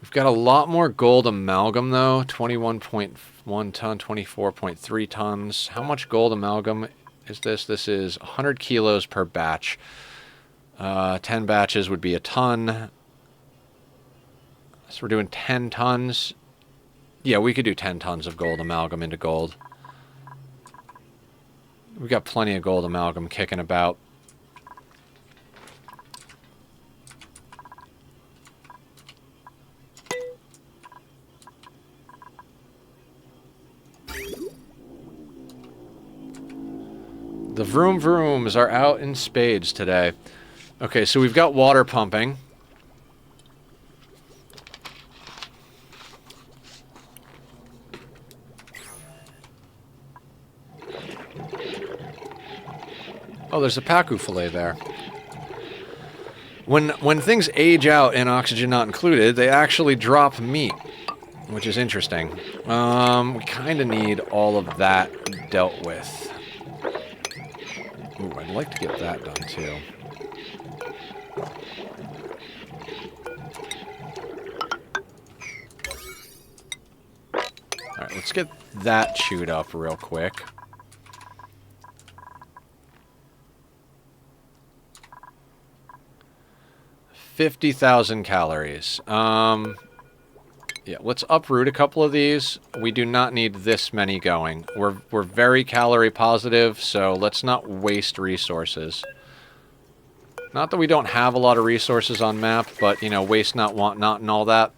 We've got a lot more gold amalgam, though. 21.1 ton, 24.3 tons. How much gold amalgam is this? This is 100 kilos per batch. 10 batches would be a ton. So we're doing 10 tons. Yeah, we could do 10 tons of gold amalgam into gold. We've got plenty of gold amalgam kicking about. The vroom vrooms are out in spades today. Okay, so we've got water pumping. Oh, there's a Pacu fillet there. When things age out and oxygen not included, they actually drop meat, which is interesting. We kind of need all of that dealt with. Ooh, I'd like to get that done, too. Alright, let's get that chewed up real quick. $50,000 calories. Yeah, let's uproot a couple of these. We do not need this many going. We're very calorie positive, so let's not waste resources. Not that we don't have a lot of resources on map, but, you know, waste not, want not, and all that.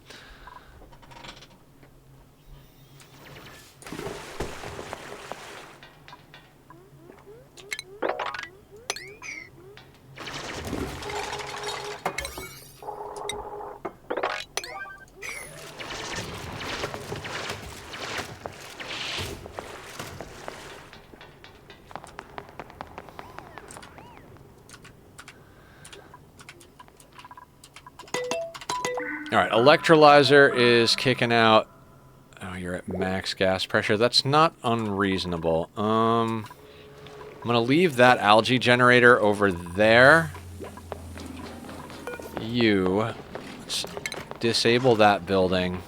Alright, electrolyzer is kicking out. Oh, you're at max gas pressure. That's not unreasonable. I'm gonna leave that algae generator over there. Let's disable that building.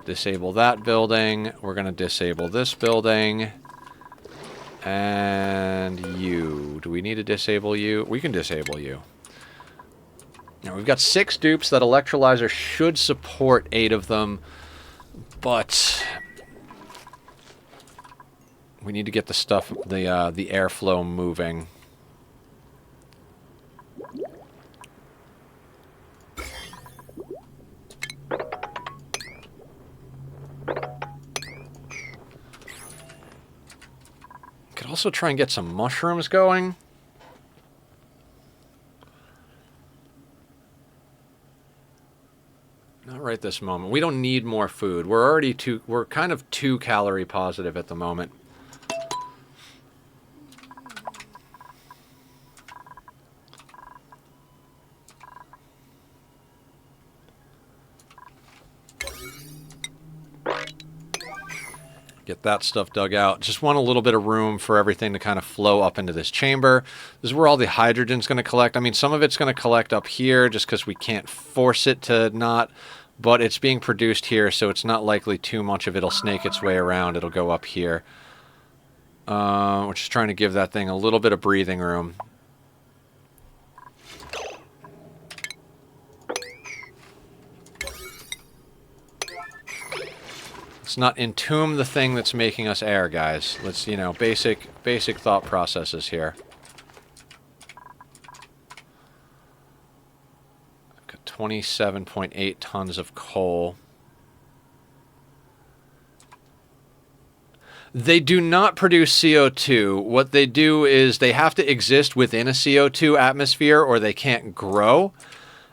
Disable that building. We're gonna disable this building. And you. Do we need to disable you? We can disable you. Now, we've got 6 dupes. That electrolyzer should support 8 of them, but we need to get the stuff, the airflow moving. Could also try and get some mushrooms going. Not right this moment. We don't need more food. We're kind of 2 calorie positive at the moment. Get that stuff dug out. Just want a little bit of room for everything to kind of flow up into this chamber. This is where all the hydrogen's going to collect. I mean, some of it's going to collect up here just because we can't force it to not, but it's being produced here, so it's not likely too much of it'll snake its way around. It'll go up here. We're just trying to give that thing a little bit of breathing room. Let's not entomb the thing that's making us air, guys. Let's, you know, basic thought processes here. I've got 27.8 tons of coal. They do not produce CO2. What they do is they have to exist within a CO2 atmosphere or they can't grow.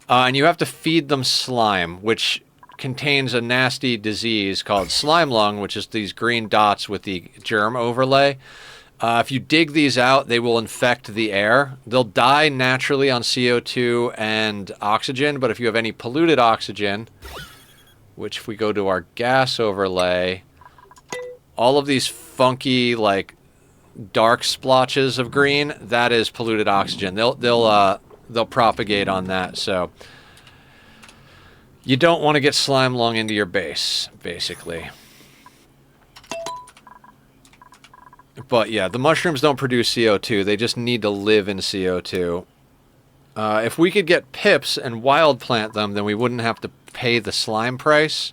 And you have to feed them slime, which contains a nasty disease called slime lung, which is these green dots with the germ overlay. If you dig these out, they will infect the air. They'll die naturally on CO2 and oxygen, but if you have any polluted oxygen, which if we go to our gas overlay, all of these funky, like, dark splotches of green, that is polluted oxygen. They'll propagate on that, so you don't want to get slime lung into your base, basically. But yeah, the mushrooms don't produce CO2. They just need to live in CO2. If we could get pips and wild plant them, then we wouldn't have to pay the slime price.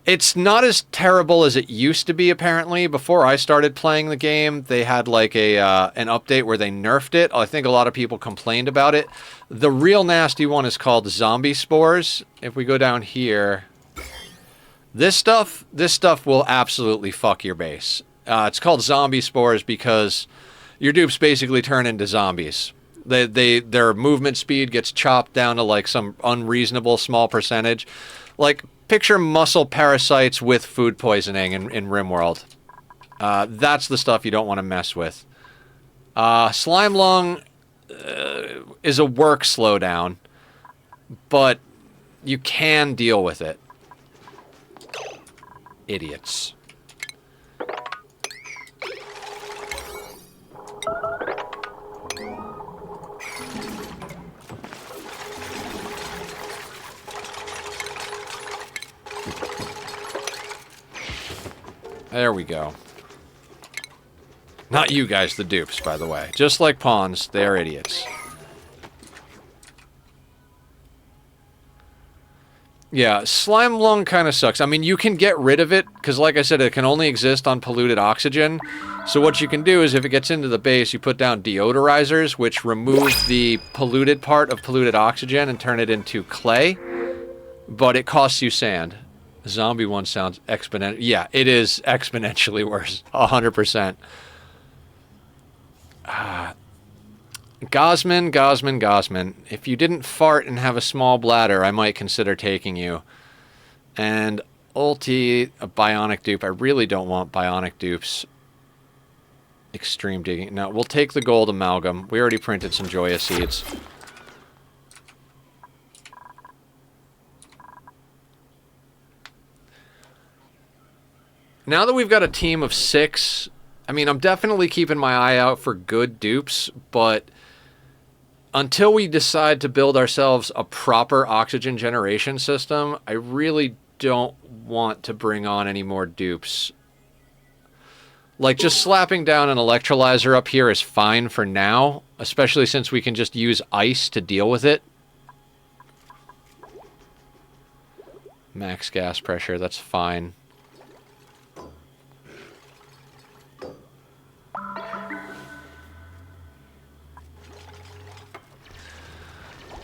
It's not as terrible as it used to be, apparently. Before I started playing the game, they had like an update where they nerfed it. I think a lot of people complained about it. The real nasty one is called zombie spores. If we go down here, this stuff will absolutely fuck your base. It's called zombie spores because your dupes basically turn into zombies. Their movement speed gets chopped down to like some unreasonable small percentage. Like, picture muscle parasites with food poisoning in RimWorld. That's the stuff you don't want to mess with. Slime lung is a work slowdown, but you can deal with it. Idiots. There we go. Not you guys, the dupes, by the way. Just like pawns, they're idiots. Yeah, slime lung kind of sucks. I mean, you can get rid of it, because like I said, it can only exist on polluted oxygen. So what you can do is, if it gets into the base, you put down deodorizers, which remove the polluted part of polluted oxygen and turn it into clay. But it costs you sand. Zombie one sounds exponential. Yeah, it is exponentially worse. 100%. Gosman. If you didn't fart and have a small bladder, I might consider taking you. And ulti, a bionic dupe. I really don't want bionic dupes. Extreme digging. No, we'll take the gold amalgam. We already printed some Joya seeds. Now that we've got a team of 6, I mean, I'm definitely keeping my eye out for good dupes, but until we decide to build ourselves a proper oxygen generation system, I really don't want to bring on any more dupes. Like, just slapping down an electrolyzer up here is fine for now, especially since we can just use ice to deal with it. Max gas pressure, that's fine.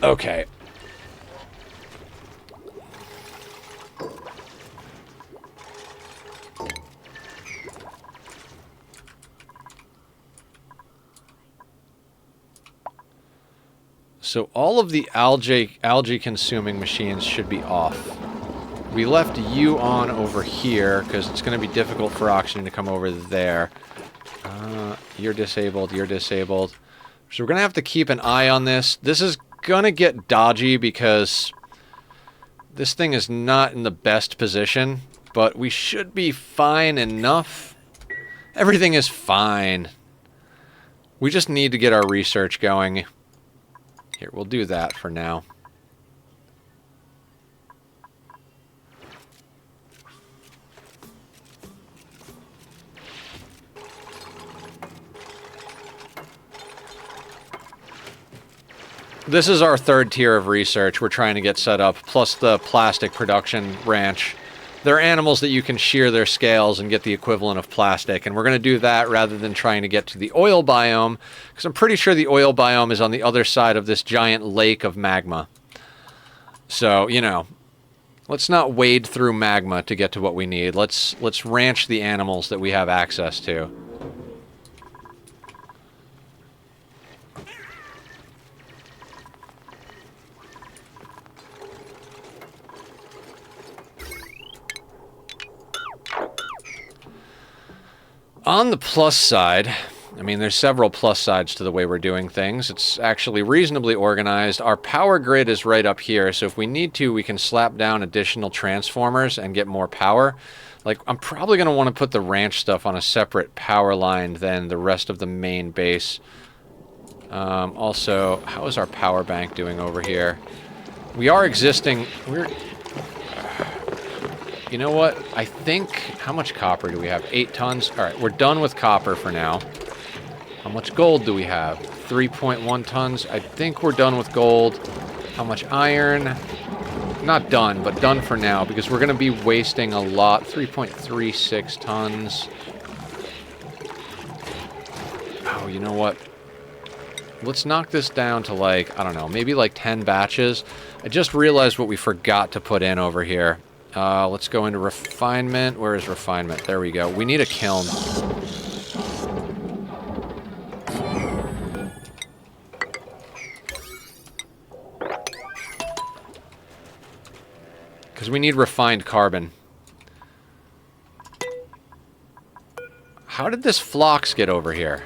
Okay. So all of the algae consuming machines should be off. We left you on over here because it's going to be difficult for oxygen to come over there. You're disabled, you're disabled. So we're going to have to keep an eye on this. This is going to get dodgy because this thing is not in the best position, but we should be fine enough. Everything is fine. We just need to get our research going. Here, we'll do that for now. This is our third tier of research we're trying to get set up, plus the plastic production ranch. They're animals that you can shear their scales and get the equivalent of plastic, and we're going to do that rather than trying to get to the oil biome, because I'm pretty sure the oil biome is on the other side of this giant lake of magma. So, you know, let's not wade through magma to get to what we need. Let's ranch the animals that we have access to. On the plus side, I mean, there's several plus sides to the way we're doing things. It's actually reasonably organized. Our power grid is right up here, so if we need to, we can slap down additional transformers and get more power. Like, I'm probably going to want to put the ranch stuff on a separate power line than the rest of the main base. Also, how is our power bank doing over here? We are existing... You know what? I think... How much copper do we have? 8 tons? Alright, we're done with copper for now. How much gold do we have? 3.1 tons. I think we're done with gold. How much iron? Not done, but done for now, because we're going to be wasting a lot. 3.36 tons. Oh, you know what? Let's knock this down to, like, I don't know, maybe like 10 batches. I just realized what we forgot to put in over here. Let's go into refinement. Where is refinement? There we go. We need a kiln. Because we need refined carbon. How did this phlox get over here?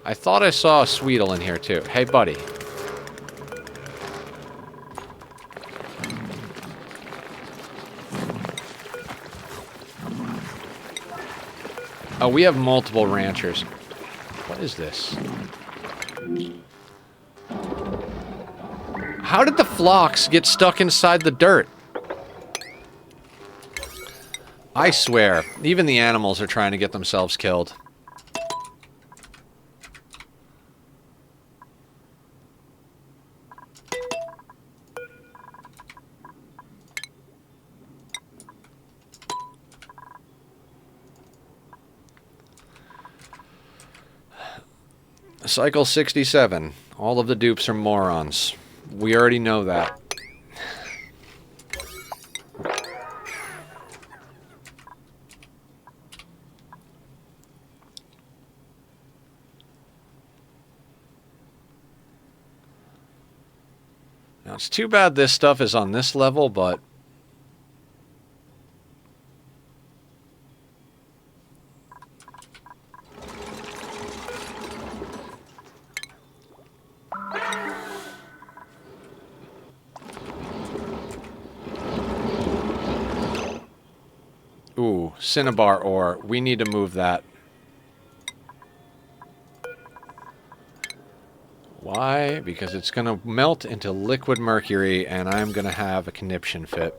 I thought I saw a Sweetle in here, too. Hey, buddy. Oh, we have multiple ranchers. What is this? How did the phlox get stuck inside the dirt? I swear, even the animals are trying to get themselves killed. Cycle 67. All of the dupes are morons. We already know that. Now, it's too bad this stuff is on this level, but... Ooh, cinnabar ore. We need to move that. Why? Because it's going to melt into liquid mercury, and I'm going to have a conniption fit.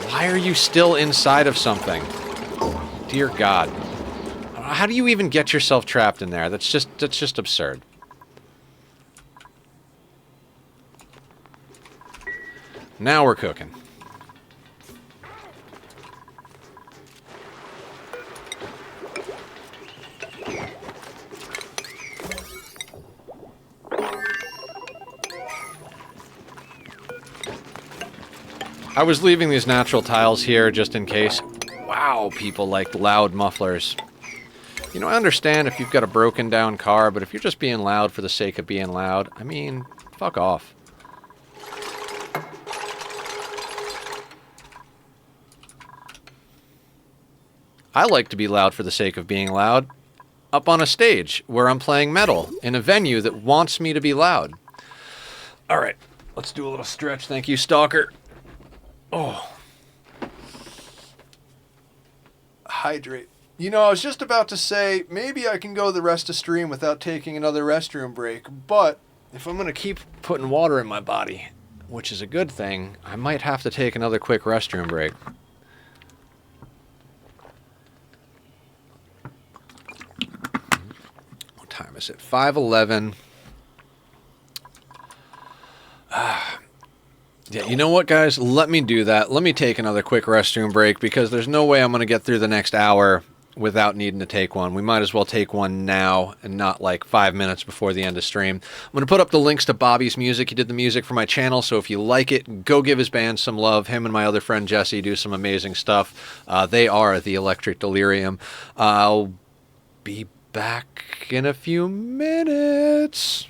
Why are you still inside of something? Dear God. How do you even get yourself trapped in there? That's just absurd. Now we're cooking. I was leaving these natural tiles here just in case. Wow, people like loud mufflers. You know, I understand if you've got a broken down car, but if you're just being loud for the sake of being loud, I mean, fuck off. I like to be loud for the sake of being loud. Up on a stage where I'm playing metal in a venue that wants me to be loud. Alright, let's do a little stretch. Thank you, Stalker. Oh. Hydrate. You know, I was just about to say, maybe I can go the rest of stream without taking another restroom break, but if I'm going to keep putting water in my body, which is a good thing, I might have to take another quick restroom break. What time is it? 5:11. Yeah, you know what, guys? Let me do that. Let me take another quick restroom break, because there's no way I'm going to get through the next hour without needing to take one. We might as well take one now and not like 5 minutes before the end of stream. I'm going to put up the links to Bobby's music. He did the music for my channel, so if you like it, go give his band some love. Him and my other friend Jesse do some amazing stuff. They are the Electric Delirium. I'll be back in a few minutes.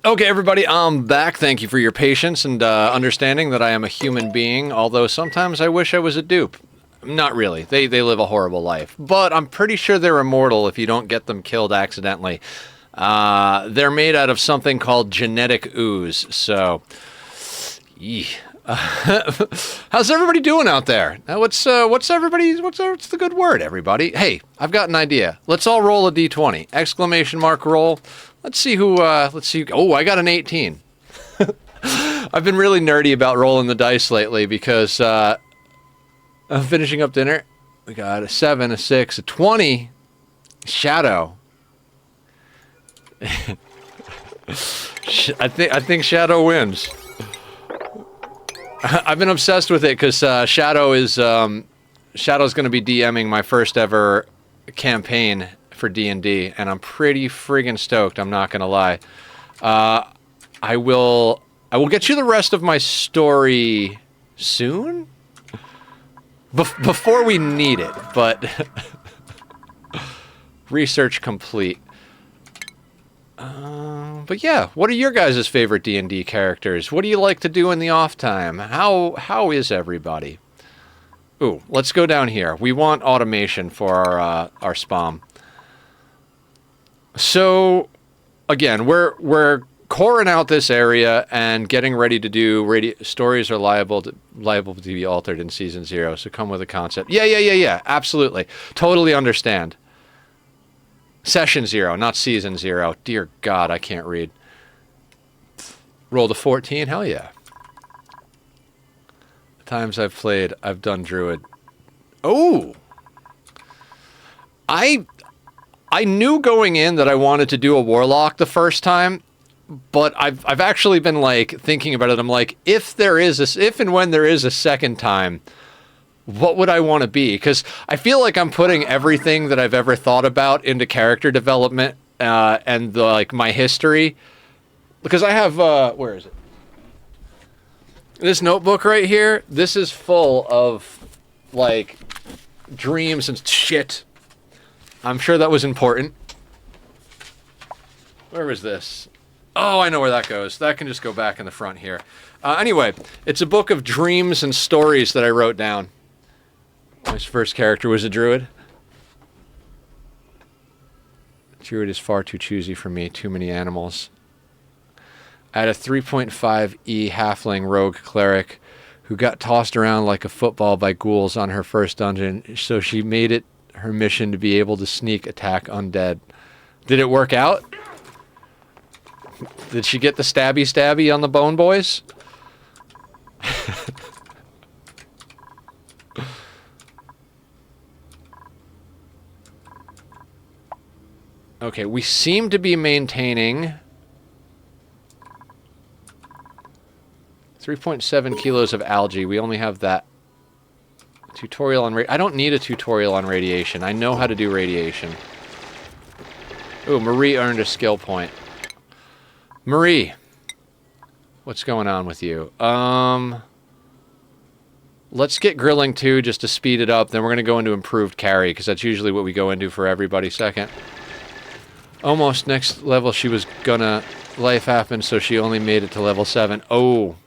Okay, everybody, I'm back. Thank you for your patience and understanding that I am a human being, although sometimes I wish I was a dupe. Not really. They live a horrible life. But I'm pretty sure they're immortal if you don't get them killed accidentally. They're made out of something called genetic ooze, so... how's everybody doing out there? Now, what's the good word, everybody? Hey, I've got an idea. Let's all roll a d20. Exclamation mark roll. Let's see who, oh, I got an 18. I've been really nerdy about rolling the dice lately because, I'm finishing up dinner. We got a 7, a 6, a 20. Shadow. I think Shadow wins. I've been obsessed with it because Shadow's going to be DMing my first ever campaign for D&D, and I'm pretty friggin' stoked. I'm not gonna lie. I will get you the rest of my story soon, before we need it. But research complete. But yeah, what are your guys' favorite D&D characters? What do you like to do in the off time? How is everybody? Ooh, let's go down here. We want automation for our spam. So, again, we're coring out this area and getting ready to do stories are liable to be altered in season 0. So come with a concept. Yeah. Absolutely, totally understand. Session 0, not season 0. Dear God, I can't read. Roll to 14. Hell yeah. The times I've played, I've done Druid. Oh, I knew going in that I wanted to do a Warlock the first time, but I've actually been like thinking about it. I'm like, if and when there is a second time, what would I want to be? Because I feel like I'm putting everything that I've ever thought about into character development and my history. Because I have where is it? This notebook right here. This is full of like dreams and shit. I'm sure that was important. Where was this? Oh, I know where that goes. That can just go back in the front here. Anyway, it's a book of dreams and stories that I wrote down. My first character was a druid. Druid is far too choosy for me. Too many animals. I had a 3.5 halfling rogue cleric who got tossed around like a football by ghouls on her first dungeon, so she made it her mission to be able to sneak attack undead. Did it work out? Did she get the stabby on the bone boys? Okay, we seem to be maintaining 3.7 kilos of algae. We only have that. Tutorial on I don't need a tutorial on radiation. I know how to do radiation. Ooh, Marie earned a skill point. Marie, what's going on with you? Let's get grilling too, just to speed it up. Then we're going to go into improved carry, because that's usually what we go into for everybody second. Almost next level she was gonna... Life happened, so she only made it to level 7. Oh.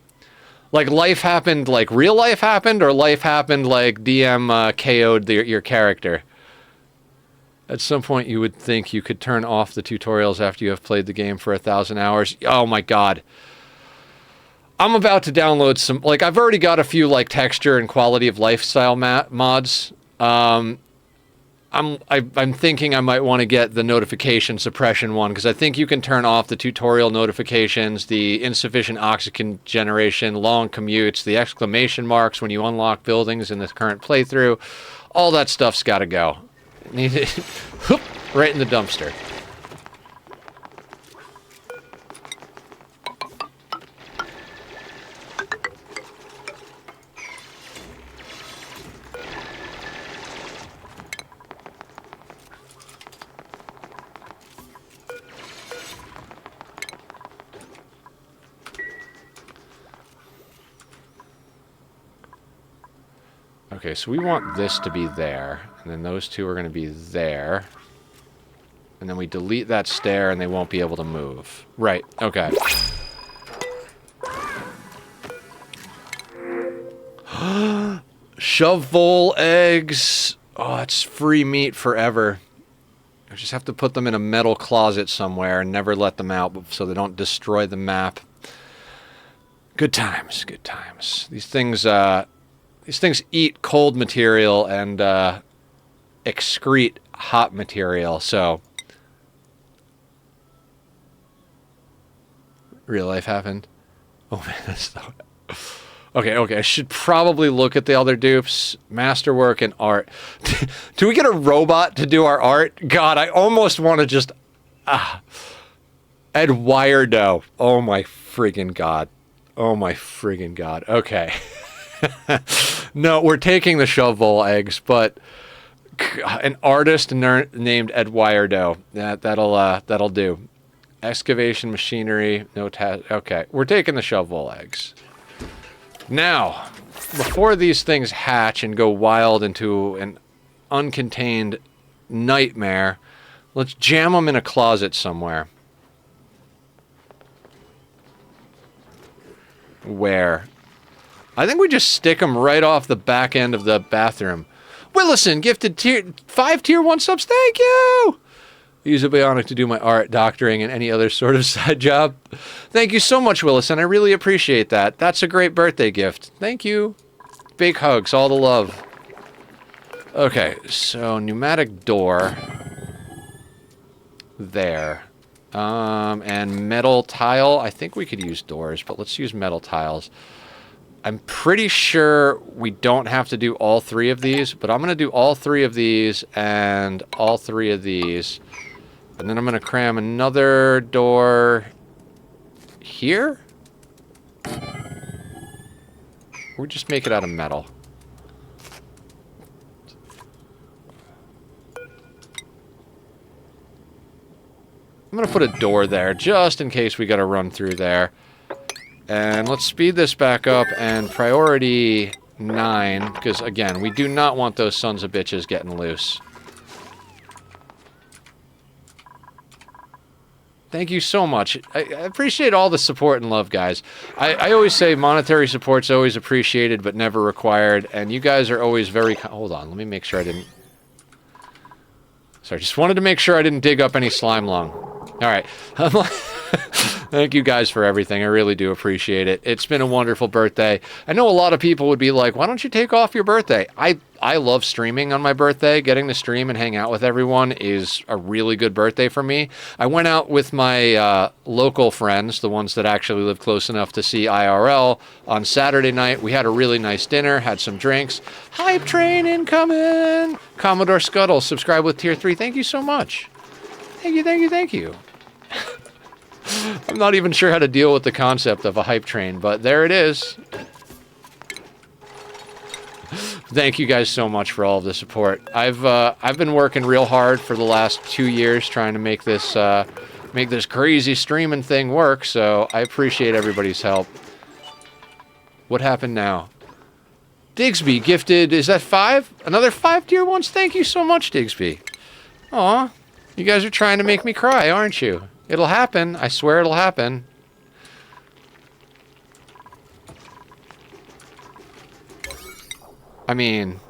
Like life happened, like real life happened, or life happened like DM KO'd your character? At some point you would think you could turn off the tutorials after you have played the game for 1,000 hours. Oh my God. I'm about to download some, like I've already got a few like texture and quality of lifestyle mods. I'm thinking I might want to get the notification suppression one, because I think you can turn off the tutorial notifications, the insufficient oxygen generation, long commutes, the exclamation marks when you unlock buildings in this current playthrough. All that stuff's got to go. Need it whoop, right in the dumpster. Okay, so we want this to be there, and then those two are going to be there. And then we delete that stair and they won't be able to move. Right, okay. Shovel eggs. Oh, it's free meat forever. I just have to put them in a metal closet somewhere and never let them out so they don't destroy the map. Good times, good times. These things eat cold material and excrete hot material, so real life happened. Oh man, that's not... Okay, I should probably look at the other dupes. Masterwork and art. Do we get a robot to do our art? God, I almost want to just... Eduardo. Oh my friggin' God. Oh my friggin' God. Okay. No, we're taking the shovel eggs, but an artist named Eduardo. That'll do. Excavation machinery. No okay, we're taking the shovel eggs. Now, before these things hatch and go wild into an uncontained nightmare, let's jam them in a closet somewhere. Where? I think we just stick them right off the back end of the bathroom. Willison gifted 5 tier 1 subs. Thank you! Use a Bionic to do my art, doctoring, and any other sort of side job. Thank you so much, Willison. I really appreciate that. That's a great birthday gift. Thank you. Big hugs. All the love. Okay, so pneumatic door. There. And metal tile. I think we could use doors, but let's use metal tiles. I'm pretty sure we don't have to do all 3 of these, but I'm going to do all 3 of these and all 3 of these. And then I'm going to cram another door here? Or just make it out of metal. I'm going to put a door there just in case we got to run through there. And let's speed this back up and priority 9, because again, we do not want those sons of bitches getting loose. Thank you so much. I appreciate all the support and love, guys. I always say monetary support's always appreciated but never required, and you guys are always very... Hold on, let me make sure I didn't... Sorry, just wanted to make sure I didn't dig up any slime lung. Alright. Thank you guys for everything. I really do appreciate it. It's been a wonderful birthday. I know a lot of people would be like, why don't you take off your birthday? I love streaming on my birthday. Getting to stream and hang out with everyone is a really good birthday for me. I went out with my local friends, the ones that actually live close enough to see IRL, on Saturday night. We had a really nice dinner, had some drinks. Hype train incoming! Commodore Scuttle, subscribe with tier 3. Thank you so much. Thank you, thank you, thank you. I'm not even sure how to deal with the concept of a hype train, but there it is. Thank you guys so much for all of the support. I've been working real hard for the last 2 years trying to make this crazy streaming thing work, so I appreciate everybody's help. What happened now? Digsby gifted, is that 5? Another 5 tier 1s? Thank you so much, Digsby. Aw, you guys are trying to make me cry, aren't you? It'll happen. I swear it'll happen. I mean,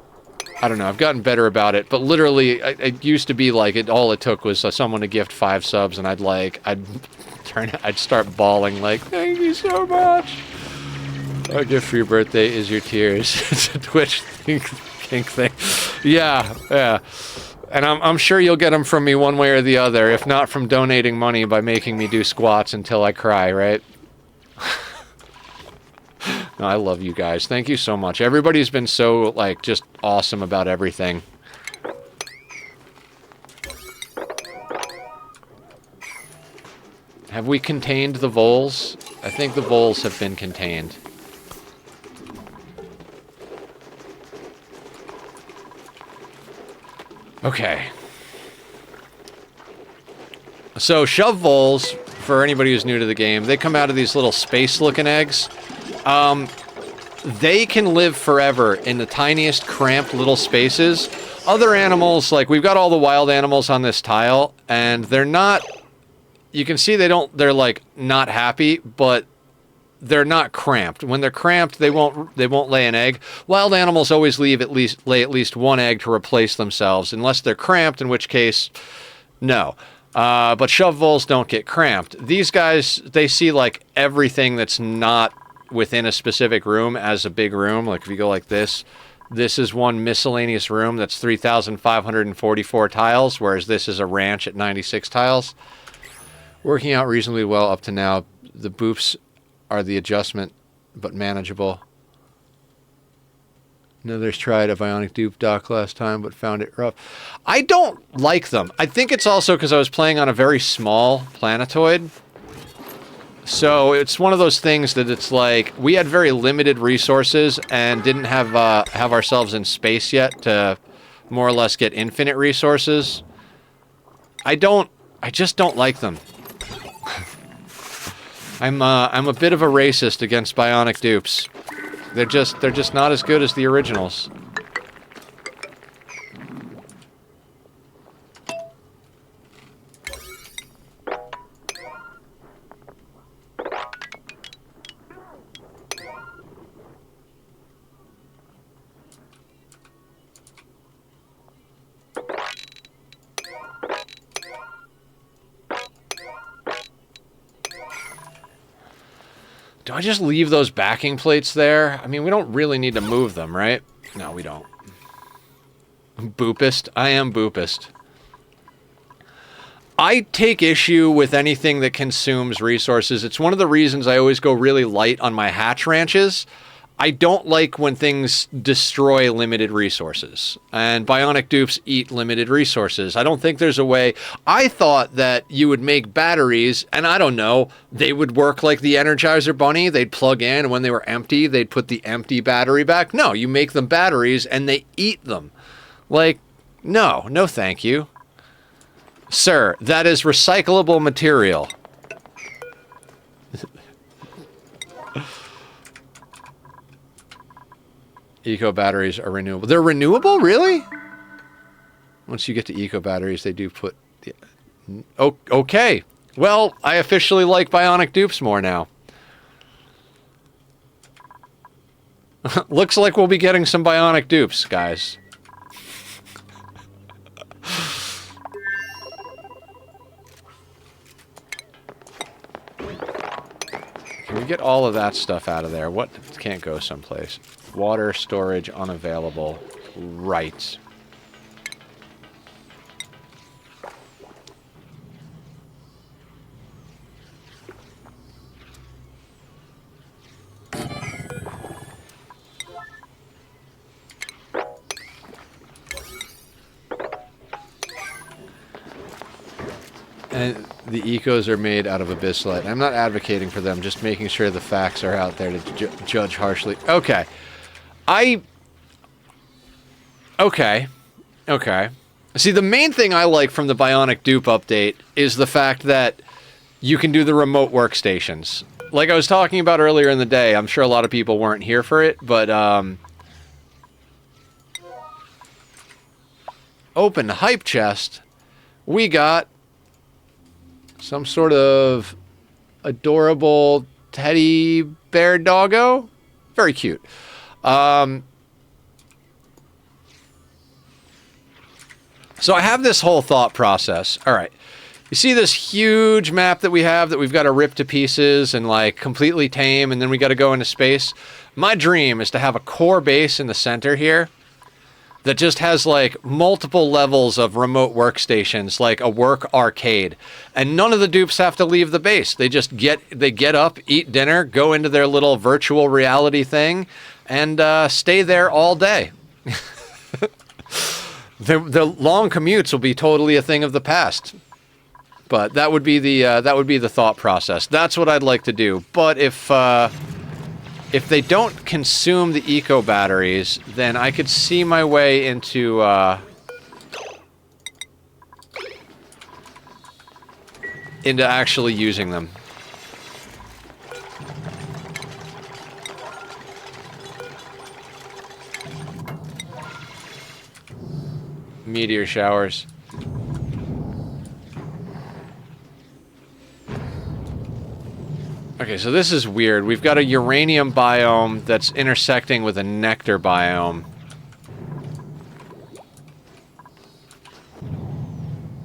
I don't know. I've gotten better about it, but literally, it used to be like all it took was someone to gift 5 subs, and I'd start bawling like, "Thank you so much." Our gift for your birthday is your tears. It's a Twitch kink thing. Yeah. And I'm sure you'll get them from me one way or the other, if not from donating money by making me do squats until I cry, right? No, I love you guys. Thank you so much. Everybody's been so, like, just awesome about everything. Have we contained the voles? I think the voles have been contained. Okay. So, shove voles, for anybody who's new to the game, they come out of these little space-looking eggs. They can live forever in the tiniest, cramped little spaces. other animals, like we've got all the wild animals on this tile, and they're not, you can see they're like not happy, but they're not cramped. When they're cramped, they won't lay an egg. Wild animals always lay at least one egg to replace themselves, unless they're cramped, in which case, no. But shove voles don't get cramped. These guys, they see like everything that's not within a specific room as a big room. Like if you go like this is one miscellaneous room that's 3,544 tiles, whereas this is a ranch at 96 tiles. Working out reasonably well up to now. The boops are the adjustment, but manageable. Another's tried a Bionic dupe dock last time, but found it rough. I don't like them. I think it's also because I was playing on a very small planetoid. So it's one of those things that it's like, we had very limited resources and didn't have ourselves in space yet to more or less get infinite resources. I just don't like them. I'm a bit of a racist against Bionic dupes. They're just not as good as the originals. Do I just leave those backing plates there? I mean, we don't really need to move them, right? No, we don't. Boopist? I am boopist. I take issue with anything that consumes resources. It's one of the reasons I always go really light on my hatch ranches. I don't like when things destroy limited resources. And Bionic dupes eat limited resources. I don't think there's a way. I thought that you would make batteries, and I don't know, they would work like the Energizer Bunny. They'd plug in, and when they were empty, they'd put the empty battery back. No, you make them batteries, and they eat them. Like, no thank you. Sir, that is recyclable material. Eco batteries are renewable. They're renewable? Really? Once you get to eco batteries, they do put... Oh, okay. Well, I officially like Bionic dupes more now. Looks like we'll be getting some Bionic dupes, guys. Can we get all of that stuff out of there? What can't go someplace? Water storage unavailable. Right. And the ecos are made out of abyssalite. I'm not advocating for them, just making sure the facts are out there to judge harshly. Okay. Okay. See, the main thing I like from the Bionic dupe update is the fact that you can do the remote workstations. Like I was talking about earlier in the day, I'm sure a lot of people weren't here for it, but, open hype chest. We got some sort of adorable teddy bear doggo. Very cute. So I have this whole thought process. All right. You see this huge map that we have that we've got to rip to pieces and like completely tame, and then we got to go into space? My dream is to have a core base in the center here that just has like multiple levels of remote workstations, like a work arcade, and none of the dupes have to leave the base. They just get up, eat dinner, go into their little virtual reality thing, and stay there all day. The long commutes will be totally a thing of the past, but that would be the thought process. That's what I'd like to do. But if they don't consume the eco batteries, then I could see my way into actually using them. meteor showers. Okay, so this is weird. We've got a uranium biome that's intersecting with a nectar biome.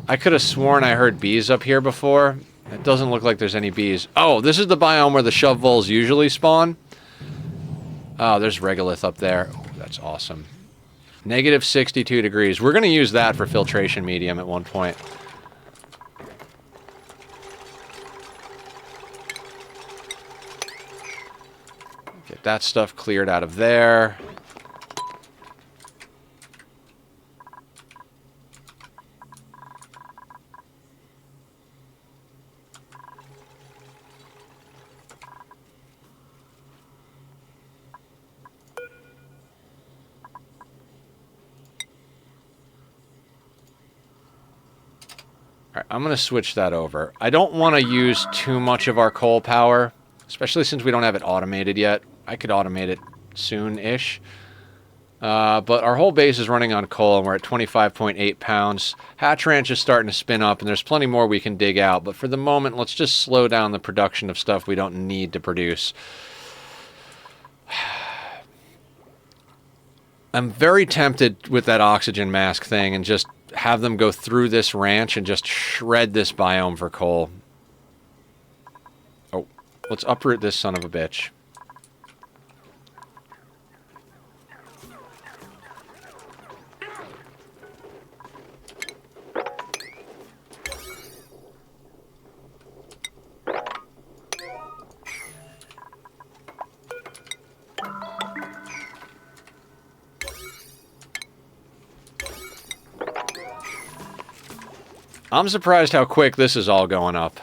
I could have sworn I heard bees up here before. It doesn't look like there's any bees. Oh, this is the biome where the shove voles usually spawn. Oh, there's regolith up there. Oh, that's awesome. Negative 62 degrees. We're going to use that for filtration medium at one point. Get that stuff cleared out of there. Alright, I'm going to switch that over. I don't want to use too much of our coal power, especially since we don't have it automated yet. I could automate it soon-ish. But our whole base is running on coal, and we're at 25.8 pounds. Hatch Ranch is starting to spin up, and there's plenty more we can dig out. But for the moment, let's just slow down the production of stuff we don't need to produce. I'm very tempted with that oxygen mask thing and just have them go through this ranch and just shred this biome for coal. Oh, let's uproot this son of a bitch. I'm surprised how quick this is all going up.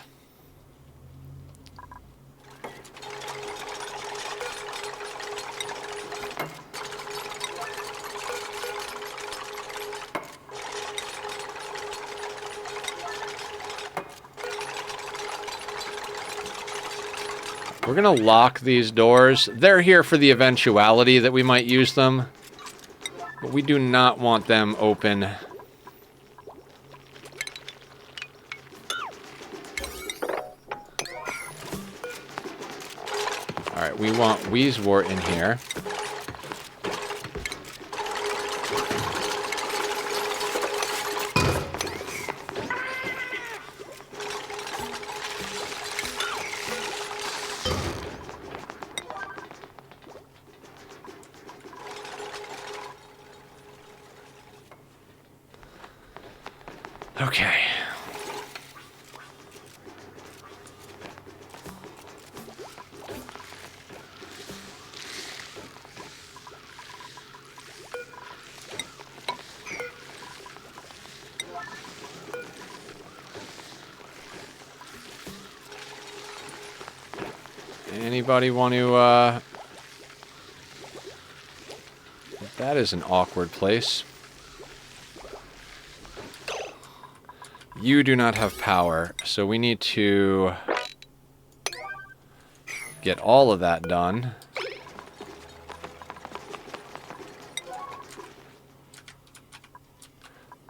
We're going to lock these doors. They're here for the eventuality that we might use them, but we do not want them open. Alright, we want Wheezewort in here. Okay. Anybody want to, that is an awkward place. You do not have power, so we need to get all of that done.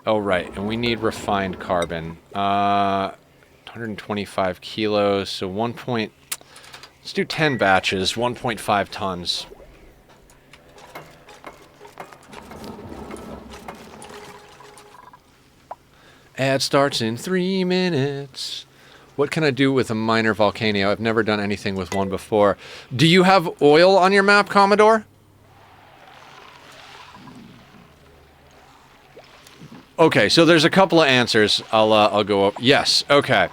Oh, right, and we need refined carbon. 125 kilos, so let's do 10 batches, 1.5 tons. Ad starts in 3 minutes. What can I do with a minor volcano? I've never done anything with one before. Do you have oil on your map, Commodore? Okay, so there's a couple of answers. I'll go up. Yes, okay.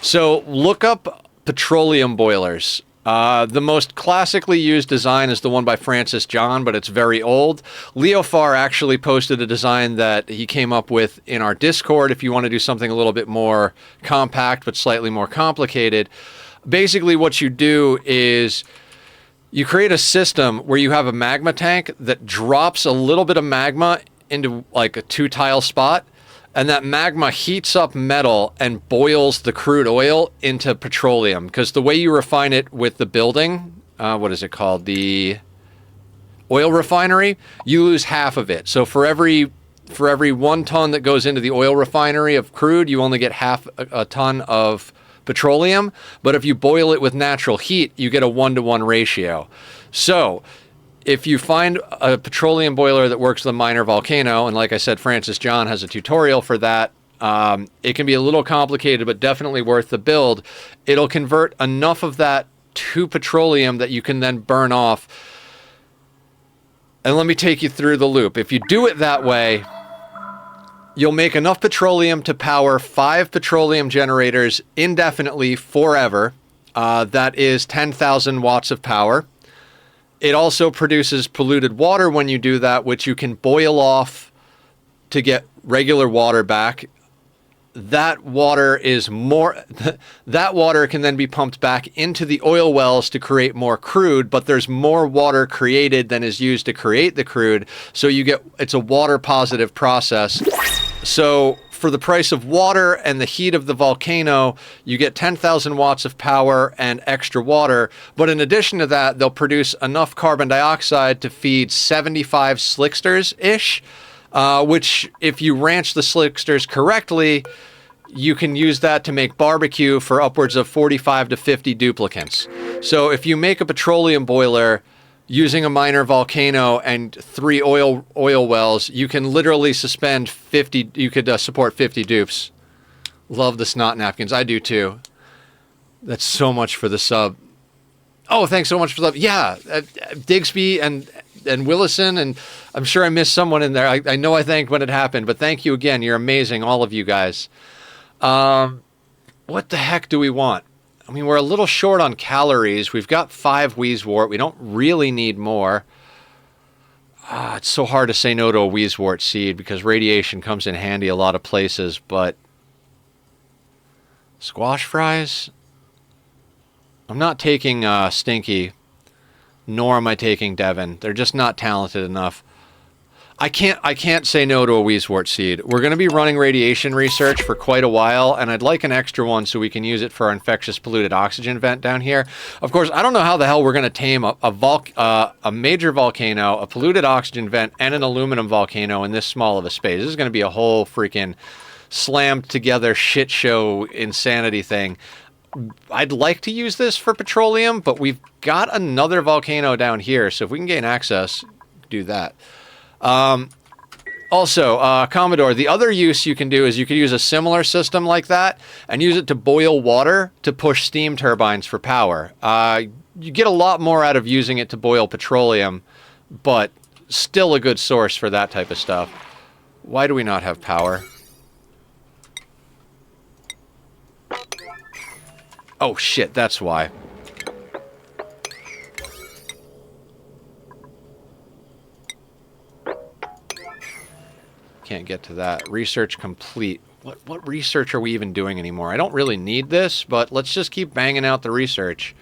So look up petroleum boilers. The most classically used design is the one by Francis John, but it's very old. Leo Farr actually posted a design that he came up with in our Discord if you want to do something a little bit more compact but slightly more complicated. Basically what you do is you create a system where you have a magma tank that drops a little bit of magma into like a 2-tile spot, and that magma heats up metal and boils the crude oil into petroleum. Because the way you refine it with the building, what is it called? The oil refinery, you lose half of it. So for every for every 1 ton that goes into the oil refinery of crude, you only get half a ton of petroleum. But if you boil it with natural heat, you get a 1-to-1 ratio. So if you find a petroleum boiler that works with a minor volcano, and like I said, Francis John has a tutorial for that, it can be a little complicated, but definitely worth the build. It'll convert enough of that to petroleum that you can then burn off. And let me take you through the loop. If you do it that way, you'll make enough petroleum to power 5 petroleum generators indefinitely forever. That is 10,000 watts of power. It also produces polluted water when you do that, which you can boil off to get regular water back. That water is more, that water can then be pumped back into the oil wells to create more crude, but there's more water created than is used to create the crude. So you get, it's a water positive process. So for the price of water and the heat of the volcano, you get 10,000 watts of power and extra water. But in addition to that, they'll produce enough carbon dioxide to feed 75 slicksters-ish, which if you ranch the slicksters correctly, you can use that to make barbecue for upwards of 45 to 50 duplicants. So if you make a petroleum boiler using a minor volcano and 3 oil wells, you can literally suspend 50, you could support 50 dupes. Love the snot napkins. I do too. That's so much for the sub. Oh, thanks so much for the sub. Yeah, Digsby and Willison, and I'm sure I missed someone in there. I know I thanked when it happened, but thank you again. You're amazing, all of you guys. What the heck do we want? I mean, we're a little short on calories. We've got 5 Wheezewort. We don't really need more. It's so hard to say no to a Wheezewort seed because radiation comes in handy a lot of places, but squash fries? I'm not taking Stinky, nor am I taking Devin. They're just not talented enough. I can't say no to a Wheezewort seed. We're going to be running radiation research for quite a while, and I'd like an extra one so we can use it for our infectious polluted oxygen vent down here. Of course, I don't know how the hell we're going to tame a major volcano, a polluted oxygen vent, and an aluminum volcano in this small of a space. This is going to be a whole freaking slammed together shit show insanity thing. I'd like to use this for petroleum, but we've got another volcano down here, so if we can gain access, do that. Also, Commodore, the other use you can do is you could use a similar system like that and use it to boil water to push steam turbines for power. You get a lot more out of using it to boil petroleum, but still a good source for that type of stuff. Why do we not have power? Oh shit, that's why. Can't get to that. Research complete. What research are we even doing anymore? I don't really need this, but let's just keep banging out the research.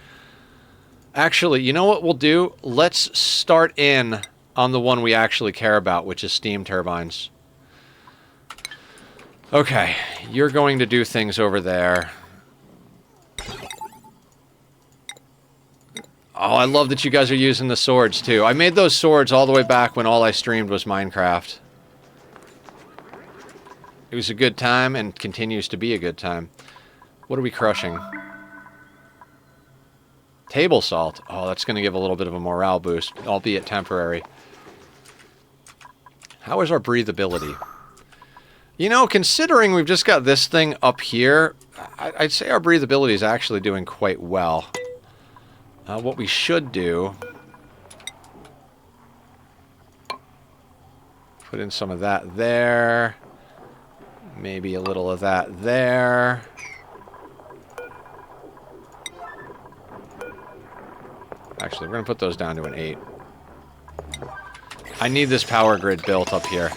Actually, you know what we'll do? Let's start in on the one we actually care about, which is steam turbines. Okay, you're going to do things over there. Oh, I love that you guys are using the swords, too. I made those swords all the way back when all I streamed was Minecraft. It was a good time and continues to be a good time. What are we crushing? Table salt. Oh, that's going to give a little bit of a morale boost, albeit temporary. How is our breathability? You know, considering we've just got this thing up here, I'd say our breathability is actually doing quite well. What we should do... Put in some of that there. Maybe a little of that there. Actually, we're going to put those down to an 8. I need this power grid built up here.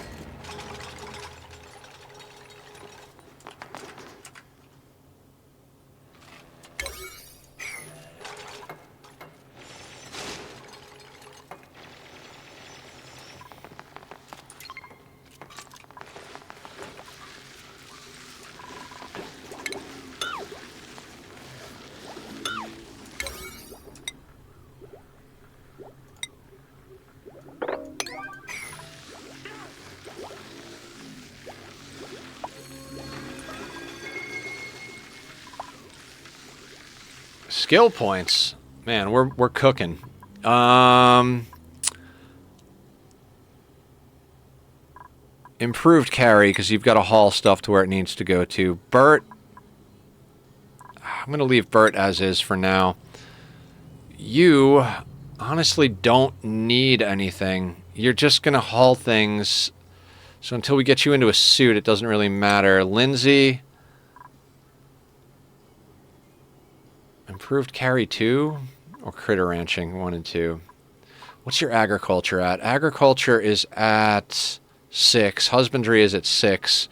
Skill points. Man, we're cooking. Improved carry, because you've got to haul stuff to where it needs to go to. Bert. I'm going to leave Bert as is for now. You honestly don't need anything. You're just going to haul things. So until we get you into a suit, it doesn't really matter. Lindsay. Improved carry 2? Or critter ranching 1 and 2? What's your agriculture at? Agriculture is at 6. Husbandry is at 6.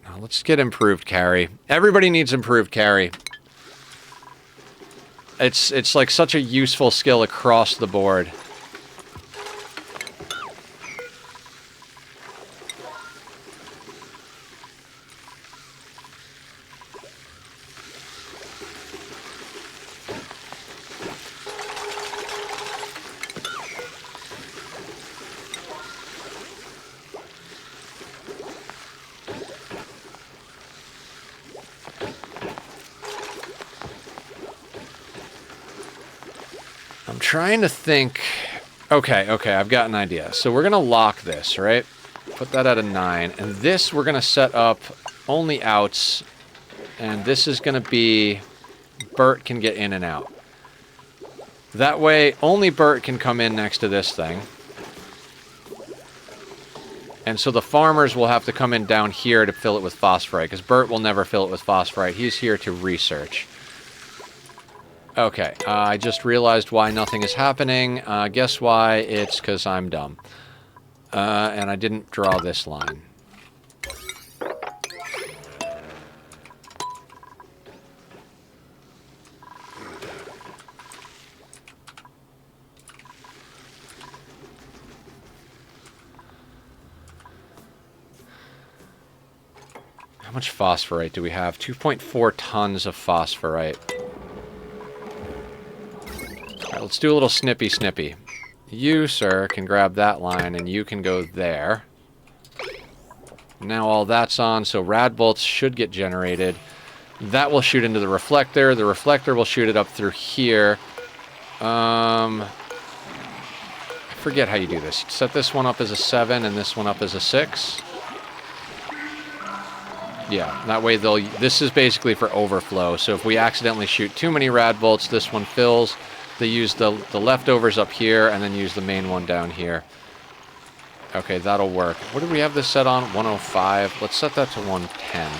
Now let's get improved carry. Everybody needs improved carry. It's like such a useful skill across the board. Trying to think. Okay, I've got an idea. So we're going to lock this, right? Put that at a 9. And this we're going to set up only outs. And this is going to be Bert can get in and out. That way, only Bert can come in next to this thing. And so the farmers will have to come in down here to fill it with phosphorite, because Bert will never fill it with phosphorite. He's here to research. Okay, I just realized why nothing is happening. Guess why? It's because I'm dumb. And I didn't draw this line. How much phosphorite do we have? 2.4 tons of phosphorite. Alright, let's do a little snippy. You, sir, can grab that line, and you can go there. Now all that's on, so rad bolts should get generated. That will shoot into the reflector. The reflector will shoot it up through here. I forget how you do this. Set this one up as a 7 and this one up as a 6. Yeah, that way they'll... This is basically for overflow, so if we accidentally shoot too many rad bolts, this one fills. They use the leftovers up here and then use the main one down here. Okay, that'll work. What did we have this set on? 105. Let's set that to 110.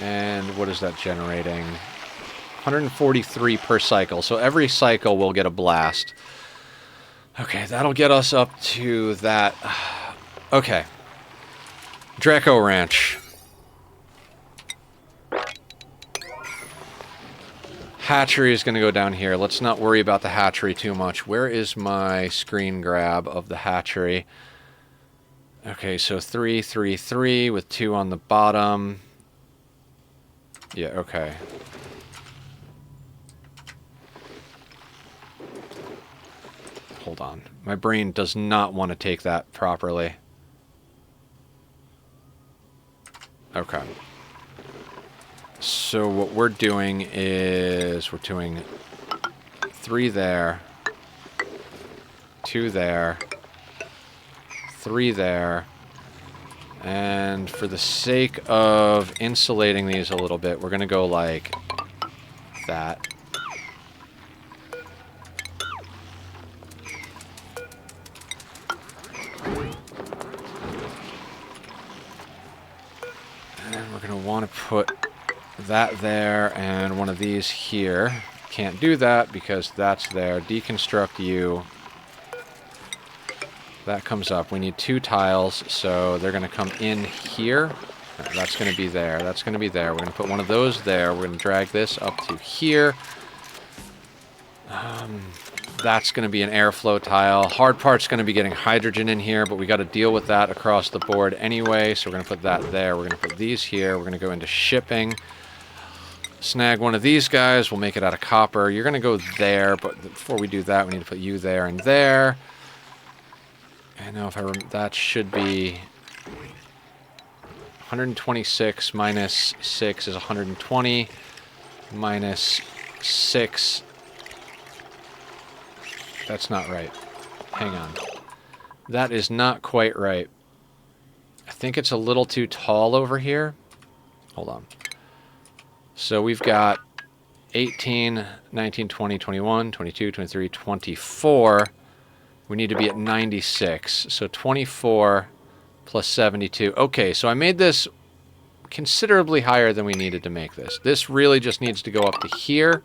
And what is that generating? 143 per cycle. So every cycle will get a blast. Okay, that'll get us up to that. Okay. Draco Ranch. Hatchery is going to go down here. Let's not worry about the hatchery too much. Where is my screen grab of the hatchery? Okay, so 3, 3, 3 with 2 on the bottom. Yeah, okay. Hold on. My brain does not want to take that properly. Okay. So what we're doing is we're doing 3 there, 2 there, 3 there, and for the sake of insulating these a little bit, we're going to go like that. And we're going to want to put that there and one of these here. Can't do that because that's there. Deconstruct you. That comes up. We need 2 tiles, so they're going to come in here. That's going to be there. That's going to be there. We're going to put one of those there. We're going to drag this up to here. That's going to be an airflow tile. Hard part's going to be getting hydrogen in here, but we got to deal with that across the board anyway, so we're going to put that there. We're going to put these here. We're going to go into shipping. Snag one of these guys. We'll make it out of copper. You're going to go there, but before we do that, we need to put you there and there. And now if I that should be 126 minus 6 is 120. Minus 6. That's not right. Hang on. That is not quite right. I think it's a little too tall over here. Hold on. So we've got 18, 19, 20, 21, 22, 23, 24. We need to be at 96. So 24 plus 72. Okay, so I made this considerably higher than we needed to make this. This really just needs to go up to here.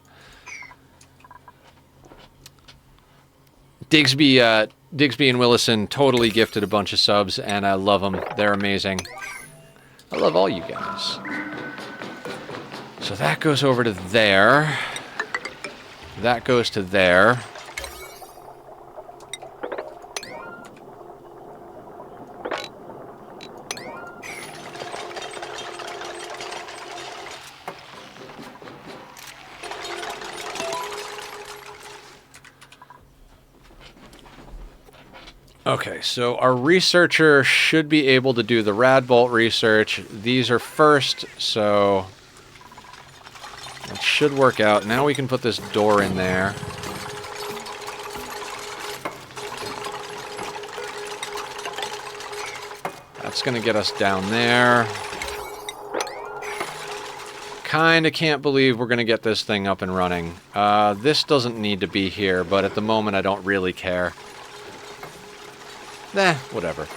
Digsby and Willison totally gifted a bunch of subs, and I love them. They're amazing. I love all you guys. So that goes over to there. That goes to there. Okay, so our researcher should be able to do the rad bolt research. These are first, so it should work out. Now we can put this door in there. That's going to get us down there. Kind of can't believe we're going to get this thing up and running. This doesn't need to be here, but at the moment I don't really care. Nah, whatever.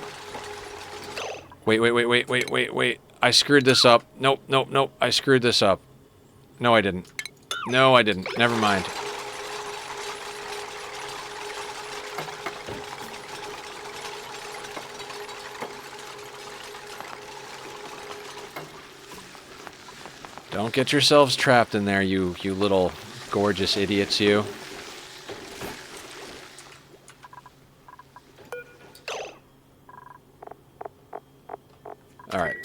Wait. I screwed this up. Nope. I screwed this up. No, I didn't. No, I didn't. Never mind. Don't get yourselves trapped in there, you little gorgeous idiots, you. Alright.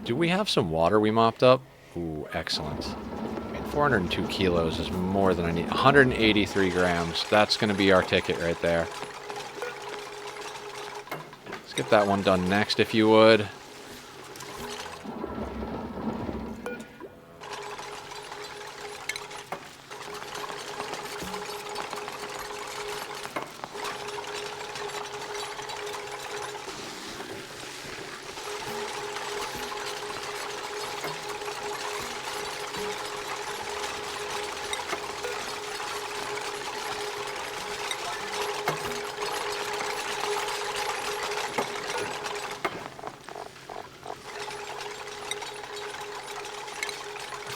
Do we have some water we mopped up? Ooh, excellent. I mean, 402 kilos is more than I need. 183 grams. That's going to be our ticket right there. Let's get that one done next, if you would.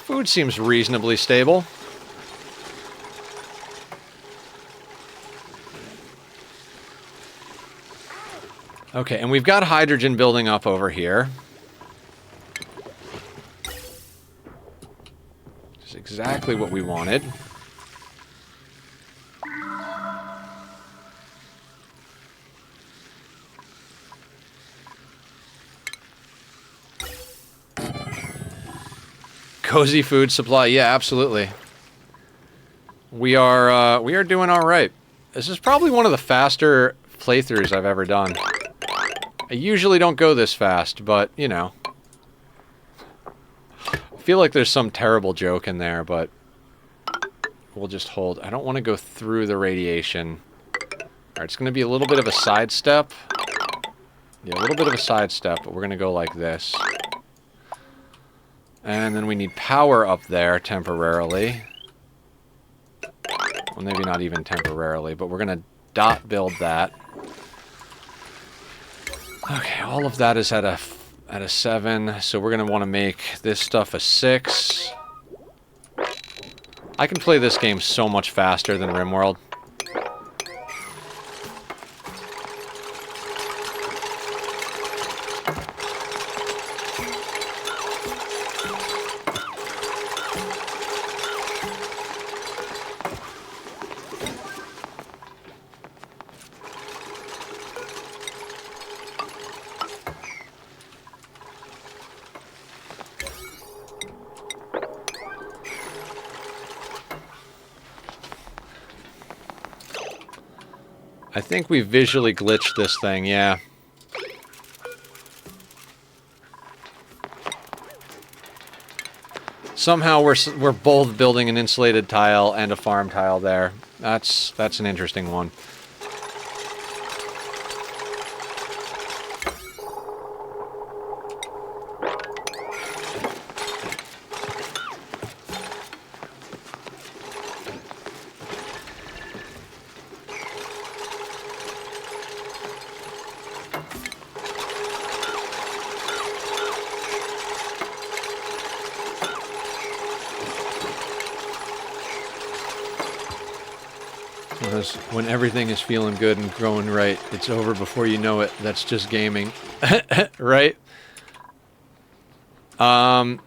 Food seems reasonably stable. Okay, and we've got hydrogen building up over here. Which is exactly what we wanted. Cozy food supply, yeah, absolutely. We are doing all right. This is probably one of the faster playthroughs I've ever done. I usually don't go this fast, but you know, I feel like there's some terrible joke in there, but we'll just hold. I don't want to go through the radiation. All right, it's going to be a little bit of a sidestep. Yeah, a little bit of a sidestep, but we're going to go like this. And then we need power up there temporarily. Well, maybe not even temporarily, but we're going to dot build that. Okay, all of that is at a 7, so we're going to want to make this stuff a 6. I can play this game so much faster than RimWorld. I think we visually glitched this thing, yeah. Somehow we're both building an insulated tile and a farm tile there. That's an interesting one. When everything is feeling good and growing right, it's over before you know it. That's just gaming. Right? Oh,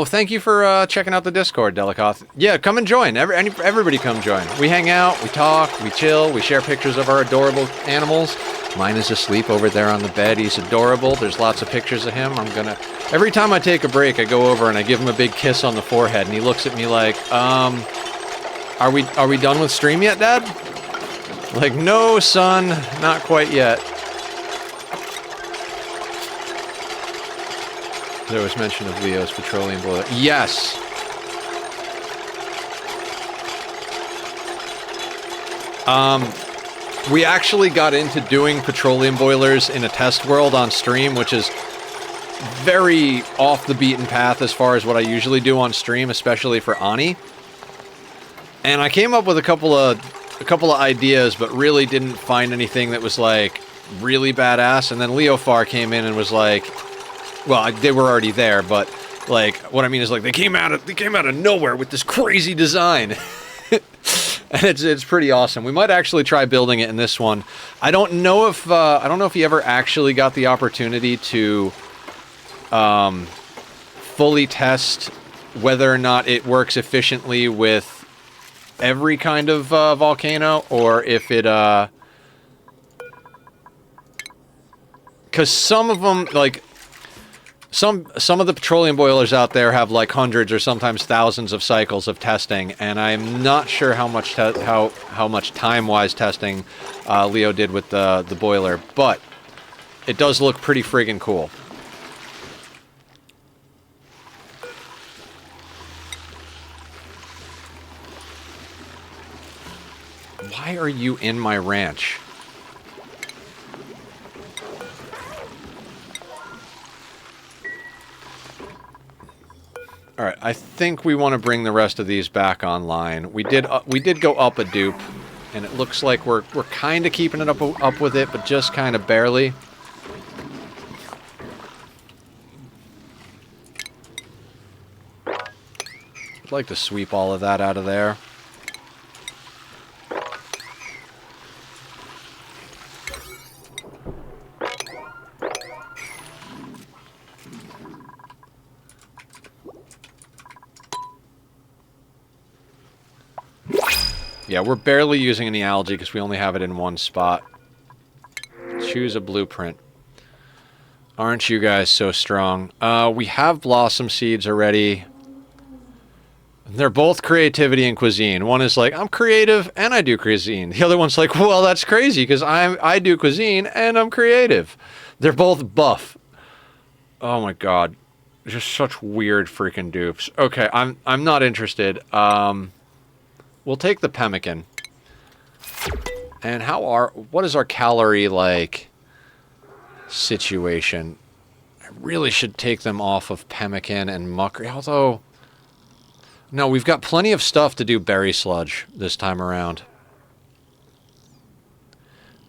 thank you for checking out the Discord, Delicoth. Yeah, come and join. Everybody come join. We hang out, we talk, we chill, we share pictures of our adorable animals. Mine is asleep over there on the bed. He's adorable. There's lots of pictures of him. Every time I take a break, I go over and I give him a big kiss on the forehead, and he looks at me like, Are we done with stream yet, Dad? Like, no, son, not quite yet. There was mention of Leo's petroleum boiler. Yes. We actually got into doing petroleum boilers in a test world on stream, which is very off the beaten path as far as what I usually do on stream, especially for Ani. And I came up with a couple of ideas, but really didn't find anything that was like really badass. And then Leofar came in and was like, well, they were already there, but like what I mean is like they came out of nowhere with this crazy design. And it's pretty awesome. We might actually try building it in this one. I don't know if you ever actually got the opportunity to fully test whether or not it works efficiently with every kind of volcano, or if it because some of them, like some of the petroleum boilers out there have like hundreds or sometimes thousands of cycles of testing, and I'm not sure how much how much time-wise testing Leo did with the boiler, but it does look pretty friggin' cool. Why are you in my ranch? All right, I think we want to bring the rest of these back online. We did go up a dupe, and it looks like we're kind of keeping it up with it, but just kind of barely. I'd like to sweep all of that out of there. Yeah, we're barely using any algae because we only have it in one spot. Choose a blueprint. Aren't you guys so strong? We have blossom seeds already. They're both creativity and cuisine. One is like, I'm creative and I do cuisine. The other one's like, well, that's crazy because I do cuisine and I'm creative. They're both buff. Oh my god. Just such weird freaking dupes. Okay, I'm not interested. We'll take the pemmican. And what is our calorie, like, situation? I really should take them off of pemmican and muckery, although... No, we've got plenty of stuff to do berry sludge this time around.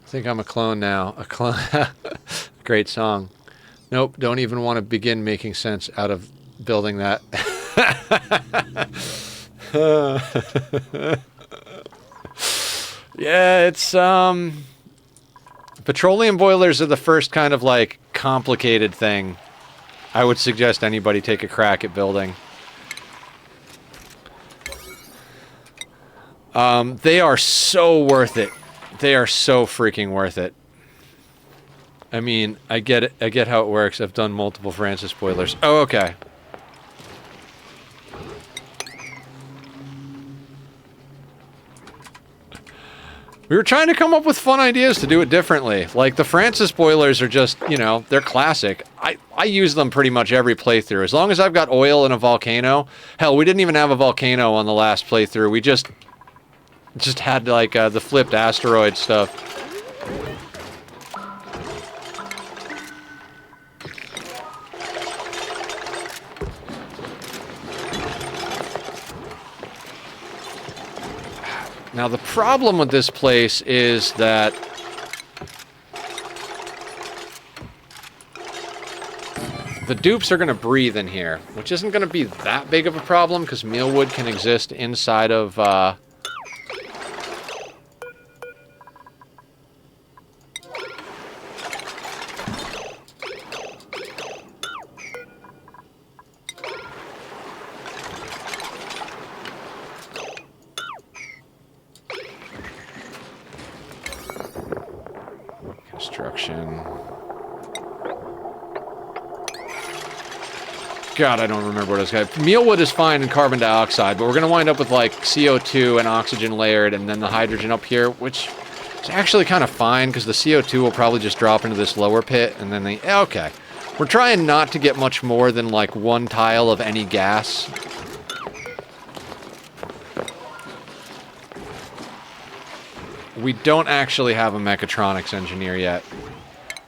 I think I'm a clone now. A clone. Great song. Nope, don't even want to begin making sense out of building that. Yeah, it's petroleum boilers are the first kind of like complicated thing I would suggest anybody take a crack at building. They are so worth it. They are so freaking worth it. I mean, I get it. I get how it works. I've done multiple Francis boilers. Oh, okay. We were trying to come up with fun ideas to do it differently. Like, the Francis boilers are just, you know, they're classic. I use them pretty much every playthrough. As long as I've got oil and a volcano. Hell, we didn't even have a volcano on the last playthrough. We just had, like, the flipped asteroid stuff. Now, the problem with this place is that the dupes are going to breathe in here, which isn't going to be that big of a problem because mealwood can exist inside of construction. God, I don't remember what I was going to... Mealwood is fine in carbon dioxide, but we're going to wind up with, like, CO2 and oxygen layered, and then the hydrogen up here, which is actually kind of fine, because the CO2 will probably just drop into this lower pit, and then they... Okay. We're trying not to get much more than, like, one tile of any gas. We don't actually have a mechatronics engineer yet.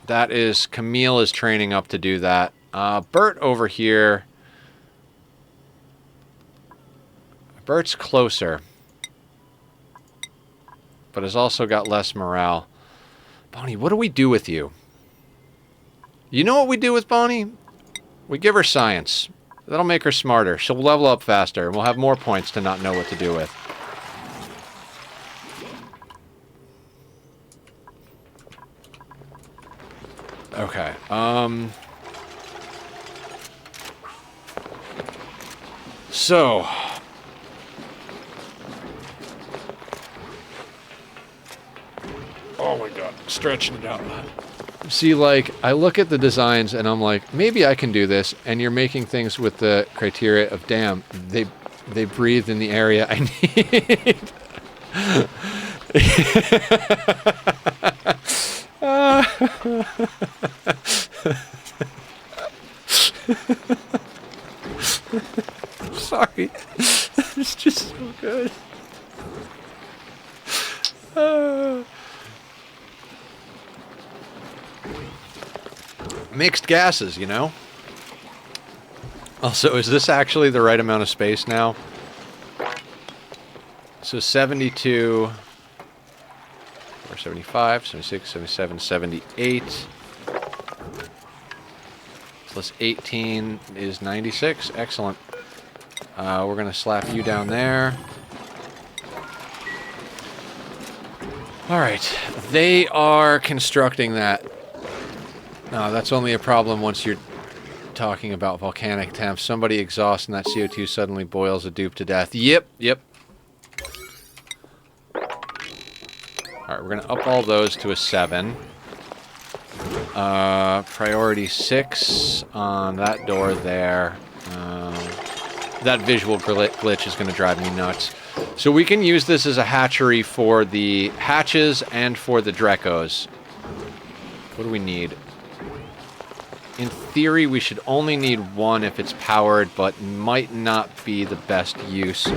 That is... Camille is training up to do that. Bert over here. Bert's closer. But has also got less morale. Bonnie, what do we do with you? You know what we do with Bonnie? We give her science. That'll make her smarter. She'll level up faster, and we'll have more points to not know what to do with. Okay, so, oh my god, stretching it out. See, like, I look at the designs and I'm like, maybe I can do this, and you're making things with the criteria of, damn, they breathe in the area I need. Sorry. It's just so good. Mixed gases, you know? Also, is this actually the right amount of space now? So 72... 75, 76, 77, 78. Plus 18 is 96. Excellent. We're going to slap you down there. Alright. They are constructing that. No, that's only a problem once you're talking about volcanic temps. Somebody exhausts and that CO2 suddenly boils a dupe to death. Yep, yep. Alright, we're going to up all those to a 7. Priority 6 on that door there. That visual glitch is going to drive me nuts. So we can use this as a hatchery for the hatches and for the Drecos. What do we need? In theory, we should only need one if it's powered, but might not be the best use. 2,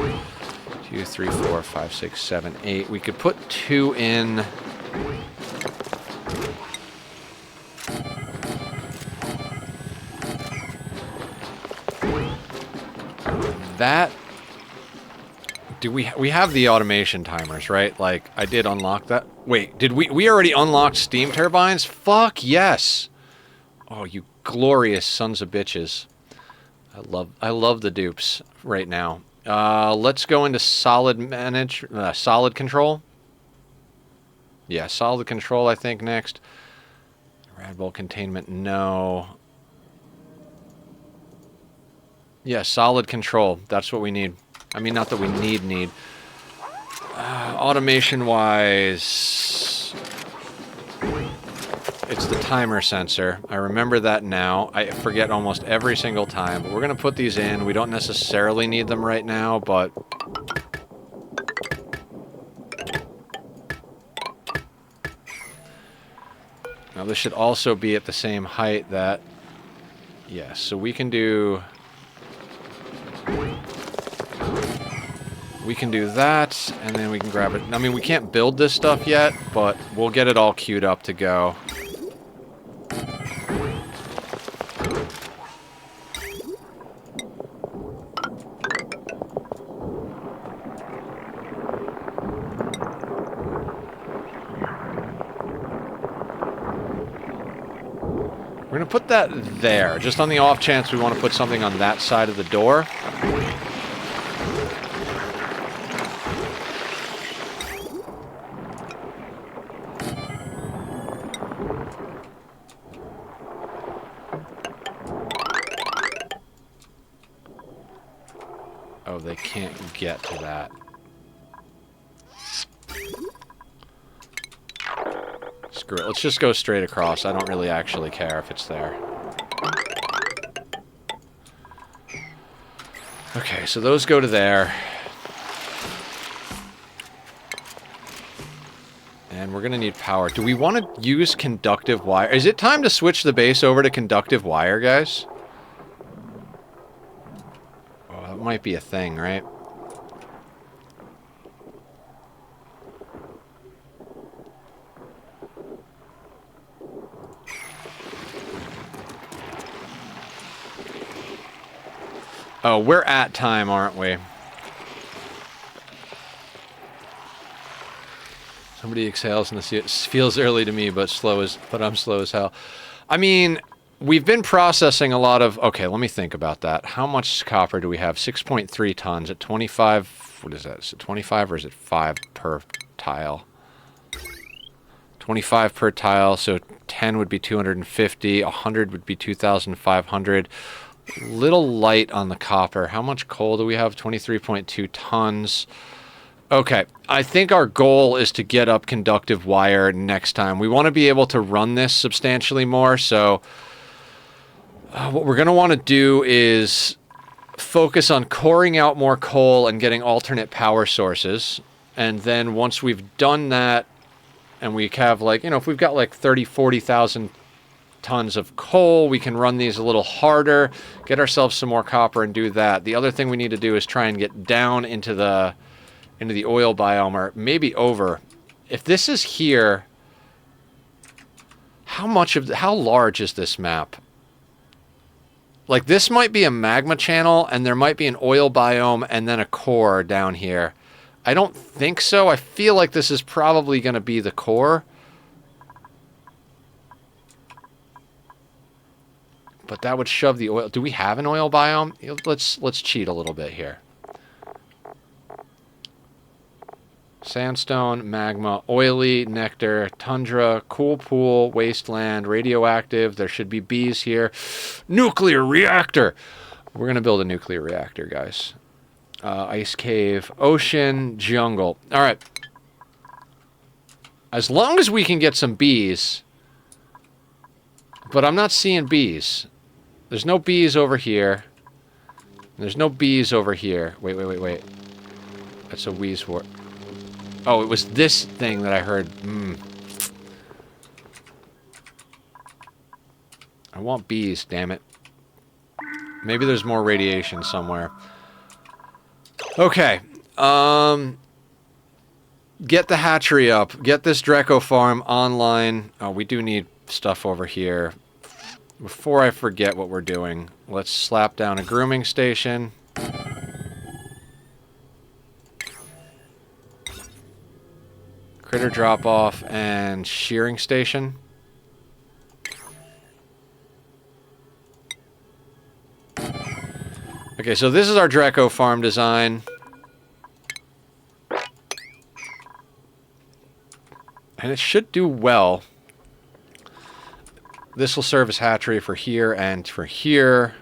3, 4, 5, 6, 7, 8. We could put 2 in. That. Do we have the automation timers, right? Like, I did unlock that. Wait, did we already unlocked steam turbines? Fuck yes. Oh, you glorious sons of bitches. I love the dupes right now. Let's go into solid control. Yeah, solid control, I think, next. Radbolt containment, no. Yeah, solid control. That's what we need. I mean, not that we need. Automation-wise... It's the timer sensor. I remember that now. I forget almost every single time. But we're going to put these in. We don't necessarily need them right now, but... Now this should also be at the same height that... Yes, so we can do... We can do that, and then we can grab it. I mean, we can't build this stuff yet, but we'll get it all queued up to go. We're going to put that there, just on the off chance we want to put something on that side of the door. Oh, they can't get to that. Screw it. Let's just go straight across. I don't really actually care if it's there. Okay, so those go to there. And we're going to need power. Do we want to use conductive wire? Is it time to switch the base over to conductive wire, guys? Oh, that might be a thing, right? Oh, we're at time, aren't we? Somebody exhales in the sea. It feels early to me, but I'm slow as hell. I mean, we've been processing a lot of... Okay, let me think about that. How much copper do we have? 6.3 tons at 25... What is that? Is it 25 or is it 5 per tile? 25 per tile, so 10 would be 250. 100 would be 2,500. Little light on the copper. How much coal do we have? 23.2 tons. Okay, I think our goal is to get up conductive wire next time. We want to be able to run this substantially more, so what we're going to want to do is focus on coring out more coal and getting alternate power sources. And then once we've done that, and we have like, you know, if we've got like 30, 40,000 tons of coal, we can run these a little harder, get ourselves some more copper and do that. The other thing we need to do is try and get down into the oil biome, or maybe over. If this is here, how large is this map? Like, this might be a magma channel, and there might be an oil biome and then a core down here. I don't think so. I feel like this is probably going to be the core. But that would shove the oil. Do we have an oil biome? Let's cheat a little bit here. Sandstone, magma, oily, nectar, tundra, cool pool, wasteland, radioactive. There should be bees here. Nuclear reactor. We're going to build a nuclear reactor, guys. Ice cave, ocean, jungle. All right. As long as we can get some bees. But I'm not seeing bees. There's no bees over here. There's no bees over here. Wait. That's a wheeze wart. Oh, it was this thing that I heard. I want bees, damn it. Maybe there's more radiation somewhere. Okay. Get the hatchery up. Get this Dreco farm online. Oh, we do need stuff over here. Before I forget what we're doing, let's slap down a grooming station. Critter drop-off and shearing station. Okay, so this is our Dreco farm design. And it should do well. This will serve as hatchery for here and for here.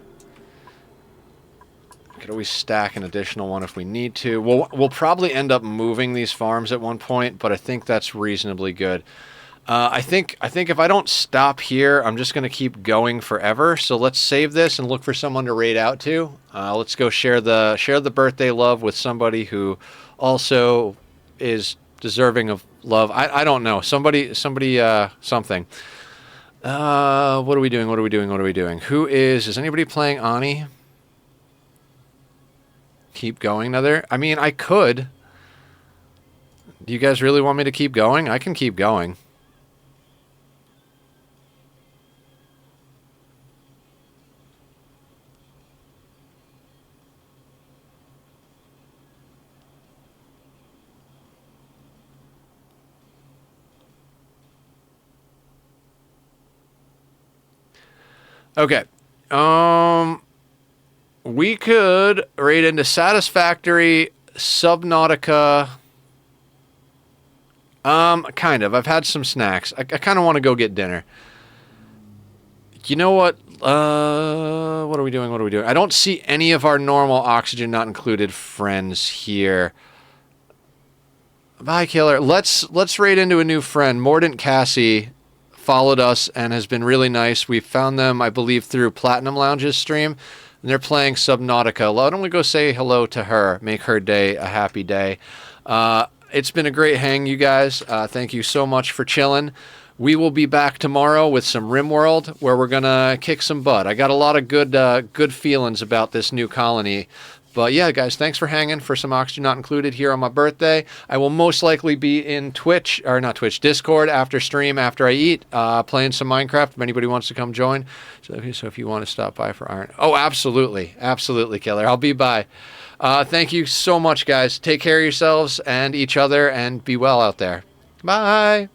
We could always stack an additional one if we need to. We'll probably end up moving these farms at one point, but I think that's reasonably good. I think if I don't stop here, I'm just going to keep going forever. So let's save this and look for someone to raid out to. Let's go share the birthday love with somebody who also is deserving of love. I don't know. Somebody something. What are we doing? What are we doing? What are we doing? Is anybody playing Ani? Keep going, another? I mean, I could. Do you guys really want me to keep going? I can keep going. Okay. We could raid into Satisfactory, Subnautica. Kind of. I've had some snacks. I kind of want to go get dinner. You know what? What are we doing? What are we doing? I don't see any of our normal oxygen not included friends here. Bye, Killer. Let's raid into a new friend. Mordant Cassie followed us and has been really nice. We found them, I believe, through Platinum Lounge's stream, and they're playing Subnautica. Why don't we go say hello to her, make her day a happy day. It's been a great hang, you guys. Thank you so much for chilling. We will be back tomorrow with some RimWorld, where we're gonna kick some butt. I got a lot of good feelings about this new colony. But yeah, guys, thanks for hanging for some Oxygen Not Included here on my birthday. I will most likely be in Discord after stream, after I eat, playing some Minecraft if anybody wants to come join. So if you want to stop by for Iron. Oh, absolutely. Absolutely, Killer. I'll be by. Thank you so much, guys. Take care of yourselves and each other, and be well out there. Bye.